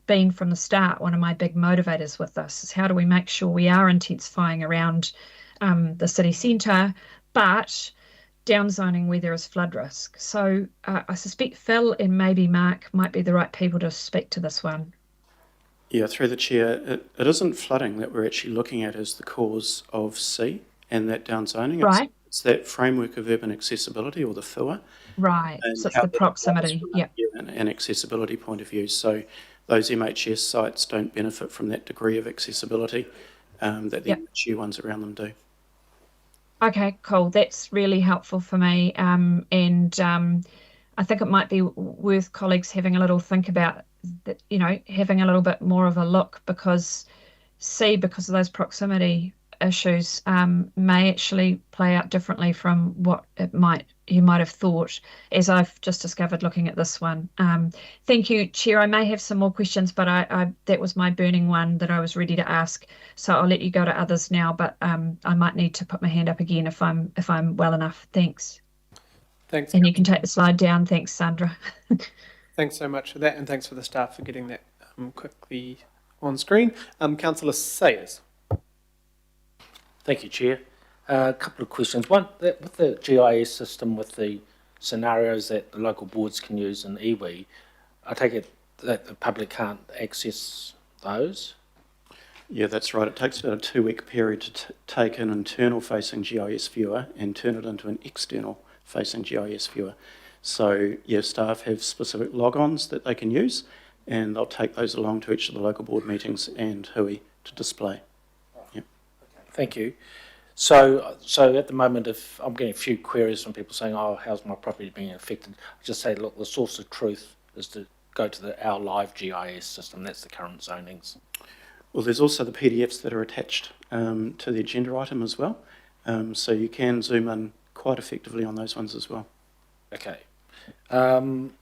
been from the start one of my big motivators with this is how do we make sure we are intensifying around the city centre, but downzoning where there is flood risk. So I suspect Phil and maybe Mark might be the right people to speak to this one. Yeah, through the chair, it isn't flooding that we're actually looking at as the cause of C and that downzoning. Right. It's that framework of urban accessibility, or the FUA. Right, And so it's how the that proximity, yeah. an accessibility point of view. So those MHS sites don't benefit from that degree of accessibility that the MHU ones around them do. Okay, cool. That's really helpful for me. And I think it might be worth colleagues having a little think about, having a little bit more of a look because because of those proximity issues, may actually play out differently from what you might have thought, as I've just discovered looking at this one. Thank you, Chair. I may have some more questions, but that was my burning one that I was ready to ask. So I'll let you go to others now, but I might need to put my hand up again if I'm well enough. Thanks. Thanks. And you can take the slide down. Thanks, Sandra. Thanks so much for that, and thanks for the staff for getting that quickly on screen. Councillor Sayers. Thank you, Chair. A couple of questions. One, with the GIS system, with the scenarios that the local boards can use in iwi, I take it that the public can't access those? Yeah, that's right. It takes about a 2-week period to take an internal-facing GIS viewer and turn it into an external-facing GIS viewer. So, yeah, staff have specific logons that they can use, and they'll take those along to each of the local board meetings and hui to display. Yep. Thank you. So at the moment, if I'm getting a few queries from people saying, "Oh, how's my property being affected?" I just say, look, the source of truth is to go to our live GIS system. That's the current zonings. Well, there's also the PDFs that are attached to the agenda item as well, so you can zoom in quite effectively on those ones as well. Okay. In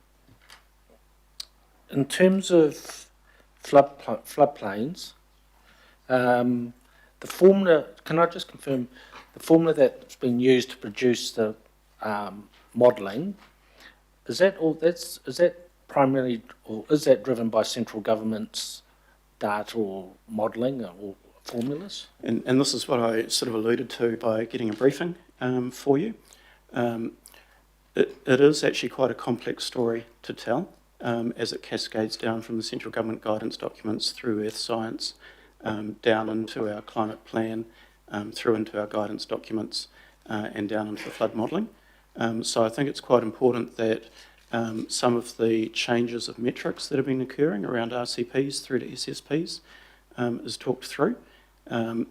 terms of floodplains, the formula, can I just confirm, the formula that's been used to produce the modelling, is that primarily, or is that driven by central government's data or modelling or formulas? And this is what I sort of alluded to by getting a briefing for you. It is actually quite a complex story to tell as it cascades down from the central government guidance documents through earth science, down into our climate plan, through into our guidance documents, and down into the flood modelling. So I think it's quite important that some of the changes of metrics that have been occurring around RCPs through to SSPs is talked through. From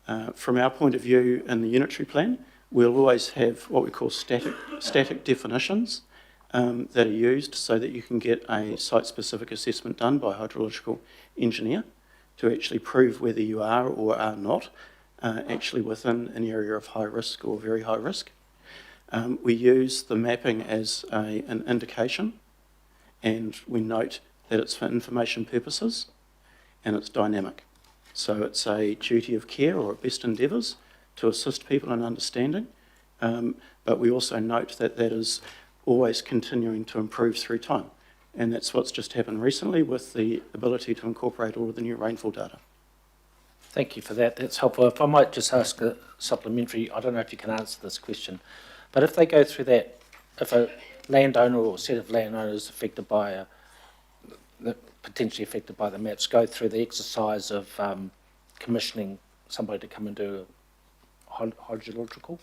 our point of view in the unitary plan, we'll always have what we call static definitions that are used so that you can get a site-specific assessment done by a hydrological engineer to actually prove whether you are or are not actually within an area of high risk or very high risk. We use the mapping as an indication, and we note that it's for information purposes and it's dynamic. So it's a duty of care or best endeavours to assist people in understanding, but we also note that that is always continuing to improve through time. And that's what's just happened recently with the ability to incorporate all of the new rainfall data. Thank you for that. That's helpful. If I might just ask a supplementary, I don't know if you can answer this question, but if they go through that, if a landowner or set of landowners affected by potentially affected by the maps go through the exercise of commissioning somebody to come and do a hydrological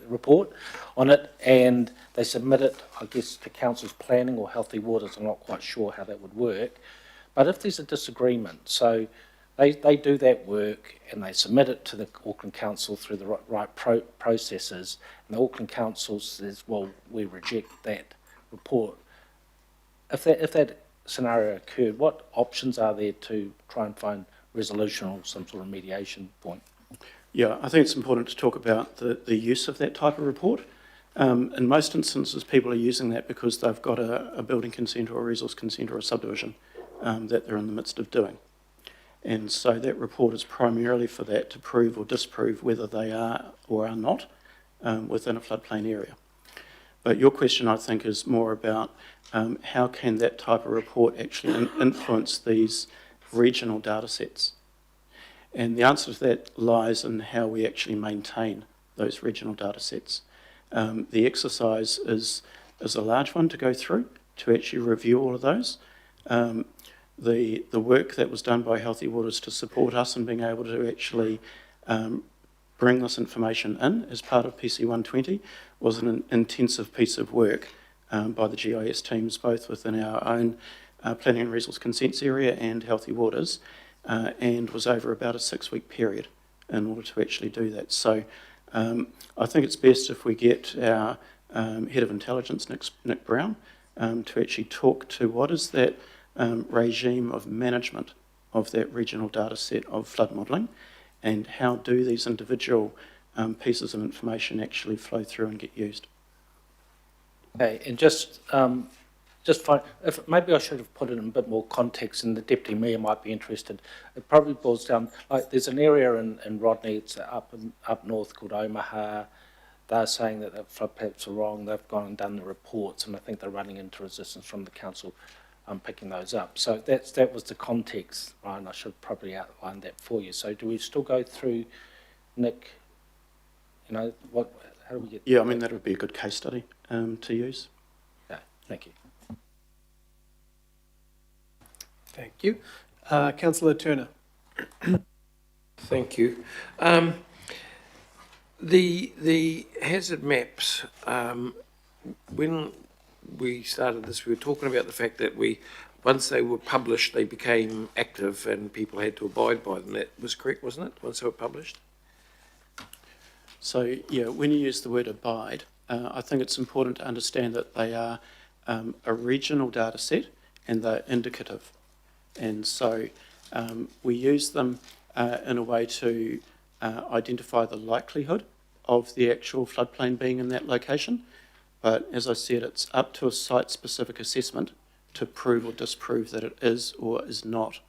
report on it, and they submit it, I guess, to council's planning or healthy waters. I'm not quite sure how that would work. But if there's a disagreement, so they do that work and they submit it to the Auckland Council through the right processes, and the Auckland Council says, well, we reject that report. If that scenario occurred, what options are there to try and find resolution or some sort of mediation point? Yeah, I think it's important to talk about the use of that type of report. In most instances, people are using that because they've got a building consent or a resource consent or a subdivision that they're in the midst of doing. And so that report is primarily for that, to prove or disprove whether they are or are not within a floodplain area. But your question, I think, is more about how can that type of report actually influence these regional data sets? And the answer to that lies in how we actually maintain those regional data sets. The exercise is a large one to go through to actually review all of those. The work that was done by Healthy Waters to support us in being able to actually bring this information in as part of PC 120 was an intensive piece of work by the GIS teams, both within our own planning and resource consents area and Healthy Waters, and was over about a 6-week period in order to actually do that. So I think it's best if we get our Head of Intelligence, Nick Brown, to actually talk to what is that regime of management of that regional data set of flood modelling, and how do these individual pieces of information actually flow through and get used. Okay, and if maybe I should have put it in a bit more context, and the Deputy Mayor might be interested. It probably boils down, like there's an area in Rodney, it's up north called Omaha. They're saying that the flood maps are wrong. They've gone and done the reports, and I think they're running into resistance from the council picking those up. So that was the context, Ryan. I should probably outline that for you. So do we still go through, Nick, you know, how do we get... Yeah, I mean, that would be a good case study to use. Yeah, thank you. Thank you. Councillor Turner. Thank you. The hazard maps, when we started this, we were talking about the fact that once they were published, they became active and people had to abide by them. That was correct, wasn't it, once they were published? So, yeah, when you use the word abide, I think it's important to understand that they are a regional data set and they're indicative. And so we use them in a way to identify the likelihood of the actual floodplain being in that location. But as I said, it's up to a site-specific assessment to prove or disprove that it is or is not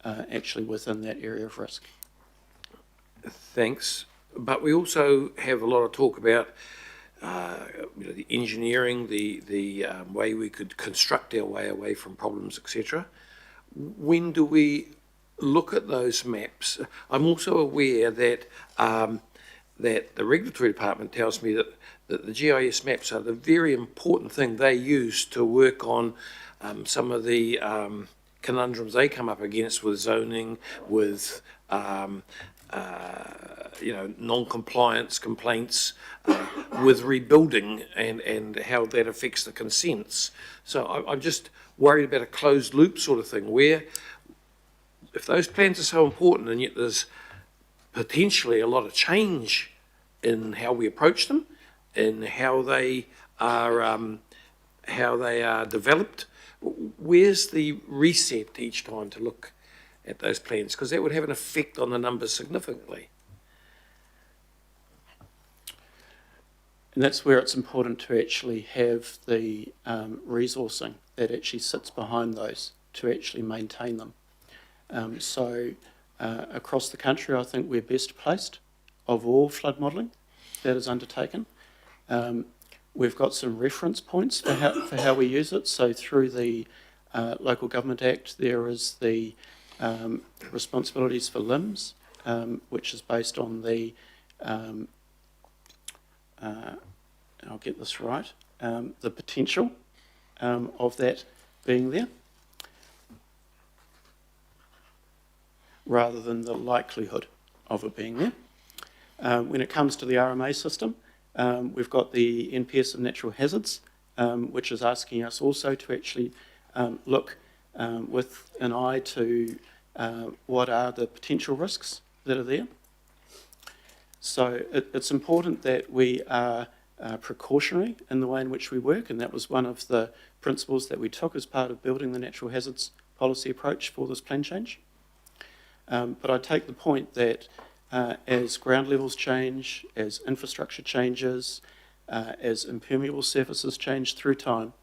actually within that area of risk. Thanks. But we also have a lot of talk about the engineering, the way we could construct our way away from problems, etc. When do we look at those maps? I'm also aware that that the regulatory department tells me that the GIS maps are the very important thing they use to work on some of the conundrums they come up against with zoning, with non-compliance complaints, with rebuilding and how that affects the consents. So I'm just worried about a closed loop sort of thing where if those plans are so important and yet there's potentially a lot of change in how we approach them, in how they are developed, where's the reset each time to look at those plans? Because that would have an effect on the numbers significantly. And that's where it's important to actually have the resourcing that actually sits behind those to actually maintain them. So across the country, I think we're best placed of all flood modelling that is undertaken. We've got some reference points for how we use it. So through the Local Government Act, there is the responsibilities for LIMS, which is based on the, I'll get this right, the potential of that being there, rather than the likelihood of it being there. When it comes to the RMA system, We've got the NPS of natural hazards, which is asking us also to actually look with an eye to what are the potential risks that are there. So it's important that we are precautionary in the way in which we work, and that was one of the principles that we took as part of building the natural hazards policy approach for this plan change. But I take the point that as ground levels change, as infrastructure changes, as impermeable surfaces change through time,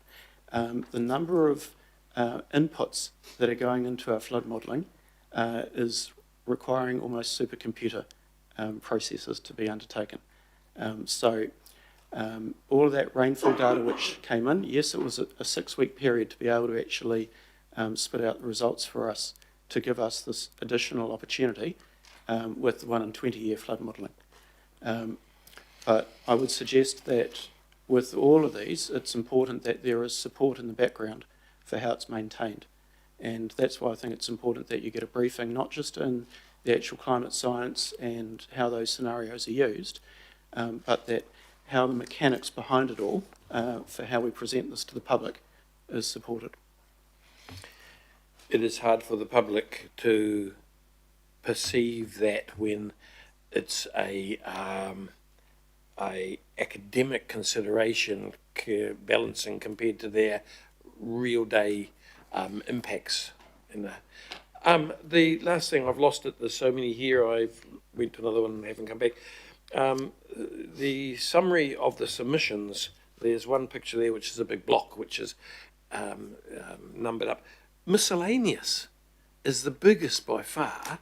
the number of inputs that are going into our flood modelling is requiring almost supercomputer processes to be undertaken. All of that rainfall data which came in, yes, it was a 6-week period to be able to actually spit out the results for us to give us this additional opportunity with the 1 in 20-year flood modelling. But I would suggest that with all of these, it's important that there is support in the background for how it's maintained. And that's why I think it's important that you get a briefing, not just in the actual climate science and how those scenarios are used, but that how the mechanics behind it all, for how we present this to the public, is supported. It is hard for the public to perceive that when it's a academic consideration balancing compared to their real day impacts. The last thing, I've lost it, there's so many here, I've went to another one and haven't come back. The summary of the submissions, there's one picture there which is a big block which is numbered up. Miscellaneous is the biggest by far.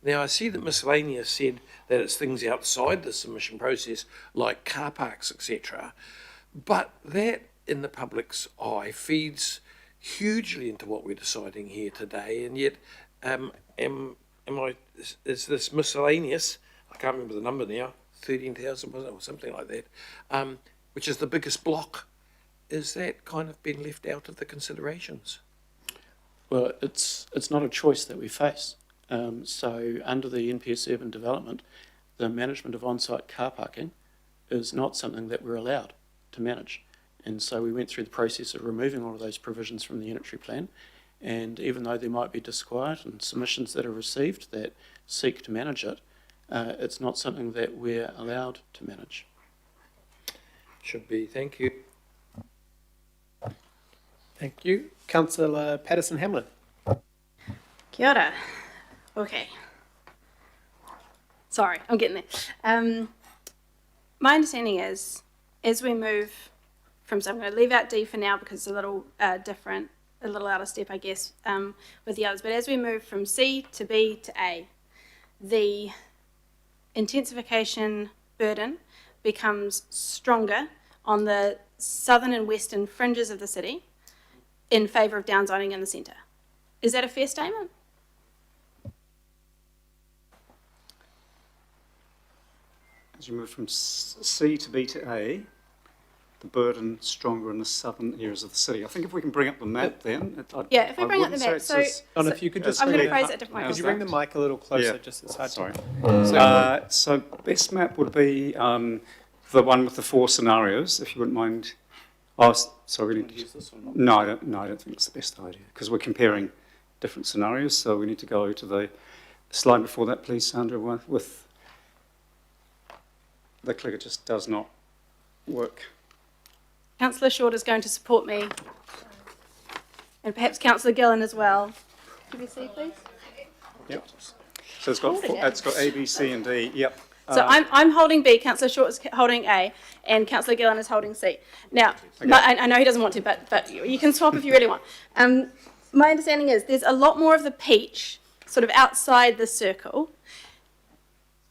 Now I see that miscellaneous said that it's things outside the submission process like car parks, etc. But that in the public's eye feeds hugely into what we're deciding here today, and yet is this miscellaneous, I can't remember the number now, 13,000 was it, or something like that, which is the biggest block. Is that kind of been left out of the considerations? Well, it's not a choice that we face. So under the NPS urban development, the management of on-site car parking is not something that we're allowed to manage. And so we went through the process of removing all of those provisions from the unitary plan. And even though there might be disquiet and submissions that are received that seek to manage it, it's not something that we're allowed to manage. Should be. Thank you. Thank you. Councillor Patterson-Hamlin. Kia ora. Okay. Sorry, I'm getting there. My understanding is, as we move from, so I'm going to leave out D for now because it's a little different, a little out of step, I guess, with the others. But as we move from C to B to A, the intensification burden becomes stronger on the southern and western fringes of the city in favour of downzoning in the centre. Is that a fair statement? As you move from C to B to A, the burden stronger in the southern areas of the city. I think if we can bring up the map then. Yeah, if we bring up the map, so if you could just I'm going to phrase it a different way. Could you bring the mic a little closer? Yeah. Just it's hard Sorry. to... So best map would be the one with the 4 scenarios, if you wouldn't mind. Oh, sorry. We need to use this or not? No, I don't think it's the best idea because we're comparing different scenarios. So we need to go to the slide before that, please, Sandra. With the clicker just does not work. Councillor Short is going to support me, and perhaps Councillor Gillen as well. QBC, please. Yep. So it's got A, B, C, and D. Yep. So I'm holding B, Councillor Short is holding A, and Councillor Gillen is holding C. Now, Okay. I know he doesn't want to, but you can swap if you really want. My understanding is there's a lot more of the peach sort of outside the circle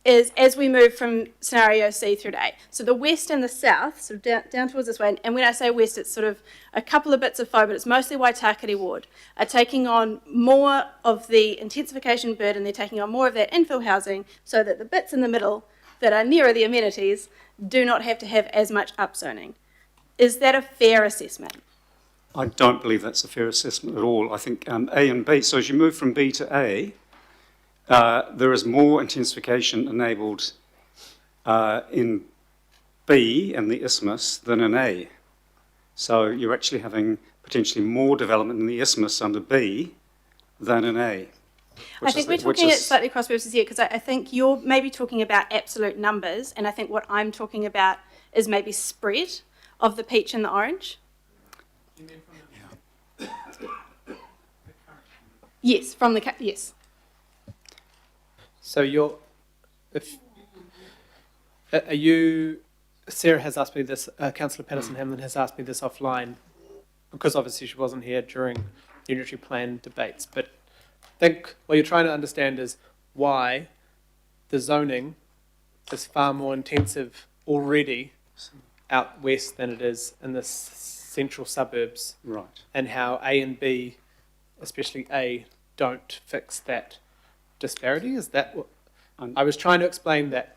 is as we move from scenario C through to A. So the west and the south, sort of down towards this way, and when I say west, it's sort of a couple of bits of Fo, but it's mostly Waitakere Ward, are taking on more of the intensification burden. They're taking on more of that infill housing so that the bits in the middle that are nearer the amenities do not have to have as much upzoning. Is that a fair assessment? I don't believe that's a fair assessment at all. I think A and B, so as you move from B to A, there is more intensification enabled in B in the isthmus than in A. So you're actually having potentially more development in the isthmus under B than in A. I think we're talking at slightly cross purposes here, because I think you're maybe talking about absolute numbers, and I think what I'm talking about is maybe spread of the peach and the orange. Yes, from the yes. So are you? Sarah has asked me this. Councillor Patterson-Hamlin has asked me this offline, because obviously she wasn't here during unitary plan debates. But I think what you're trying to understand is why the zoning is far more intensive already out west than it is in the central suburbs. Right. And how A and B, especially A, don't fix that disparity. Is that what I was trying to explain? That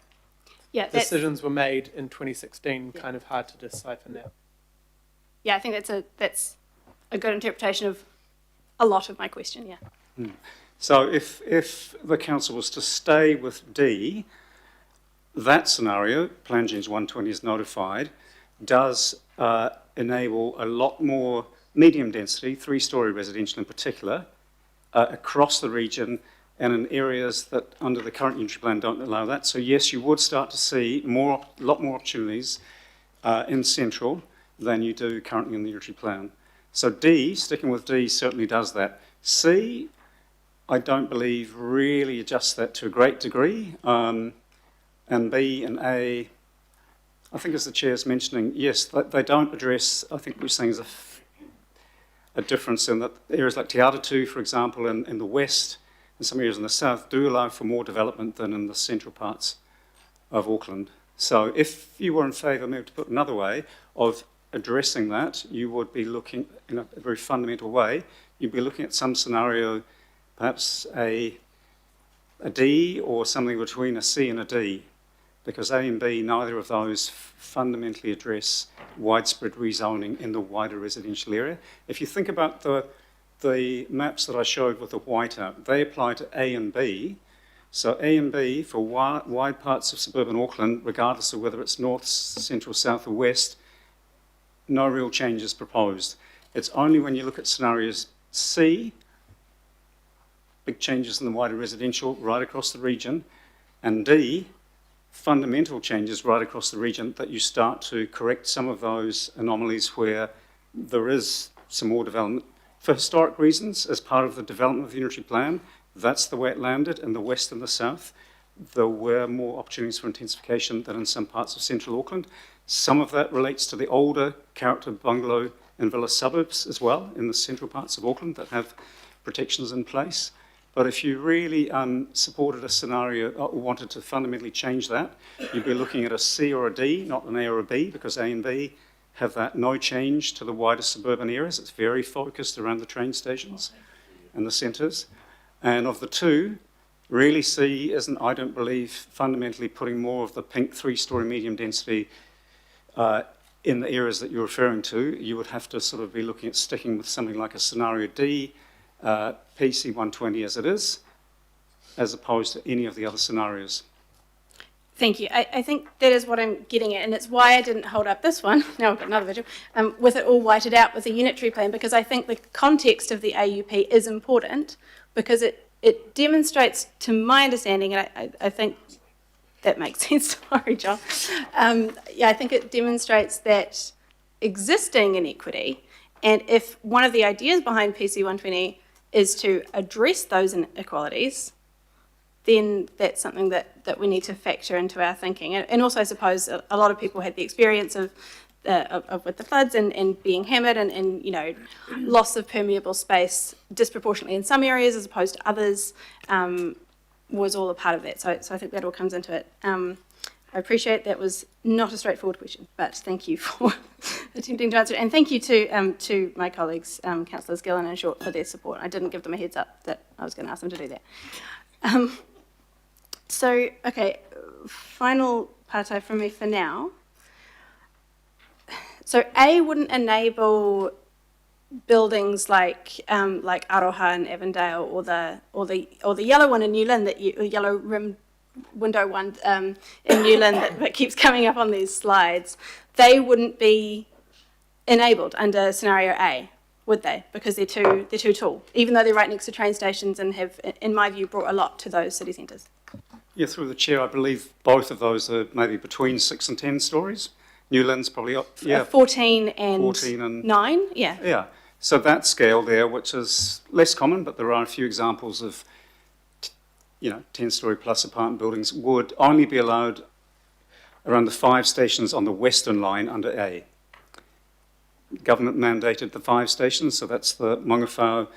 decisions were made in 2016, kind of hard to decipher now. Yeah, I think that's a good interpretation of a lot of my question. Yeah. So if the council was to stay with D, that scenario, Plan Change 120 is notified, does enable a lot more medium density, 3-storey residential in particular, across the region and in areas that under the current unitary plan don't allow that. So yes, you would start to see a lot more opportunities in central than you do currently in the unitary plan. So D, sticking with D, certainly does that. C, I don't believe really adjusts that to a great degree. And B and A, I think as the chair's mentioning, yes, they don't address, I think we're saying is a difference in that areas like Te Atatū, for example, in the west, and some areas in the south do allow for more development than in the central parts of Auckland. So if you were in favour, maybe to put another way, of addressing that, you would be looking in a very fundamental way, you'd be looking at some scenario, perhaps a D or something between a C and a D, because A and B, neither of those fundamentally address widespread rezoning in the wider residential area. If you think about the maps that I showed with the white out, they apply to A and B. So A and B for wide parts of suburban Auckland, regardless of whether it's north, central, south or west, no real changes proposed. It's only when you look at scenarios C, big changes in the wider residential right across the region, and D, fundamental changes right across the region, that you start to correct some of those anomalies where there is some more development. For historic reasons, as part of the development of the unitary plan, that's the way it landed in the west and the south. There were more opportunities for intensification than in some parts of central Auckland. Some of that relates to the older character bungalow and villa suburbs as well in the central parts of Auckland that have protections in place. But if you really supported a scenario or wanted to fundamentally change that, you'd be looking at a C or a D, not an A or a B, because A and B have that no change to the wider suburban areas. It's very focused around the train stations and the centres. And of the two, really C isn't, I don't believe, fundamentally putting more of the pink 3-storey medium density in the areas that you're referring to. You would have to sort of be looking at sticking with something like a scenario D, PC 120 as it is, as opposed to any of the other scenarios. Thank you. I think that is what I'm getting at, and it's why I didn't hold up this one. Now I've got another video, with it all whited out with a unitary plan, because I think the context of the AUP is important, because it demonstrates, to my understanding, and I think that makes sense. Sorry, John. I think it demonstrates that existing inequity, and if one of the ideas behind PC 120 is to address those inequalities, then that's something that we need to factor into our thinking. And also, I suppose, a lot of people had the experience of with the floods and being hammered and loss of permeable space disproportionately in some areas as opposed to others, was all a part of that. So I think that all comes into it. I appreciate that was not a straightforward question, but thank you for attempting to answer it. And thank you to my colleagues, Councillors Gillan and Short, for their support. I didn't give them a heads up that I was going to ask them to do that. So, okay, final partai from me for now. So A wouldn't enable buildings like Aroha and Avondale, or the yellow one in Newland, the yellow rimmed window one in Newland that keeps coming up on these slides, they wouldn't be enabled under scenario A, would they? Because they're too tall, even though they're right next to train stations and have, in my view, brought a lot to those city centres. Yeah, through the chair, I believe both of those are maybe between 6 and 10 stories. Newland's probably up, yeah. 14 and 14 and 9, yeah. Yeah, so that scale there, which is less common, but there are a few examples of, 10-storey plus apartment buildings would only be allowed around the 5 stations on the Western Line under A. Government mandated the 5 stations, so that's the Mongawhau,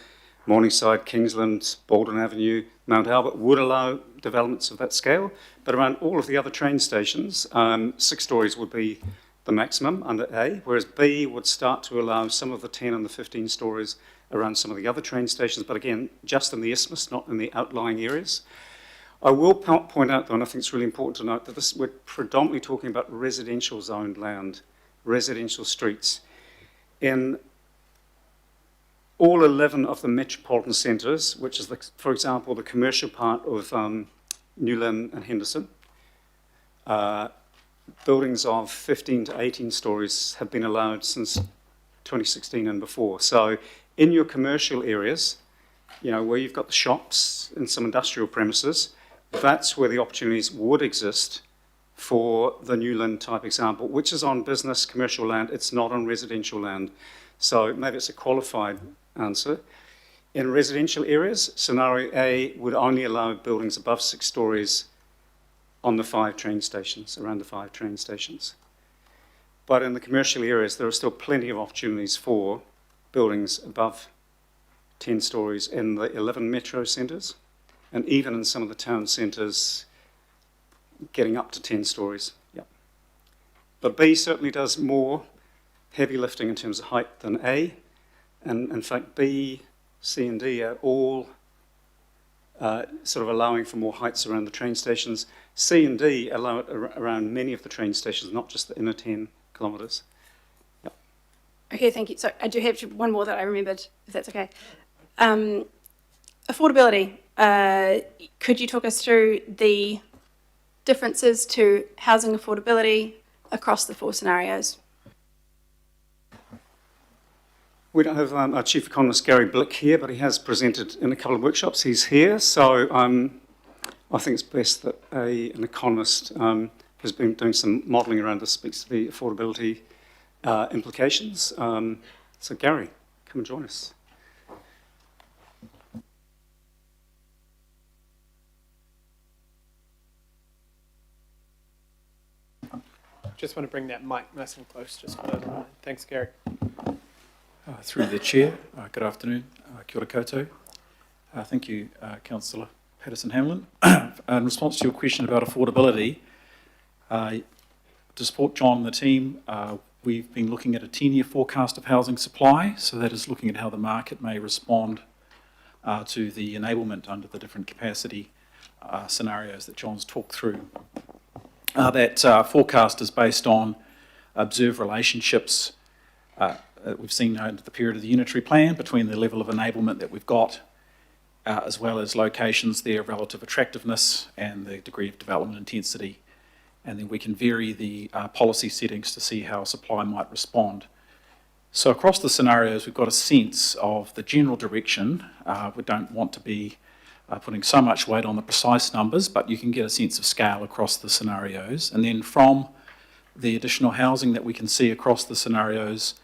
Morningside, Kingsland, Baldwin Avenue, Mount Albert would allow developments of that scale, but around all of the other train stations, 6 stories would be the maximum under A, whereas B would start to allow some of the 10 and the 15 stories around some of the other train stations, but again, just in the isthmus, not in the outlying areas. I will point out, though, and I think it's really important to note, that we're predominantly talking about residential zoned land, residential streets. In all 11 of the metropolitan centres, which is, for example, the commercial part of Newland and Henderson, buildings of 15 to 18 stories have been allowed since 2016 and before. So in your commercial areas, where you've got the shops and some industrial premises, that's where the opportunities would exist for the Newland type example, which is on business commercial land. It's not on residential land. So maybe it's a qualified answer. In residential areas, scenario A would only allow buildings above 6 stories on the 5 train stations, around the 5 train stations. But in the commercial areas, there are still plenty of opportunities for buildings above 10 stories in the 11 metro centres, and even in some of the town centres, getting up to 10 stories. Yep. But B certainly does more heavy lifting in terms of height than A, and in fact B, C and D are all sort of allowing for more heights around the train stations. C and D allow it around many of the train stations, not just the inner 10 kilometres. Yep. Okay, thank you. So I do have one more that I remembered, if that's okay. Affordability. Could you talk us through the differences to housing affordability across the 4 scenarios? We don't have our Chief Economist Gary Blick here, but he has presented in a couple of workshops. He's here, so I think it's best that an economist who's been doing some modelling around this speaks to the affordability implications. So Gary, come and join us. Just want to bring that mic nice and close, just for those online. Thanks, Gary. Through the chair, good afternoon, kia ora koutou. Thank you, Councillor Patterson-Hamlin. In response to your question about affordability, to support John and the team, we've been looking at a 10-year forecast of housing supply, so that is looking at how the market may respond to the enablement under the different capacity scenarios that John's talked through. That forecast is based on observed relationships we've seen over the period of the unitary plan between the level of enablement that we've got, as well as locations, their relative attractiveness and the degree of development intensity. And then we can vary the policy settings to see how supply might respond. So across the scenarios, we've got a sense of the general direction. We don't want to be putting so much weight on the precise numbers, but you can get a sense of scale across the scenarios. And then from the additional housing that we can see across the scenarios,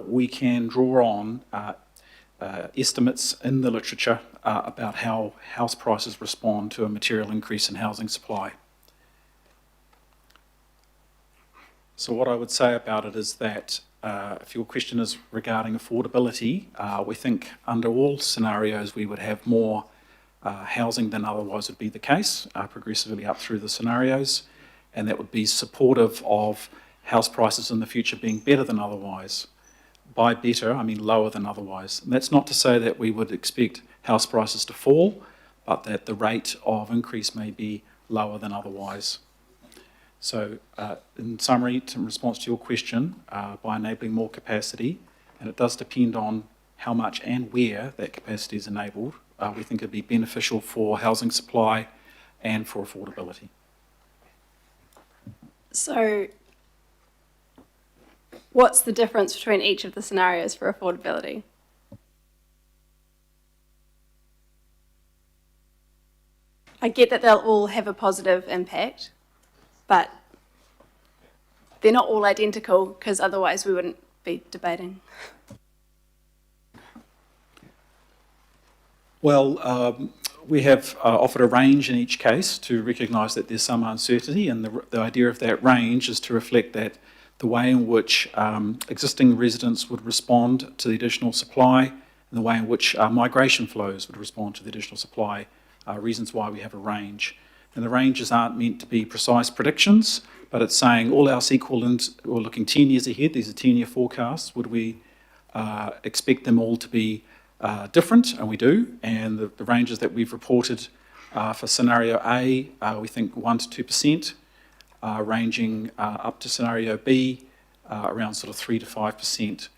we can draw on estimates in the literature about how house prices respond to a material increase in housing supply. So what I would say about it is that if your question is regarding affordability, we think under all scenarios we would have more housing than otherwise would be the case, progressively up through the scenarios, and that would be supportive of house prices in the future being better than otherwise. By better, I mean lower than otherwise. And that's not to say that we would expect house prices to fall, but that the rate of increase may be lower than otherwise. So in summary, in response to your question, by enabling more capacity, and it does depend on how much and where that capacity is enabled, we think it'd be beneficial for housing supply and for affordability. So, what's the difference between each of the scenarios for affordability? I get that they'll all have a positive impact, but they're not all identical because otherwise we wouldn't be debating. Well, we have offered a range in each case to recognise that there's some uncertainty, and the idea of that range is to reflect that the way in which existing residents would respond to the additional supply and the way in which migration flows would respond to the additional supply, reasons why we have a range. And the ranges aren't meant to be precise predictions, but it's saying all else equal, and we're looking 10 years ahead, these are 10-year forecasts, would we expect them all to be different? And we do, and the ranges that we've reported for scenario A, we think 1 to 2%, ranging up to scenario B, around sort of 3 to 5%,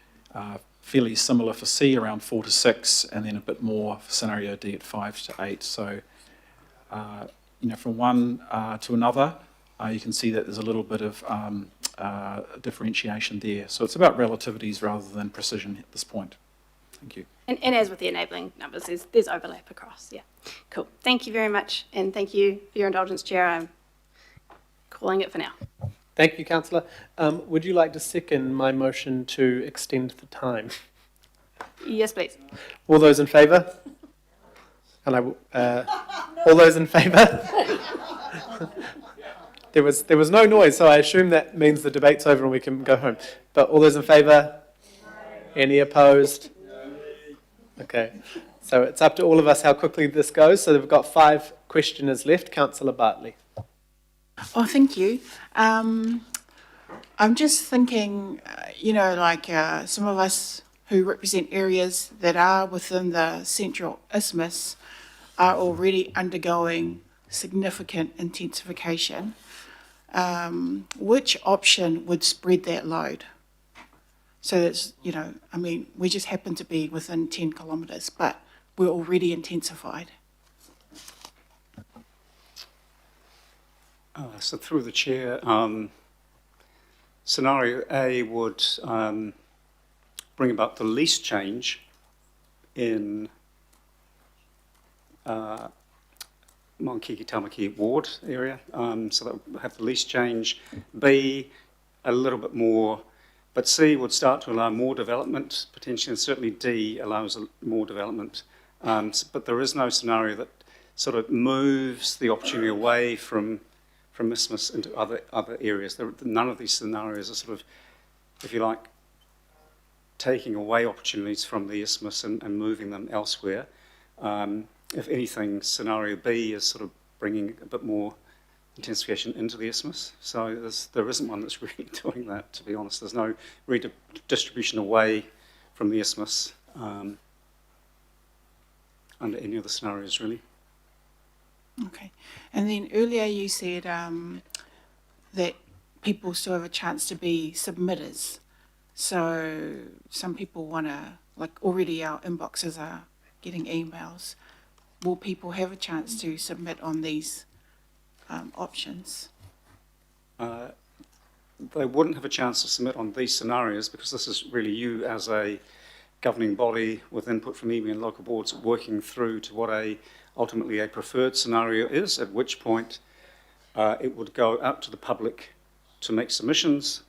fairly similar for C, around 4 to 6, and then a bit more for scenario D at 5 to 8. So, from one to another, you can see that there's a little bit of differentiation there. So it's about relativities rather than precision at this point. Thank you. And as with the enabling numbers, there's overlap across, yeah. Cool. Thank you very much, and thank you for your indulgence, Chair. I'm calling it for now. Thank you, Councillor. Would you like to second my motion to extend the time? Yes, please. All those in favour? And all those in favour? There was no noise, so I assume that means the debate's over and we can go home. But all those in favour? Any opposed? Okay. So it's up to all of us how quickly this goes. So we've got 5 questioners left. Councillor Bartley. Oh, thank you. I'm just thinking, some of us who represent areas that are within the Central Isthmus are already undergoing significant intensification. Which option would spread that load? So that's, we just happen to be within 10 kilometres, but we're already intensified. So through the chair, scenario A would bring about the least change in Maungakiki Tamaki ward area. So that would have the least change. B, a little bit more, but C would start to allow more development potentially, and certainly D allows more development. But there is no scenario that sort of moves the opportunity away from Isthmus into other areas. None of these scenarios are sort of, if you like, taking away opportunities from the Isthmus and moving them elsewhere. If anything, scenario B is sort of bringing a bit more intensification into the Isthmus. So there isn't one that's really doing that, to be honest. There's no redistribution away from the Isthmus under any of the scenarios, really. Okay. And then earlier you said that people still have a chance to be submitters. So some people want to, already our inboxes are getting emails. Will people have a chance to submit on these options? They wouldn't have a chance to submit on these scenarios because this is really you as a governing body with input from iwi and local boards working through to what ultimately a preferred scenario is, at which point it would go out to the public to make submissions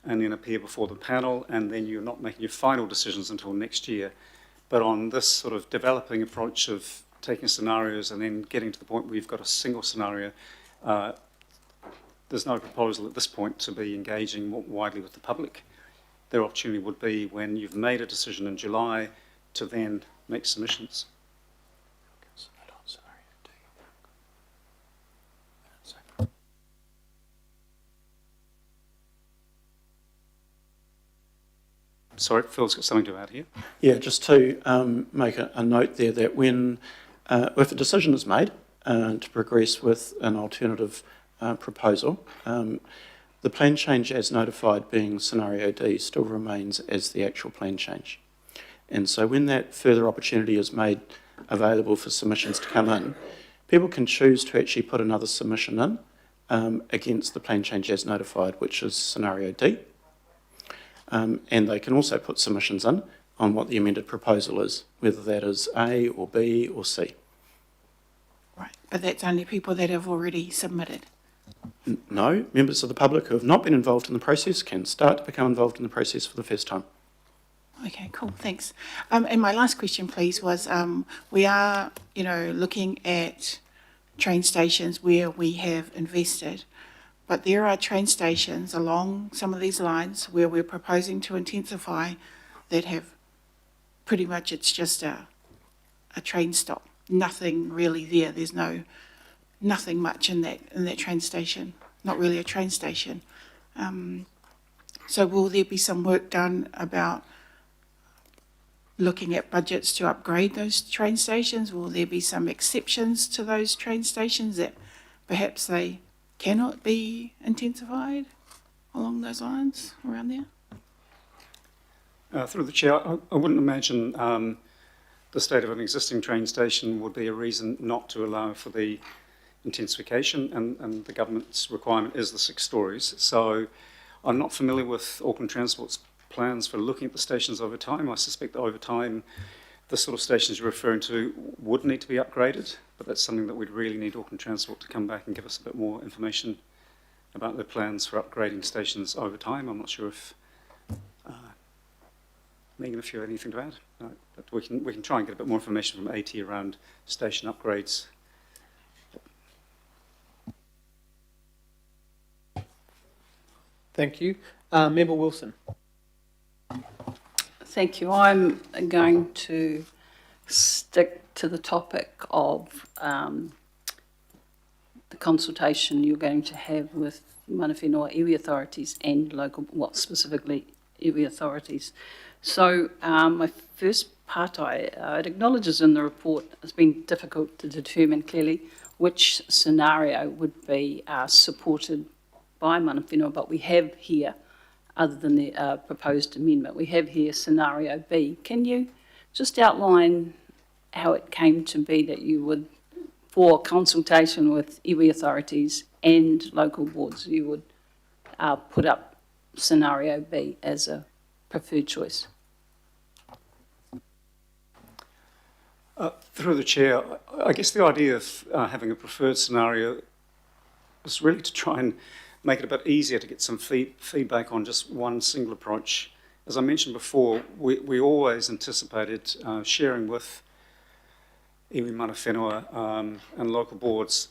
and then appear before the panel, and then you're not making your final decisions until next year. But on this sort of developing approach of taking scenarios and then getting to the point where you've got a single scenario, there's no proposal at this point to be engaging more widely with the public. Their opportunity would be when you've made a decision in July to then make submissions. Sorry, Phil's got something to add here. Yeah, just to make a note there that when if a decision is made to progress with an alternative proposal, the plan change as notified being scenario D still remains as the actual plan change. And so when that further opportunity is made available for submissions to come in, people can choose to actually put another submission in against the plan change as notified, which is scenario D. And they can also put submissions in on what the amended proposal is, whether that is A or B or C. Right, but that's only people that have already submitted. No, members of the public who have not been involved in the process can start to become involved in the process for the first time. Okay, cool, thanks. And my last question, please, was we are, looking at train stations where we have invested, but there are train stations along some of these lines where we're proposing to intensify that have pretty much, it's just a train stop. Nothing really there. There's nothing much in that train station. Not really a train station. So will there be some work done about looking at budgets to upgrade those train stations? Will there be some exceptions to those train stations that perhaps they cannot be intensified along those lines around there? Through the chair, I wouldn't imagine the state of an existing train station would be a reason not to allow for the intensification, and the government's requirement is the 6 stories. So I'm not familiar with Auckland Transport's plans for looking at the stations over time. I suspect that over time the sort of stations you're referring to would need to be upgraded, but that's something that we'd really need Auckland Transport to come back and give us a bit more information about their plans for upgrading stations over time. I'm not sure if Megan, if you have anything to add, but we can try and get a bit more information from AT around station upgrades. Thank you. Member Wilson. Thank you. I'm going to stick to the topic of the consultation you're going to have with mana whenua iwi authorities and local, specifically iwi authorities. So my first part, it acknowledges in the report it's been difficult to determine clearly which scenario would be supported by mana whenua, but we have here, other than the proposed amendment, we have here scenario B. Can you just outline how it came to be that you would, for consultation with iwi authorities and local boards, you would put up scenario B as a preferred choice? Through the chair, I guess the idea of having a preferred scenario is really to try and make it a bit easier to get some feedback on just one single approach. As I mentioned before, we always anticipated sharing with iwi mana whenua and local boards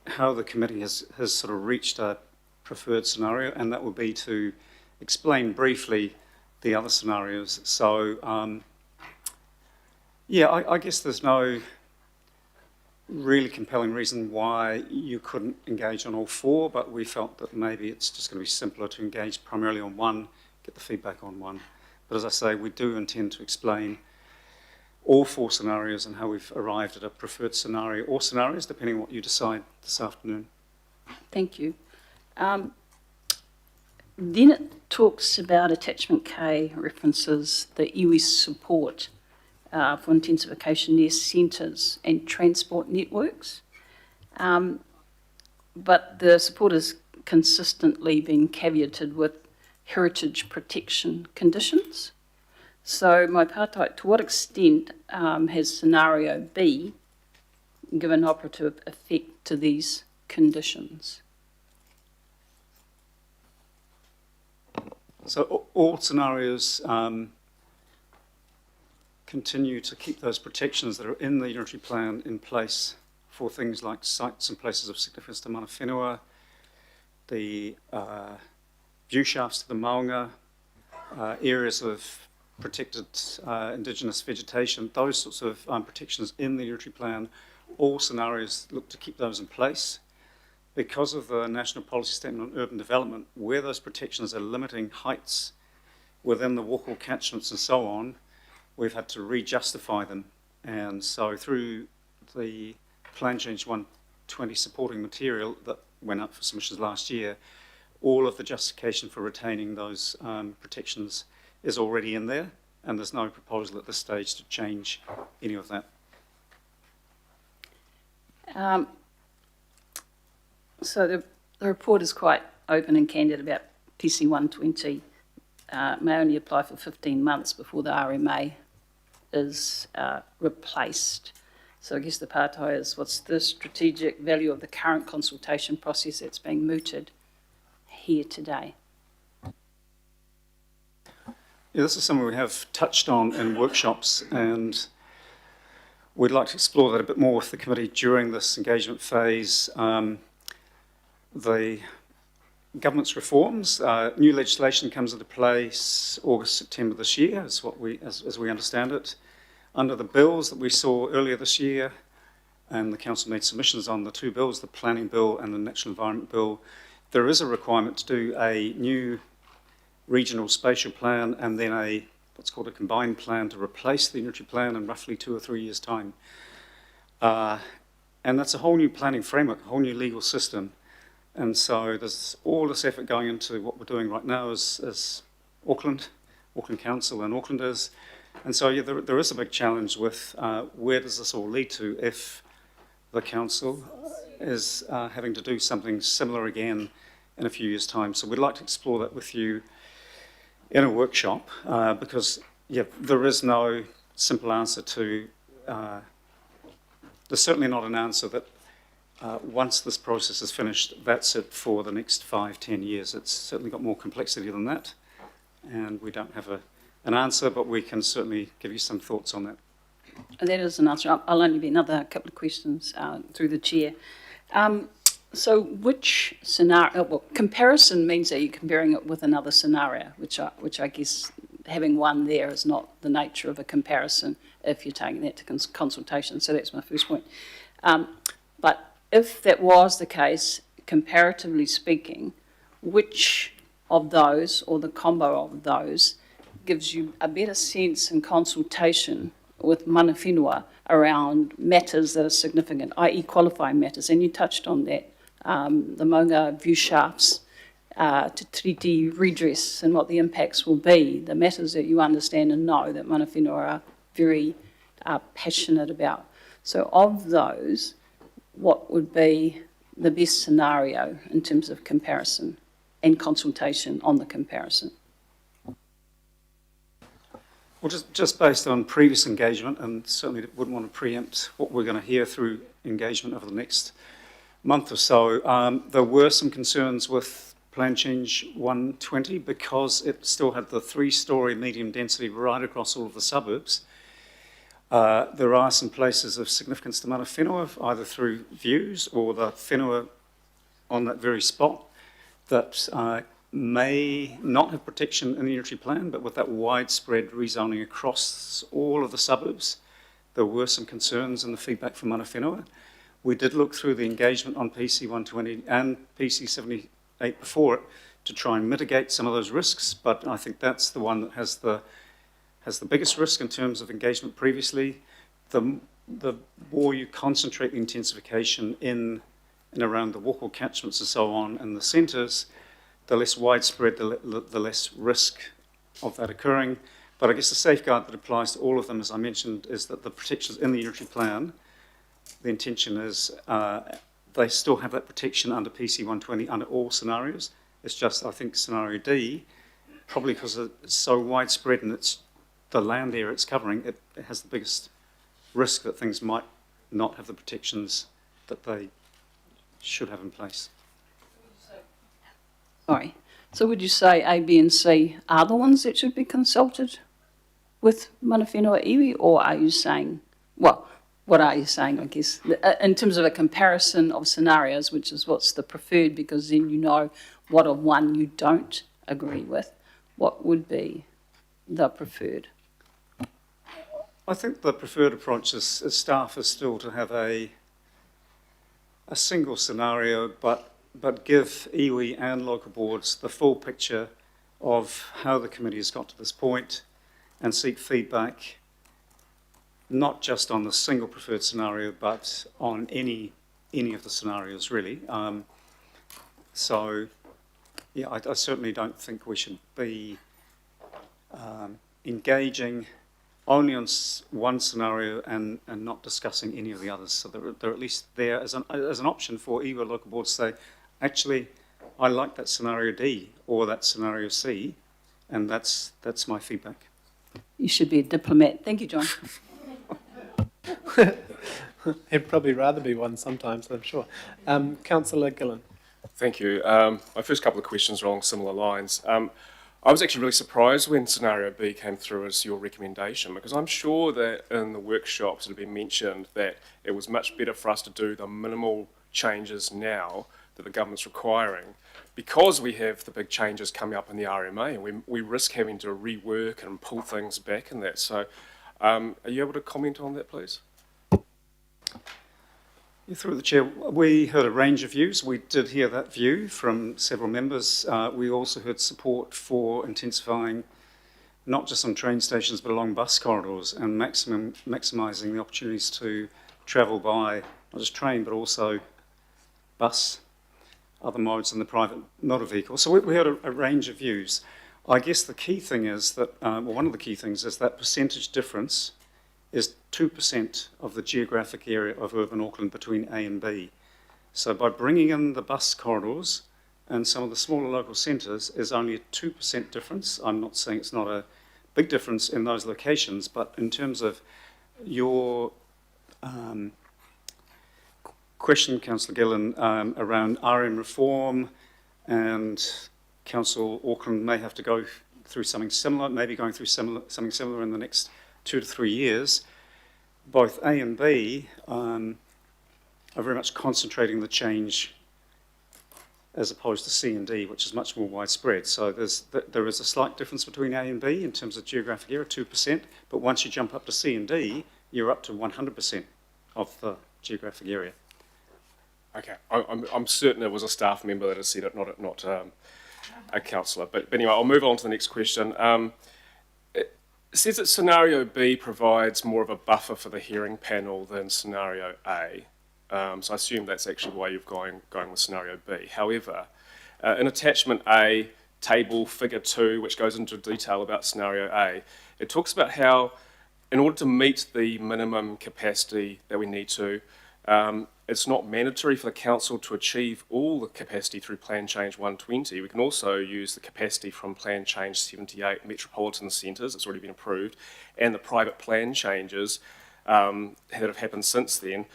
how the committee has sort of reached a preferred scenario, and that would be to explain briefly the other scenarios. So, yeah, I guess there's no really compelling reason why you couldn't engage on all 4, but we felt that maybe it's just going to be simpler to engage primarily on one, get the feedback on one. But as I say, we do intend to explain all 4 scenarios and how we've arrived at a preferred scenario, or scenarios, depending on what you decide this afternoon. Thank you. Then it talks about attachment K, references the iwi support for intensification near centres and transport networks. But the support has consistently been caveated with heritage protection conditions. So my pārtai, to what extent has scenario B given operative effect to these conditions? So all scenarios continue to keep those protections that are in the unitary plan in place for things like sites and places of significance to mana whenua, the view shafts to the maunga, areas of protected indigenous vegetation, those sorts of protections in the unitary plan. All scenarios look to keep those in place. Because of the National Policy Statement on Urban Development, where those protections are limiting heights within the walkable catchments and so on, we've had to re-justify them. And so through the Plan Change 120 supporting material that went up for submissions last year, all of the justification for retaining those protections is already in there, and there's no proposal at this stage to change any of that. So the report is quite open and candid about PC 120 may only apply for 15 months before the RMA is replaced. So I guess the pātai is, what's the strategic value of the current consultation process that's being mooted here today? Yeah, this is something we have touched on in workshops, and we'd like to explore that a bit more with the committee during this engagement phase. The government's reforms, new legislation comes into place August, September this year, is what as we understand it. Under the bills that we saw earlier this year, and the council made submissions on the two bills, the planning bill and the natural environment bill, there is a requirement to do a new regional spatial plan and then what's called a combined plan to replace the unitary plan in roughly 2 or 3 years' time. And that's a whole new planning framework, a whole new legal system. And so there's all this effort going into what we're doing right now as Auckland Council and Aucklanders. And so yeah, there is a big challenge with where does this all lead to if the council is having to do something similar again in a few years' time. So we'd like to explore that with you in a workshop because yeah, there is no simple answer to, there's certainly not an answer that once this process is finished, that's it for the next 5-10 years. It's certainly got more complexity than that, and we don't have an answer, but we can certainly give you some thoughts on that. That is an answer. I'll only be another couple of questions through the chair. So which scenario, well, comparison means that you're comparing it with another scenario, which I guess having one there is not the nature of a comparison if you're taking that to consultation. So that's my first point. But if that was the case, comparatively speaking, which of those or the combo of those gives you a better sense in consultation with mana whenua around matters that are significant, i.e. qualifying matters, and you touched on that, the maunga view shafts, to treaty redress and what the impacts will be, the matters that you understand and know that mana whenua are very passionate about. So of those, what would be the best scenario in terms of comparison and consultation on the comparison? Well, just based on previous engagement, and certainly wouldn't want to preempt what we're going to hear through engagement over the next month or so, there were some concerns with Plan Change 120 because it still had the 3-storey medium density right across all of the suburbs. There are some places of significance to mana whenua, either through views or the whenua on that very spot that may not have protection in the unitary plan, but with that widespread rezoning across all of the suburbs, there were some concerns in the feedback from mana whenua. We did look through the engagement on PC 120 and PC 78 before it to try and mitigate some of those risks, but I think that's the one that has the biggest risk in terms of engagement previously. The more you concentrate the intensification in and around the walk-all catchments and so on and the centres, the less widespread, the less risk of that occurring. But I guess the safeguard that applies to all of them, as I mentioned, is that the protections in the unitary plan, the intention is they still have that protection under PC 120 under all scenarios. It's just, I think, scenario D, probably because it's so widespread and it's the land area it's covering, it has the biggest risk that things might not have the protections that they should have in place. Sorry. So would you say A, B and C are the ones that should be consulted with mana whenua iwi, or are you saying, well, what are you saying, I guess, in terms of a comparison of scenarios, which is what's the preferred, because then you know what of one you don't agree with, what would be the preferred? I think the preferred approach as staff is still to have a single scenario, but give iwi and local boards the full picture of how the committee has got to this point and seek feedback, not just on the single preferred scenario, but on any of the scenarios, really. So, yeah, I certainly don't think we should be engaging only on one scenario and not discussing any of the others. So they're at least there as an option for either local board to say, actually, I like that scenario D or that scenario C, and that's my feedback. You should be a diplomat. Thank you, John. He'd probably rather be one sometimes, I'm sure. Councillor Gillen. Thank you. My first couple of questions are along similar lines. I was actually really surprised when scenario B came through as your recommendation, because I'm sure that in the workshops it had been mentioned that it was much better for us to do the minimal changes now that the government's requiring, because we have the big changes coming up in the RMA, and we risk having to rework and pull things back in that. So are you able to comment on that, please? Through the chair, we heard a range of views. We did hear that view from several members. We also heard support for intensifying, not just on train stations, but along bus corridors and maximising the opportunities to travel by not just train, but also bus, other modes than the private motor vehicle. So we heard a range of views. I guess the key thing is that, one of the key things is that percentage difference is 2% of the geographic area of urban Auckland between A and B. So by bringing in the bus corridors and some of the smaller local centres is only a 2% difference. I'm not saying it's not a big difference in those locations, but in terms of your question, Councillor Gillen, around RM reform, and Council Auckland may have to go through something similar, maybe going through something similar in the next 2 to 3 years. Both A and B are very much concentrating the change as opposed to C and D, which is much more widespread. So there is a slight difference between A and B in terms of geographic area, 2%, but once you jump up to C and D, you're up to 100% of the geographic area. Okay, I'm certain it was a staff member that has said it, not a councillor. But anyway, I'll move on to the next question. It says that scenario B provides more of a buffer for the hearing panel than scenario A. So I assume that's actually why you're going with scenario B. However, in attachment A, table figure 2, which goes into detail about scenario A, it talks about how in order to meet the minimum capacity that we need to, it's not mandatory for the council to achieve all the capacity through Plan Change 120. We can also use the capacity from Plan Change 78 metropolitan centres, it's already been approved, and the private plan changes that have happened since then.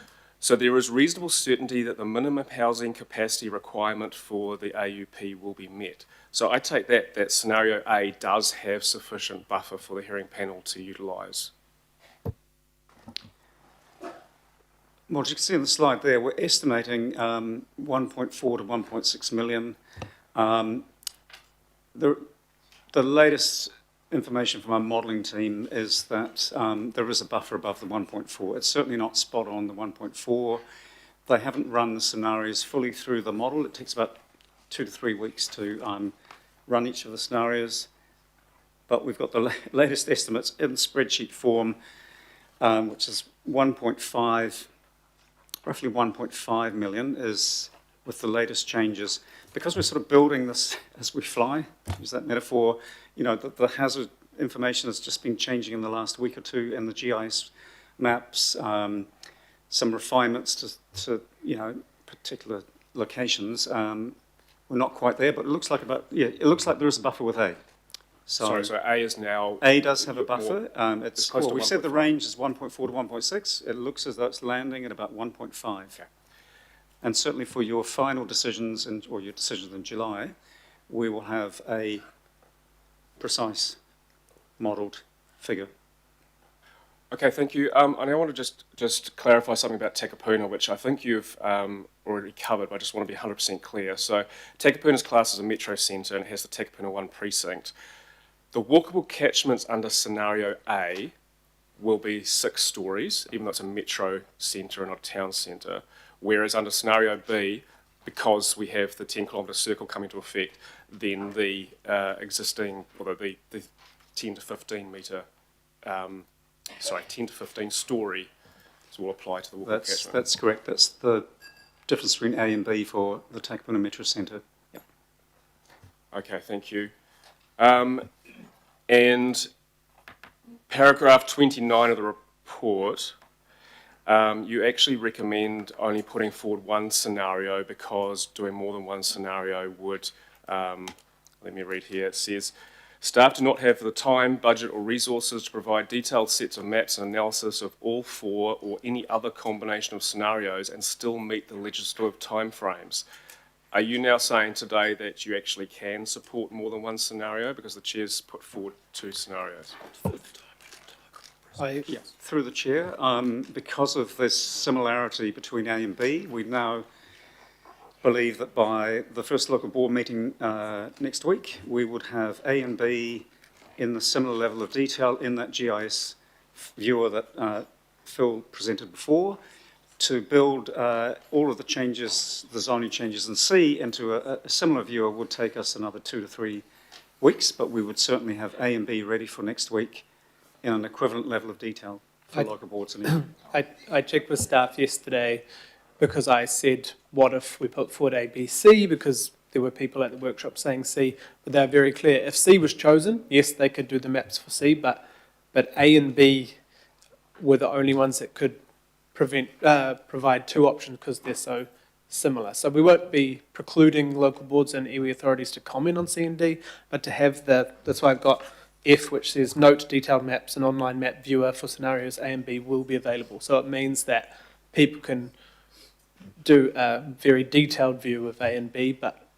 So there is reasonable certainty that the minimum housing capacity requirement for the AUP will be met. So I take that scenario A does have sufficient buffer for the hearing panel to utilise. Well, as you can see on the slide there, we're estimating 1.4 to 1.6 million. The latest information from our modelling team is that there is a buffer above the 1.4. It's certainly not spot on the 1.4. They haven't run the scenarios fully through the model. It takes about 2 to 3 weeks to run each of the scenarios. But we've got the latest estimates in spreadsheet form, which is 1.5. Roughly 1.5 million is with the latest changes. Because we're sort of building this as we fly, use that metaphor, you know, the hazard information has just been changing in the last week or two, and the GIS maps, some refinements to you know, particular locations. We're not quite there, but it looks like it looks like there is a buffer with A. So A is now... A does have a buffer. It's close to we 1.5. said the range is 1.4 to 1.6. It looks as though it's landing at about 1.5. Okay. And certainly for your final decisions or your decisions in July, we will have a precise modelled figure. Okay, thank you. And I want to just clarify something about Takapuna, which I think you've already covered, but I just want to be 100% clear. So Takapuna's class is a metro centre and it has the Takapuna 1 precinct. The walkable catchments under scenario A will be 6 stories, even though it's a metro centre and not a town centre. Whereas under scenario B, because we have the 10-kilometre circle coming into effect, then the existing, or the 10 to 15 metre, 10 to 15 story will apply to the walkable catchment. That's correct. That's the difference between A and B for the Takapuna Metro Centre. Yep. Okay, thank you. And paragraph 29 of the report, you actually recommend only putting forward one scenario because doing more than one scenario would, let me read here, it says, staff do not have the time, budget or resources to provide detailed sets of maps and analysis of all four or any other combination of scenarios and still meet the legislative timeframes. Are you now saying today that you actually can support more than one scenario because the chair's put forward two scenarios? Through the chair, because of this similarity between A and B, we now believe that by the first local board meeting next week, we would have A and B in the similar level of detail in that GIS viewer that Phil presented before, to build all of the changes, the zoning changes in C into a similar viewer would take us another 2 to 3 weeks, but we would certainly have A and B ready for next week in an equivalent level of detail for local boards. And I checked with staff yesterday because I said, what if we put forward A, B, C, because there were people at the workshop saying C, but they're very clear. If C was chosen, yes, they could do the maps for C, but A and B were the only ones that could provide two options because they're so similar. So we won't be precluding local boards and iwi authorities to comment on C and D, but to have that's why I've got F, which says note detailed maps and online map viewer for scenarios A and B will be available. So it means that people can do a very detailed view of A and B, but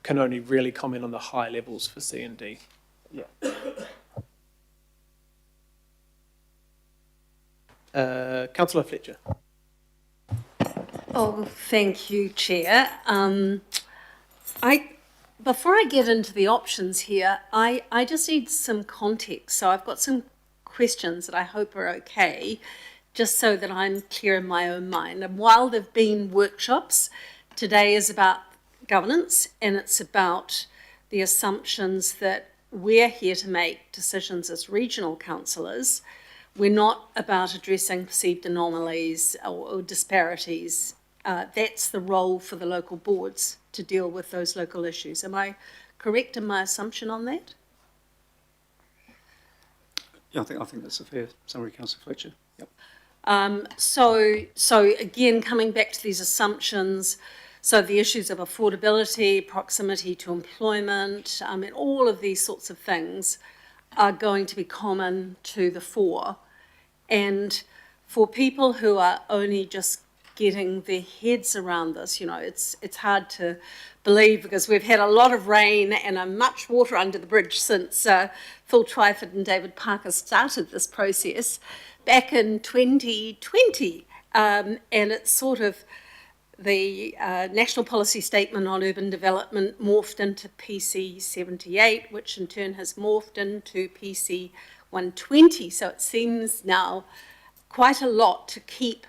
can only really comment on the high levels for C and D. Yeah. Councillor Fletcher. Oh, thank you, Chair. Before I get into the options here, I just need some context. So I've got some questions that I hope are okay, just so that I'm clear in my own mind. And while there have been workshops, today is about governance and it's about the assumptions that we're here to make decisions as regional councillors. We're not about addressing perceived anomalies or disparities. That's the role for the local boards to deal with those local issues. Am I correct in my assumption on that? Yeah, I think that's a fair summary, Councillor Fletcher. Yep. So again, coming back to these assumptions, so the issues of affordability, proximity to employment, and all of these sorts of things are going to be common to the fore. And for people who are only just getting their heads around this, it's hard to believe because we've had a lot of rain and much water under the bridge since Phil Twyford and David Parker started this process back in 2020. And it's sort of the National Policy Statement on Urban Development morphed into PC 78, which in turn has morphed into PC 120. So it seems now quite a lot to keep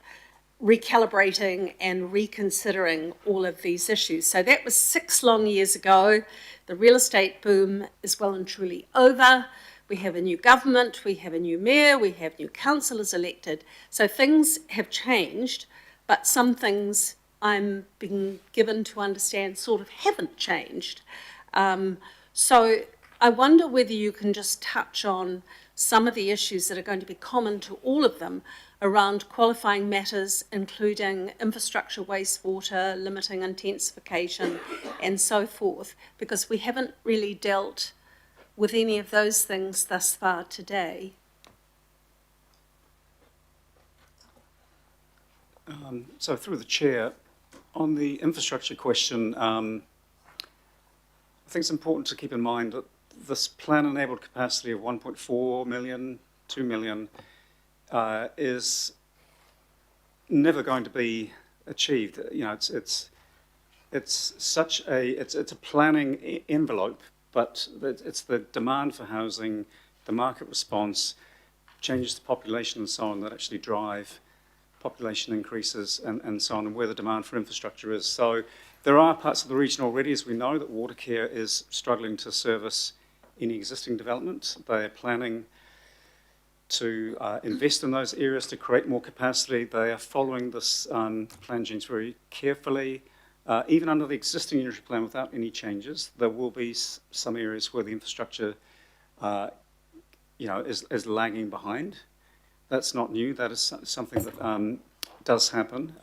recalibrating and reconsidering all of these issues. So that was 6 long years ago. The real estate boom is well and truly over. We have a new government, we have a new mayor, we have new councillors elected. So things have changed, but some things I'm being given to understand sort of haven't changed. So I wonder whether you can just touch on some of the issues that are going to be common to all of them around qualifying matters, including infrastructure, wastewater, limiting intensification, and so forth, because we haven't really dealt with any of those things thus far today. So through the chair, on the infrastructure question, I think it's important to keep in mind that this plan-enabled capacity of 1.4 million, 2 million, is never going to be achieved. It's a planning envelope, but it's the demand for housing, the market response, changes to population and so on that actually drive population increases and so on, and where the demand for infrastructure is. So there are parts of the region already, as we know, that Watercare is struggling to service any existing development. They are planning to invest in those areas to create more capacity. They are following this plan change very carefully. Even under the existing unitary plan without any changes, there will be some areas where the infrastructure is lagging behind. That's not new. That is something that does happen.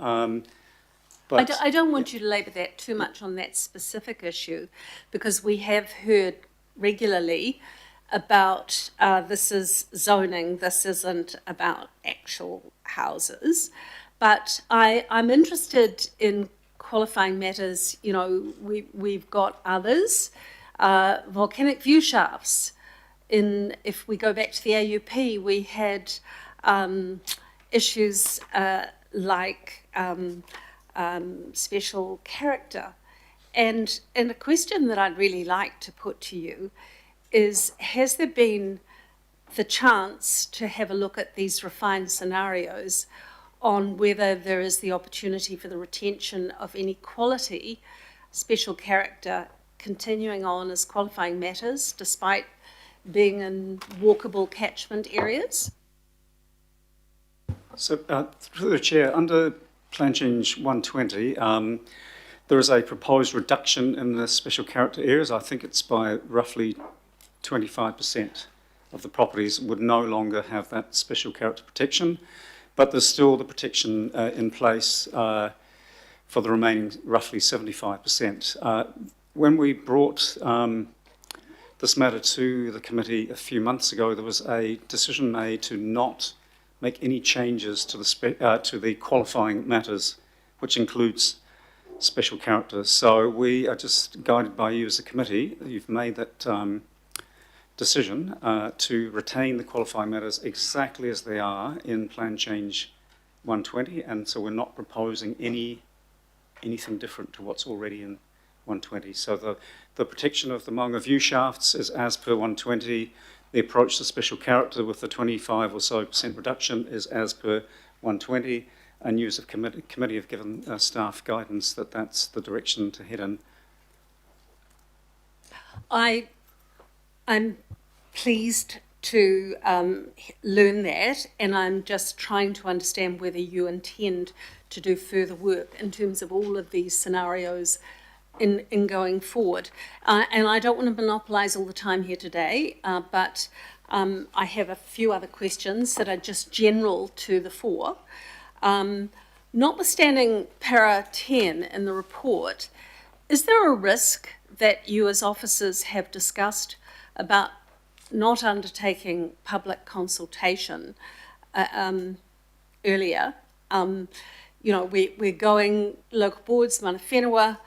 But I don't want you to labour that too much on that specific issue, because we have heard regularly about this is zoning, this isn't about actual houses. But I'm interested in qualifying matters. We've got others, volcanic view shafts. If we go back to the AUP, we had issues like special character. And a question that I'd really like to put to you is, has there been the chance to have a look at these refined scenarios on whether there is the opportunity for the retention of any quality, special character, continuing on as qualifying matters, despite being in walkable catchment areas? So, through the Chair, under Plan Change 120, there is a proposed reduction in the special character areas. I think it's by roughly 25% of the properties would no longer have that special character protection, but there's still the protection in place for the remaining roughly 75%. When we brought this matter to the committee a few months ago, there was a decision made to not make any changes to the qualifying matters, which includes special characters. So we are just guided by you as a committee. You've made that decision to retain the qualifying matters exactly as they are in Plan Change 120, and so we're not proposing anything different to what's already in 120. So the protection of the Maunga view shafts is as per 120. The approach to special character with the 25% or so reduction is as per 120. And you as a committee have given staff guidance that that's the direction to head in. I'm pleased to learn that, and I'm just trying to understand whether you intend to do further work in terms of all of these scenarios in going forward. And I don't want to monopolise all the time here today, but I have a few other questions that are just general to the fore. Notwithstanding para 10 in the report, is there a risk that you as officers have discussed about not undertaking public consultation earlier? We're going local boards, mana whenua,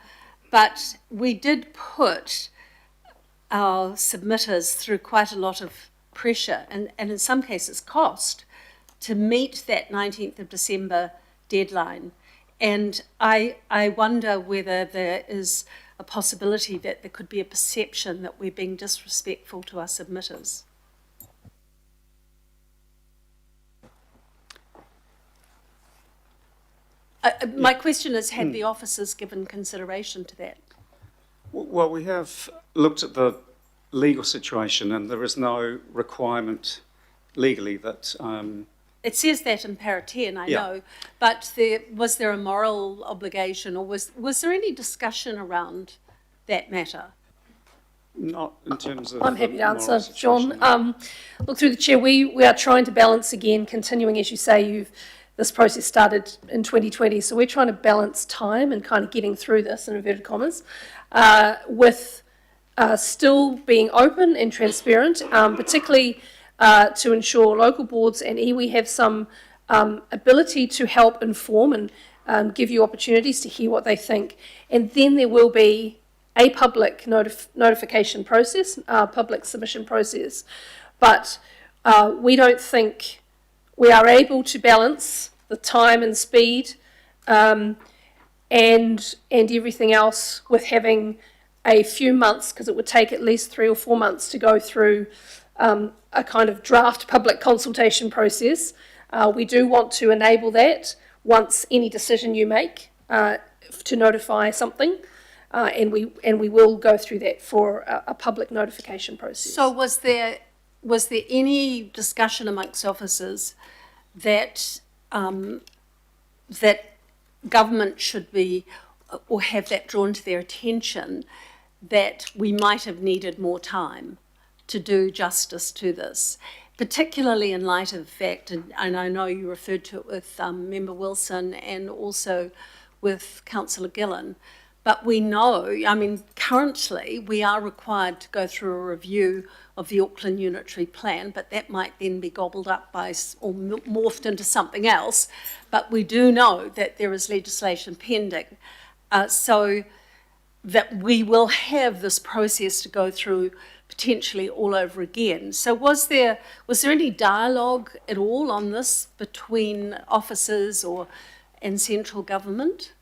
but we did put our submitters through quite a lot of pressure and in some cases cost to meet that 19th of December deadline. And I wonder whether there is a possibility that there could be a perception that we're being disrespectful to our submitters. My question is, had the officers given consideration to that? Well, we have looked at the legal situation, and there is no requirement legally that... It says that in para 10, I know, but was there a moral obligation, or was there any discussion around that matter? Not in terms of... I'm happy to answer, John. Look, through the chair, we are trying to balance, again, continuing, as you say, this process started in 2020, so we're trying to balance time and kind of getting through this, in inverted commas, with still being open and transparent, particularly to ensure local boards and iwi have some ability to help inform and give you opportunities to hear what they think. And then there will be a public notification process, public submission process. But we don't think we are able to balance the time and speed and everything else with having a few months, because it would take at least 3 or 4 months to go through a kind of draft public consultation process. We do want to enable that once any decision you make to notify something, and we will go through that for a public notification process. So was there any discussion amongst officers that that government should be or have that drawn to their attention, that we might have needed more time to do justice to this, particularly in light of the fact, and I know you referred to it with Member Wilson and also with Councillor Gillan, but we know, I mean, currently we are required to go through a review of the Auckland Unitary Plan, but that might then be gobbled up by or morphed into something else. But we do know that there is legislation pending, so that we will have this process to go through potentially all over again. So was there any dialogue at all on this between officers and central government?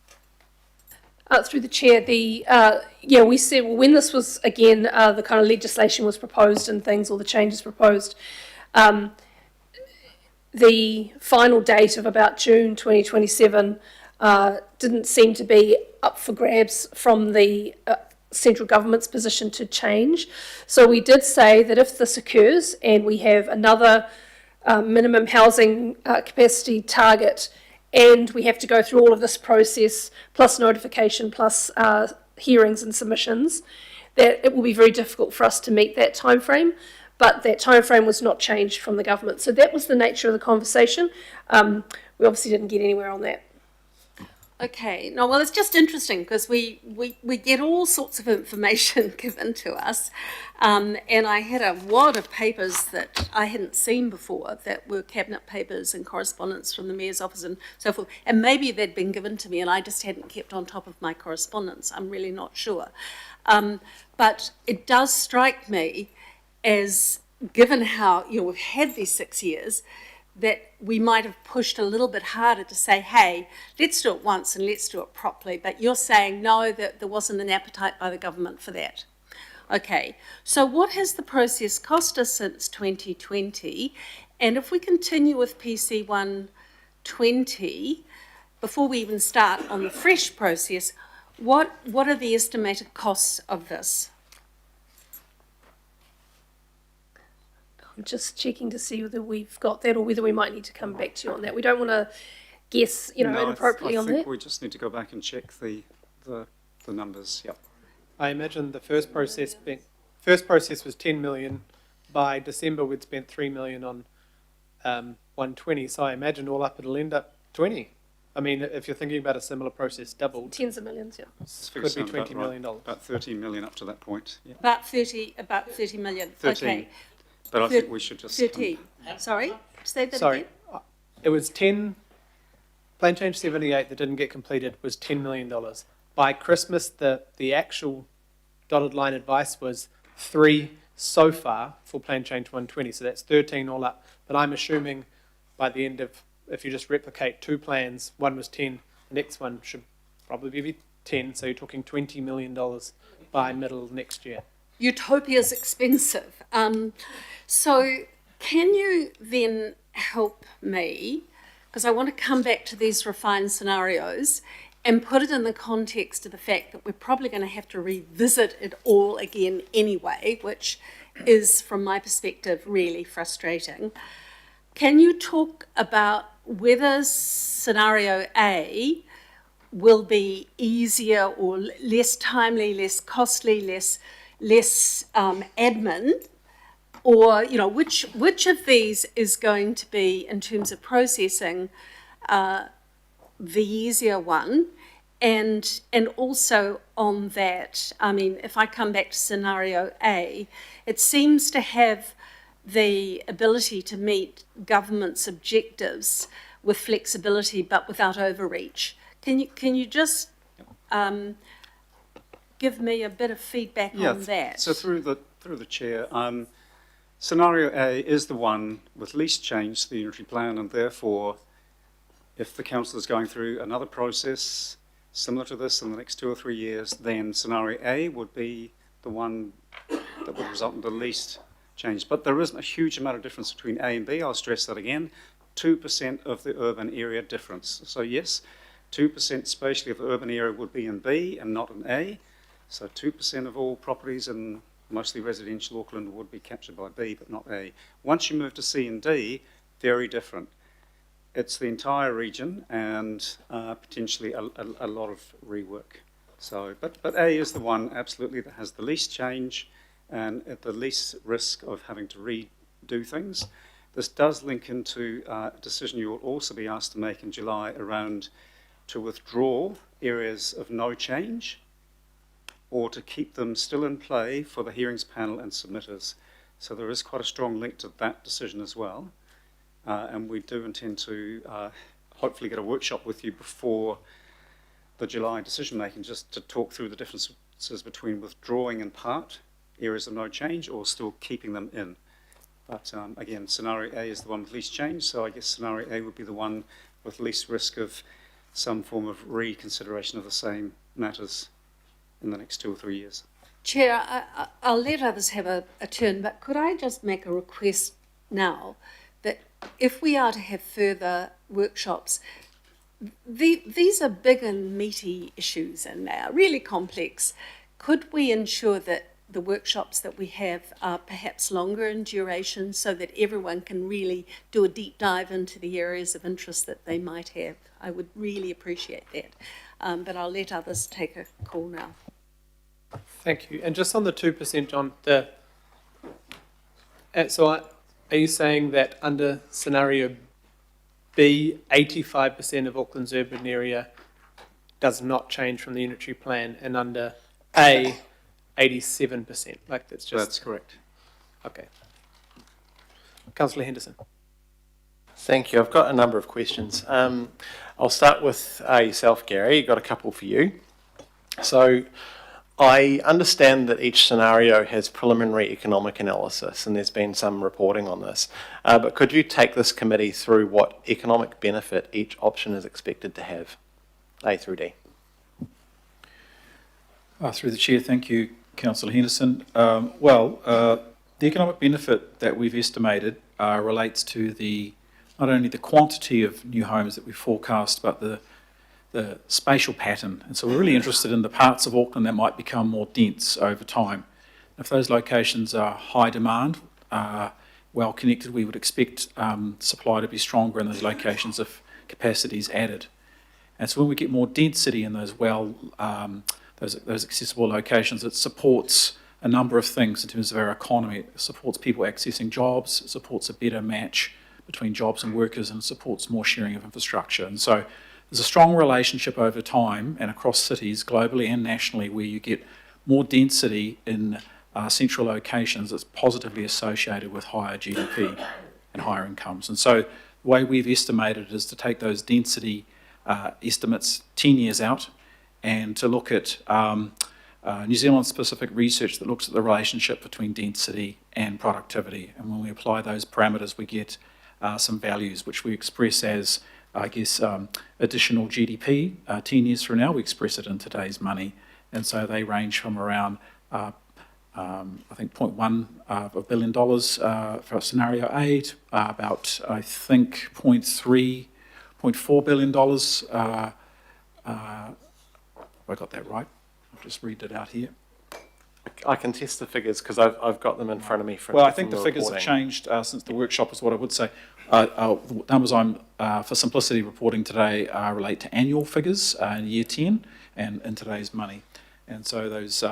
Through the chair, we said, well, when this was, again, the kind of legislation was proposed and things, or the changes proposed, the final date of about June 2027 didn't seem to be up for grabs from the central government's position to change. So we did say that if this occurs and we have another minimum housing capacity target, and we have to go through all of this process, plus notification, plus hearings and submissions, that it will be very difficult for us to meet that time frame. But that time frame was not changed from the government. So that was the nature of the conversation. We obviously didn't get anywhere on that. Okay, no, well, it's just interesting because we get all sorts of information given to us, and I had a wad of papers that I hadn't seen before that were cabinet papers and correspondence from the Mayor's office and so forth, and maybe they'd been given to me and I just hadn't kept on top of my correspondence. I'm really not sure. But it does strike me as, given how we've had these 6 years, that we might have pushed a little bit harder to say, hey, let's do it once and let's do it properly. But you're saying, no, that there wasn't an appetite by the government for that. Okay, so what has the process cost us since 2020? And if we continue with PC 120, before we even start on the fresh process, what are the estimated costs of this? I'm just checking to see whether we've got that or whether we might need to come back to you on that. We don't want to guess, inappropriately on that. I think we just need to go back and check the numbers. Yep. I imagine the first process was 10 million. By December, we'd spent 3 million on 120. So I imagine all up it'll end up 20. I mean, if you're thinking about a similar process doubled. Tens of millions, yeah. Could be $20 million. About 13 million up to that point. Yeah. About 30 million. 13. Okay. But I think we should just... 13. Sorry? Say that Sorry. again. It was 10... Plan Change 78 that didn't get completed was $10 million. By Christmas, the actual dotted line advice was 3 so far for Plan Change 120. So that's 13 all up. But I'm assuming by the end of... If you just replicate 2 plans, one was 10, the next one should probably be 10. So you're talking $20 million by middle of next year. Utopia's expensive. So can you then help me, because I want to come back to these refined scenarios and put it in the context of the fact that we're probably going to have to revisit it all again anyway, which is, from my perspective, really frustrating. Can you talk about whether scenario A will be easier or less timely, less costly, less admin, or which of these is going to be, in terms of processing, the easier one? And also on that, I mean, if I come back to scenario A, it seems to have the ability to meet government's objectives with flexibility but without overreach. Can you just give me a bit of feedback on that? So through the chair, scenario A is the one with least change to the unitary plan, and therefore, if the council is going through another process similar to this in the next 2 or 3 years, then scenario A would be the one that would result in the least change. But there isn't a huge amount of difference between A and B. I'll stress that again. 2% of the urban area difference. So yes, 2% spatially of the urban area would be in B and not in A. So 2% of all properties in mostly residential Auckland would be captured by B, but not A. Once you move to C and D, very different. It's the entire region and potentially a lot of rework. So, but A is the one absolutely that has the least change and at the least risk of having to redo things. This does link into a decision you will also be asked to make in July around to withdraw areas of no change or to keep them still in play for the hearings panel and submitters. So there is quite a strong link to that decision as well. And we do intend to hopefully get a workshop with you before the July decision making, just to talk through the differences between withdrawing in part areas of no change or still keeping them in. But again, scenario A is the one with least change, so I guess scenario A would be the one with least risk of some form of reconsideration of the same matters in the next 2 or 3 years. Chair, I'll let others have a turn, but could I just make a request now that if we are to have further workshops, these are big and meaty issues and they are really complex. Could we ensure that the workshops that we have are perhaps longer in duration so that everyone can really do a deep dive into the areas of interest that they might have? I would really appreciate that. But I'll let others take a call now. Thank you. And just on the 2%, John, are you saying that under scenario B, 85% of Auckland's urban area does not change from the unitary plan, and under A, 87%? Like that's just... That's correct. Okay. Councillor Henderson. Thank you. I've got a number of questions. I'll start with yourself, Gary. I've got a couple for you. So I understand that each scenario has preliminary economic analysis, and there's been some reporting on this. But could you take this committee through what economic benefit each option is expected to have, A through D? Through the Chair, thank you, Councillor Henderson. The economic benefit that we've estimated relates to not only the quantity of new homes that we forecast, but the spatial pattern. And so we're really interested in the parts of Auckland that might become more dense over time. If those locations are high demand, well connected, we would expect supply to be stronger in those locations if capacity is added. And so when we get more density in those those accessible locations, it supports a number of things in terms of our economy. It supports people accessing jobs, it supports a better match between jobs and workers, and supports more sharing of infrastructure. And so there's a strong relationship over time and across cities, globally and nationally, where you get more density in central locations that's positively associated with higher GDP and higher incomes. And so the way we've estimated is to take those density estimates 10 years out and to look at New Zealand-specific research that looks at the relationship between density and productivity. And when we apply those parameters, we get some values which we express as, I guess, additional GDP. 10 years from now, we express it in today's money. And so they range from around, I think, $0.1 billion for scenario A to about, I think, $0.4 billion. Have I got that right? I'll just read it out here. I can test the figures because I've got them in front of me. Well, I think the figures have changed since the workshop, is what I would say. The numbers I'm, for simplicity, reporting today relate to annual figures in year 10 and in today's money. And so those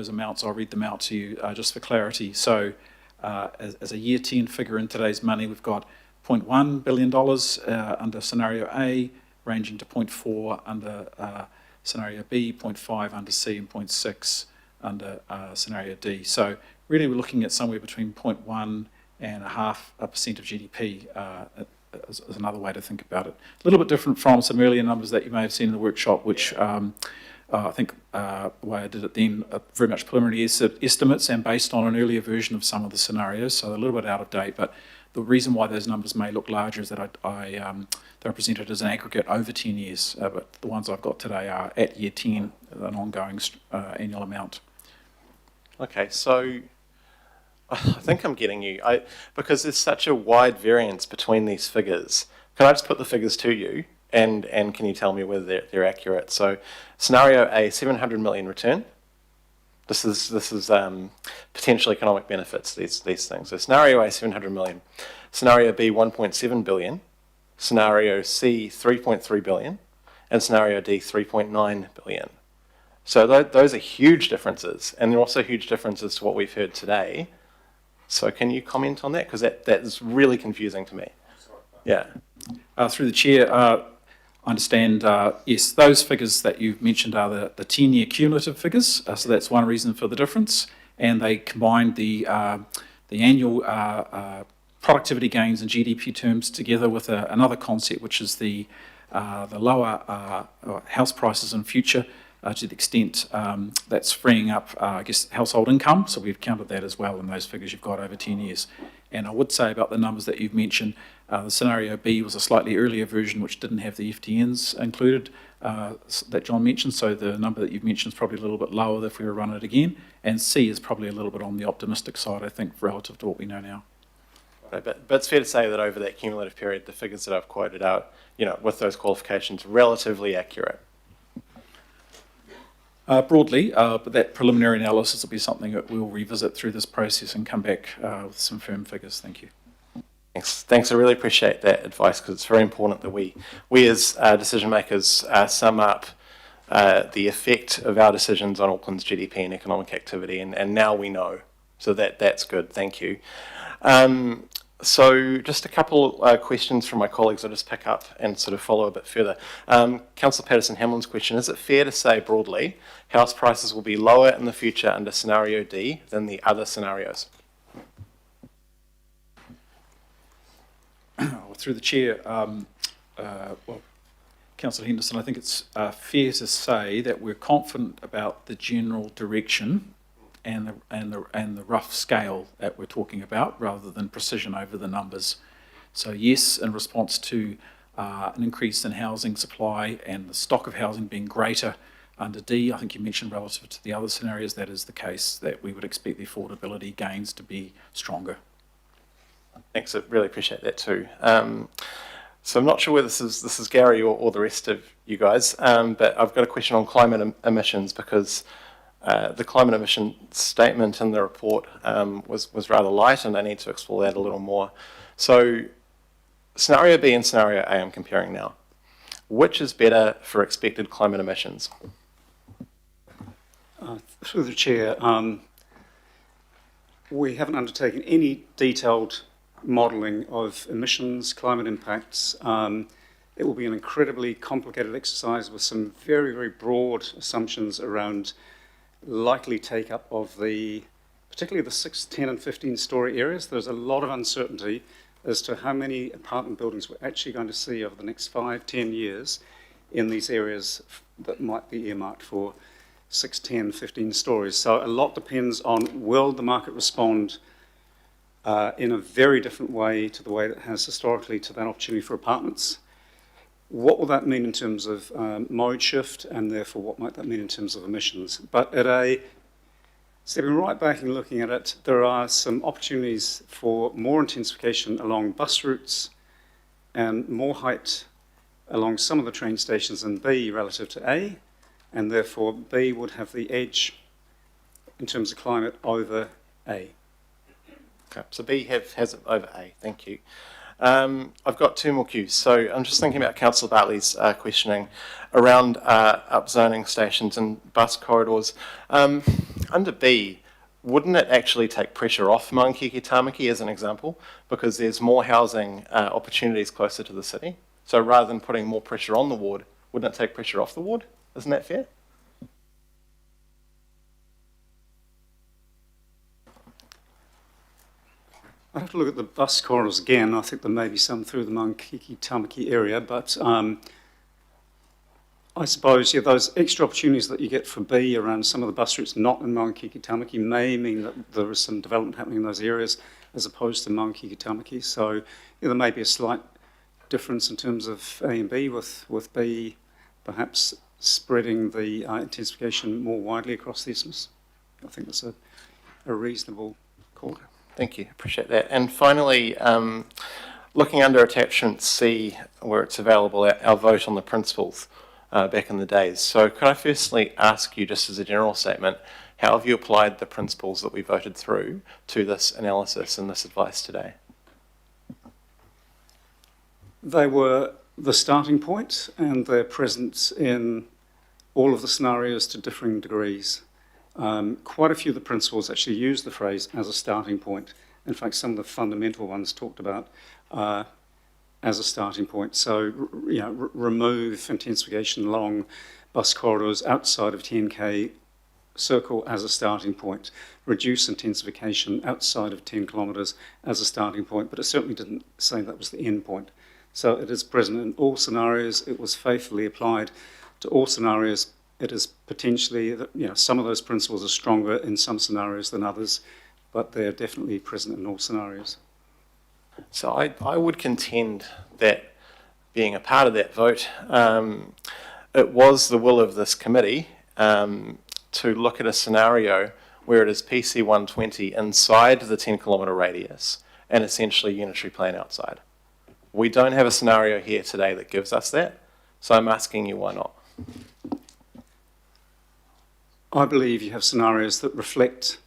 amounts, I'll read them out to you just for clarity. So as a year 10 figure in today's money, we've got $0.1 billion under scenario A, ranging to 0.4 under scenario B, 0.5 under C, and 0.6 under scenario D. So really we're looking at somewhere between 0.1 and 0.5% of GDP as another way to think about it. A little bit different from some earlier numbers that you may have seen in the workshop, which I think the way I did it then, very much preliminary estimates and based on an earlier version of some of the scenarios, so a little bit out of date. But the reason why those numbers may look larger is that they're presented as an aggregate over 10 years, but the ones I've got today are at year 10, an ongoing annual amount. Okay, so I think I'm getting you. Because there's such a wide variance between these figures, can I just put the figures to you and can you tell me whether they're accurate? So scenario A, 700 million return. This is potential economic benefits, these things. So scenario A, 700 million. Scenario B, 1.7 billion. Scenario C, 3.3 billion. And scenario D, 3.9 billion. So those are huge differences, and they're also huge differences to what we've heard today. So can you comment on that? Because that is really confusing to me. Yeah. Through the chair, I understand, yes, those figures that you've mentioned are the 10-year cumulative figures, so that's one reason for the difference, and they combine the annual productivity gains in GDP terms together with another concept, which is the lower house prices in future, to the extent that's freeing up, I guess, household income. So we've counted that as well in those figures you've got over 10 years. And I would say about the numbers that you've mentioned, the scenario B was a slightly earlier version which didn't have the FTNs included that John mentioned. So the number that you've mentioned is probably a little bit lower if we were to run it again. And C is probably a little bit on the optimistic side, I think, relative to what we know now. But it's fair to say that over that cumulative period, the figures that I've quoted are, with those qualifications, relatively accurate. Broadly, but that preliminary analysis will be something that we'll revisit through this process and come back with some firm figures. Thank you. Thanks. I really appreciate that advice, because it's very important that we as decision makers sum up the effect of our decisions on Auckland's GDP and economic activity, and now we know. So that's good. Thank you. So just a couple questions from my colleagues I'll just pick up and sort of follow a bit further. Councillor Patterson-Hamlin's question, is it fair to say broadly house prices will be lower in the future under scenario D than the other scenarios? Through the chair, well, Councillor Henderson, I think it's fair to say that we're confident about the general direction and the rough scale that we're talking about, rather than precision over the numbers. So yes, in response to an increase in housing supply and the stock of housing being greater under D, I think you mentioned relative to the other scenarios, that is the case, that we would expect the affordability gains to be stronger. Thanks, I really appreciate that too. So I'm not sure whether this is Gary or the rest of you guys, but I've got a question on climate emissions, because the climate emission statement in the report was rather light, and I need to explore that a little more. So scenario B and scenario A I'm comparing now. Which is better for expected climate emissions? Through the chair, we haven't undertaken any detailed modelling of emissions, climate impacts. It will be an incredibly complicated exercise with some very, very broad assumptions around likely take-up of particularly the 6, 10 and 15-storey areas. There's a lot of uncertainty as to how many apartment buildings we're actually going to see over the next 5, 10 years in these areas that might be earmarked for 6, 10, 15 stories. So a lot depends on, will the market respond in a very different way to the way that it has historically to that opportunity for apartments? What will that mean in terms of mode shift, and therefore what might that mean in terms of emissions? But stepping right back and looking at it, there are some opportunities for more intensification along bus routes and more height along some of the train stations in B relative to A, and therefore B would have the edge in terms of climate over A. Okay, so B has it over A. Thank you. I've got two more cues. So I'm just thinking about Councillor Bartley's questioning around upzoning stations and bus corridors. Under B, wouldn't it actually take pressure off Maungkiki Tamaki as an example, because there's more housing opportunities closer to the city? So rather than putting more pressure on the ward, wouldn't it take pressure off the ward? Isn't that fair? I'd have to look at the bus corridors again. I think there may be some through the Maungkiki Tamaki area, but I suppose, yeah, those extra opportunities that you get for B around some of the bus routes not in Maungkiki Tamaki may mean that there is some development happening in those areas as opposed to Maungkiki Tamaki. So yeah, there may be a slight difference in terms of A and B, with B perhaps spreading the intensification more widely across the isthmus. I think that's a reasonable call. Thank you, appreciate that. And finally, looking under attachment C, where it's available, our vote on the principles back in the days. So could I firstly ask you, just as a general statement, how have you applied the principles that we voted through to this analysis and this advice today? They were the starting point, and they're present in all of the scenarios to differing degrees. Quite a few of the principles actually use the phrase as a starting point. In fact, some of the fundamental ones talked about as a starting point. So, remove intensification along bus corridors outside of 10K circle as a starting point. Reduce intensification outside of 10 kilometres as a starting point, but it certainly didn't say that was the end point. So it is present in all scenarios. It was faithfully applied to all scenarios. It is potentially, some of those principles are stronger in some scenarios than others, but they're definitely present in all scenarios. So I would contend that being a part of that vote, it was the will of this committee to look at a scenario where it is PC 120 inside the 10 kilometre radius and essentially unitary plane outside. We don't have a scenario here today that gives us that, so I'm asking you why not? I believe you have scenarios that reflect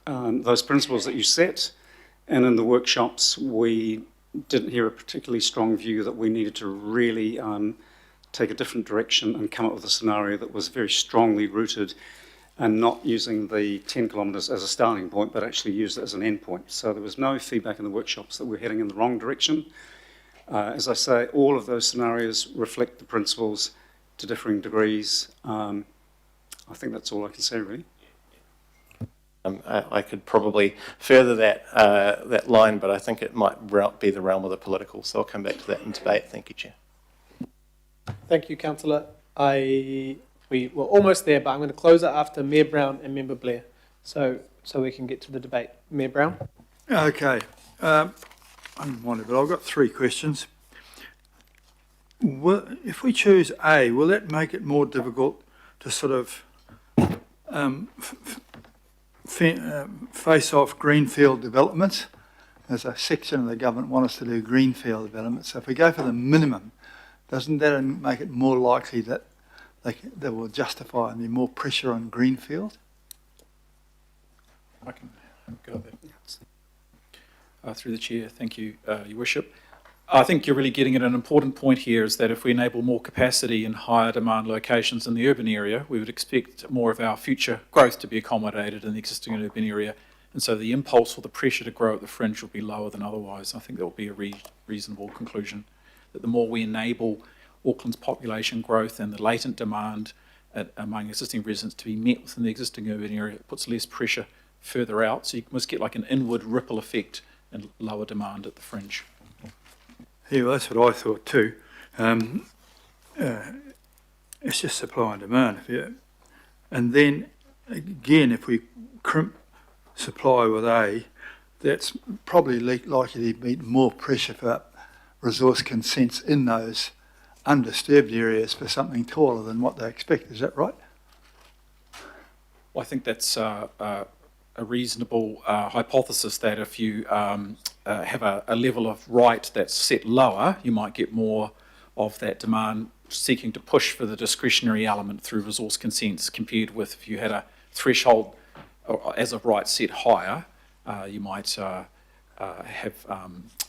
those principles that you set, and in the workshops we didn't hear a particularly strong view that we needed to really take a different direction and come up with a scenario that was very strongly rooted and not using the 10 kilometres as a starting point, but actually used it as an end point. So there was no feedback in the workshops that we're heading in the wrong direction. As I say, all of those scenarios reflect the principles to differing degrees. I think that's all I can say, really. I could probably further that line, but I think it might be the realm of the political, so I'll come back to that in debate. Thank you, Chair. Thank you, Councillor. We were almost there, but I'm going to close it after Mayor Brown and Member Blair, so we can get to the debate. Mayor Brown? Okay. I didn't want to, but I've got 3 questions. If we choose A, will that make it more difficult to sort of face off greenfield developments? There's a section of the government want us to do greenfield development. So if we go for the minimum, doesn't that make it more likely that they will justify and be more pressure on greenfield? I can go there. Through the chair, thank you, Your Worship. I think you're really getting at an important point here, is that if we enable more capacity in higher demand locations in the urban area, we would expect more of our future growth to be accommodated in the existing urban area, and so the impulse or the pressure to grow at the fringe will be lower than otherwise. I think that will be a reasonable conclusion, that the more we enable Auckland's population growth and the latent demand among existing residents to be met within the existing urban area, it puts less pressure further out, so you must get like an inward ripple effect and lower demand at the fringe. Yeah, well, that's what I thought too. It's just supply and demand. And then, again, if we crimp supply with A, that's probably likely to be more pressure for resource consents in those undisturbed areas for something taller than what they expect. Is that right? Well, I think that's a reasonable hypothesis, that if you have a level of right that's set lower, you might get more of that demand seeking to push for the discretionary element through resource consents, compared with if you had a threshold as of right set higher, you might have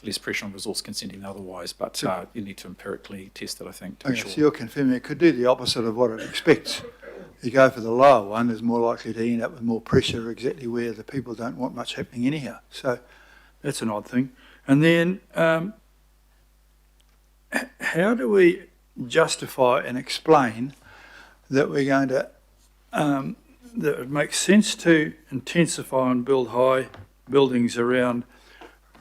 less pressure on resource consenting than otherwise, but you need to empirically test it, I think, to be sure. So you're confirming it could do the opposite of what it expects. You go for the lower one, is more likely to end up with more pressure exactly where the people don't want much happening anyhow. So that's an odd thing. And then how do we justify and explain that we're going to, that it makes sense to intensify and build high buildings around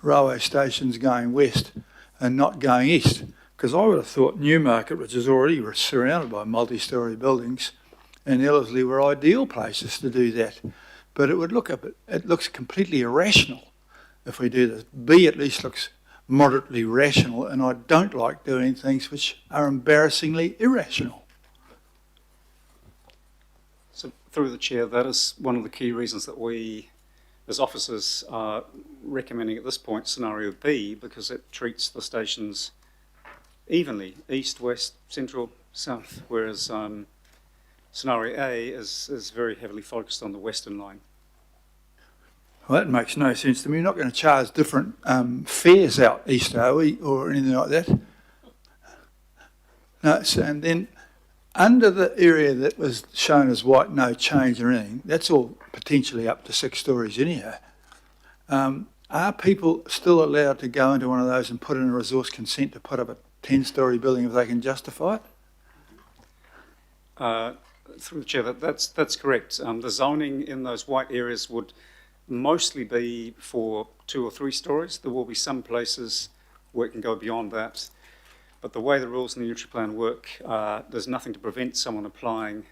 railway stations going west and not going east? Because I would have thought Newmarket, which is already surrounded by multi-storey buildings, and Ellerslie were ideal places to do that. But it would look it looks completely irrational if we do this. B at least looks moderately rational, and I don't like doing things which are embarrassingly irrational. So through the chair, that is one of the key reasons that we, as officers, are recommending at this point scenario B, because it treats the stations evenly, east, west, central, south, whereas scenario A is very heavily focused on the western line. Well, that makes no sense to me. You're not going to charge different fares out east, are we, or anything like that? No, so, and then under the area that was shown as white, no change or anything, that's all potentially up to 6 stories anyhow. Are people still allowed to go into one of those and put in a resource consent to put up a 10-storey building if they can justify it? Through the chair, that's correct. The zoning in those white areas would mostly be for 2 or 3 stories. There will be some places where it can go beyond that. But the way the rules in the unitary plan work, there's nothing to prevent someone applying,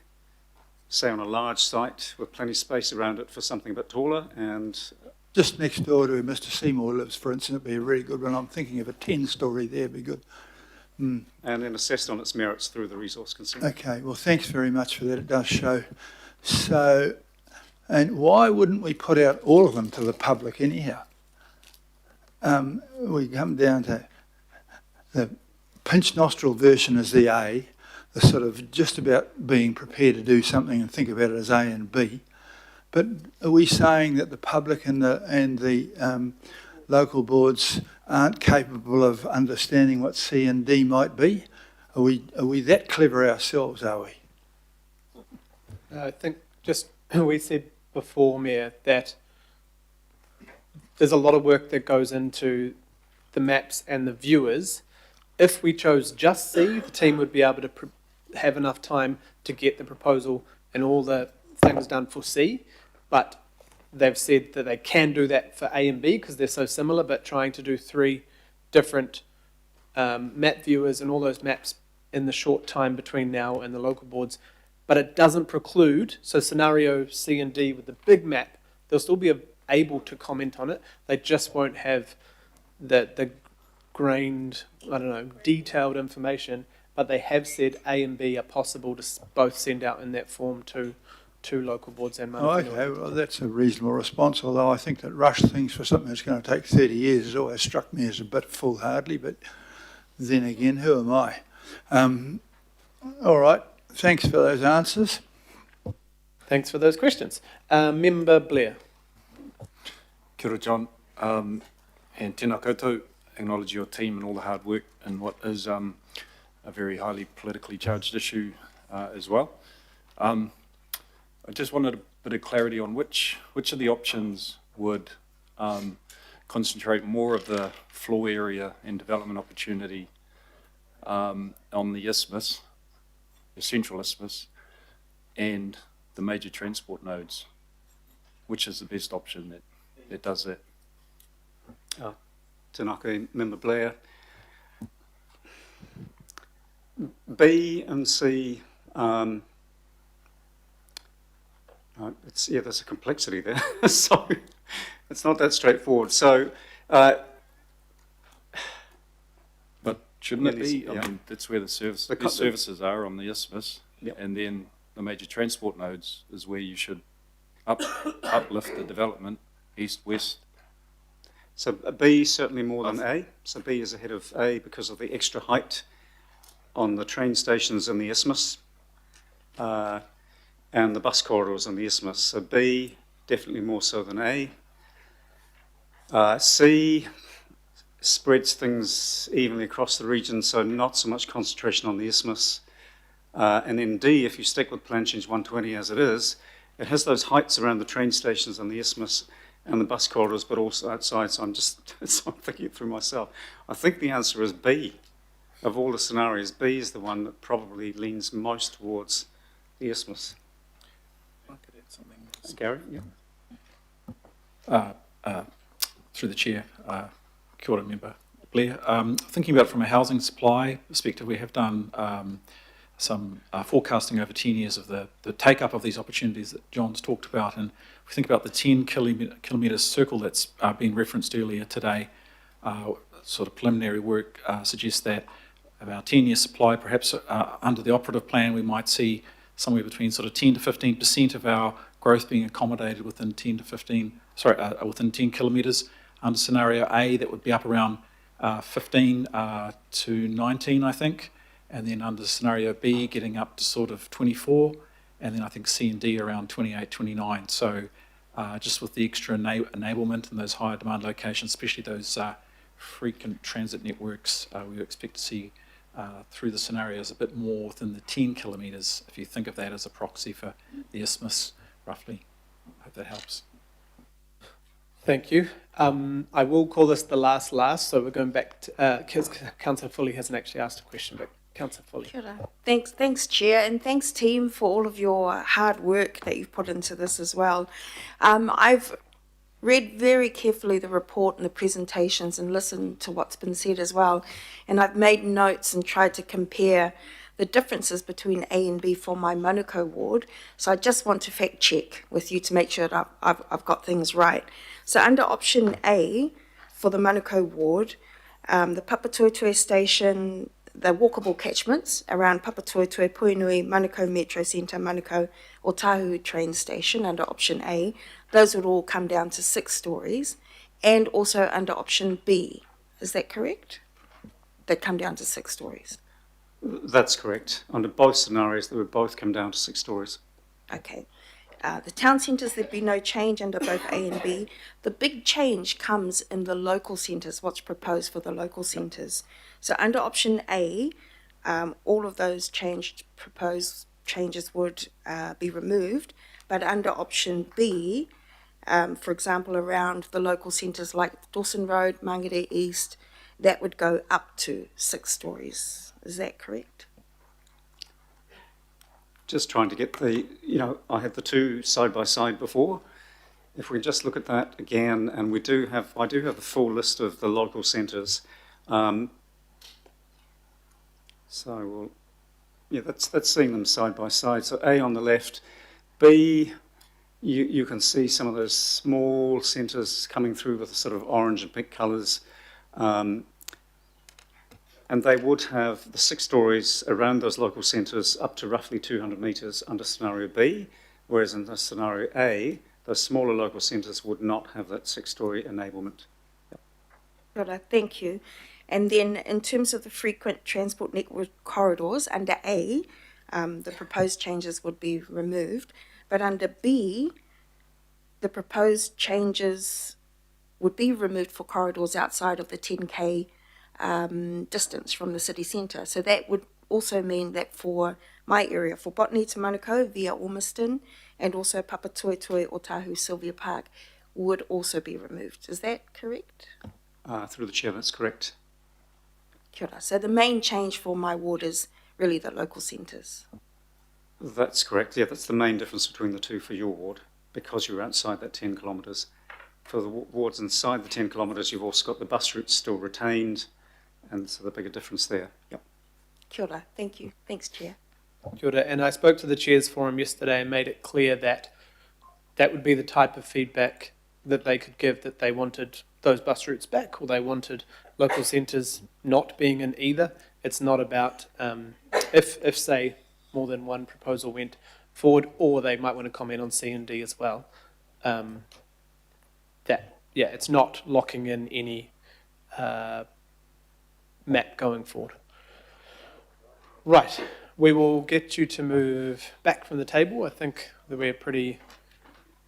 say, on a large site with plenty of space around it for something a bit taller. And Just next door to where Mr Seymour lives, for instance, it'd be a really good one. I'm thinking of a 10-storey there, would be good. and then assessed on its merits through the resource consent. Okay, well, thanks very much for that. It does show. So, and why wouldn't we put out all of them to the public anyhow? We come down to the pinch nostril version is the A, the sort of just about being prepared to do something and think about it as A and B. But are we saying that the public and the local boards aren't capable of understanding what C and D might be? Are we that clever ourselves, are we? I think just we said before, Mayor, that there's a lot of work that goes into the maps and the viewers. If we chose just C, the team would be able to have enough time to get the proposal and all the things done for C, but they've said that they can do that for A and B because they're so similar, but trying to do 3 different map viewers and all those maps in the short time between now and the local boards. But it doesn't preclude, so scenario C and D with the big map, they'll still be able to comment on it. They just won't have the grained, I don't know, detailed information, but they have said A and B are possible to both send out in that form to local boards and manawhāinui. Okay, well, that's a reasonable response, although I think that rush things for something that's going to take 30 years has always struck me as a bit foolhardy, but then again, who am I? All right, thanks for those answers. Thanks for those questions. Member Blair. Kia ora, John. And tēnā koutou, acknowledge your team and all the hard work in what is a very highly politically charged issue as well. I just wanted a bit of clarity on which of the options would concentrate more of the floor area and development opportunity on the isthmus, the central isthmus, and the major transport nodes. Which is the best option that does that? Tēnā koe, Member Blair. B and C, there's a complexity there, so it's not that straightforward. So, but shouldn't it be? I mean, that's where the services are on the isthmus, and then the major transport nodes is where you should uplift the development east west. So B certainly more than A. So B is ahead of A because of the extra height on the train stations in the isthmus and the bus corridors in the isthmus. So B definitely more so than A. C spreads things evenly across the region, so not so much concentration on the isthmus. And then D, if you stick with Plan Change 120 as it is, it has those heights around the train stations and the isthmus and the bus corridors, but also outside. So I'm thinking it through myself. I think the answer is B. Of all the scenarios, B is the one that probably leans most towards the isthmus. I could add something. Gary? Yeah. Through the chair, kia ora, Member Blair. Thinking about it from a housing supply perspective, we have done some forecasting over 10 years of the take-up of these opportunities that John's talked about. And if we think about the 10 kilometre circle that's been referenced earlier today, sort of preliminary work suggests that of our 10-year supply, perhaps under the operative plan, we might see somewhere between sort of 10 to 15% of our growth being accommodated within 10 kilometres. Under scenario A, that would be up around 15 to 19, I think. And then under scenario B, getting up to sort of 24. And then I think C and D around 28, 29. So just with the extra enablement in those higher demand locations, especially those frequent transit networks, we expect to see through the scenarios a bit more than the 10 kilometres, if you think of that as a proxy for the isthmus, roughly. I hope that helps. Thank you. I will call this the last, so we're going back to, Councillor Foley hasn't actually asked a question, but Councillor Foley. Kia ora. Thanks, Chair, and thanks, team, for all of your hard work that you've put into this as well. I've read very carefully the report and the presentations and listened to what's been said as well, and I've made notes and tried to compare the differences between A and B for my Manukau ward. So I just want to fact check with you to make sure that I've got things right. So under option A for the Manukau ward, the Papatoetoe station, the walkable catchments around Papatoetoe, Puinui, Manukau Metro Centre, Manukau Otahu train station under option A, those would all come down to 6 stories, and also under option B. Is that correct? They come down to 6 stories. That's correct. Under both scenarios, they would both come down to 6 stories. Okay. The town centres, there'd be no change under both A and B. The big change comes in the local centres, what's proposed for the local centres. So under option A, all of those proposed changes would be removed, but under option B, for example, around the local centres like Dawson Road, Mangere East, that would go up to 6 stories. Is that correct? Just trying to get I had the two side by side before. If we just look at that again, and I do have the full list of the local centres. That's seeing them side by side. So A on the left, B, you can see some of those small centres coming through with sort of orange and pink colours. And they would have the 6 stories around those local centres up to roughly 200 metres under scenario B, whereas in the scenario A, those smaller local centres would not have that 6-storey enablement. Yep. Right, thank you. And then in terms of the frequent transport network corridors, under A, the proposed changes would be removed, but under B, the proposed changes would be removed for corridors outside of the 10K distance from the city centre. So that would also mean that for my area, for Botany to Manukau via Ormiston, and also Papatoetoe Otahu Sylvia Park would also be removed. Is that correct? Through the chair, that's correct. Kia ora. So the main change for my ward is really the local centres. That's correct. Yeah, that's the main difference between the two for your ward, because you're outside that 10 kilometres. For the wards inside the 10 kilometres, you've also got the bus routes still retained, and so the bigger difference there. Yep. Kia ora. Thank you. Thanks, Chair. Kia ora. And I spoke to the Chairs Forum yesterday and made it clear that that would be the type of feedback that they could give, that they wanted those bus routes back, or they wanted local centres not being in either. It's not about if say more than one proposal went forward, or they might want to comment on C and D as well. It's not locking in any map going forward. Right, we will get you to move back from the table. I think that we're pretty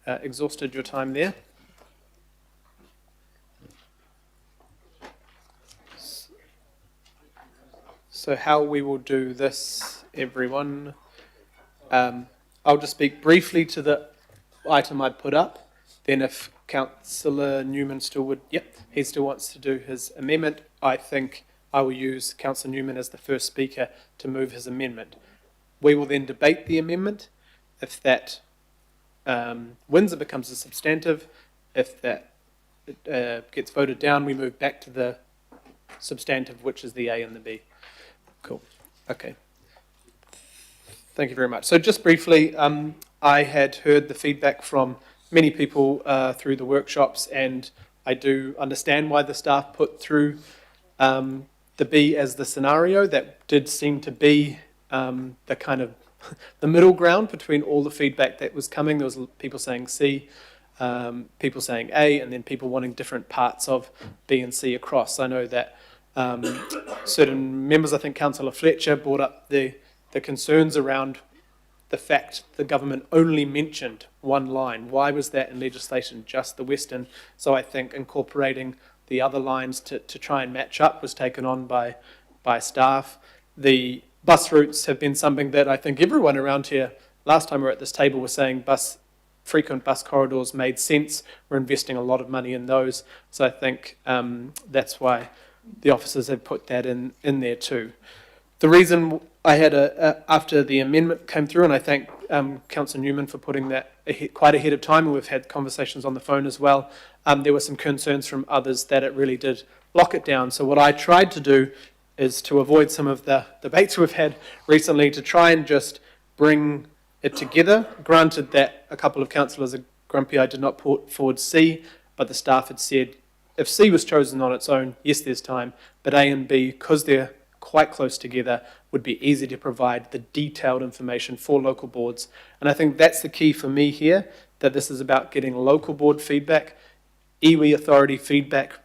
exhausted your time there. So how we will do this, everyone, I'll just speak briefly to the item I put up. Then if Councillor Newman he still wants to do his amendment, I think I will use Councillor Newman as the first speaker to move his amendment. We will then debate the amendment. If that wins, it becomes a substantive. If that gets voted down, we move back to the substantive, which is the A and the B. Cool. Okay. Thank you very much. So just briefly, I had heard the feedback from many people through the workshops, and I do understand why the staff put through the B as the scenario. That did seem to be the kind of the middle ground between all the feedback that was coming. There was people saying C, people saying A, and then people wanting different parts of B and C across. I know that certain members, I think Councillor Fletcher, brought up the concerns around the fact the government only mentioned one line. Why was that in legislation, just the Western? So I think incorporating the other lines to try and match up was taken on by by staff. The bus routes have been something that I think everyone around here, last time we were at this table, was saying frequent bus corridors made sense. We're investing a lot of money in those. So I think that's why the officers have put that in there too. The reason I had after the amendment came through, and I thank Councillor Newman for putting that quite ahead of time, and we've had conversations on the phone as well, there were some concerns from others that it really did lock it down. So what I tried to do is to avoid some of the debates we've had recently, to try and just bring it together. Granted that a couple of councillors are grumpy I did not put forward C, but the staff had said if C was chosen on its own, yes, there's time, but A and B, because they're quite close together, would be easy to provide the detailed information for local boards. And I think that's the key for me here, that this is about getting local board feedback, iwi authority feedback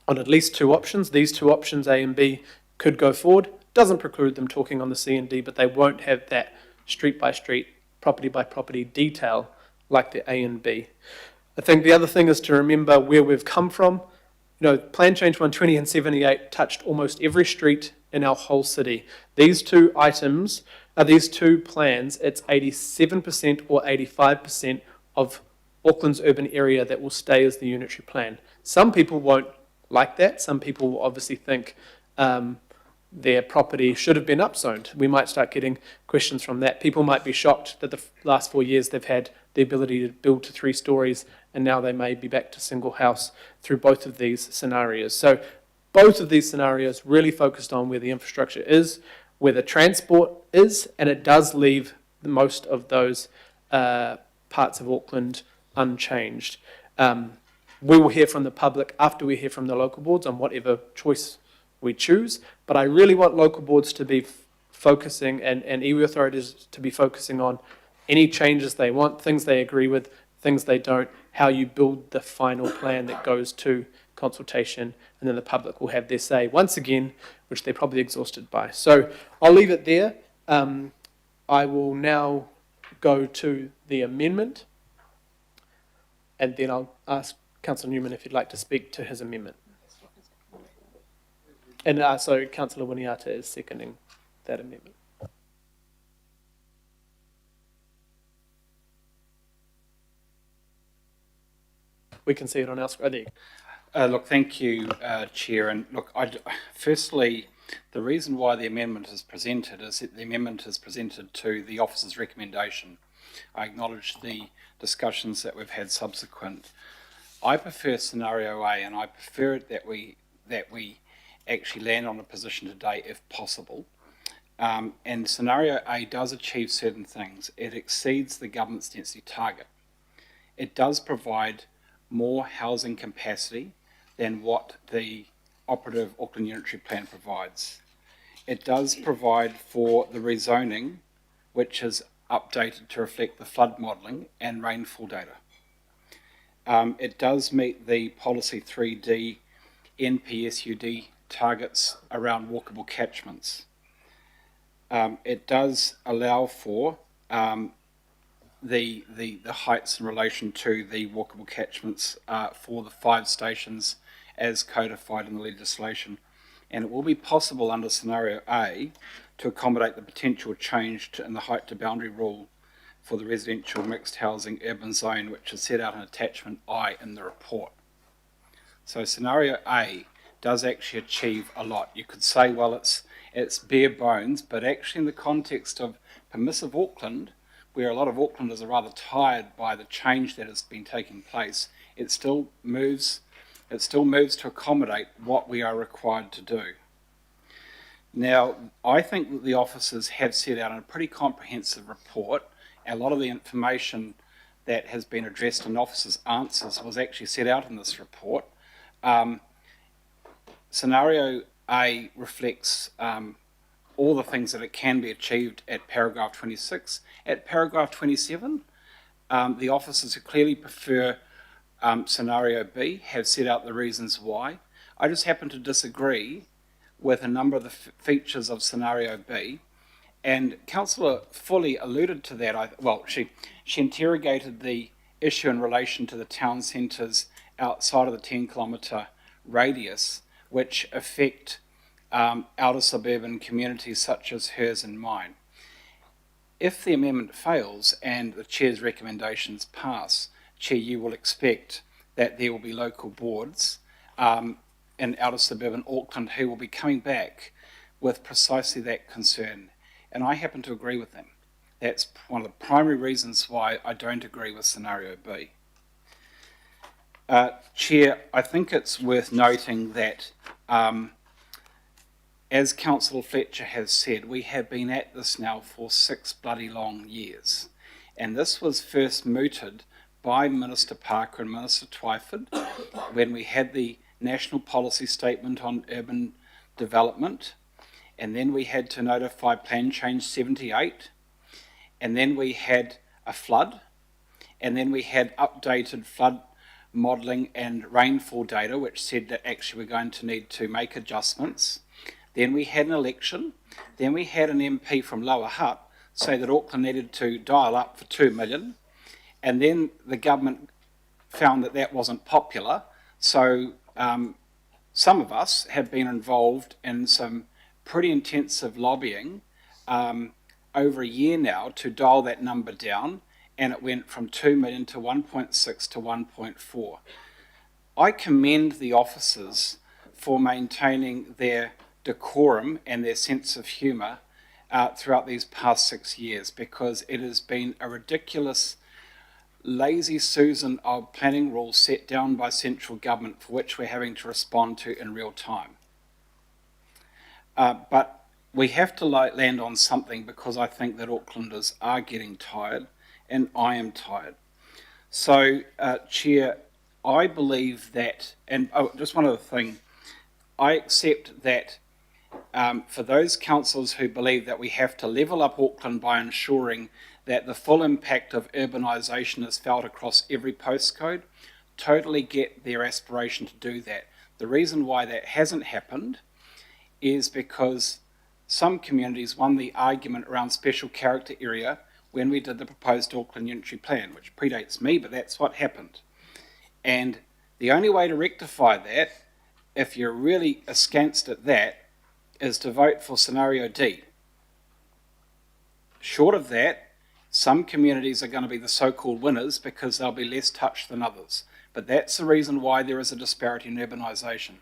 on at least two options. These two options, A and B, could go forward. Doesn't preclude them talking on the C and D, but they won't have that street by street, property by property detail like the A and B. I think the other thing is to remember where we've come from. You know, Plan Change 120 and 78 touched almost every street in our whole city. These two items, these two plans, it's 87% or 85% of Auckland's urban area that will stay as the unitary plan. Some people won't like that. Some people will obviously think their property should have been upzoned. We might start getting questions from that. People might be shocked that the last 4 years they've had the ability to build to 3 stories, and now they may be back to single house through both of these scenarios. So both of these scenarios really focused on where the infrastructure is, where the transport is, and it does leave most of those parts of Auckland unchanged. We will hear from the public after we hear from the local boards on whatever choice we choose, but I really want local boards to be focusing and iwi authorities to be focusing on any changes they want, things they agree with, things they don't, how you build the final plan that goes to consultation, and then the public will have their say once again, which they're probably exhausted by. So I'll leave it there. I will now go to the amendment, and then I'll ask Councillor Newman if he'd like to speak to his amendment. And so Councillor Winiata is seconding that amendment. We can see it on our screen. Look, thank you, Chair. And look, firstly, the reason why the amendment is presented is that the amendment is presented to the officer's recommendation. I acknowledge the discussions that we've had subsequent. I prefer scenario A, and I prefer it that we actually land on a position today if possible. And scenario A does achieve certain things. It exceeds the government's density target. It does provide more housing capacity than what the operative Auckland Unitary Plan provides. It does provide for the rezoning, which is updated to reflect the flood modelling and rainfall data. It does meet the Policy 3D NPSUD targets around walkable catchments. It does allow for the heights in relation to the walkable catchments for the 5 stations as codified in the legislation. And it will be possible under scenario A to accommodate the potential change in the height to boundary rule for the residential mixed housing urban zone, which is set out in attachment I in the report. So scenario A does actually achieve a lot. You could say, well, it's bare bones, but actually in the context of permissive Auckland, where a lot of Aucklanders are rather tired by the change that has been taking place, it still moves to accommodate what we are required to do. Now, I think that the officers have set out in a pretty comprehensive report. A lot of the information that has been addressed in officers' answers was actually set out in this report. Scenario A reflects all the things that it can be achieved at paragraph 26. At paragraph 27, the officers who clearly prefer scenario B have set out the reasons why. I just happen to disagree with a number of the features of scenario B, and Councillor Foley alluded to that. She interrogated the issue in relation to the town centres outside of the 10-kilometre radius, which affect outer suburban communities such as hers and mine. If the amendment fails and the Chair's recommendations pass, Chair, you will expect that there will be local boards in outer suburban Auckland who will be coming back with precisely that concern. And I happen to agree with them. That's one of the primary reasons why I don't agree with scenario B. Chair, I think it's worth noting that as Councillor Fletcher has said, we have been at this now for 6 bloody long years. And this was first mooted by Minister Parker and Minister Twyford when we had the National Policy Statement on Urban Development, and then we had to notify Plan Change 78, and then we had a flood, and then we had updated flood modelling and rainfall data which said that actually we're going to need to make adjustments. Then we had an election. Then we had an MP from Lower Hutt say that Auckland needed to dial up for 2 million. And then the government found that that wasn't popular. So some of us have been involved in some pretty intensive lobbying over a year now to dial that number down. And it went from 2 million to 1.6 to 1.4. I commend the officers for maintaining their decorum and their sense of humour throughout these past 6 years, because it has been a ridiculous lazy Susan of planning rules set down by central government for which we're having to respond to in real time. But we have to land on something, because I think that Aucklanders are getting tired, and I am tired. So, Chair, I believe that, and just one other thing, I accept that for those councillors who believe that we have to level up Auckland by ensuring that the full impact of urbanisation is felt across every postcode, totally get their aspiration to do that. The reason why that hasn't happened is because some communities won the argument around special character area when we did the proposed Auckland Unitary Plan, which predates me, but that's what happened. And the only way to rectify that, if you're really askance at that, is to vote for scenario D. Short of that, some communities are going to be the so-called winners because they'll be less touched than others. But that's the reason why there is a disparity in urbanisation.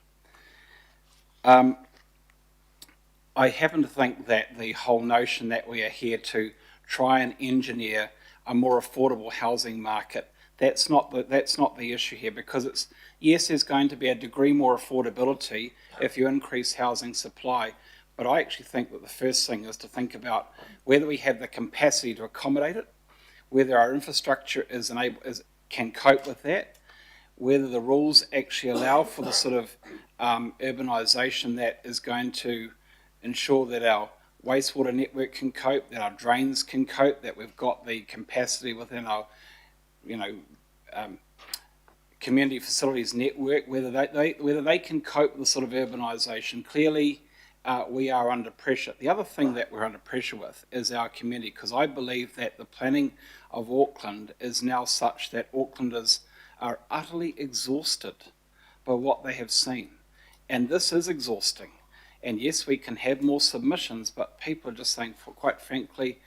I happen to think that the whole notion that we are here to try and engineer a more affordable housing market, that's not the issue here, because it's, yes, there's going to be a degree more affordability if you increase housing supply, but I actually think that the first thing is to think about whether we have the capacity to accommodate it, whether our infrastructure can cope with that, whether the rules actually allow for the sort of urbanisation that is going to ensure that our wastewater network can cope, that our drains can cope, that we've got the capacity within our, community facilities network, whether they can cope with the sort of urbanisation. Clearly, we are under pressure. The other thing that we're under pressure with is our community, because I believe that the planning of Auckland is now such that Aucklanders are utterly exhausted by what they have seen. And this is exhausting. And yes, we can have more submissions, but people are just saying, quite frankly,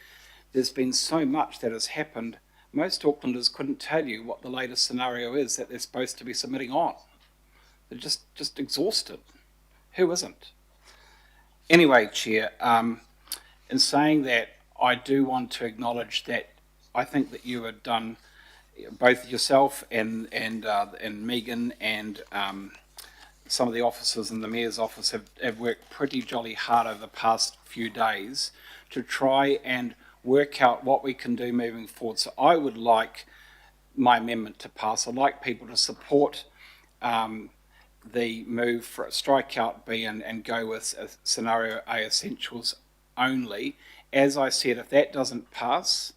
there's been so much that has happened. Most Aucklanders couldn't tell you what the latest scenario is that they're supposed to be submitting on. They're just exhausted. Who isn't? Anyway, Chair, in saying that, I do want to acknowledge that I think that you have done, both yourself and Megan and some of the officers in the Mayor's office have worked pretty jolly hard over the past few days to try and work out what we can do moving forward. So I would like my amendment to pass. I'd like people to support the move for a strikeout B and go with scenario A, essentials only. As I said, if that doesn't pass,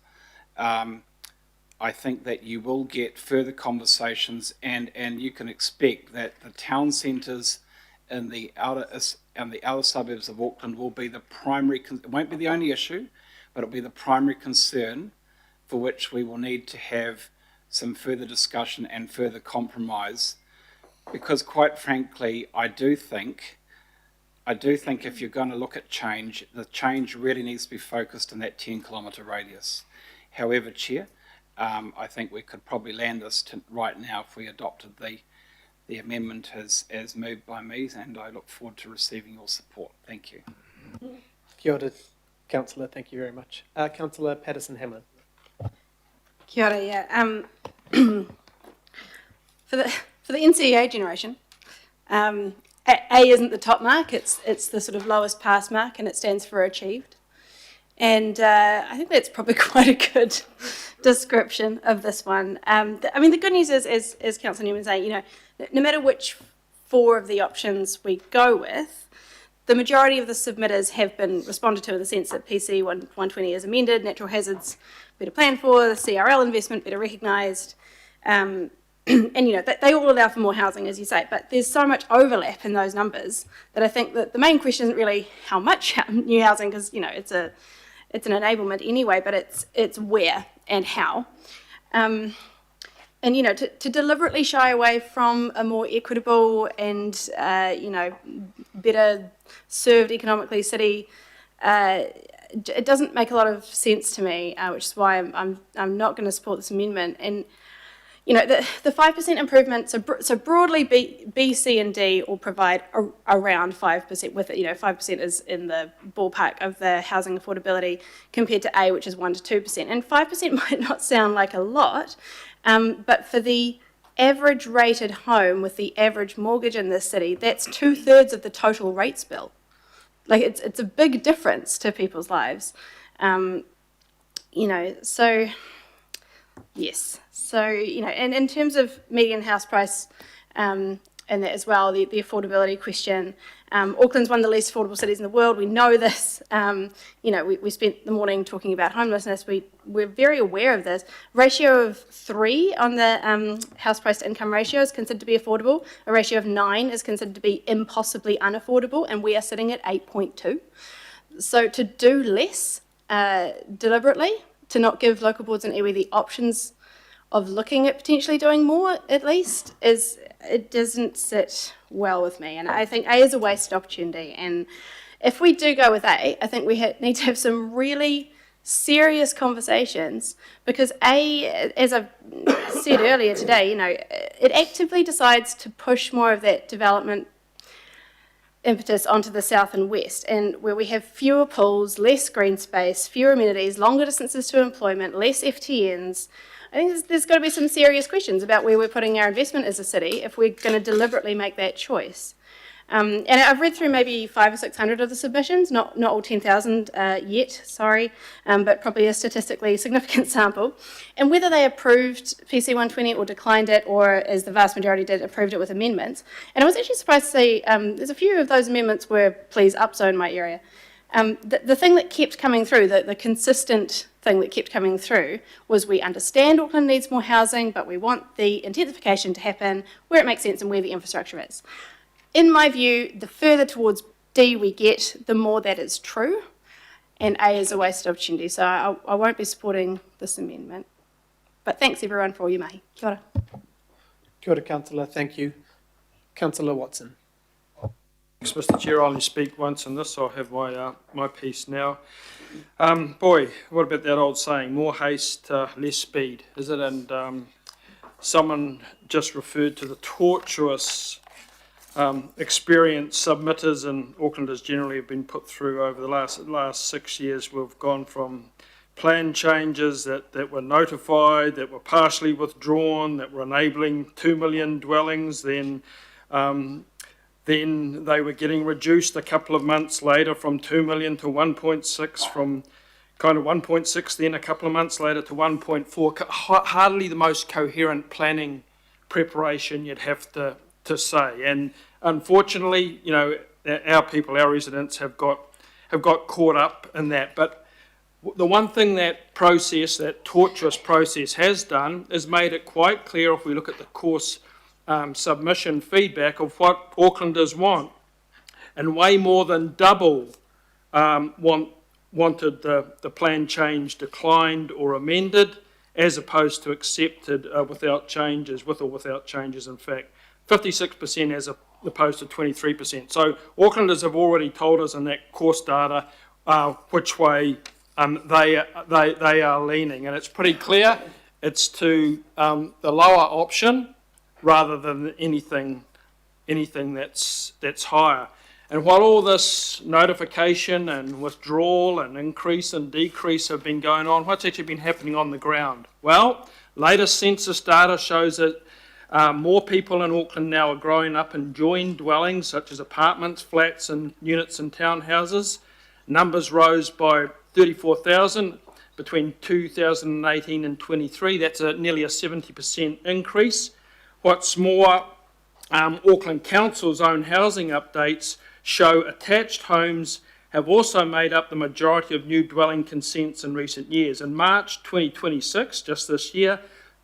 I think that you will get further conversations, and you can expect that the town centres in the outer suburbs of Auckland will be the primary. It won't be the only issue, but it'll be the primary concern for which we will need to have some further discussion and further compromise. Because quite frankly, I do think I do think if you're going to look at change, the change really needs to be focused in that 10-kilometre radius. However, Chair, I think we could probably land this right now if we adopted the amendment as moved by me, and I look forward to receiving your support. Thank you. Kia ora, Councillor. Thank you very much. Councillor Patterson-Hamlin. Kia ora, yeah. For the NCEA generation, A isn't the top mark, it's the sort of lowest pass mark, and it stands for achieved. And I think that's probably quite a good description of this one. I mean, the good news is, as Councillor Newman saying, you know, no matter which 4 of the options we go with, the majority of the submitters have been responded to in the sense that PC 120 is amended, natural hazards better planned for, the CRL investment better recognised, and you know, they all allow for more housing, as you say, but there's so much overlap in those numbers that I think that the main question isn't really how much new housing, because you know it's an enablement anyway, but it's where and how. And you know, to deliberately shy away from a more equitable and you know, better served economically city, it doesn't make a lot of sense to me, which is why I'm not going to support this amendment. And you know, the 5% improvement, so broadly B, C and D all provide around 5%, with it, you know, 5% is in the ballpark of the housing affordability compared to A, which is 1 to 2%. And 5% might not sound like a lot, but for the average rated home with the average mortgage in this city, that's 2/3 of the total rates bill. Like it's a big difference to people's lives. You know, so yes. So, you know, and in terms of median house price and that as well, the affordability question, Auckland's one of the least affordable cities in the world. We know this. You know, we spent the morning talking about homelessness. We're very aware of this. Ratio of 3 on the house price to income ratio is considered to be affordable. A ratio of 9 is considered to be impossibly unaffordable, and we are sitting at 8.2. So to do less deliberately, to not give local boards and iwi the options of looking at potentially doing more, at least, it doesn't sit well with me. And I think A is a wasted opportunity. And if we do go with A, I think we need to have some really serious conversations, because A, as I've said earlier today, you know, it actively decides to push more of that development impetus onto the south and west, and where we have fewer pools, less green space, fewer amenities, longer distances to employment, less FTNs. I think there's got to be some serious questions about where we're putting our investment as a city if we're going to deliberately make that choice. And I've read through maybe 500 or 600 of the submissions, not all 10,000 yet, sorry, but probably a statistically significant sample. And whether they approved PC 120 or declined it, or as the vast majority did, approved it with amendments. And I was actually surprised to see there's a few of those amendments were please upzone my area. The thing that kept coming through, the consistent thing that kept coming through, was we understand Auckland needs more housing, but we want the intensification to happen where it makes sense and where the infrastructure is. In my view, the further towards D we get, the more that is true, and A is a wasted opportunity. So I won't be supporting this amendment. But thanks everyone for all your mahi. Kia ora. Kia ora, Councillor. Thank you. Councillor Watson. Thanks, Mr. Chair. I'll only speak once on this, so I'll have my piece now. Boy, what about that old saying, more haste, less speed, is it? And someone just referred to the tortuous experience submitters in Auckland has generally have been put through over the last 6 years. We've gone from plan changes that were notified, that were partially withdrawn, that were enabling 2 million dwellings, then they were getting reduced a couple of months later from 2 million to 1.6, from kind of 1.6 then a couple of months later to 1.4. Hardly the most coherent planning preparation you'd have to say. And unfortunately, you know, our people, our residents have got caught up in that. But the one thing that process, that tortuous process has done, is made it quite clear, if we look at the course submission feedback, of what Aucklanders want, and way more than double wanted the plan change declined or amended, as opposed to accepted without changes, with or without changes, in fact. 56% as opposed to 23%. So Aucklanders have already told us in that course data which way they are leaning, and it's pretty clear it's to the lower option rather than anything that's higher. And while all this notification and withdrawal and increase and decrease have been going on, what's actually been happening on the ground? Well, latest census data shows that more people in Auckland now are growing up in joined dwellings such as apartments, flats and units and townhouses. Numbers rose by 34,000 between 2018 and 23. That's nearly a 70% increase. What's more, Auckland Council's own housing updates show attached homes have also made up the majority of new dwelling consents in recent years. In March 2026, just this year,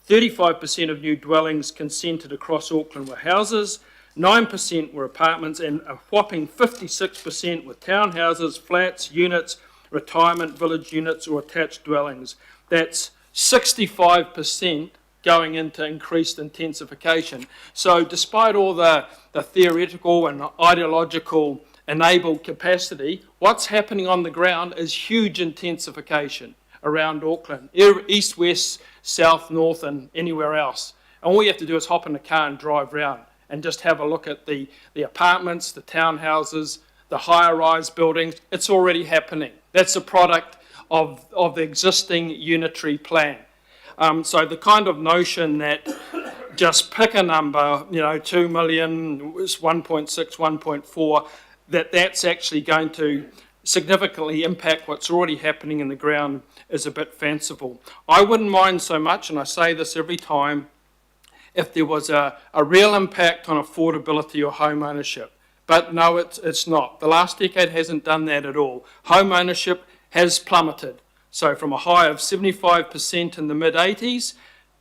35% of new dwellings consented across Auckland were houses, 9% were apartments, and a whopping 56% were townhouses, flats, units, retirement village units or attached dwellings. That's 65% going into increased intensification. So despite all the theoretical and ideological enabled capacity, what's happening on the ground is huge intensification around Auckland, east, west, south, north and anywhere else. And all you have to do is hop in the car and drive around and just have a look at the apartments, the townhouses, the higher-rise buildings. It's already happening. That's a product of the existing unitary plan. So the kind of notion that just pick a number, 2 million, 1.6, 1.4, that's actually going to significantly impact what's already happening in the ground is a bit fanciful. I wouldn't mind so much, and I say this every time, if there was a real impact on affordability or home ownership. But no, it's not. The last decade hasn't done that at all. Home ownership has plummeted. So from a high of 75% in the mid-80s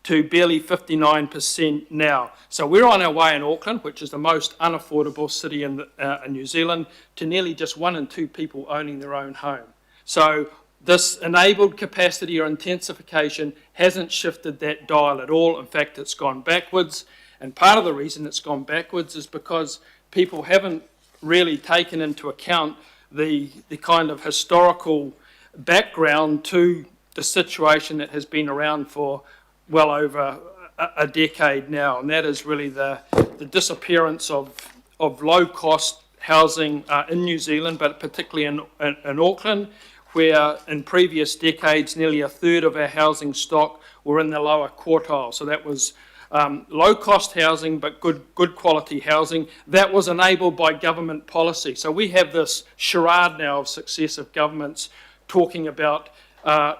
to barely 59% now. So we're on our way in Auckland, which is the most unaffordable city in New Zealand, to nearly just 1 in 2 people owning their own home. So this enabled capacity or intensification hasn't shifted that dial at all. In fact, it's gone backwards. And part of the reason it's gone backwards is because people haven't really taken into account the kind of historical background to the situation that has been around for well over a decade now, and that is really the disappearance of low-cost housing in New Zealand, but particularly in Auckland, where in previous decades nearly a third of our housing stock were in the lower quartile. So that was low-cost housing, but good quality housing. That was enabled by government policy. So we have this charade now of successive governments talking about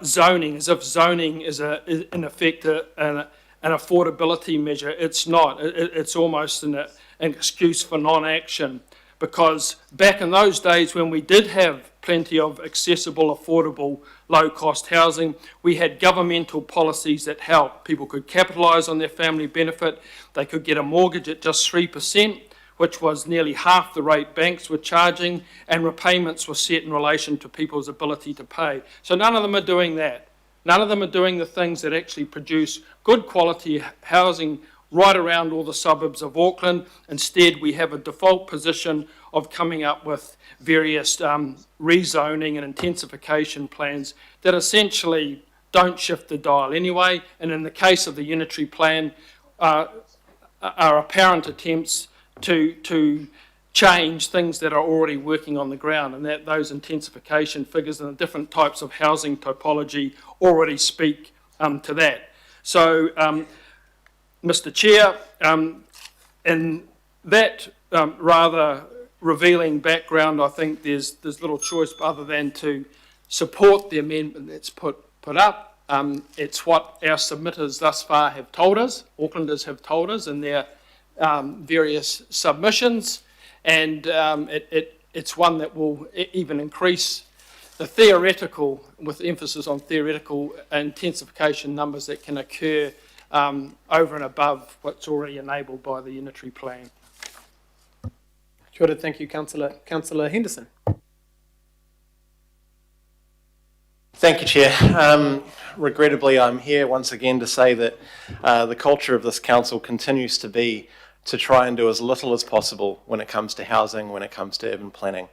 zoning, as if zoning is in effect an affordability measure. It's not. It's almost an excuse for non-action, because back in those days when we did have plenty of accessible, affordable, low-cost housing, we had governmental policies that helped. People could capitalise on their family benefit. They could get a mortgage at just 3%, which was nearly half the rate banks were charging, and repayments were set in relation to people's ability to pay. So none of them are doing that. None of them are doing the things that actually produce good quality housing right around all the suburbs of Auckland. Instead, we have a default position of coming up with various rezoning and intensification plans that essentially don't shift the dial anyway, and in the case of the unitary plan, are apparent attempts to change things that are already working on the ground, and that those intensification figures and the different types of housing typology already speak to that. So, Mr. Chair, in that rather revealing background, I think there's little choice other than to support the amendment that's put up. It's what our submitters thus far have told us, Aucklanders have told us in their various submissions, and it's one that will even increase the theoretical, with emphasis on theoretical intensification numbers that can occur over and above what's already enabled by the unitary plan. Kia ora, thank you, Councillor Henderson. Thank you, Chair. Regrettably, I'm here once again to say that the culture of this council continues to be to try and do as little as possible when it comes to housing, when it comes to urban planning.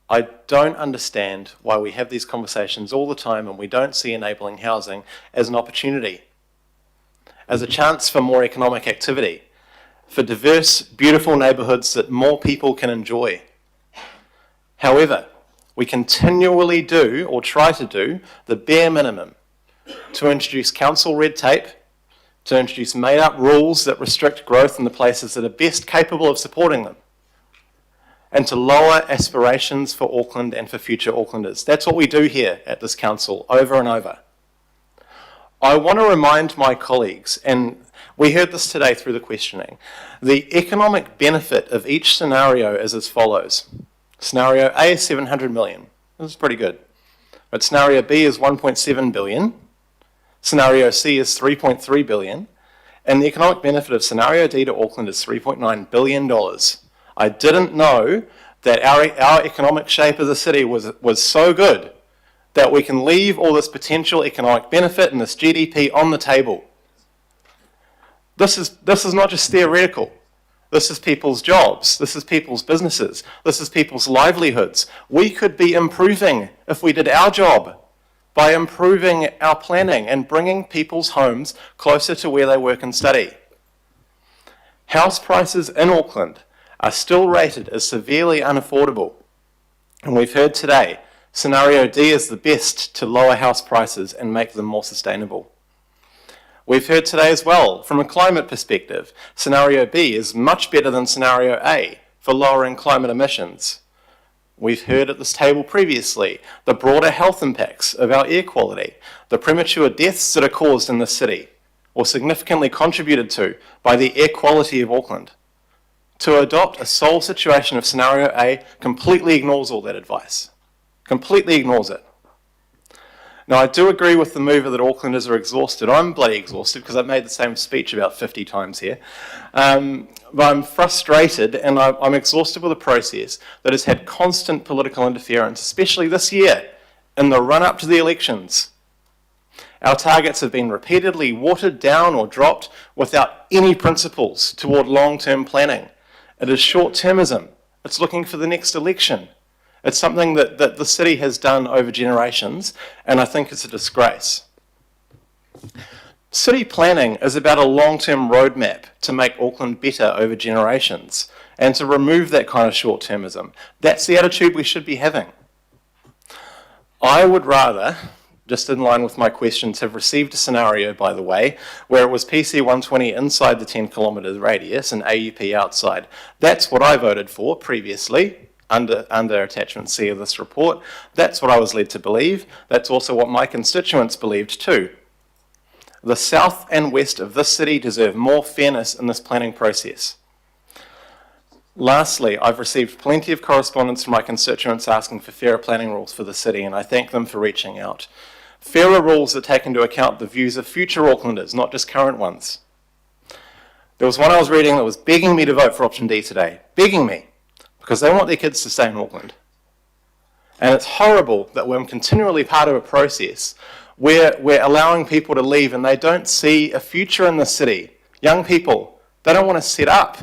I don't understand why we have these conversations all the time and we don't see enabling housing as an opportunity, as a chance for more economic activity, for diverse, beautiful neighbourhoods that more people can enjoy. However, we continually do, or try to do, the bare minimum to introduce council red tape, to introduce made-up rules that restrict growth in the places that are best capable of supporting them, and to lower aspirations for Auckland and for future Aucklanders. That's what we do here at this council, over and over. I want to remind my colleagues, and we heard this today through the questioning, the economic benefit of each scenario is as follows. Scenario A is 700 million. This is pretty good. But scenario B is 1.7 billion. Scenario C is 3.3 billion. And the economic benefit of scenario D to Auckland is $3.9 billion. I didn't know that our economic shape as a city was so good that we can leave all this potential economic benefit and this GDP on the table. This is not just theoretical. This is people's jobs. This is people's businesses. This is people's livelihoods. We could be improving if we did our job by improving our planning and bringing people's homes closer to where they work and study. House prices in Auckland are still rated as severely unaffordable. And we've heard today, scenario D is the best to lower house prices and make them more sustainable. We've heard today as well, from a climate perspective, scenario B is much better than scenario A for lowering climate emissions. We've heard at this table previously the broader health impacts of our air quality, the premature deaths that are caused in this city, or significantly contributed to by the air quality of Auckland. To adopt a sole situation of scenario A completely ignores all that advice, completely ignores it. Now, I do agree with the mover that Aucklanders are exhausted. I'm bloody exhausted because I've made the same speech about 50 times here. But I'm frustrated and I'm exhausted with a process that has had constant political interference, especially this year in the run-up to the elections. Our targets have been repeatedly watered down or dropped without any principles toward long-term planning. It is short-termism. It's looking for the next election. It's something that the city has done over generations, and I think it's a disgrace. City planning is about a long-term roadmap to make Auckland better over generations and to remove that kind of short-termism. That's the attitude we should be having. I would rather, just in line with my questions, have received a scenario, by the way, where it was PC 120 inside the 10 kilometre radius and AUP outside. That's what I voted for previously. Under attachment C of this report. That's what I was led to believe. That's also what my constituents believed too. The south and west of this city deserve more fairness in this planning process. Lastly, I've received plenty of correspondence from my constituents asking for fairer planning rules for the city, and I thank them for reaching out. Fairer rules that take into account the views of future Aucklanders, not just current ones. There was one I was reading that was begging me to vote for option D today, begging me, because they want their kids to stay in Auckland. And it's horrible that we're continually part of a process where we're allowing people to leave and they don't see a future in the city. Young people, they don't want to set up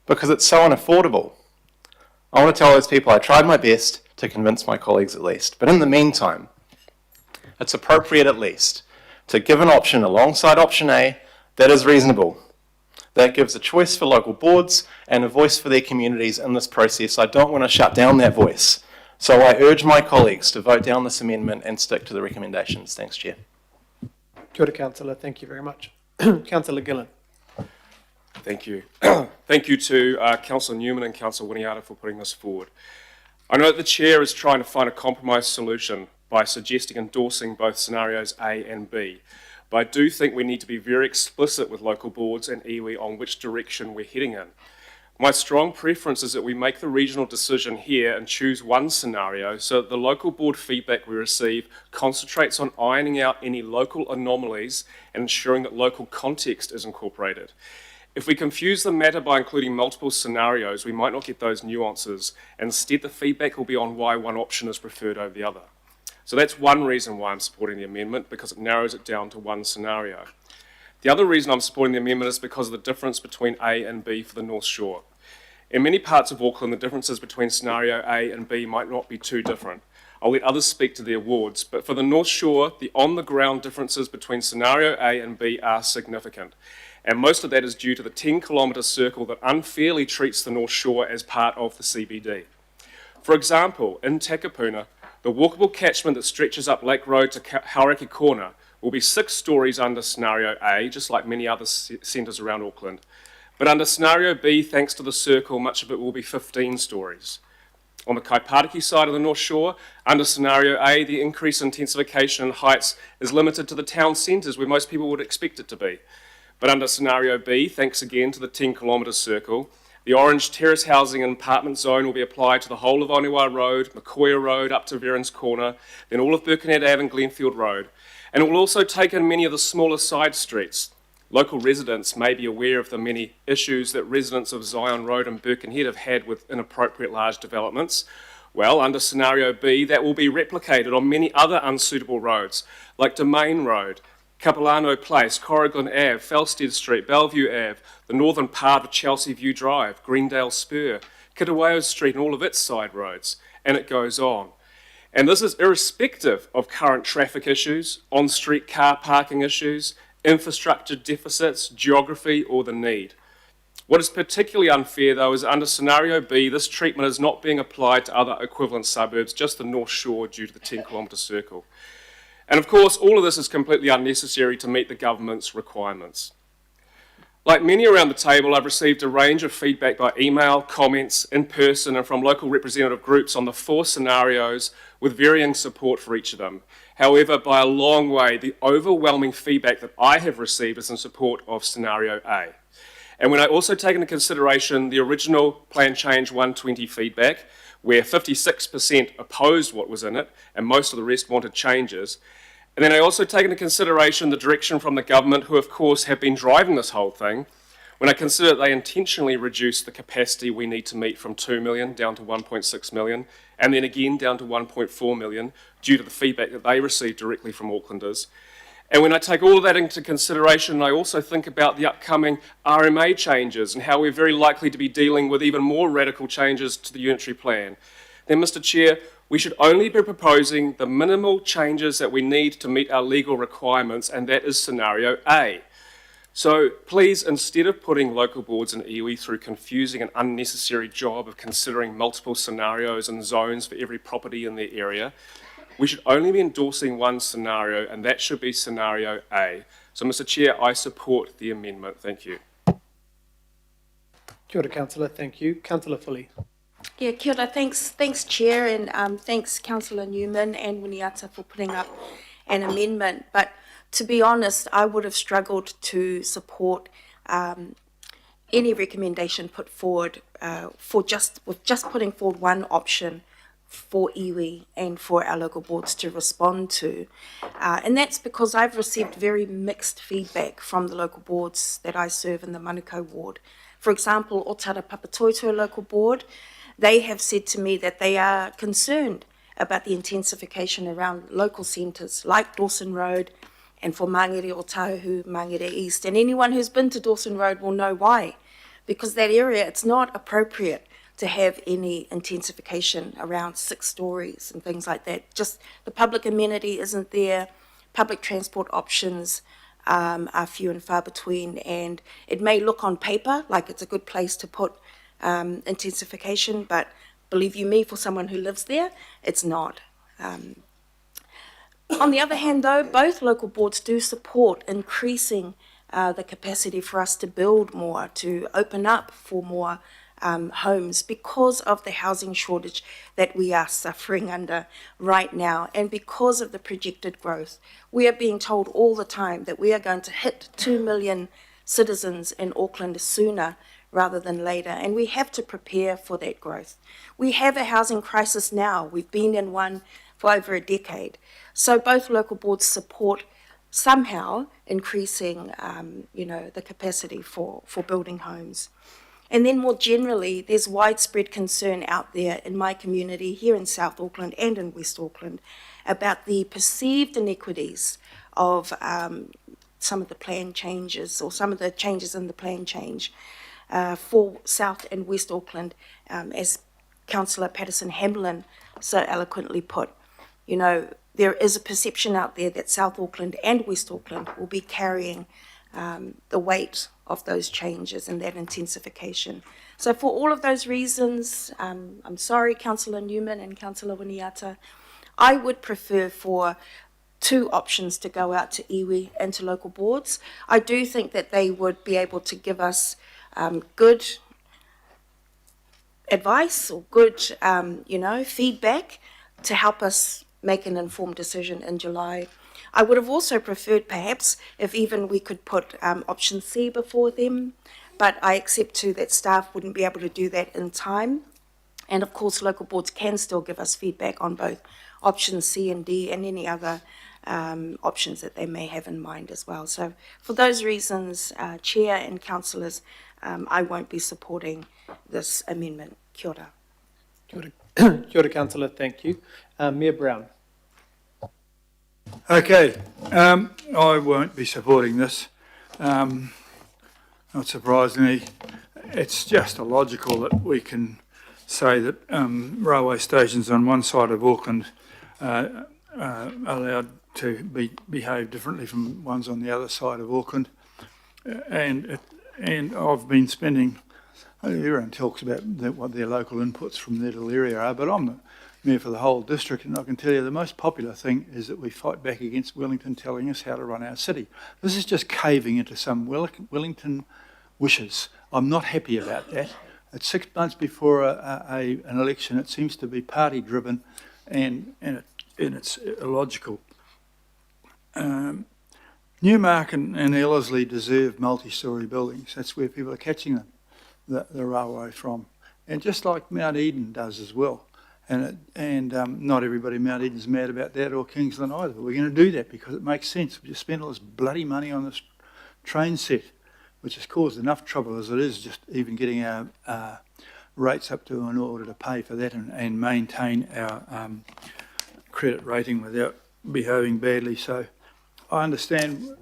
because it's so unaffordable. I want to tell those people I tried my best to convince my colleagues at least. But in the meantime, it's appropriate at least to give an option alongside option A that is reasonable. That gives a choice for local boards and a voice for their communities in this process. I don't want to shut down that voice. So I urge my colleagues to vote down this amendment and stick to the recommendations. Thanks, Chair. Kia ora, Councillor. Thank you very much. Councillor Gillen. Thank you. Thank you to Councillor Newman and Councillor Winiata for putting this forward. I know that the Chair is trying to find a compromise solution by suggesting endorsing both scenarios A and B. But I do think we need to be very explicit with local boards and iwi on which direction we're heading in. My strong preference is that we make the regional decision here and choose one scenario so that the local board feedback we receive concentrates on ironing out any local anomalies and ensuring that local context is incorporated. If we confuse the matter by including multiple scenarios, we might not get those nuances, and instead the feedback will be on why one option is preferred over the other. So that's one reason why I'm supporting the amendment, because it narrows it down to one scenario. The other reason I'm supporting the amendment is because of the difference between A and B for the North Shore. In many parts of Auckland, the differences between scenario A and B might not be too different. I'll let others speak to their wards, but for the North Shore, the on-the-ground differences between scenario A and B are significant. And most of that is due to the 10-kilometre circle that unfairly treats the North Shore as part of the CBD. For example, in Takapuna, the walkable catchment that stretches up Lake Road to Hauraki Corner will be 6 stories under scenario A, just like many other centres around Auckland. But under scenario B, thanks to the circle, much of it will be 15 stories. On the Kaipatiki side of the North Shore, under scenario A, the increase in intensification and heights is limited to the town centres where most people would expect it to be. But under scenario B, thanks again to the 10-kilometre circle, the orange terrace housing and apartment zone will be applied to the whole of Oniwa Road, Makoia Road up to Veron's Corner, then all of Birkenhead Ave and Glenfield Road. And it will also take in many of the smaller side streets. Local residents may be aware of the many issues that residents of Zion Road and Birkenhead have had with inappropriate large developments. Well, under scenario B, that will be replicated on many other unsuitable roads, like Domain Road, Capilano Place, Corrigan Ave, Felstead Street, Bellevue Ave, the northern part of Chelsea View Drive, Greendale Spur, Kitawao Street and all of its side roads, and it goes on. And this is irrespective of current traffic issues, on-street car parking issues, infrastructure deficits, geography, or the need. What is particularly unfair, though, is under scenario B, this treatment is not being applied to other equivalent suburbs, just the North Shore due to the 10-kilometre circle. And of course, all of this is completely unnecessary to meet the government's requirements. Like many around the table, I've received a range of feedback by email, comments, in person, and from local representative groups on the 4 scenarios with varying support for each of them. However, by a long way, the overwhelming feedback that I have received is in support of scenario A. And when I also take into consideration the original Plan Change 120 feedback, where 56% opposed what was in it, and most of the rest wanted changes, and then I also take into consideration the direction from the government, who of course have been driving this whole thing, when I consider that they intentionally reduced the capacity we need to meet from 2 million down to 1.6 million, and then again down to 1.4 million, due to the feedback that they received directly from Aucklanders. And when I take all of that into consideration, I also think about the upcoming RMA changes and how we're very likely to be dealing with even more radical changes to the unitary plan. Then, Mr. Chair, we should only be proposing the minimal changes that we need to meet our legal requirements, and that is scenario A. So please, instead of putting local boards and iwi through confusing and unnecessary job of considering multiple scenarios and zones for every property in their area, we should only be endorsing one scenario, and that should be scenario A. So, Mr. Chair, I support the amendment. Thank you. Kia ora, Councillor. Thank you. Councillor Fully. Yeah, kia ora. Thanks, Chair, and thanks, Councillor Newman and Winiata for putting up an amendment. But to be honest, I would have struggled to support any recommendation put forward with just putting forward one option for iwi and for our local boards to respond to. And that's because I've received very mixed feedback from the local boards that I serve in the Manukau ward. For example, Otara Papatoetoe local board, they have said to me that they are concerned about the intensification around local centres like Dawson Road and for Mangere o Tauhu, Mangere East. And anyone who's been to Dawson Road will know why. Because that area, it's not appropriate to have any intensification around 6 stories and things like that. Just the public amenity isn't there, public transport options are few and far between, and it may look on paper like it's a good place to put intensification, but believe you me, for someone who lives there, it's not. On the other hand, though, both local boards do support increasing the capacity for us to build more, to open up for more homes because of the housing shortage that we are suffering under right now, and because of the projected growth. We are being told all the time that we are going to hit 2 million citizens in Auckland sooner rather than later, and we have to prepare for that growth. We have a housing crisis now. We've been in one for over a decade. So both local boards support somehow increasing the capacity for building homes. And then more generally, there's widespread concern out there in my community here in South Auckland and in West Auckland about the perceived inequities of some of the plan changes or some of the changes in the plan change for South and West Auckland, as Councillor Patterson-Hamlin so eloquently put. You know, there is a perception out there that South Auckland and West Auckland will be carrying the weight of those changes and that intensification. So for all of those reasons, I'm sorry, Councillor Newman and Councillor Winiata, I would prefer for 2 options to go out to iwi and to local boards. I do think that they would be able to give us good advice or good, feedback to help us make an informed decision in July. I would have also preferred perhaps if even we could put option C before them, but I accept too that staff wouldn't be able to do that in time. And of course, local boards can still give us feedback on both options C and D and any other options that they may have in mind as well. So for those reasons, Chair and councillors, I won't be supporting this amendment. Kia ora. Kia ora, Kia ora, Councillor, thank you. Mayor Brown. Okay, I won't be supporting this. Not surprisingly, it's just illogical that we can say that railway stations on one side of Auckland are allowed to behave differently from ones on the other side of Auckland. And I've been spending, everyone talks about what their local inputs from their little area are, but I'm the mayor for the whole district, and I can tell you the most popular thing is that we fight back against Wellington telling us how to run our city. This is just caving into some Wellington wishes. I'm not happy about that. It's 6 months before an election. It seems to be party driven, and it's illogical. Newmark and Ellerslie deserve multi-storey buildings. That's where people are catching the railway from, and just like Mount Eden does as well. And not everybody in Mount Eden's mad about that, or Kingsland either. But we're going to do that because it makes sense. We just spend all this bloody money on this train set, which has caused enough trouble as it is, just even getting our rates up to in order to pay for that and maintain our credit rating without behaving badly. So I understand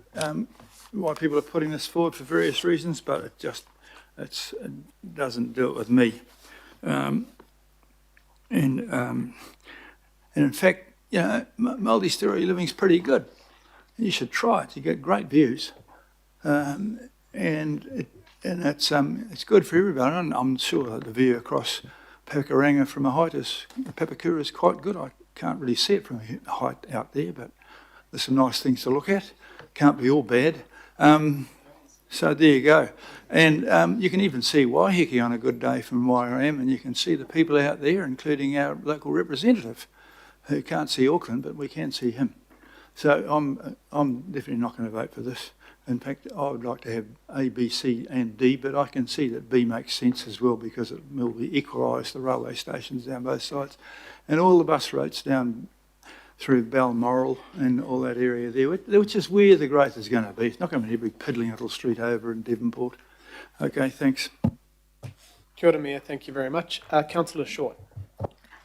why people are putting this forward for various reasons, but it doesn't do it with me. And in fact, multi-storey living is pretty good. You should try it. You get great views, and it's good for everybody. I'm sure that the view across Pakuranga from a height Papakura is quite good. I can't really see it from a height out there, but there's some nice things to look at. Can't be all bad. So there you go. And you can even see Waiheke on a good day from where I am, and you can see the people out there, including our local representative, who can't see Auckland, but we can see him. So I'm definitely not going to vote for this. In fact, I would like to have A, B, C and D, but I can see that B makes sense as well because it will equalise the railway stations down both sides. And all the bus routes down through Balmoral and all that area there, which is where the growth is going to be. It's not going to be every piddling little street over in Devonport. Okay, thanks. Kia ora, Mayor, thank you very much. Councillor Short.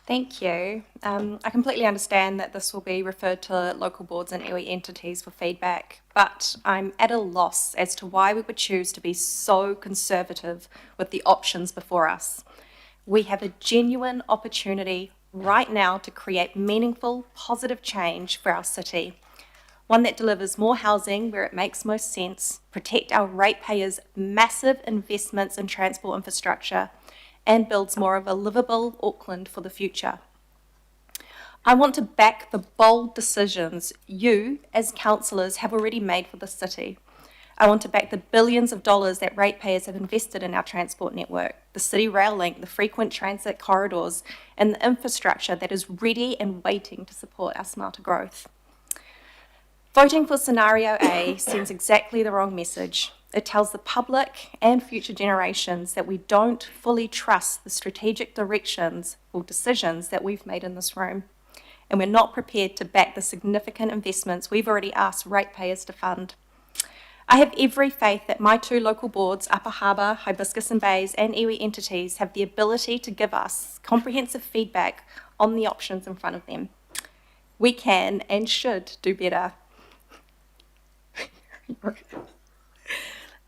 Thank you. I completely understand that this will be referred to local boards and iwi entities for feedback, but I'm at a loss as to why we would choose to be so conservative with the options before us. We have a genuine opportunity right now to create meaningful, positive change for our city. One that delivers more housing where it makes most sense, protect our ratepayers' massive investments in transport infrastructure, and builds more of a livable Auckland for the future. I want to back the bold decisions you, as councillors, have already made for the city. I want to back the billions of dollars that ratepayers have invested in our transport network, the city rail link, the frequent transit corridors, and the infrastructure that is ready and waiting to support our smarter growth. Voting for scenario A sends exactly the wrong message. It tells the public and future generations that we don't fully trust the strategic directions or decisions that we've made in this room, and we're not prepared to back the significant investments we've already asked ratepayers to fund. I have every faith that my 2 local boards, Upper Harbour, Hibiscus and Bays, and iwi entities have the ability to give us comprehensive feedback on the options in front of them. We can and should do better.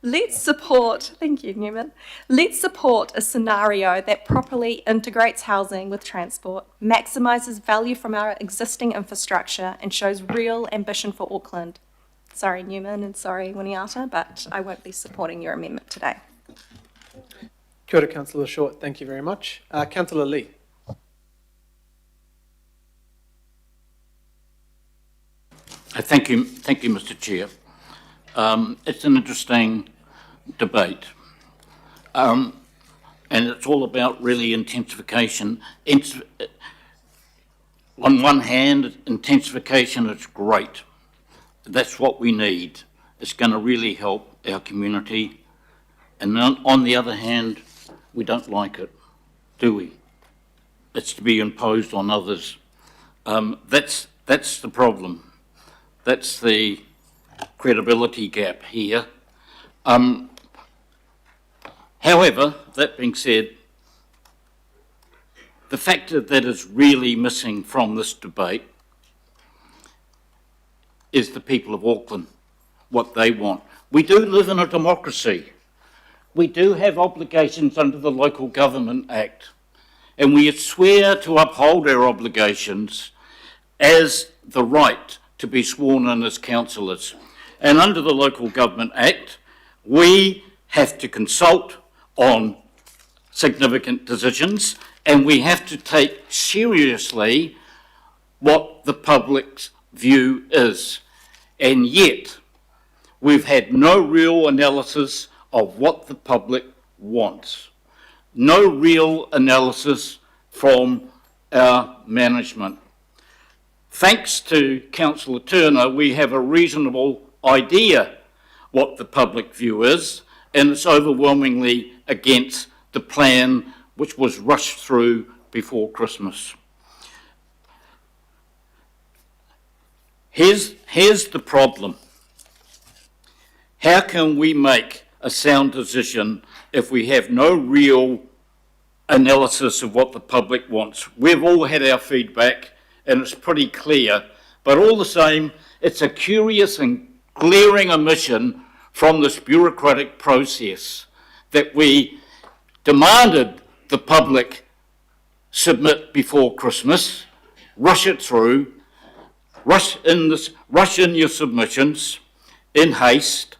Let's support, thank you, Newman. Let's support a scenario that properly integrates housing with transport, maximises value from our existing infrastructure, and shows real ambition for Auckland. Sorry, Newman, and sorry, Winiata, but I won't be supporting your amendment today. Kia ora, Councillor Short. Thank you very much. Councillor Lee. Thank you, Mr. Chair. It's an interesting debate, and it's all about really intensification. On one hand, intensification is great. That's what we need. It's going to really help our community. And on the other hand, we don't like it, do we? It's to be imposed on others. That's the problem. That's the credibility gap here. However, that being said, the factor that is really missing from this debate is the people of Auckland, what they want. We do live in a democracy. We do have obligations under the Local Government Act, and we swear to uphold our obligations as the right to be sworn in as councillors. And under the Local Government Act, we have to consult on significant decisions, and we have to take seriously what the public's view is. And yet, we've had no real analysis of what the public wants. No real analysis from our management. Thanks to Councillor Turner, we have a reasonable idea what the public view is, and it's overwhelmingly against the plan which was rushed through before Christmas. Here's the problem. How can we make a sound decision if we have no real analysis of what the public wants? We've all had our feedback, and it's pretty clear, but all the same, it's a curious and glaring omission from this bureaucratic process that we demanded the public submit before Christmas, rush it through, rush in your submissions in haste,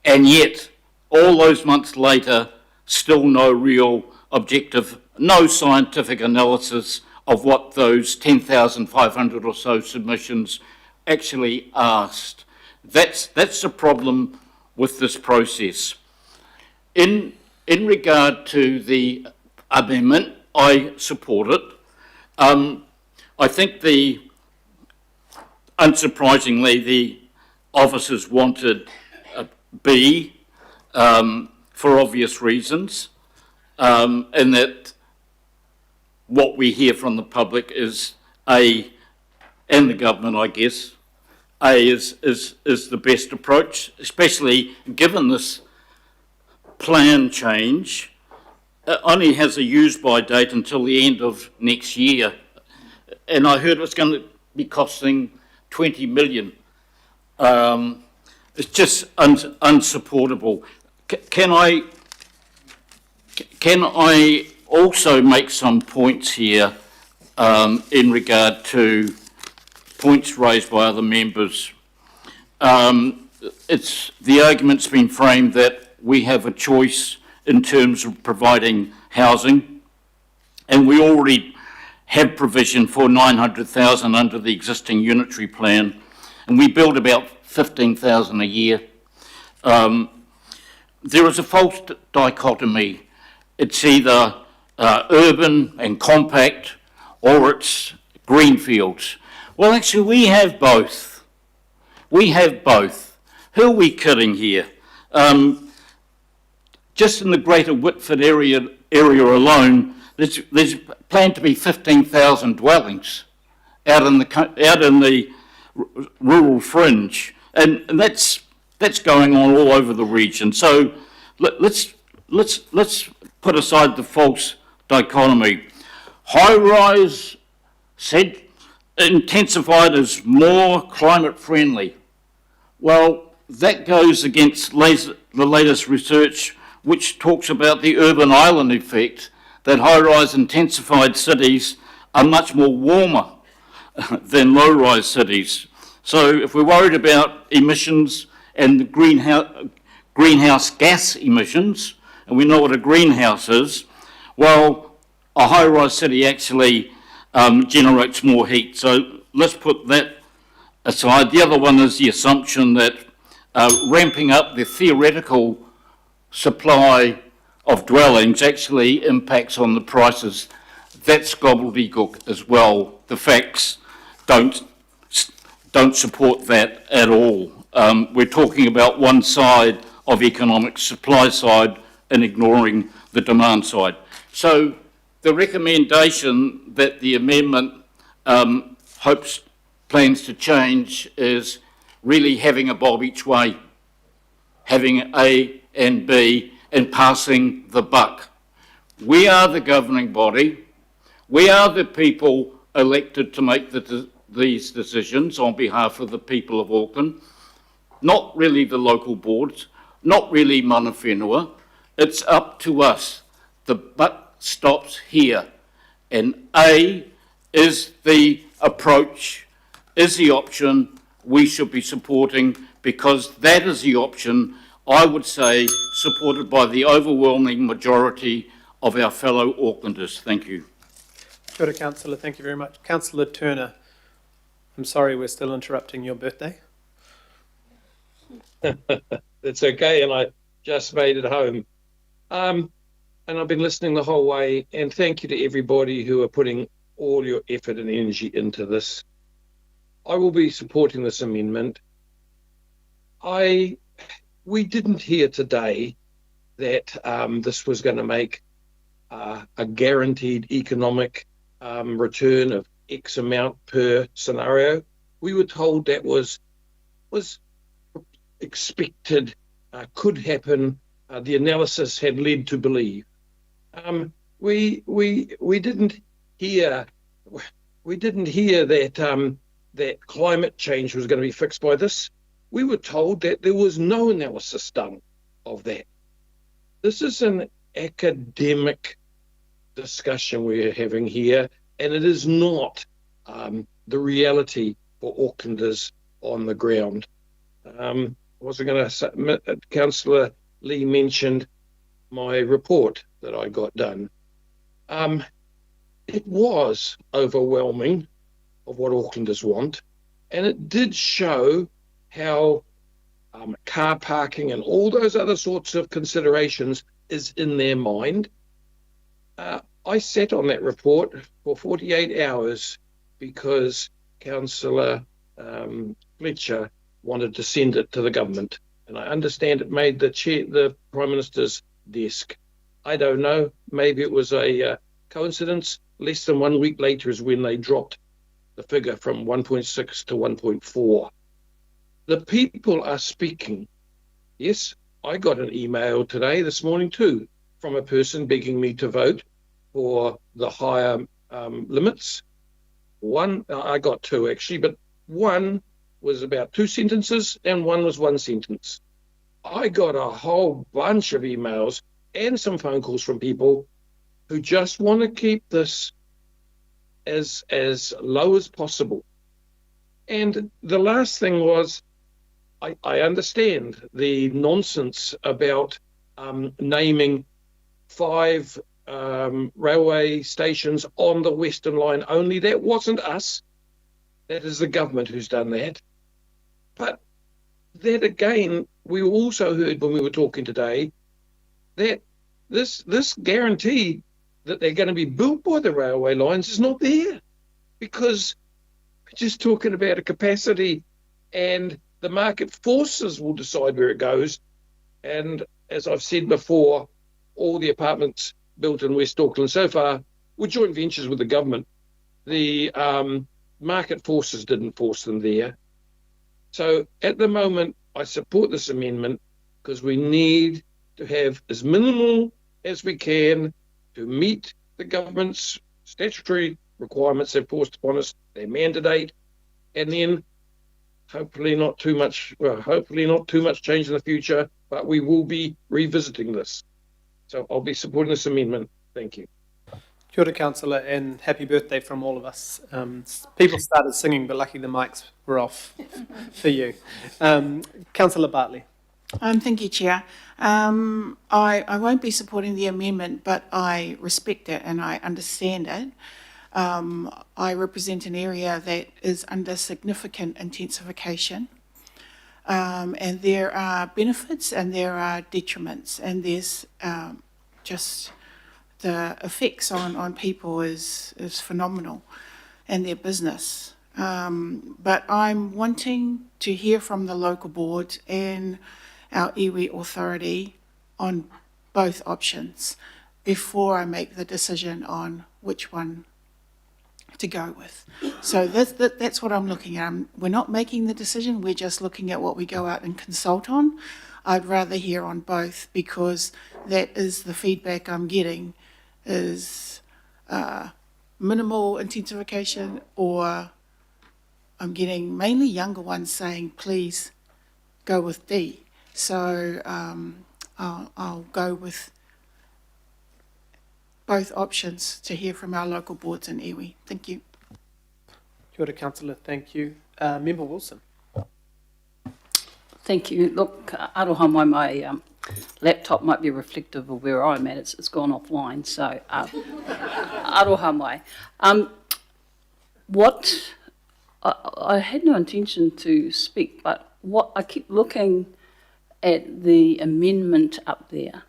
and yet all those months later, still no real objective, no scientific analysis of what those 10,500 or so submissions actually asked. That's the problem with this process. In regard to the amendment, I support it. I think unsurprisingly, the officers wanted B for obvious reasons, and that what we hear from the public is A, and the government, I guess, A is the best approach, especially given this plan change. It only has a use-by date until the end of next year, and I heard it's going to be costing 20 million. It's just unsupportable. Can I also make some points here in regard to points raised by other members? The argument's been framed that we have a choice in terms of providing housing, and we already have provision for 900,000 under the existing unitary plan, and we build about 15,000 a year. There is a false dichotomy. It's either urban and compact, or it's greenfields. Well, actually, we have both. We have both. Who are we kidding here? Just in the Greater Whitford area alone, there's planned to be 15,000 dwellings out in the rural fringe, and that's going on all over the region. So let's put aside the false dichotomy. High-rise said intensified is more climate friendly. Well, that goes against the latest research, which talks about the urban island effect, that high-rise intensified cities are much more warmer than low-rise cities. So if we're worried about emissions and the greenhouse gas emissions, and we know what a greenhouse is, well, a high-rise city actually generates more heat. So let's put that aside. The other one is the assumption that ramping up the theoretical supply of dwellings actually impacts on the prices. That's gobbledygook as well. The facts don't support that at all. We're talking about one side of economic supply side and ignoring the demand side. So the recommendation that the amendment plans to change is really having a bob each way, having A and B and passing the buck. We are the governing body. We are the people elected to make these decisions on behalf of the people of Auckland, not really the local boards, not really mana whenua. It's up to us. The buck stops here. And A is the approach, is the option we should be supporting, because that is the option, I would say, supported by the overwhelming majority of our fellow Aucklanders. Thank you. Kia ora, Councillor. Thank you very much. Councillor Turner, I'm sorry we're still interrupting your birthday. It's okay, and I just made it home. And I've been listening the whole way, and thank you to everybody who are putting all your effort and energy into this. I will be supporting this amendment. We didn't hear today that this was going to make a guaranteed economic return of X amount per scenario. We were told that was expected, could happen. The analysis had led to believe. We didn't hear that that climate change was going to be fixed by this. We were told that there was no analysis done of that. This is an academic discussion we're having here, and it is not the reality for Aucklanders on the ground. I wasn't going to submit, Councillor Lee mentioned my report that I got done. It was overwhelming of what Aucklanders want, and it did show how car parking and all those other sorts of considerations is in their mind. I sat on that report for 48 hours because Councillor Fletcher wanted to send it to the government, and I understand it made the Prime Minister's desk. I don't know, maybe it was a coincidence. Less than 1 week later is when they dropped the figure from 1.6 to 1.4. The people are speaking. Yes, I got an email this morning too, from a person begging me to vote for the higher limits. I got two actually, but one was about 2 sentences and one was 1 sentence. I got a whole bunch of emails and some phone calls from people who just want to keep this as low as possible. And the last thing was, I understand the nonsense about naming 5 railway stations on the Western Line only. That wasn't us. That is the government who's done that. But that again, we also heard when we were talking today that this guarantee that they're going to be built by the railway lines is not there, because we're just talking about a capacity and the market forces will decide where it goes. And as I've said before, all the apartments built in West Auckland so far were joint ventures with the government. The market forces didn't force them there. So at the moment, I support this amendment because we need to have as minimal as we can to meet the government's statutory requirements they've forced upon us, their mandate, and then hopefully not too much change in the future, but we will be revisiting this. So I'll be supporting this amendment. Thank you. Kia ora, Councillor, and happy birthday from all of us. People started singing, but lucky the mics were off for you. Councillor Bartley. Thank you, Chair. I won't be supporting the amendment, but I respect it and I understand it. I represent an area that is under significant intensification, and there are benefits and there are detriments, and there's just the effects on people is phenomenal and their business. But I'm wanting to hear from the local board and our iwi authority on both options before I make the decision on which one to go with. So that's what I'm looking at. We're not making the decision, we're just looking at what we go out and consult on. I'd rather hear on both because that is the feedback I'm getting is minimal intensification, or I'm getting mainly younger ones saying, please go with D. So I'll go with both options to hear from our local boards in iwi. Thank you. Kia ora, Councillor, thank you. Member Wilson. Thank you. Look, aroha mai, my laptop might be reflective of where I'm at. It's gone offline, so aroha mai. What I had no intention to speak, but what I keep looking at the amendment up there,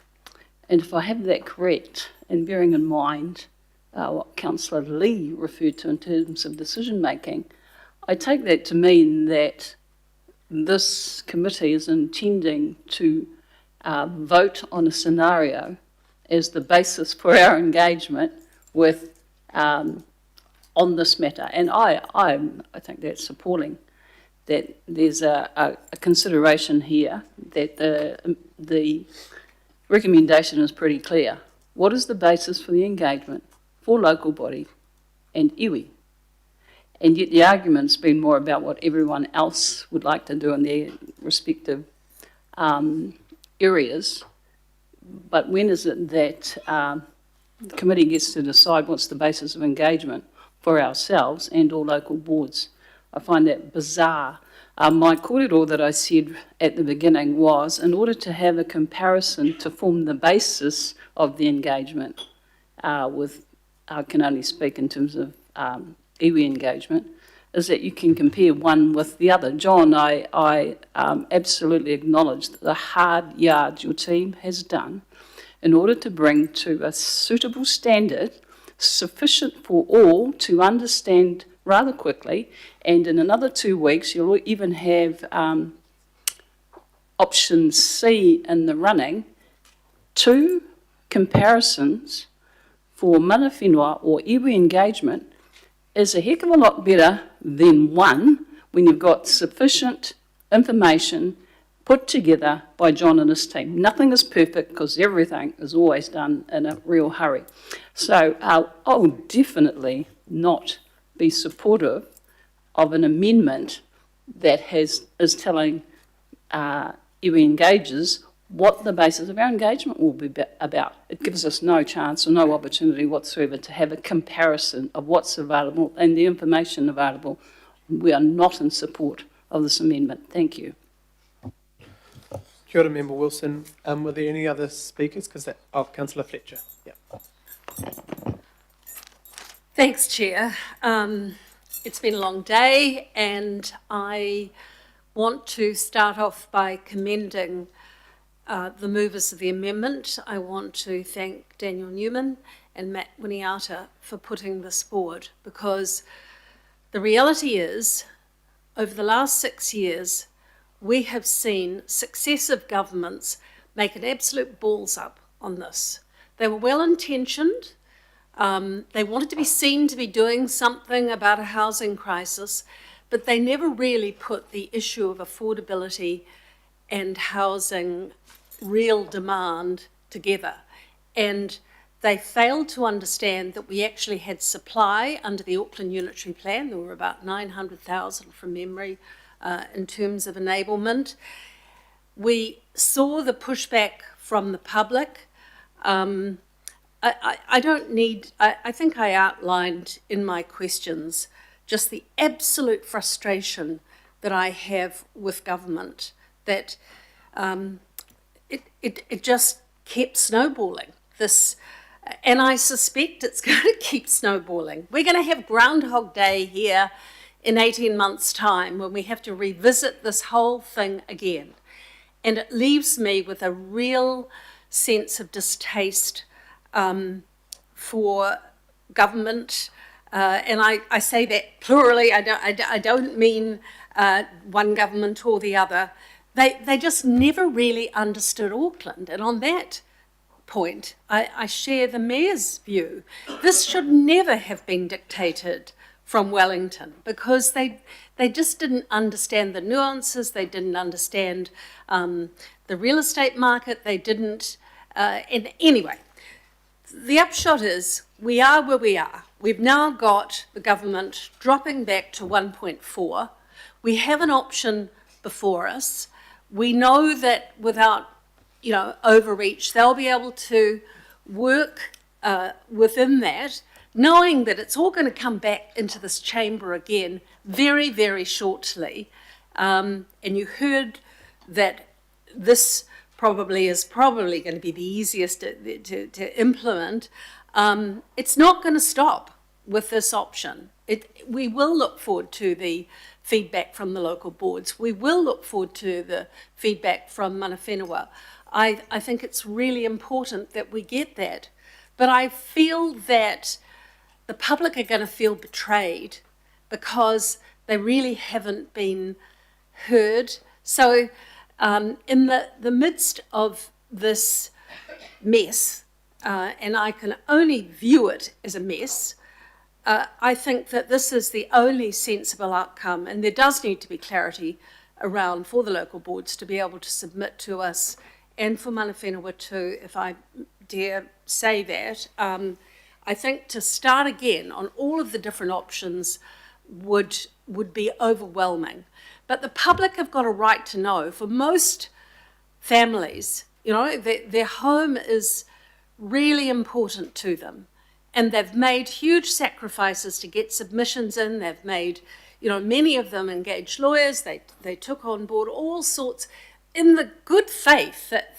and if I have that correct, and bearing in mind what Councillor Lee referred to in terms of decision making, I take that to mean that this committee is intending to vote on a scenario as the basis for our engagement with on this matter. And I think that's appalling that there's a consideration here that the recommendation is pretty clear. What is the basis for the engagement for local body and iwi? And yet the argument's been more about what everyone else would like to do in their respective areas. But when is it that the committee gets to decide what's the basis of engagement for ourselves and all local boards? I find that bizarre. My kōrero that I said at the beginning was, in order to have a comparison to form the basis of the engagement with, I can only speak in terms of iwi engagement, is that you can compare one with the other. John, I absolutely acknowledge the hard yards your team has done in order to bring to a suitable standard sufficient for all to understand rather quickly, and in another 2 weeks you'll even have option C in the running, 2 comparisons for mana whenua or iwi engagement is a heck of a lot better than one when you've got sufficient information put together by John and his team. Nothing is perfect because everything is always done in a real hurry. So I will definitely not be supportive of an amendment that is telling iwi engagers what the basis of our engagement will be about. It gives us no chance or no opportunity whatsoever to have a comparison of what's available and the information available. We are not in support of this amendment. Thank you. Kia ora, Member Wilson. Were there any other speakers? Councillor Fletcher. Yeah. Thanks, Chair. It's been a long day, and I want to start off by commending the movers of the amendment. I want to thank Daniel Newman and Matt Winiata for putting this forward, because the reality is, over the last 6 years, we have seen successive governments make an absolute balls up on this. They were well-intentioned. They wanted to be seen to be doing something about a housing crisis, but they never really put the issue of affordability and housing real demand together. And they failed to understand that we actually had supply under the Auckland Unitary Plan. There were about 900,000 from memory in terms of enablement. We saw the pushback from the public. I don't need, I think I outlined in my questions just the absolute frustration that I have with government, that it just kept snowballing. And I suspect it's going to keep snowballing. We're going to have Groundhog Day here in 18 months' time when we have to revisit this whole thing again. And it leaves me with a real sense of distaste for government. And I say that plurally. I don't mean one government or the other. They just never really understood Auckland. And on that point, I share the Mayor's view. This should never have been dictated from Wellington, because they just didn't understand the nuances, they didn't understand the real estate market, they didn't, and anyway, the upshot is we are where we are. We've now got the government dropping back to 1.4. We have an option before us. We know that without overreach, they'll be able to work within that, knowing that it's all going to come back into this chamber again very, very shortly. And you heard that this is probably going to be the easiest to implement. It's not going to stop with this option. We will look forward to the feedback from the local boards. We will look forward to the feedback from mana whenua. I think it's really important that we get that. But I feel that the public are going to feel betrayed because they really haven't been heard. So in the midst of this mess, and I can only view it as a mess, I think that this is the only sensible outcome, and there does need to be clarity around for the local boards to be able to submit to us, and for mana whenua too, if I dare say that. I think to start again on all of the different options would be overwhelming. But the public have got a right to know. For most families, their home is really important to them. And they've made huge sacrifices to get submissions in. They've made, many of them engaged lawyers. They took on board all sorts in the good faith that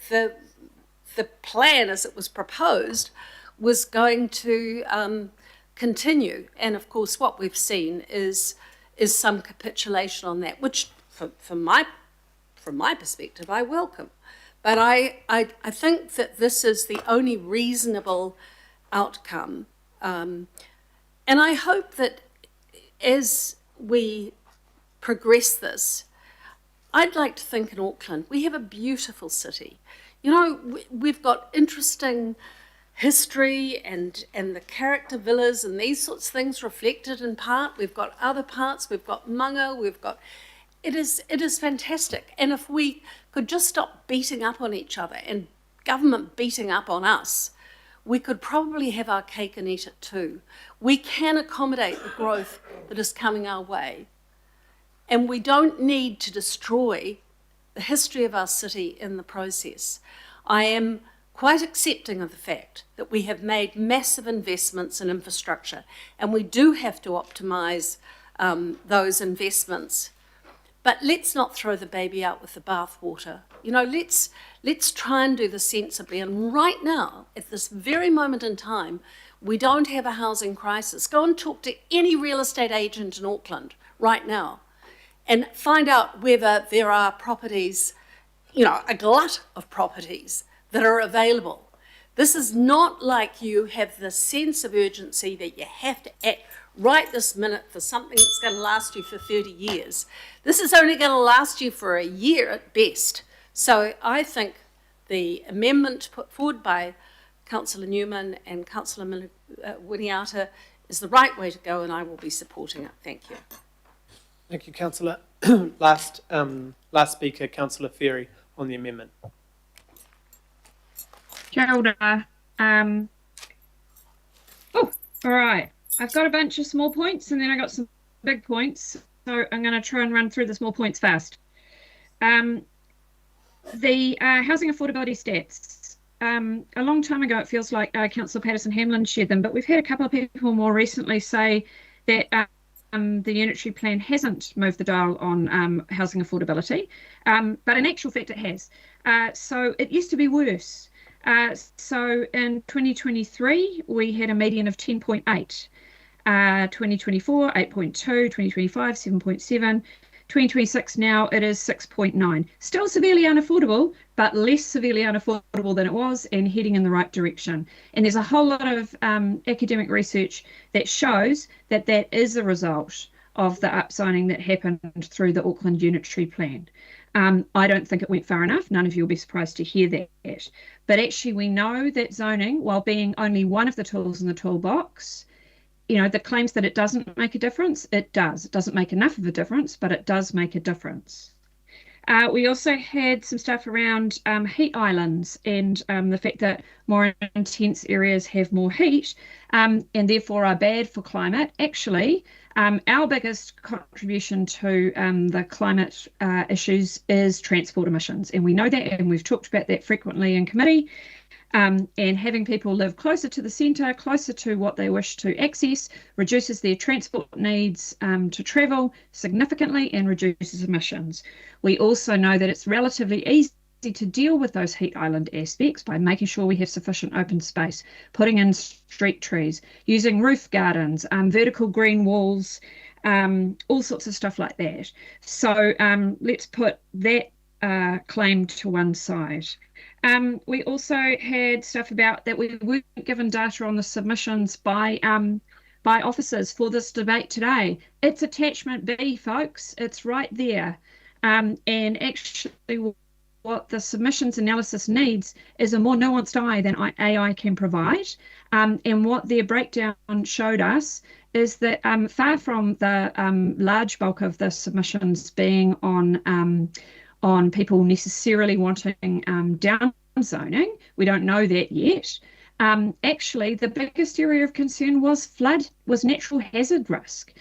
the plan as it was proposed was going to continue. And of course, what we've seen is some capitulation on that, which from my perspective, I welcome. But I think that this is the only reasonable outcome. And I hope that as we progress this, I'd like to think in Auckland, we have a beautiful city. We've got interesting history and the character villas and these sorts of things reflected in part. We've got other parts, we've got manga, it is fantastic. And if we could just stop beating up on each other and government beating up on us, we could probably have our cake and eat it too. We can accommodate the growth that is coming our way. And we don't need to destroy the history of our city in the process. I am quite accepting of the fact that we have made massive investments in infrastructure, and we do have to optimise those investments. But let's not throw the baby out with the bathwater. Let's try and do this sensibly. And right now, at this very moment in time, we don't have a housing crisis. Go and talk to any real estate agent in Auckland right now and find out whether there are properties, a glut of properties that are available. This is not like you have the sense of urgency that you have to act right this minute for something that's going to last you for 30 years. This is only going to last you for a year at best. So I think the amendment put forward by Councillor Newman and Councillor Winiata is the right way to go, and I will be supporting it. Thank you. Thank you, Councillor. Last speaker, Councillor Ferry, on the amendment. Kia ora. All right. I've got a bunch of small points and then I got some big points. so I'm going to try and run through the small points fast. The housing affordability stats. A long time ago, it feels like Councillor Patterson-Hamlin shared them, but we've had a couple of people more recently say that the unitary plan hasn't moved the dial on housing affordability, but in actual fact it has. So it used to be worse. So in 2023, we had a median of 10.8. 2024, 8.2, 2025, 7.7. 2026 now it is 6.9. Still severely unaffordable, but less severely unaffordable than it was and heading in the right direction. And there's a whole lot of academic research that shows that that is a result of the upzoning that happened through the Auckland Unitary Plan. I don't think it went far enough. None of you will be surprised to hear that. But actually we know that zoning, while being only one of the tools in the toolbox, you know, the claims that it doesn't make a difference, it does. It doesn't make enough of a difference, but it does make a difference. We also had some stuff around heat islands and the fact that more intense areas have more heat and therefore are bad for climate. Actually, our biggest contribution to the climate issues is transport emissions. And we know that, and we've talked about that frequently in committee. And having people live closer to the centre, closer to what they wish to access, reduces their transport needs to travel significantly and reduces emissions. We also know that it's relatively easy to deal with those heat island aspects by making sure we have sufficient open space, putting in street trees, using roof gardens, vertical green walls, all sorts of stuff like that. So let's put that claim to one side. We also had stuff about that we weren't given data on the submissions by officers for this debate today. It's attachment B, folks. It's right there. And actually what the submissions analysis needs is a more nuanced eye than AI can provide. And what their breakdown showed us is that far from the large bulk of the submissions being on people necessarily wanting down zoning. We don't know that yet. Actually, the biggest area of concern was natural hazard risk,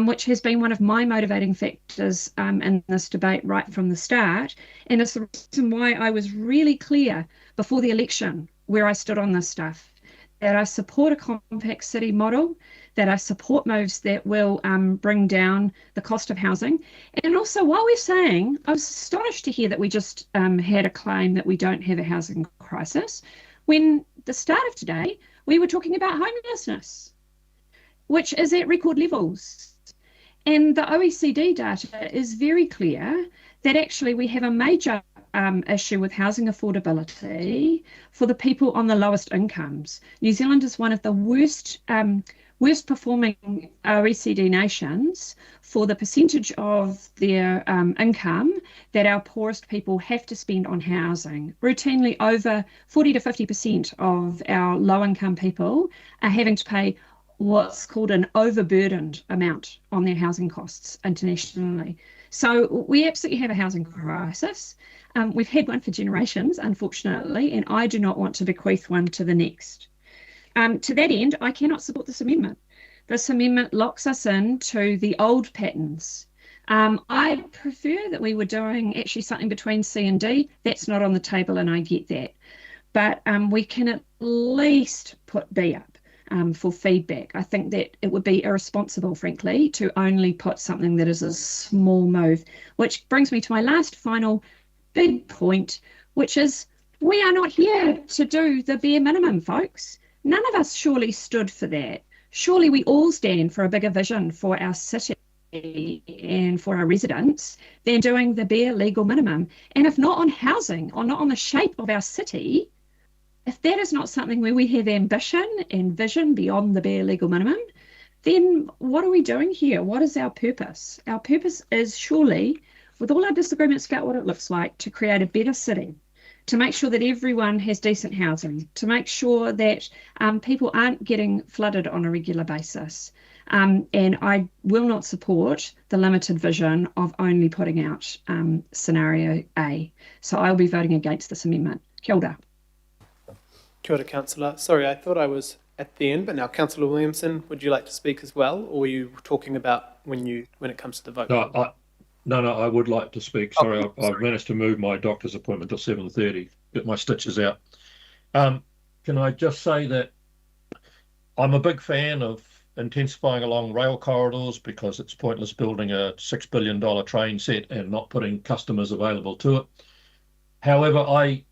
which has been one of my motivating factors in this debate right from the start. And it's the reason why I was really clear before the election where I stood on this stuff, that I support a compact city model, that I support moves that will bring down the cost of housing. And also, while we're saying, I was astonished to hear that we just had a claim that we don't have a housing crisis, when the start of today, we were talking about homelessness, which is at record levels. And the OECD data is very clear that actually we have a major issue with housing affordability for the people on the lowest incomes. New Zealand is one of the worst performing OECD nations for the percentage of their income that our poorest people have to spend on housing. Routinely over 40 to 50% of our low income people are having to pay what's called an overburdened amount on their housing costs internationally. So we absolutely have a housing crisis. We've had one for generations, unfortunately, and I do not want to bequeath one to the next. To that end, I cannot support this amendment. This amendment locks us into the old patterns. I prefer that we were doing actually something between C and D. That's not on the table, and I get that. But we can at least put B up for feedback. I think that it would be irresponsible, frankly, to only put something that is a small move, which brings me to my last final big point, which is we are not here to do the bare minimum, folks. None of us surely stood for that. Surely we all stand for a bigger vision for our city and for our residents than doing the bare legal minimum. And if not on housing or not on the shape of our city, if that is not something where we have ambition and vision beyond the bare legal minimum, then what are we doing here? What is our purpose? Our purpose is surely, with all our disagreements about what it looks like, to create a better city, to make sure that everyone has decent housing, to make sure that people aren't getting flooded on a regular basis. And I will not support the limited vision of only putting out scenario A. So I'll be voting against this amendment. Kia ora. Kia ora, Councillor. Sorry, I thought I was at the end. But now, Councillor Williamson, would you like to speak as well, or were you talking about when it comes to the vote? No, I would like to speak. Sorry, I've managed to move my doctor's appointment till 7:30. Get my stitches out. Can I just say that I'm a big fan of intensifying along rail corridors because it's pointless building a $6 billion train set and not putting customers available to it. However, I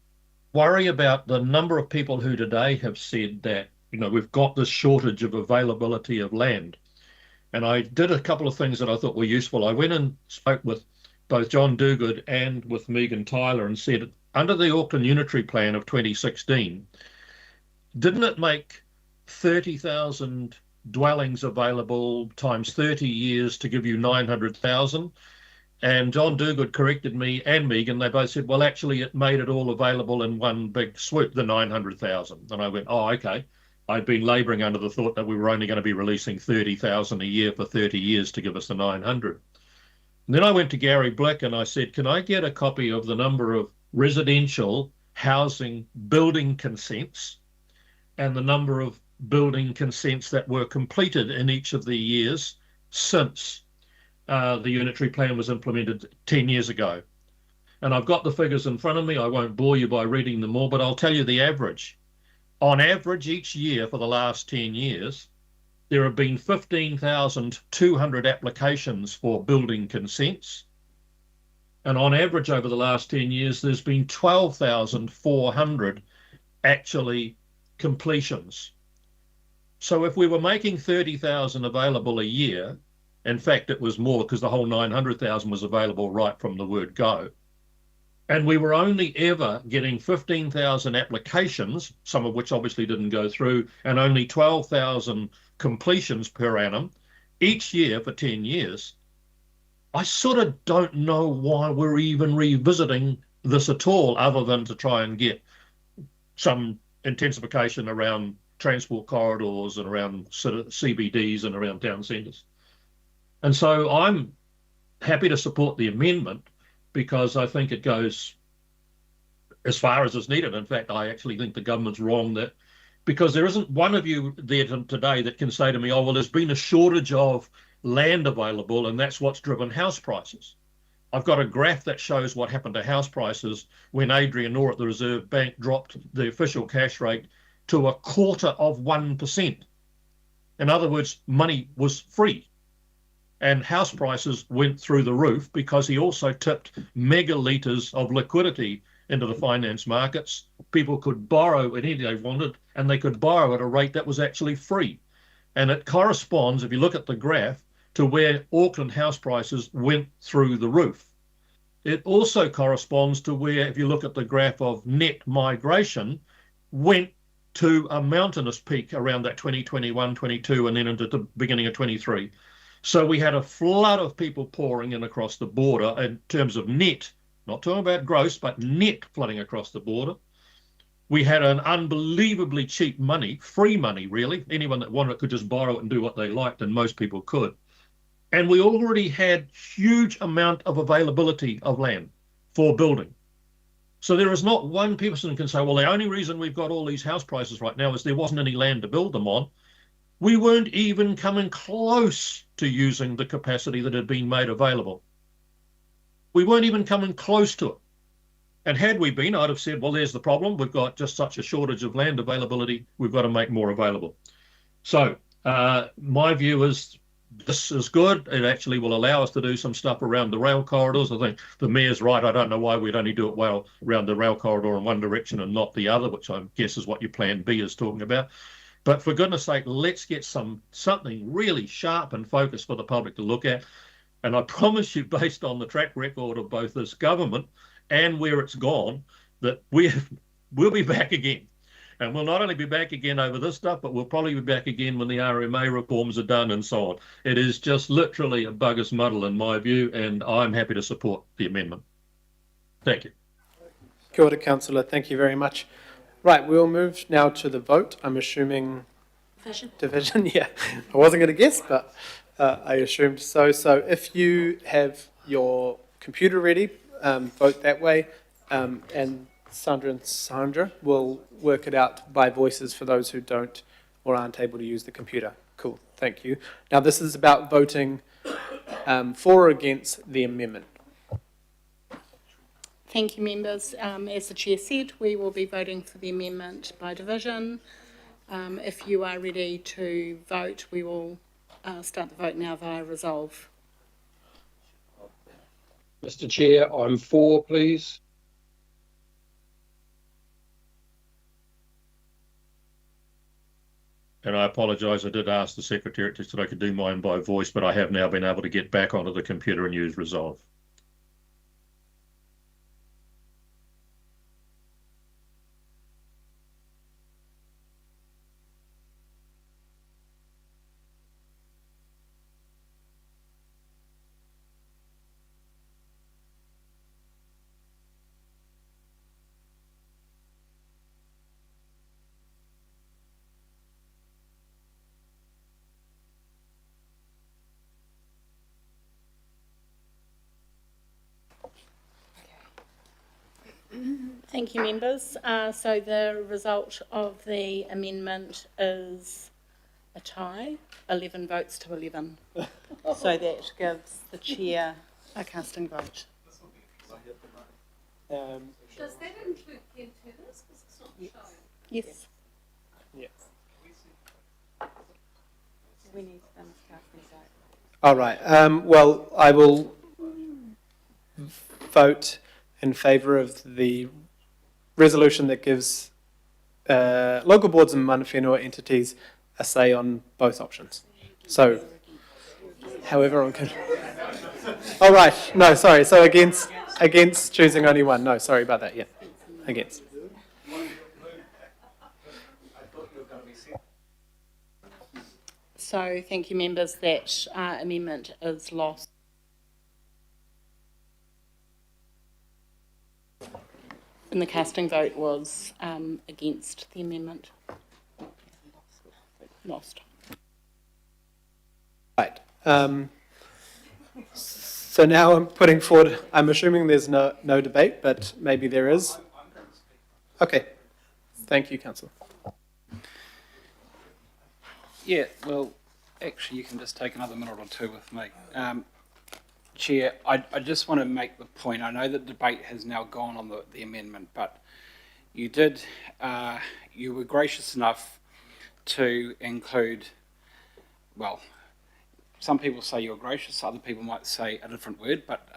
worry about the number of people who today have said that, we've got this shortage of availability of land. And I did a couple of things that I thought were useful. I went and spoke with both John Duguid and with Megan Tyler and said, under the Auckland Unitary Plan of 2016, didn't it make 30,000 dwellings available times 30 years to give you 900,000? And John Duguid corrected me and Megan. They both said, well, actually, it made it all available in one big swoop, the 900,000. And I went, oh, okay. I'd been labouring under the thought that we were only going to be releasing 30,000 a year for 30 years to give us the 900. And then I went to Gary Blick and I said, can I get a copy of the number of residential housing building consents and the number of building consents that were completed in each of the years since the Unitary Plan was implemented 10 years ago? And I've got the figures in front of me. I won't bore you by reading them all, but I'll tell you the average. On average, each year for the last 10 years, there have been 15,200 applications for building consents. And on average over the last 10 years, there's been 12,400 actually completions. So if we were making 30,000 available a year, in fact, it was more because the whole 900,000 was available right from the word go. And we were only ever getting 15,000 applications, some of which obviously didn't go through, and only 12,000 completions per annum each year for 10 years. I sort of don't know why we're even revisiting this at all, other than to try and get some intensification around transport corridors and around sort of CBDs and around town centres. And so I'm happy to support the amendment, because I think it goes as far as is needed. In fact, I actually think the government's wrong that, because there isn't one of you there today that can say to me, oh, well, there's been a shortage of land available and that's what's driven house prices. I've got a graph that shows what happened to house prices when Adrian Orr at the Reserve Bank dropped the official cash rate to 0.25%. In other words, money was free. And house prices went through the roof because he also tipped megalitres of liquidity into the finance markets. People could borrow anything they wanted, and they could borrow at a rate that was actually free. And it corresponds, if you look at the graph, to where Auckland house prices went through the roof. It also corresponds to where, if you look at the graph of net migration, went to a mountainous peak around that 2021, 22, and then into the beginning of 23. So we had a flood of people pouring in across the border in terms of net, not talking about gross, but net flooding across the border. We had an unbelievably cheap money, free money really. Anyone that wanted it could just borrow it and do what they liked, and most people could. And we already had huge amount of availability of land for building. So there is not one person who can say, well, the only reason we've got all these house prices right now is there wasn't any land to build them on. We weren't even coming close to using the capacity that had been made available. We weren't even coming close to it. And had we been, I'd have said, well, there's the problem. We've got just such a shortage of land availability. We've got to make more available. So my view is this is good. It actually will allow us to do some stuff around the rail corridors. I think the Mayor's right. I don't know why we'd only do it well around the rail corridor in one direction and not the other, which I guess is what your Plan B is talking about. But for goodness sake, let's get something really sharp and focused for the public to look at. And I promise you, based on the track record of both this government and where it's gone, that we'll be back again. And we'll not only be back again over this stuff, but we'll probably be back again when the RMA reforms are done and so on. It is just literally a bugger's muddle in my view, and I'm happy to support the amendment. Thank you. Kia ora, Councillor. Thank you very much. Right, we'll move now to the vote. I'm assuming division. Yeah, I wasn't going to guess, but I assumed so. So if you have your computer ready, vote that way, and Sandra will work it out by voices for those who don't or aren't able to use the computer. Cool, thank you. Now this is about voting for or against the amendment. Thank you, members. As the Chair said, we will be voting for the amendment by division. If you are ready to vote, we will start the vote now via resolve. Mr. Chair, I'm for, please. And I apologise, I did ask the Secretary that I could do mine by voice, but I have now been able to get back onto the computer and use Resolve. Thank you, members. So the result of the amendment is a tie, 11 votes to 11. So that gives the Chair a casting vote. Does that include Ken Turner's? Because it's not showing. Yes. Yes. We need them casting vote. All right. Well, I will vote in favour of the resolution that gives local boards and mana whenua entities a say on both options. So, however on can. All right. No, sorry. So against choosing only one. No, sorry about that. Yeah, against. So thank you, members. That amendment is lost. And the casting vote was against the amendment. Lost. Right. So now I'm putting forward, I'm assuming there's no debate, but maybe there is. Okay. Thank you, Councillor. Yeah, well, actually, you can just take another minute or two with me. Chair, I just want to make the point. I know that debate has now gone on the amendment, but you were gracious enough to include, well, some people say you're gracious, other people might say a different word, but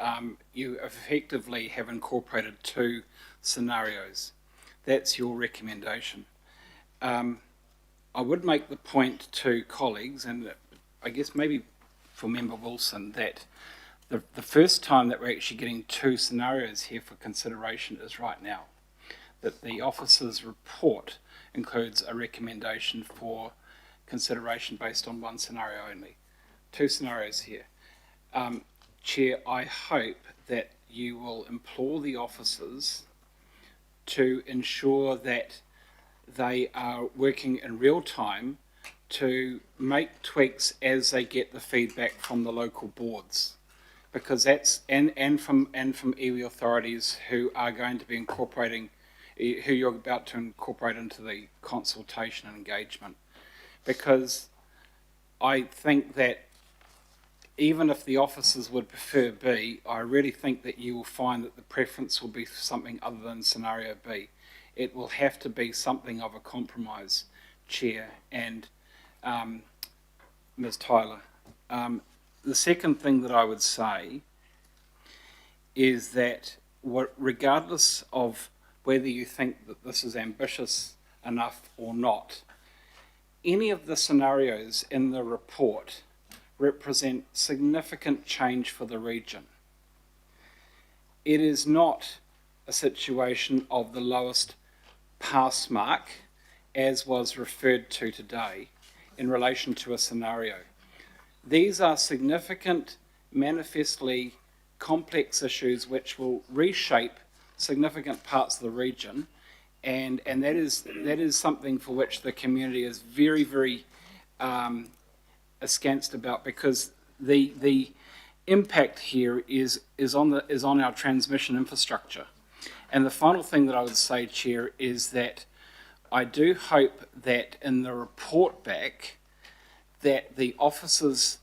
you effectively have incorporated 2 scenarios. That's your recommendation. I would make the point to colleagues, and I guess maybe for Member Wilson, that the first time that we're actually getting 2 scenarios here for consideration is right now. That the officer's report includes a recommendation for consideration based on 1 scenario only. 2 scenarios here. Chair, I hope that you will implore the officers to ensure that they are working in real time to make tweaks as they get the feedback from the local boards, because that's and from iwi authorities who are going to be incorporating, who you're about to incorporate into the consultation and engagement, because I think that even if the officers would prefer B, I really think that you will find that the preference will be something other than scenario B. It will have to be something of a compromise, Chair and Ms. Tyler. The second thing that I would say is that regardless of whether you think that this is ambitious enough or not, any of the scenarios in the report represent significant change for the region. It is not a situation of the lowest pass mark, as was referred to today, in relation to a scenario. These are significant, manifestly complex issues which will reshape significant parts of the region, and that is something for which the community is very, very askance about, because the impact here is on our transmission infrastructure. And the final thing that I would say, Chair, is that I do hope that in the report back, that the officers,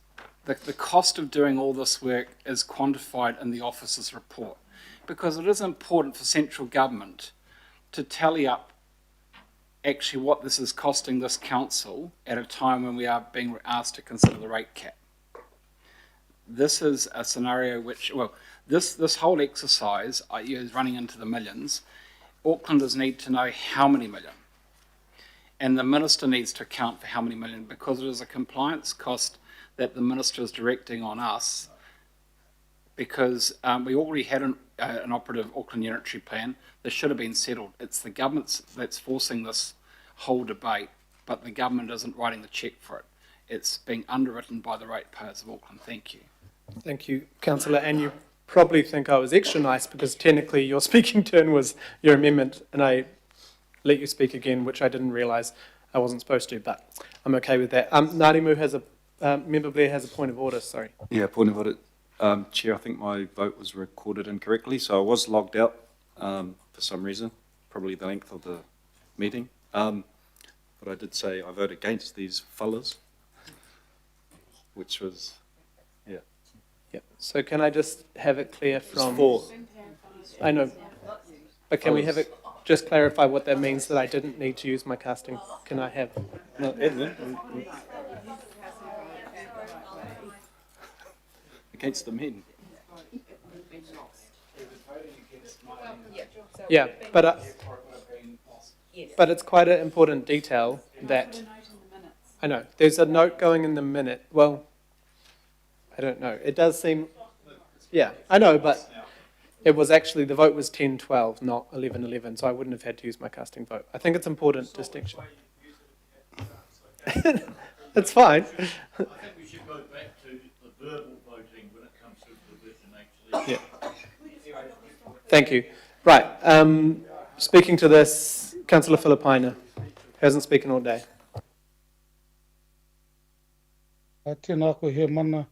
the cost of doing all this work is quantified in the officer's report. Because it is important for central government to tally up actually what this is costing this council at a time when we are being asked to consider the rate cap. This is a scenario which, well, this whole exercise is running into the millions. Aucklanders need to know how many million. And the minister needs to account for how many million, because it is a compliance cost that the minister is directing on us, because we already had an operative Auckland unitary plan. This should have been settled. It's the government that's forcing this whole debate, but the government isn't writing the cheque for it. It's being underwritten by the ratepayers of Auckland. Thank you. Thank you, Councillor. And you probably think I was extra nice because technically your speaking turn was your amendment, and I let you speak again, which I didn't realise I wasn't supposed to, but I'm okay with that. Ngārimu has Member Blair has a point of order, sorry. Yeah, point of order. Chair, I think my vote was recorded incorrectly, so I was logged out for some reason, probably the length of the meeting. But I did say I vote against these fellas, which was, yeah. Yeah. So can I just have it clear from... Four. I know, but can we have it just clarify what that means, that I didn't need to use my casting? Can I have... No, Edwin. Against the men. Yeah, but it's quite an important detail that... I know, there's a note going in the minute. Well, I don't know. It does seem... Yeah, I know, but it was actually, the vote was 10-12, not 11-11, so I wouldn't have had to use my casting vote. I think it's an important distinction. It's fine. I think we should go back to the verbal voting when it comes to the division, actually. Yeah. Thank you. Right. Speaking to this, Councillor Filipaina hasn't spoken all day. Tēnā koe he mana,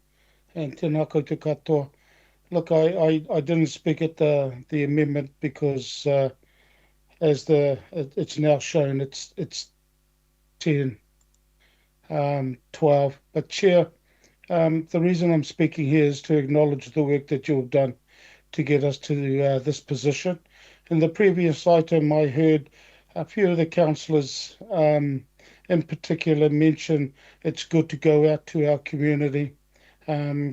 and tēnā koe te katoa. Look, I didn't speak at the amendment because as it's now shown, it's 10, 12. But Chair, the reason I'm speaking here is to acknowledge the work that you've done to get us to this position. In the previous item, I heard a few of the councillors in particular mention it's good to go out to our community,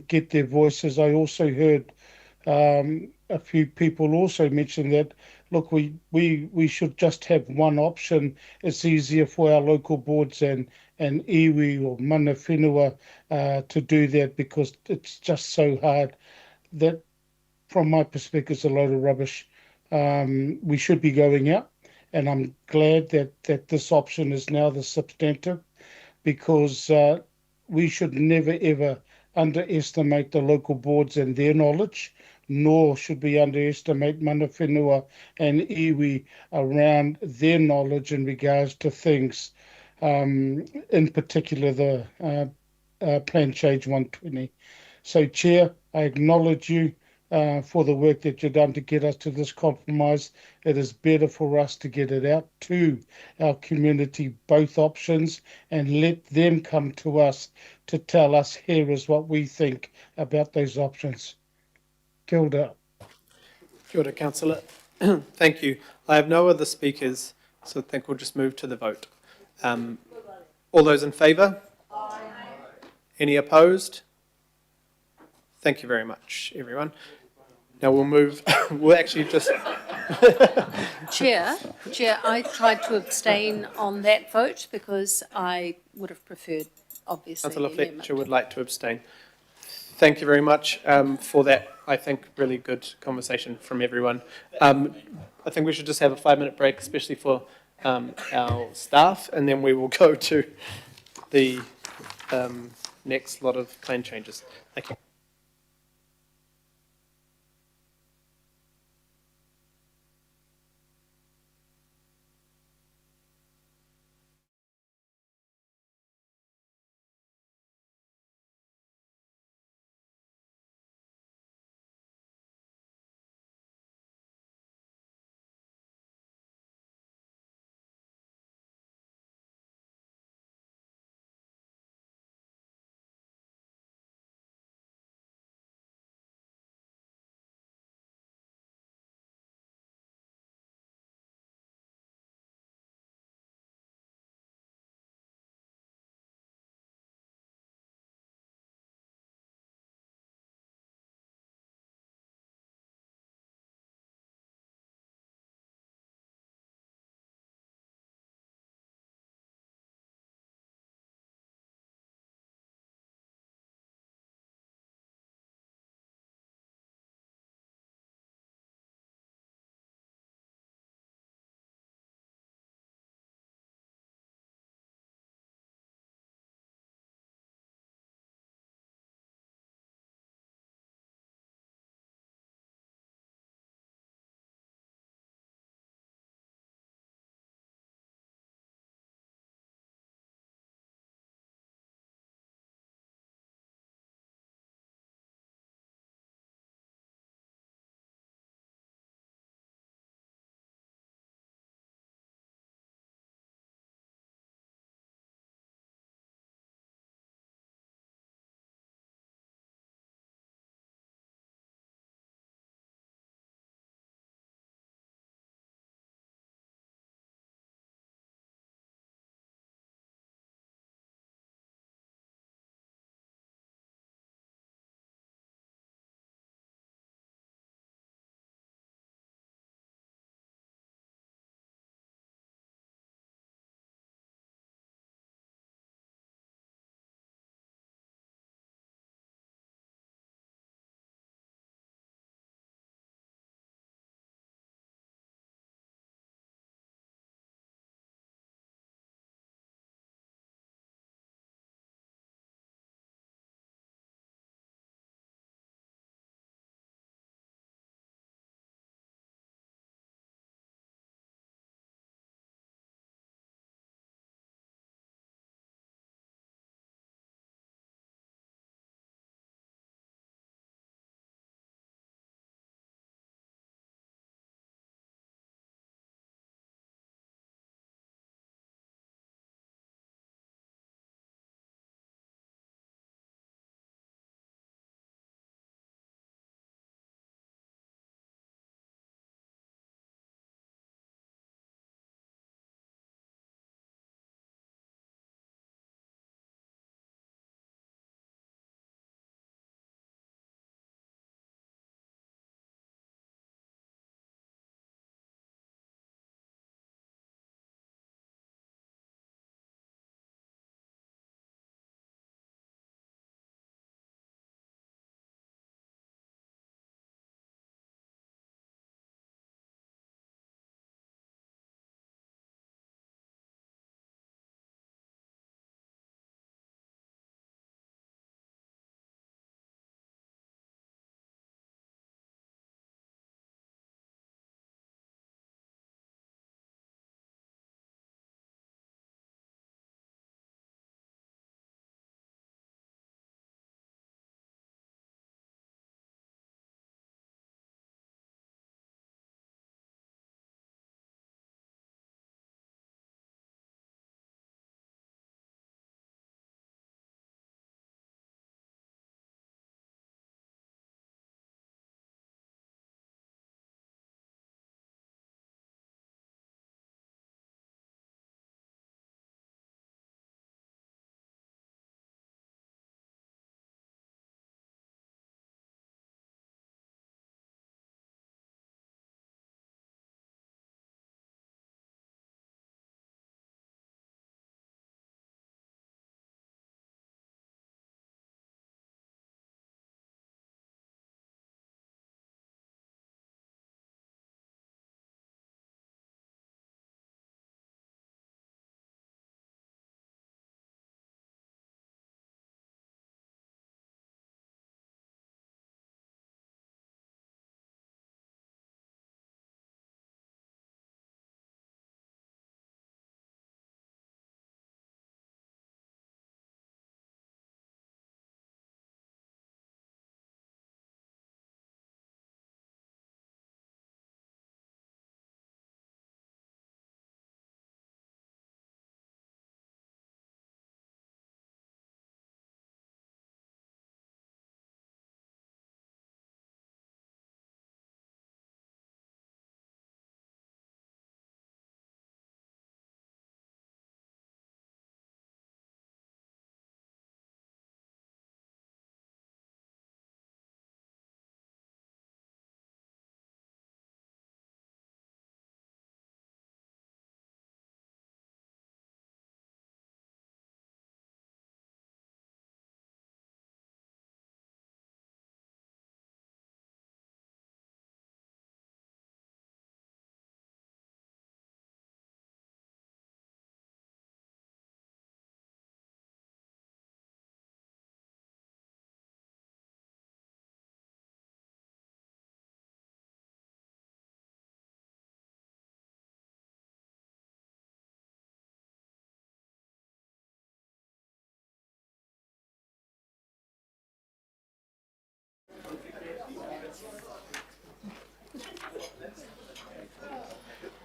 get their voices. I also heard a few people also mention that, look, we should just have one option. It's easier for our local boards and iwi or mana whenua to do that because it's just so hard. That, from my perspective, is a load of rubbish. We should be going out, and I'm glad that this option is now the substantive, because we should never ever underestimate the local boards and their knowledge, nor should we underestimate mana whenua and iwi around their knowledge in regards to things, in particular the Plan Change 120. So, Chair, I acknowledge you for the work that you've done to get us to this compromise. It is better for us to get it out to our community, both options, and let them come to us to tell us, here is what we think about those options. Kia ora. Kia ora, Councillor. Thank you. I have no other speakers, so I think we'll just move to the vote. All those in favour? Aye. Any opposed? Thank you very much, everyone. Now we'll move, we'll actually just... Chair, I tried to abstain on that vote because I would have preferred, obviously, Councillor the amendment. Fletcher would like to abstain. Thank you very much for that, I think, really good conversation from everyone. I think we should just have a 5-minute break, especially for our staff, and then we will go to the next lot of plan changes. Thank you.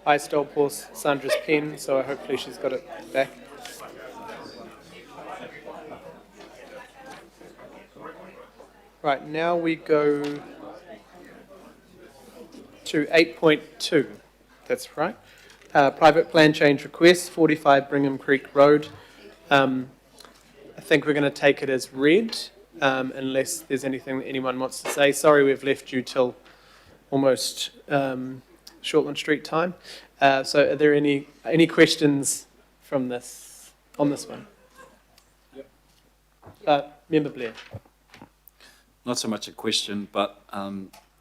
I stole poor Sandra's pen, so hopefully she's got it back. Right, now we go to 8.2. That's right. Private plan change request, 45 Brigham Creek Road. I think we're going to take it as read, unless there's anything that anyone wants to say. Sorry we've left you till almost Shortland Street time. So are there any questions from this, on this one? Yep. Member Blair. Not so much a question, but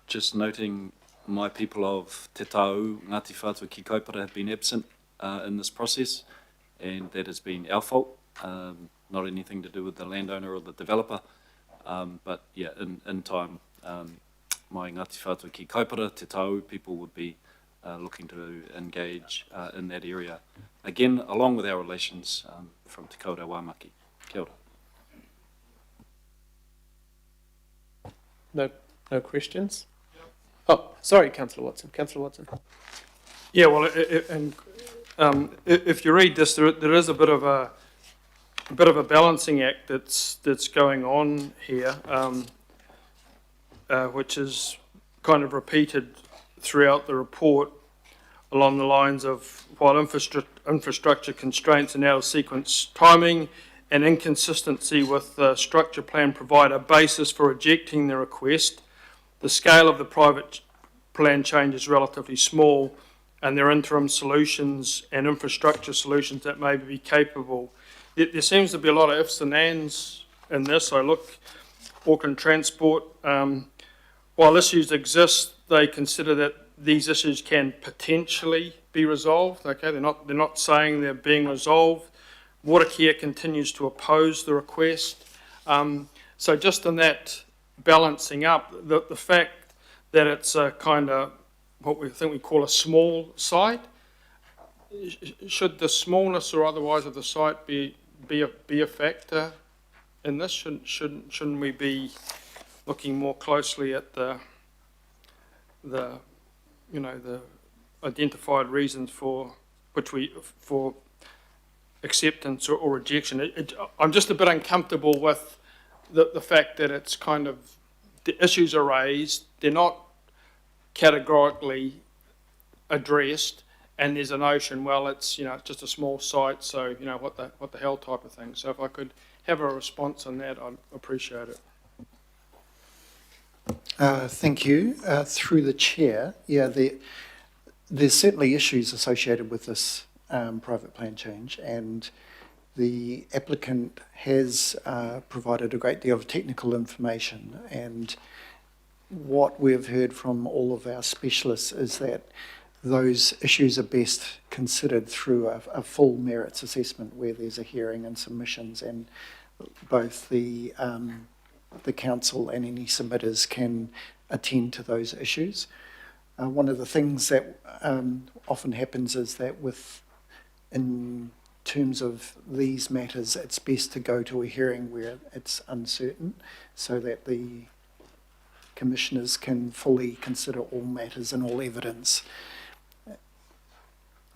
just noting my people of Te Tau, Ngāti Whātua ki Kaupara have been absent in this process, and that has been our fault, not anything to do with the landowner or the developer. But yeah, in time, my Ngāti Whātua ki Kaupara, Te Tau people would be looking to engage in that area, again, along with our relations from Te Kaura Wāmaki. Kia ora. No questions? Oh, sorry, Councillor Watson. Councillor Watson. Yeah, well, if you read this, there is a bit of a balancing act that's going on here, which is kind of repeated throughout the report along the lines of while infrastructure constraints and out of sequence timing and inconsistency with the structure plan provide a basis for rejecting the request. The scale of the private plan change is relatively small, and there are interim solutions and infrastructure solutions that may be capable. There seems to be a lot of ifs and ands in this. I look, Auckland Transport, while issues exist, they consider that these issues can potentially be resolved. Okay, they're not saying they're being resolved. Watercare continues to oppose the request. So just in that balancing up, the fact that it's a kind of what we think we call a small site, should the smallness or otherwise of the site be a factor in this? Shouldn't we be looking more closely at the identified reasons for acceptance or rejection? I'm just a bit uncomfortable with the fact that it's kind of, the issues are raised, they're not categorically addressed, and there's a notion, well, it's just a small site, so what the hell type of thing. So if I could have a response on that, I'd appreciate it. Thank you. Through the chair, there's certainly issues associated with this private plan change, and the applicant has provided a great deal of technical information, and what we've heard from all of our specialists is that those issues are best considered through a full merits assessment where there's a hearing and submissions, and both the council and any submitters can attend to those issues. One of the things that often happens is that in terms of these matters, it's best to go to a hearing where it's uncertain so that the commissioners can fully consider all matters and all evidence,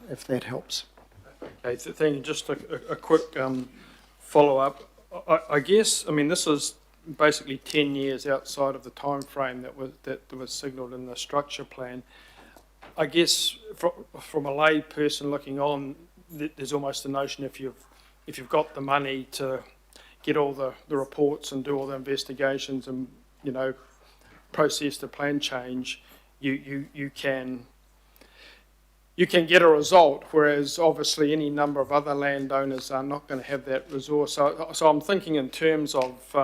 if that helps. Okay, so thank you. Just a quick follow-up. I guess, this is basically 10 years outside of the time frame that was signalled in the structure plan. I guess from a lay person looking on, there's almost a notion if you've got the money to get all the reports and do all the investigations and process the plan change, you can get a result, whereas obviously any number of other landowners are not going to have that resource. So I'm thinking in terms of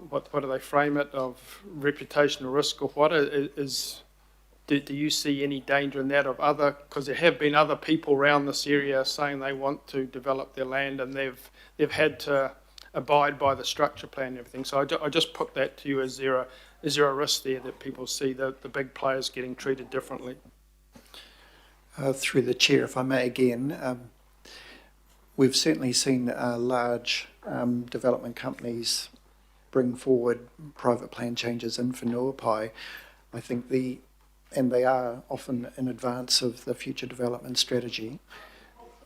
what do they frame it, of reputational risk, or what is. Do you see any danger in that of other, because there have been other people around this area saying they want to develop their land and they've had to abide by the structure plan and everything. So I just put that to you. Is there a risk there that people see the big players getting treated differently? Through the chair, if I may again, we've certainly seen large development companies bring forward private plan changes in Whenuapai. I think the and they are often in advance of the future development strategy.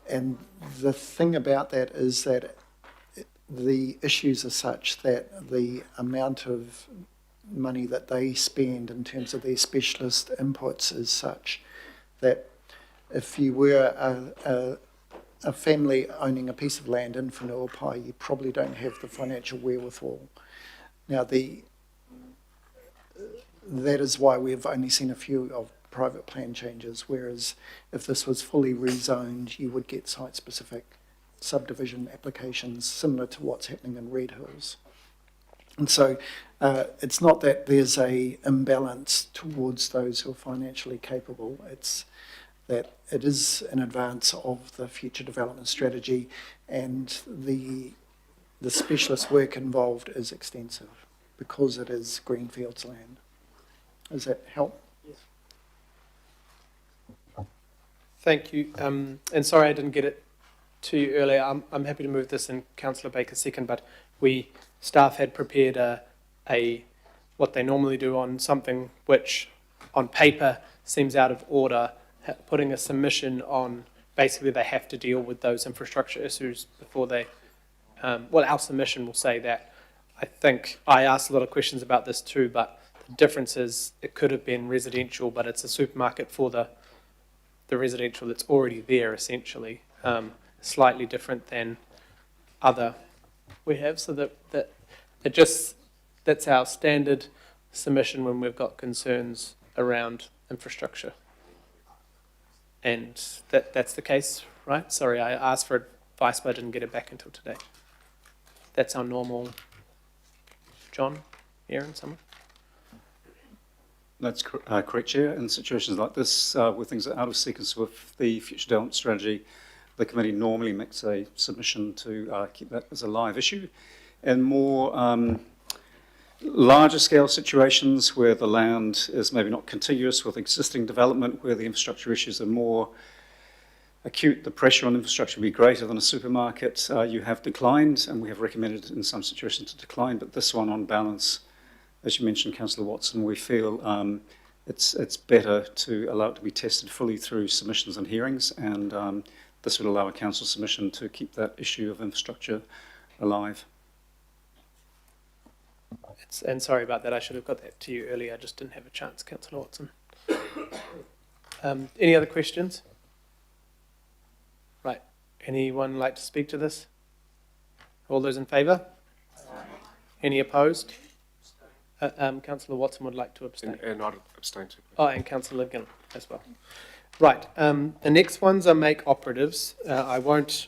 And the thing about that is that the issues are such that the amount of money that they spend in terms of their specialist inputs is such that if you were a family owning a piece of land in Whenuapai, you probably don't have the financial wherewithal. Now, that is why we've only seen a few of private plan changes, whereas if this was fully rezoned, you would get site-specific subdivision applications similar to what's happening in Red Hills. And so it's not that there's a imbalance towards those who are financially capable, it's that it is in advance of the future development strategy, and the specialist work involved is extensive because it is greenfields land. Does that help? Yes. Thank you. And sorry I didn't get it to you earlier. I'm happy to move this in Councillor Baker's second, but staff had prepared a what they normally do on something which on paper seems out of order, putting a submission on. Basically they have to deal with those infrastructure issues before they, our submission will say that. I think I asked a lot of questions about this too, but the difference is it could have been residential, but it's a supermarket for the residential that's already there essentially. Slightly different than other we have, so that that's our standard submission when we've got concerns around infrastructure. And that's the case, right? Sorry, I asked for advice, but I didn't get it back until today. That's our normal. John, Aaron, someone? That's correct, Chair. In situations like this, where things are out of sequence with the future development strategy, the committee normally makes a submission to keep that as a live issue. And more larger scale situations where the land is maybe not contiguous with existing development, where the infrastructure issues are more acute, the pressure on infrastructure will be greater than a supermarket, you have declined, and we have recommended in some situations to decline, but this one on balance, as you mentioned, Councillor Watson, we feel it's better to allow it to be tested fully through submissions and hearings, and this would allow a council submission to keep that issue of infrastructure alive. And sorry about that, I should have got that to you earlier, I just didn't have a chance, Councillor Watson. Any other questions? Right, anyone like to speak to this? All those in favour? Any opposed? Councillor Watson would like to abstain. And I'd abstain too. Oh, and Councillor Ligon as well. Right, the next ones are make operatives. I won't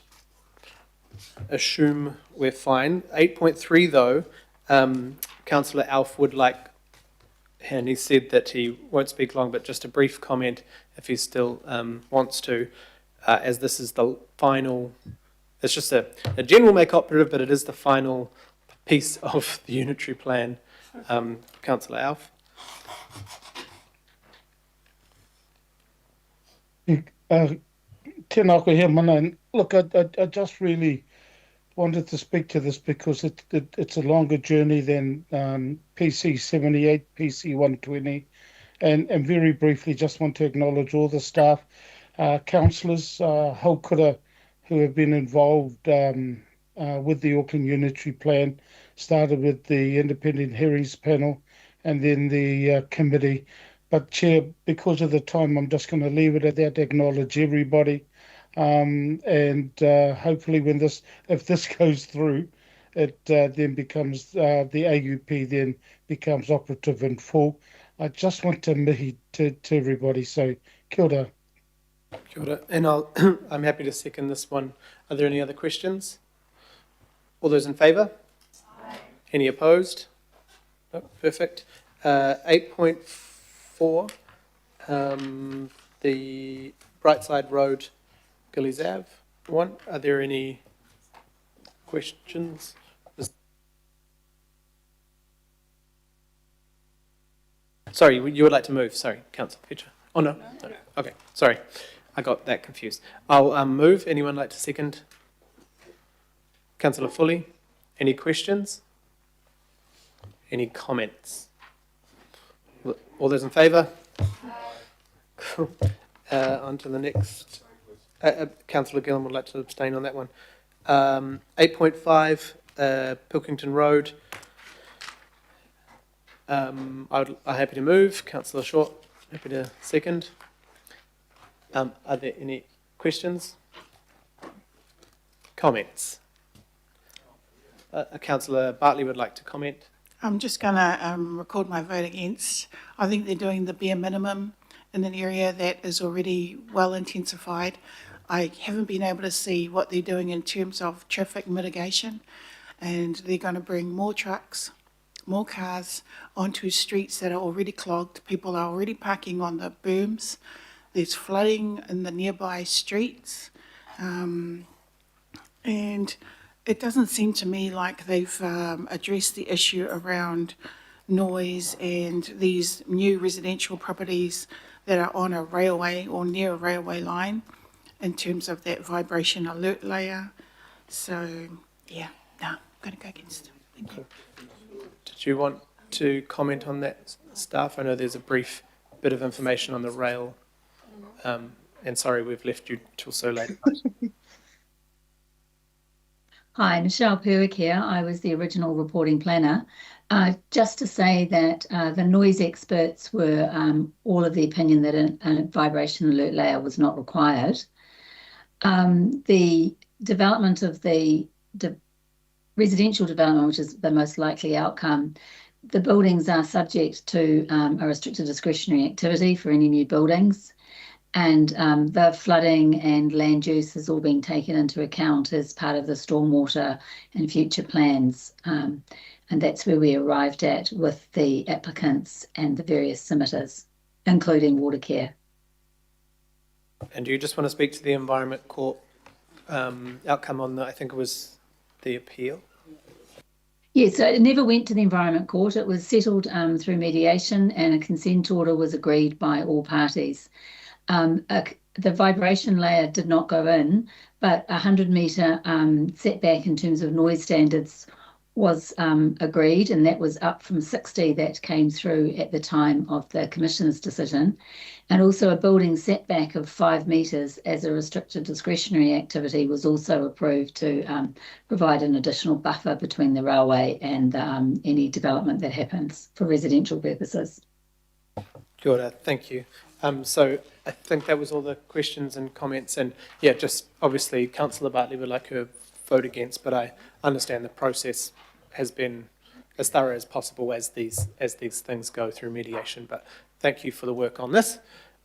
assume we're fine. 8.3 though, Councillor Alf would like, and he said that he won't speak long, but just a brief comment if he still wants to, as this is the final, it's just a general make operative, but it is the final piece of the unitary plan. Councillor Alf. Tēnā koe he mana. Look, I just really wanted to speak to this because it's a longer journey than PC 78, PC 120, and very briefly just want to acknowledge all the staff, councillors, haukura, who have been involved with the Auckland Unitary Plan, started with the independent hearings panel and then the committee. But Chair, because of the time, I'm just going to leave it at that, acknowledge everybody. And hopefully if this goes through, it then becomes, the AUP then becomes operative in full. I just want to mihi to everybody, so kia ora. Kia ora. And I'm happy to second this one. Are there any other questions? All those in favour? Aye. Any opposed? No, perfect. 8.4, the Brightside Road, Gillies Ave one. Are there any questions? Sorry, you would like to move. Sorry, Councillor Petra. Oh, no. No. Okay, sorry. I got that confused. I'll move. Anyone like to second? Councillor Foley, any questions? Any comments? All those in favour? Cool. On to the next. Councillor Gillan would like to abstain on that one. 8.5, Pilkington Road. I'm happy to move. Councillor Short, happy to second. Are there any questions? Comments? Councillor Bartley would like to comment. I'm just going to record my vote against. I think they're doing the bare minimum in an area that is already well intensified. I haven't been able to see what they're doing in terms of traffic mitigation, and they're going to bring more trucks, more cars onto streets that are already clogged. People are already parking on the berms. There's flooding in the nearby streets. And it doesn't seem to me like they've addressed the issue around noise and these new residential properties that are on a railway or near a railway line in terms of that vibration alert layer. So, yeah, no, I'm going to go against it. Thank you. Did you want to comment on that, staff? I know there's a brief bit of information on the rail. And sorry, we've left you till so late. Hi, Michelle Perwick here. I was the original reporting planner. Just to say that the noise experts were all of the opinion that a vibration alert layer was not required. The development of the residential development, which is the most likely outcome, the buildings are subject to a restricted discretionary activity for any new buildings. And the flooding and land use has all been taken into account as part of the stormwater and future plans. And that's where we arrived at with the applicants and the various submitters, including Watercare. And do you just want to speak to the Environment Court outcome on the, I think it was the appeal? Yes, so it never went to the Environment Court. It was settled through mediation, and a consent order was agreed by all parties. The vibration layer did not go in, but a 100-metre setback in terms of noise standards was agreed, and that was up from 60 that came through at the time of the Commissioner's decision. And also a building setback of 5 metres as a restricted discretionary activity was also approved to provide an additional buffer between the railway and any development that happens for residential purposes. Kia ora, thank you. So I think that was all the questions and comments, and yeah, just obviously Councillor Bartley would like to vote against, but I understand the process has been as thorough as possible as these things go through mediation. But thank you for the work on this.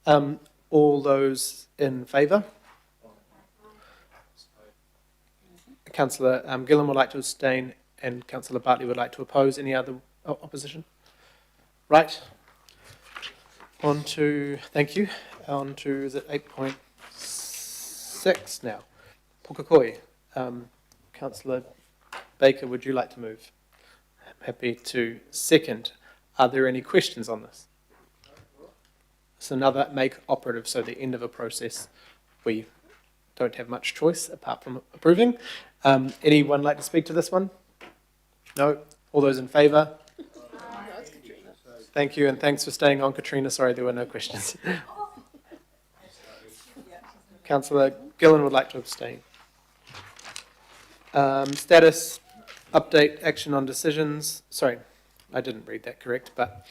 All those in favour? Councillor Gillan would like to abstain, and Councillor Bartley would like to oppose. Any other opposition? Right. On to, thank you, on to, is it 8.6 now? Pukakoi. Councillor Baker, would you like to move? I'm happy to second. Are there any questions on this? It's another make operative, so the end of a process. We don't have much choice apart from approving. Anyone like to speak to this one? No? All those in favour? Thank you, and thanks for staying on, Katrina. Sorry, there were no questions. Councillor Gillan would like to abstain. Status, update, action on decisions. Sorry, I didn't read that correct, but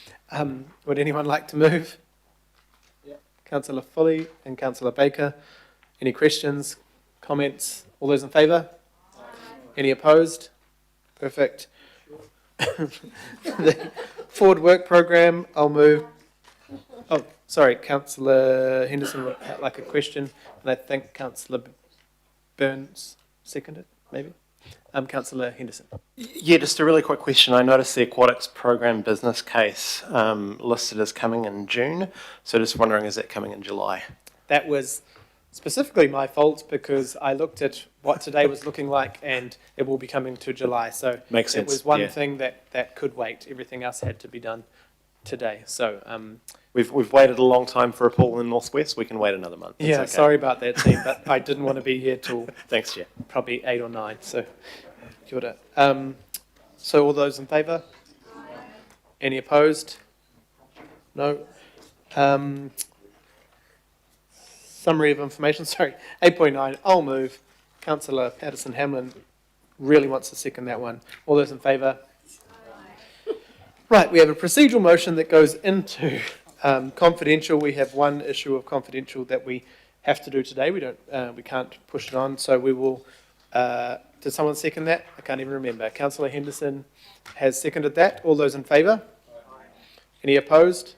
would anyone like to move? Yeah. Councillor Foley and Councillor Baker. Any questions, comments? All those in favour? Any opposed? Perfect. The forward work program, I'll move. Oh, sorry, Councillor Henderson would like a question, and I think Councillor Burns seconded, maybe. Councillor Henderson. Yeah, just a really quick question. I noticed the aquatics program business case listed as coming in June, so just wondering, is that coming in July? That was specifically my fault because I looked at what today was looking like, and it will be coming to July. So makes sense. It was one thing that could wait. Everything else had to be done today. So we've waited a long time for a pool in Northwest. We can wait another month. It's okay. Sorry about that, team, but I didn't want to be here till thanks, Chair. Probably 8 or 9. So kia ora. So all those in favour? Any opposed? No. summary of information. Sorry, 8.9. I'll move. Councillor Patterson-Hamlin really wants to second that one. All those in favour? Right, we have a procedural motion that goes into confidential. We have one issue of confidential that we have to do today. We can't push it on, so we will. Did someone second that? I can't even remember. Councillor Henderson has seconded that. All those in favour? Any opposed?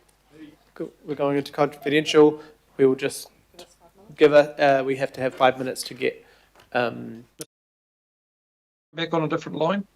Cool. We're going into confidential. We will just give we have to have 5 minutes to get. Back on a different line.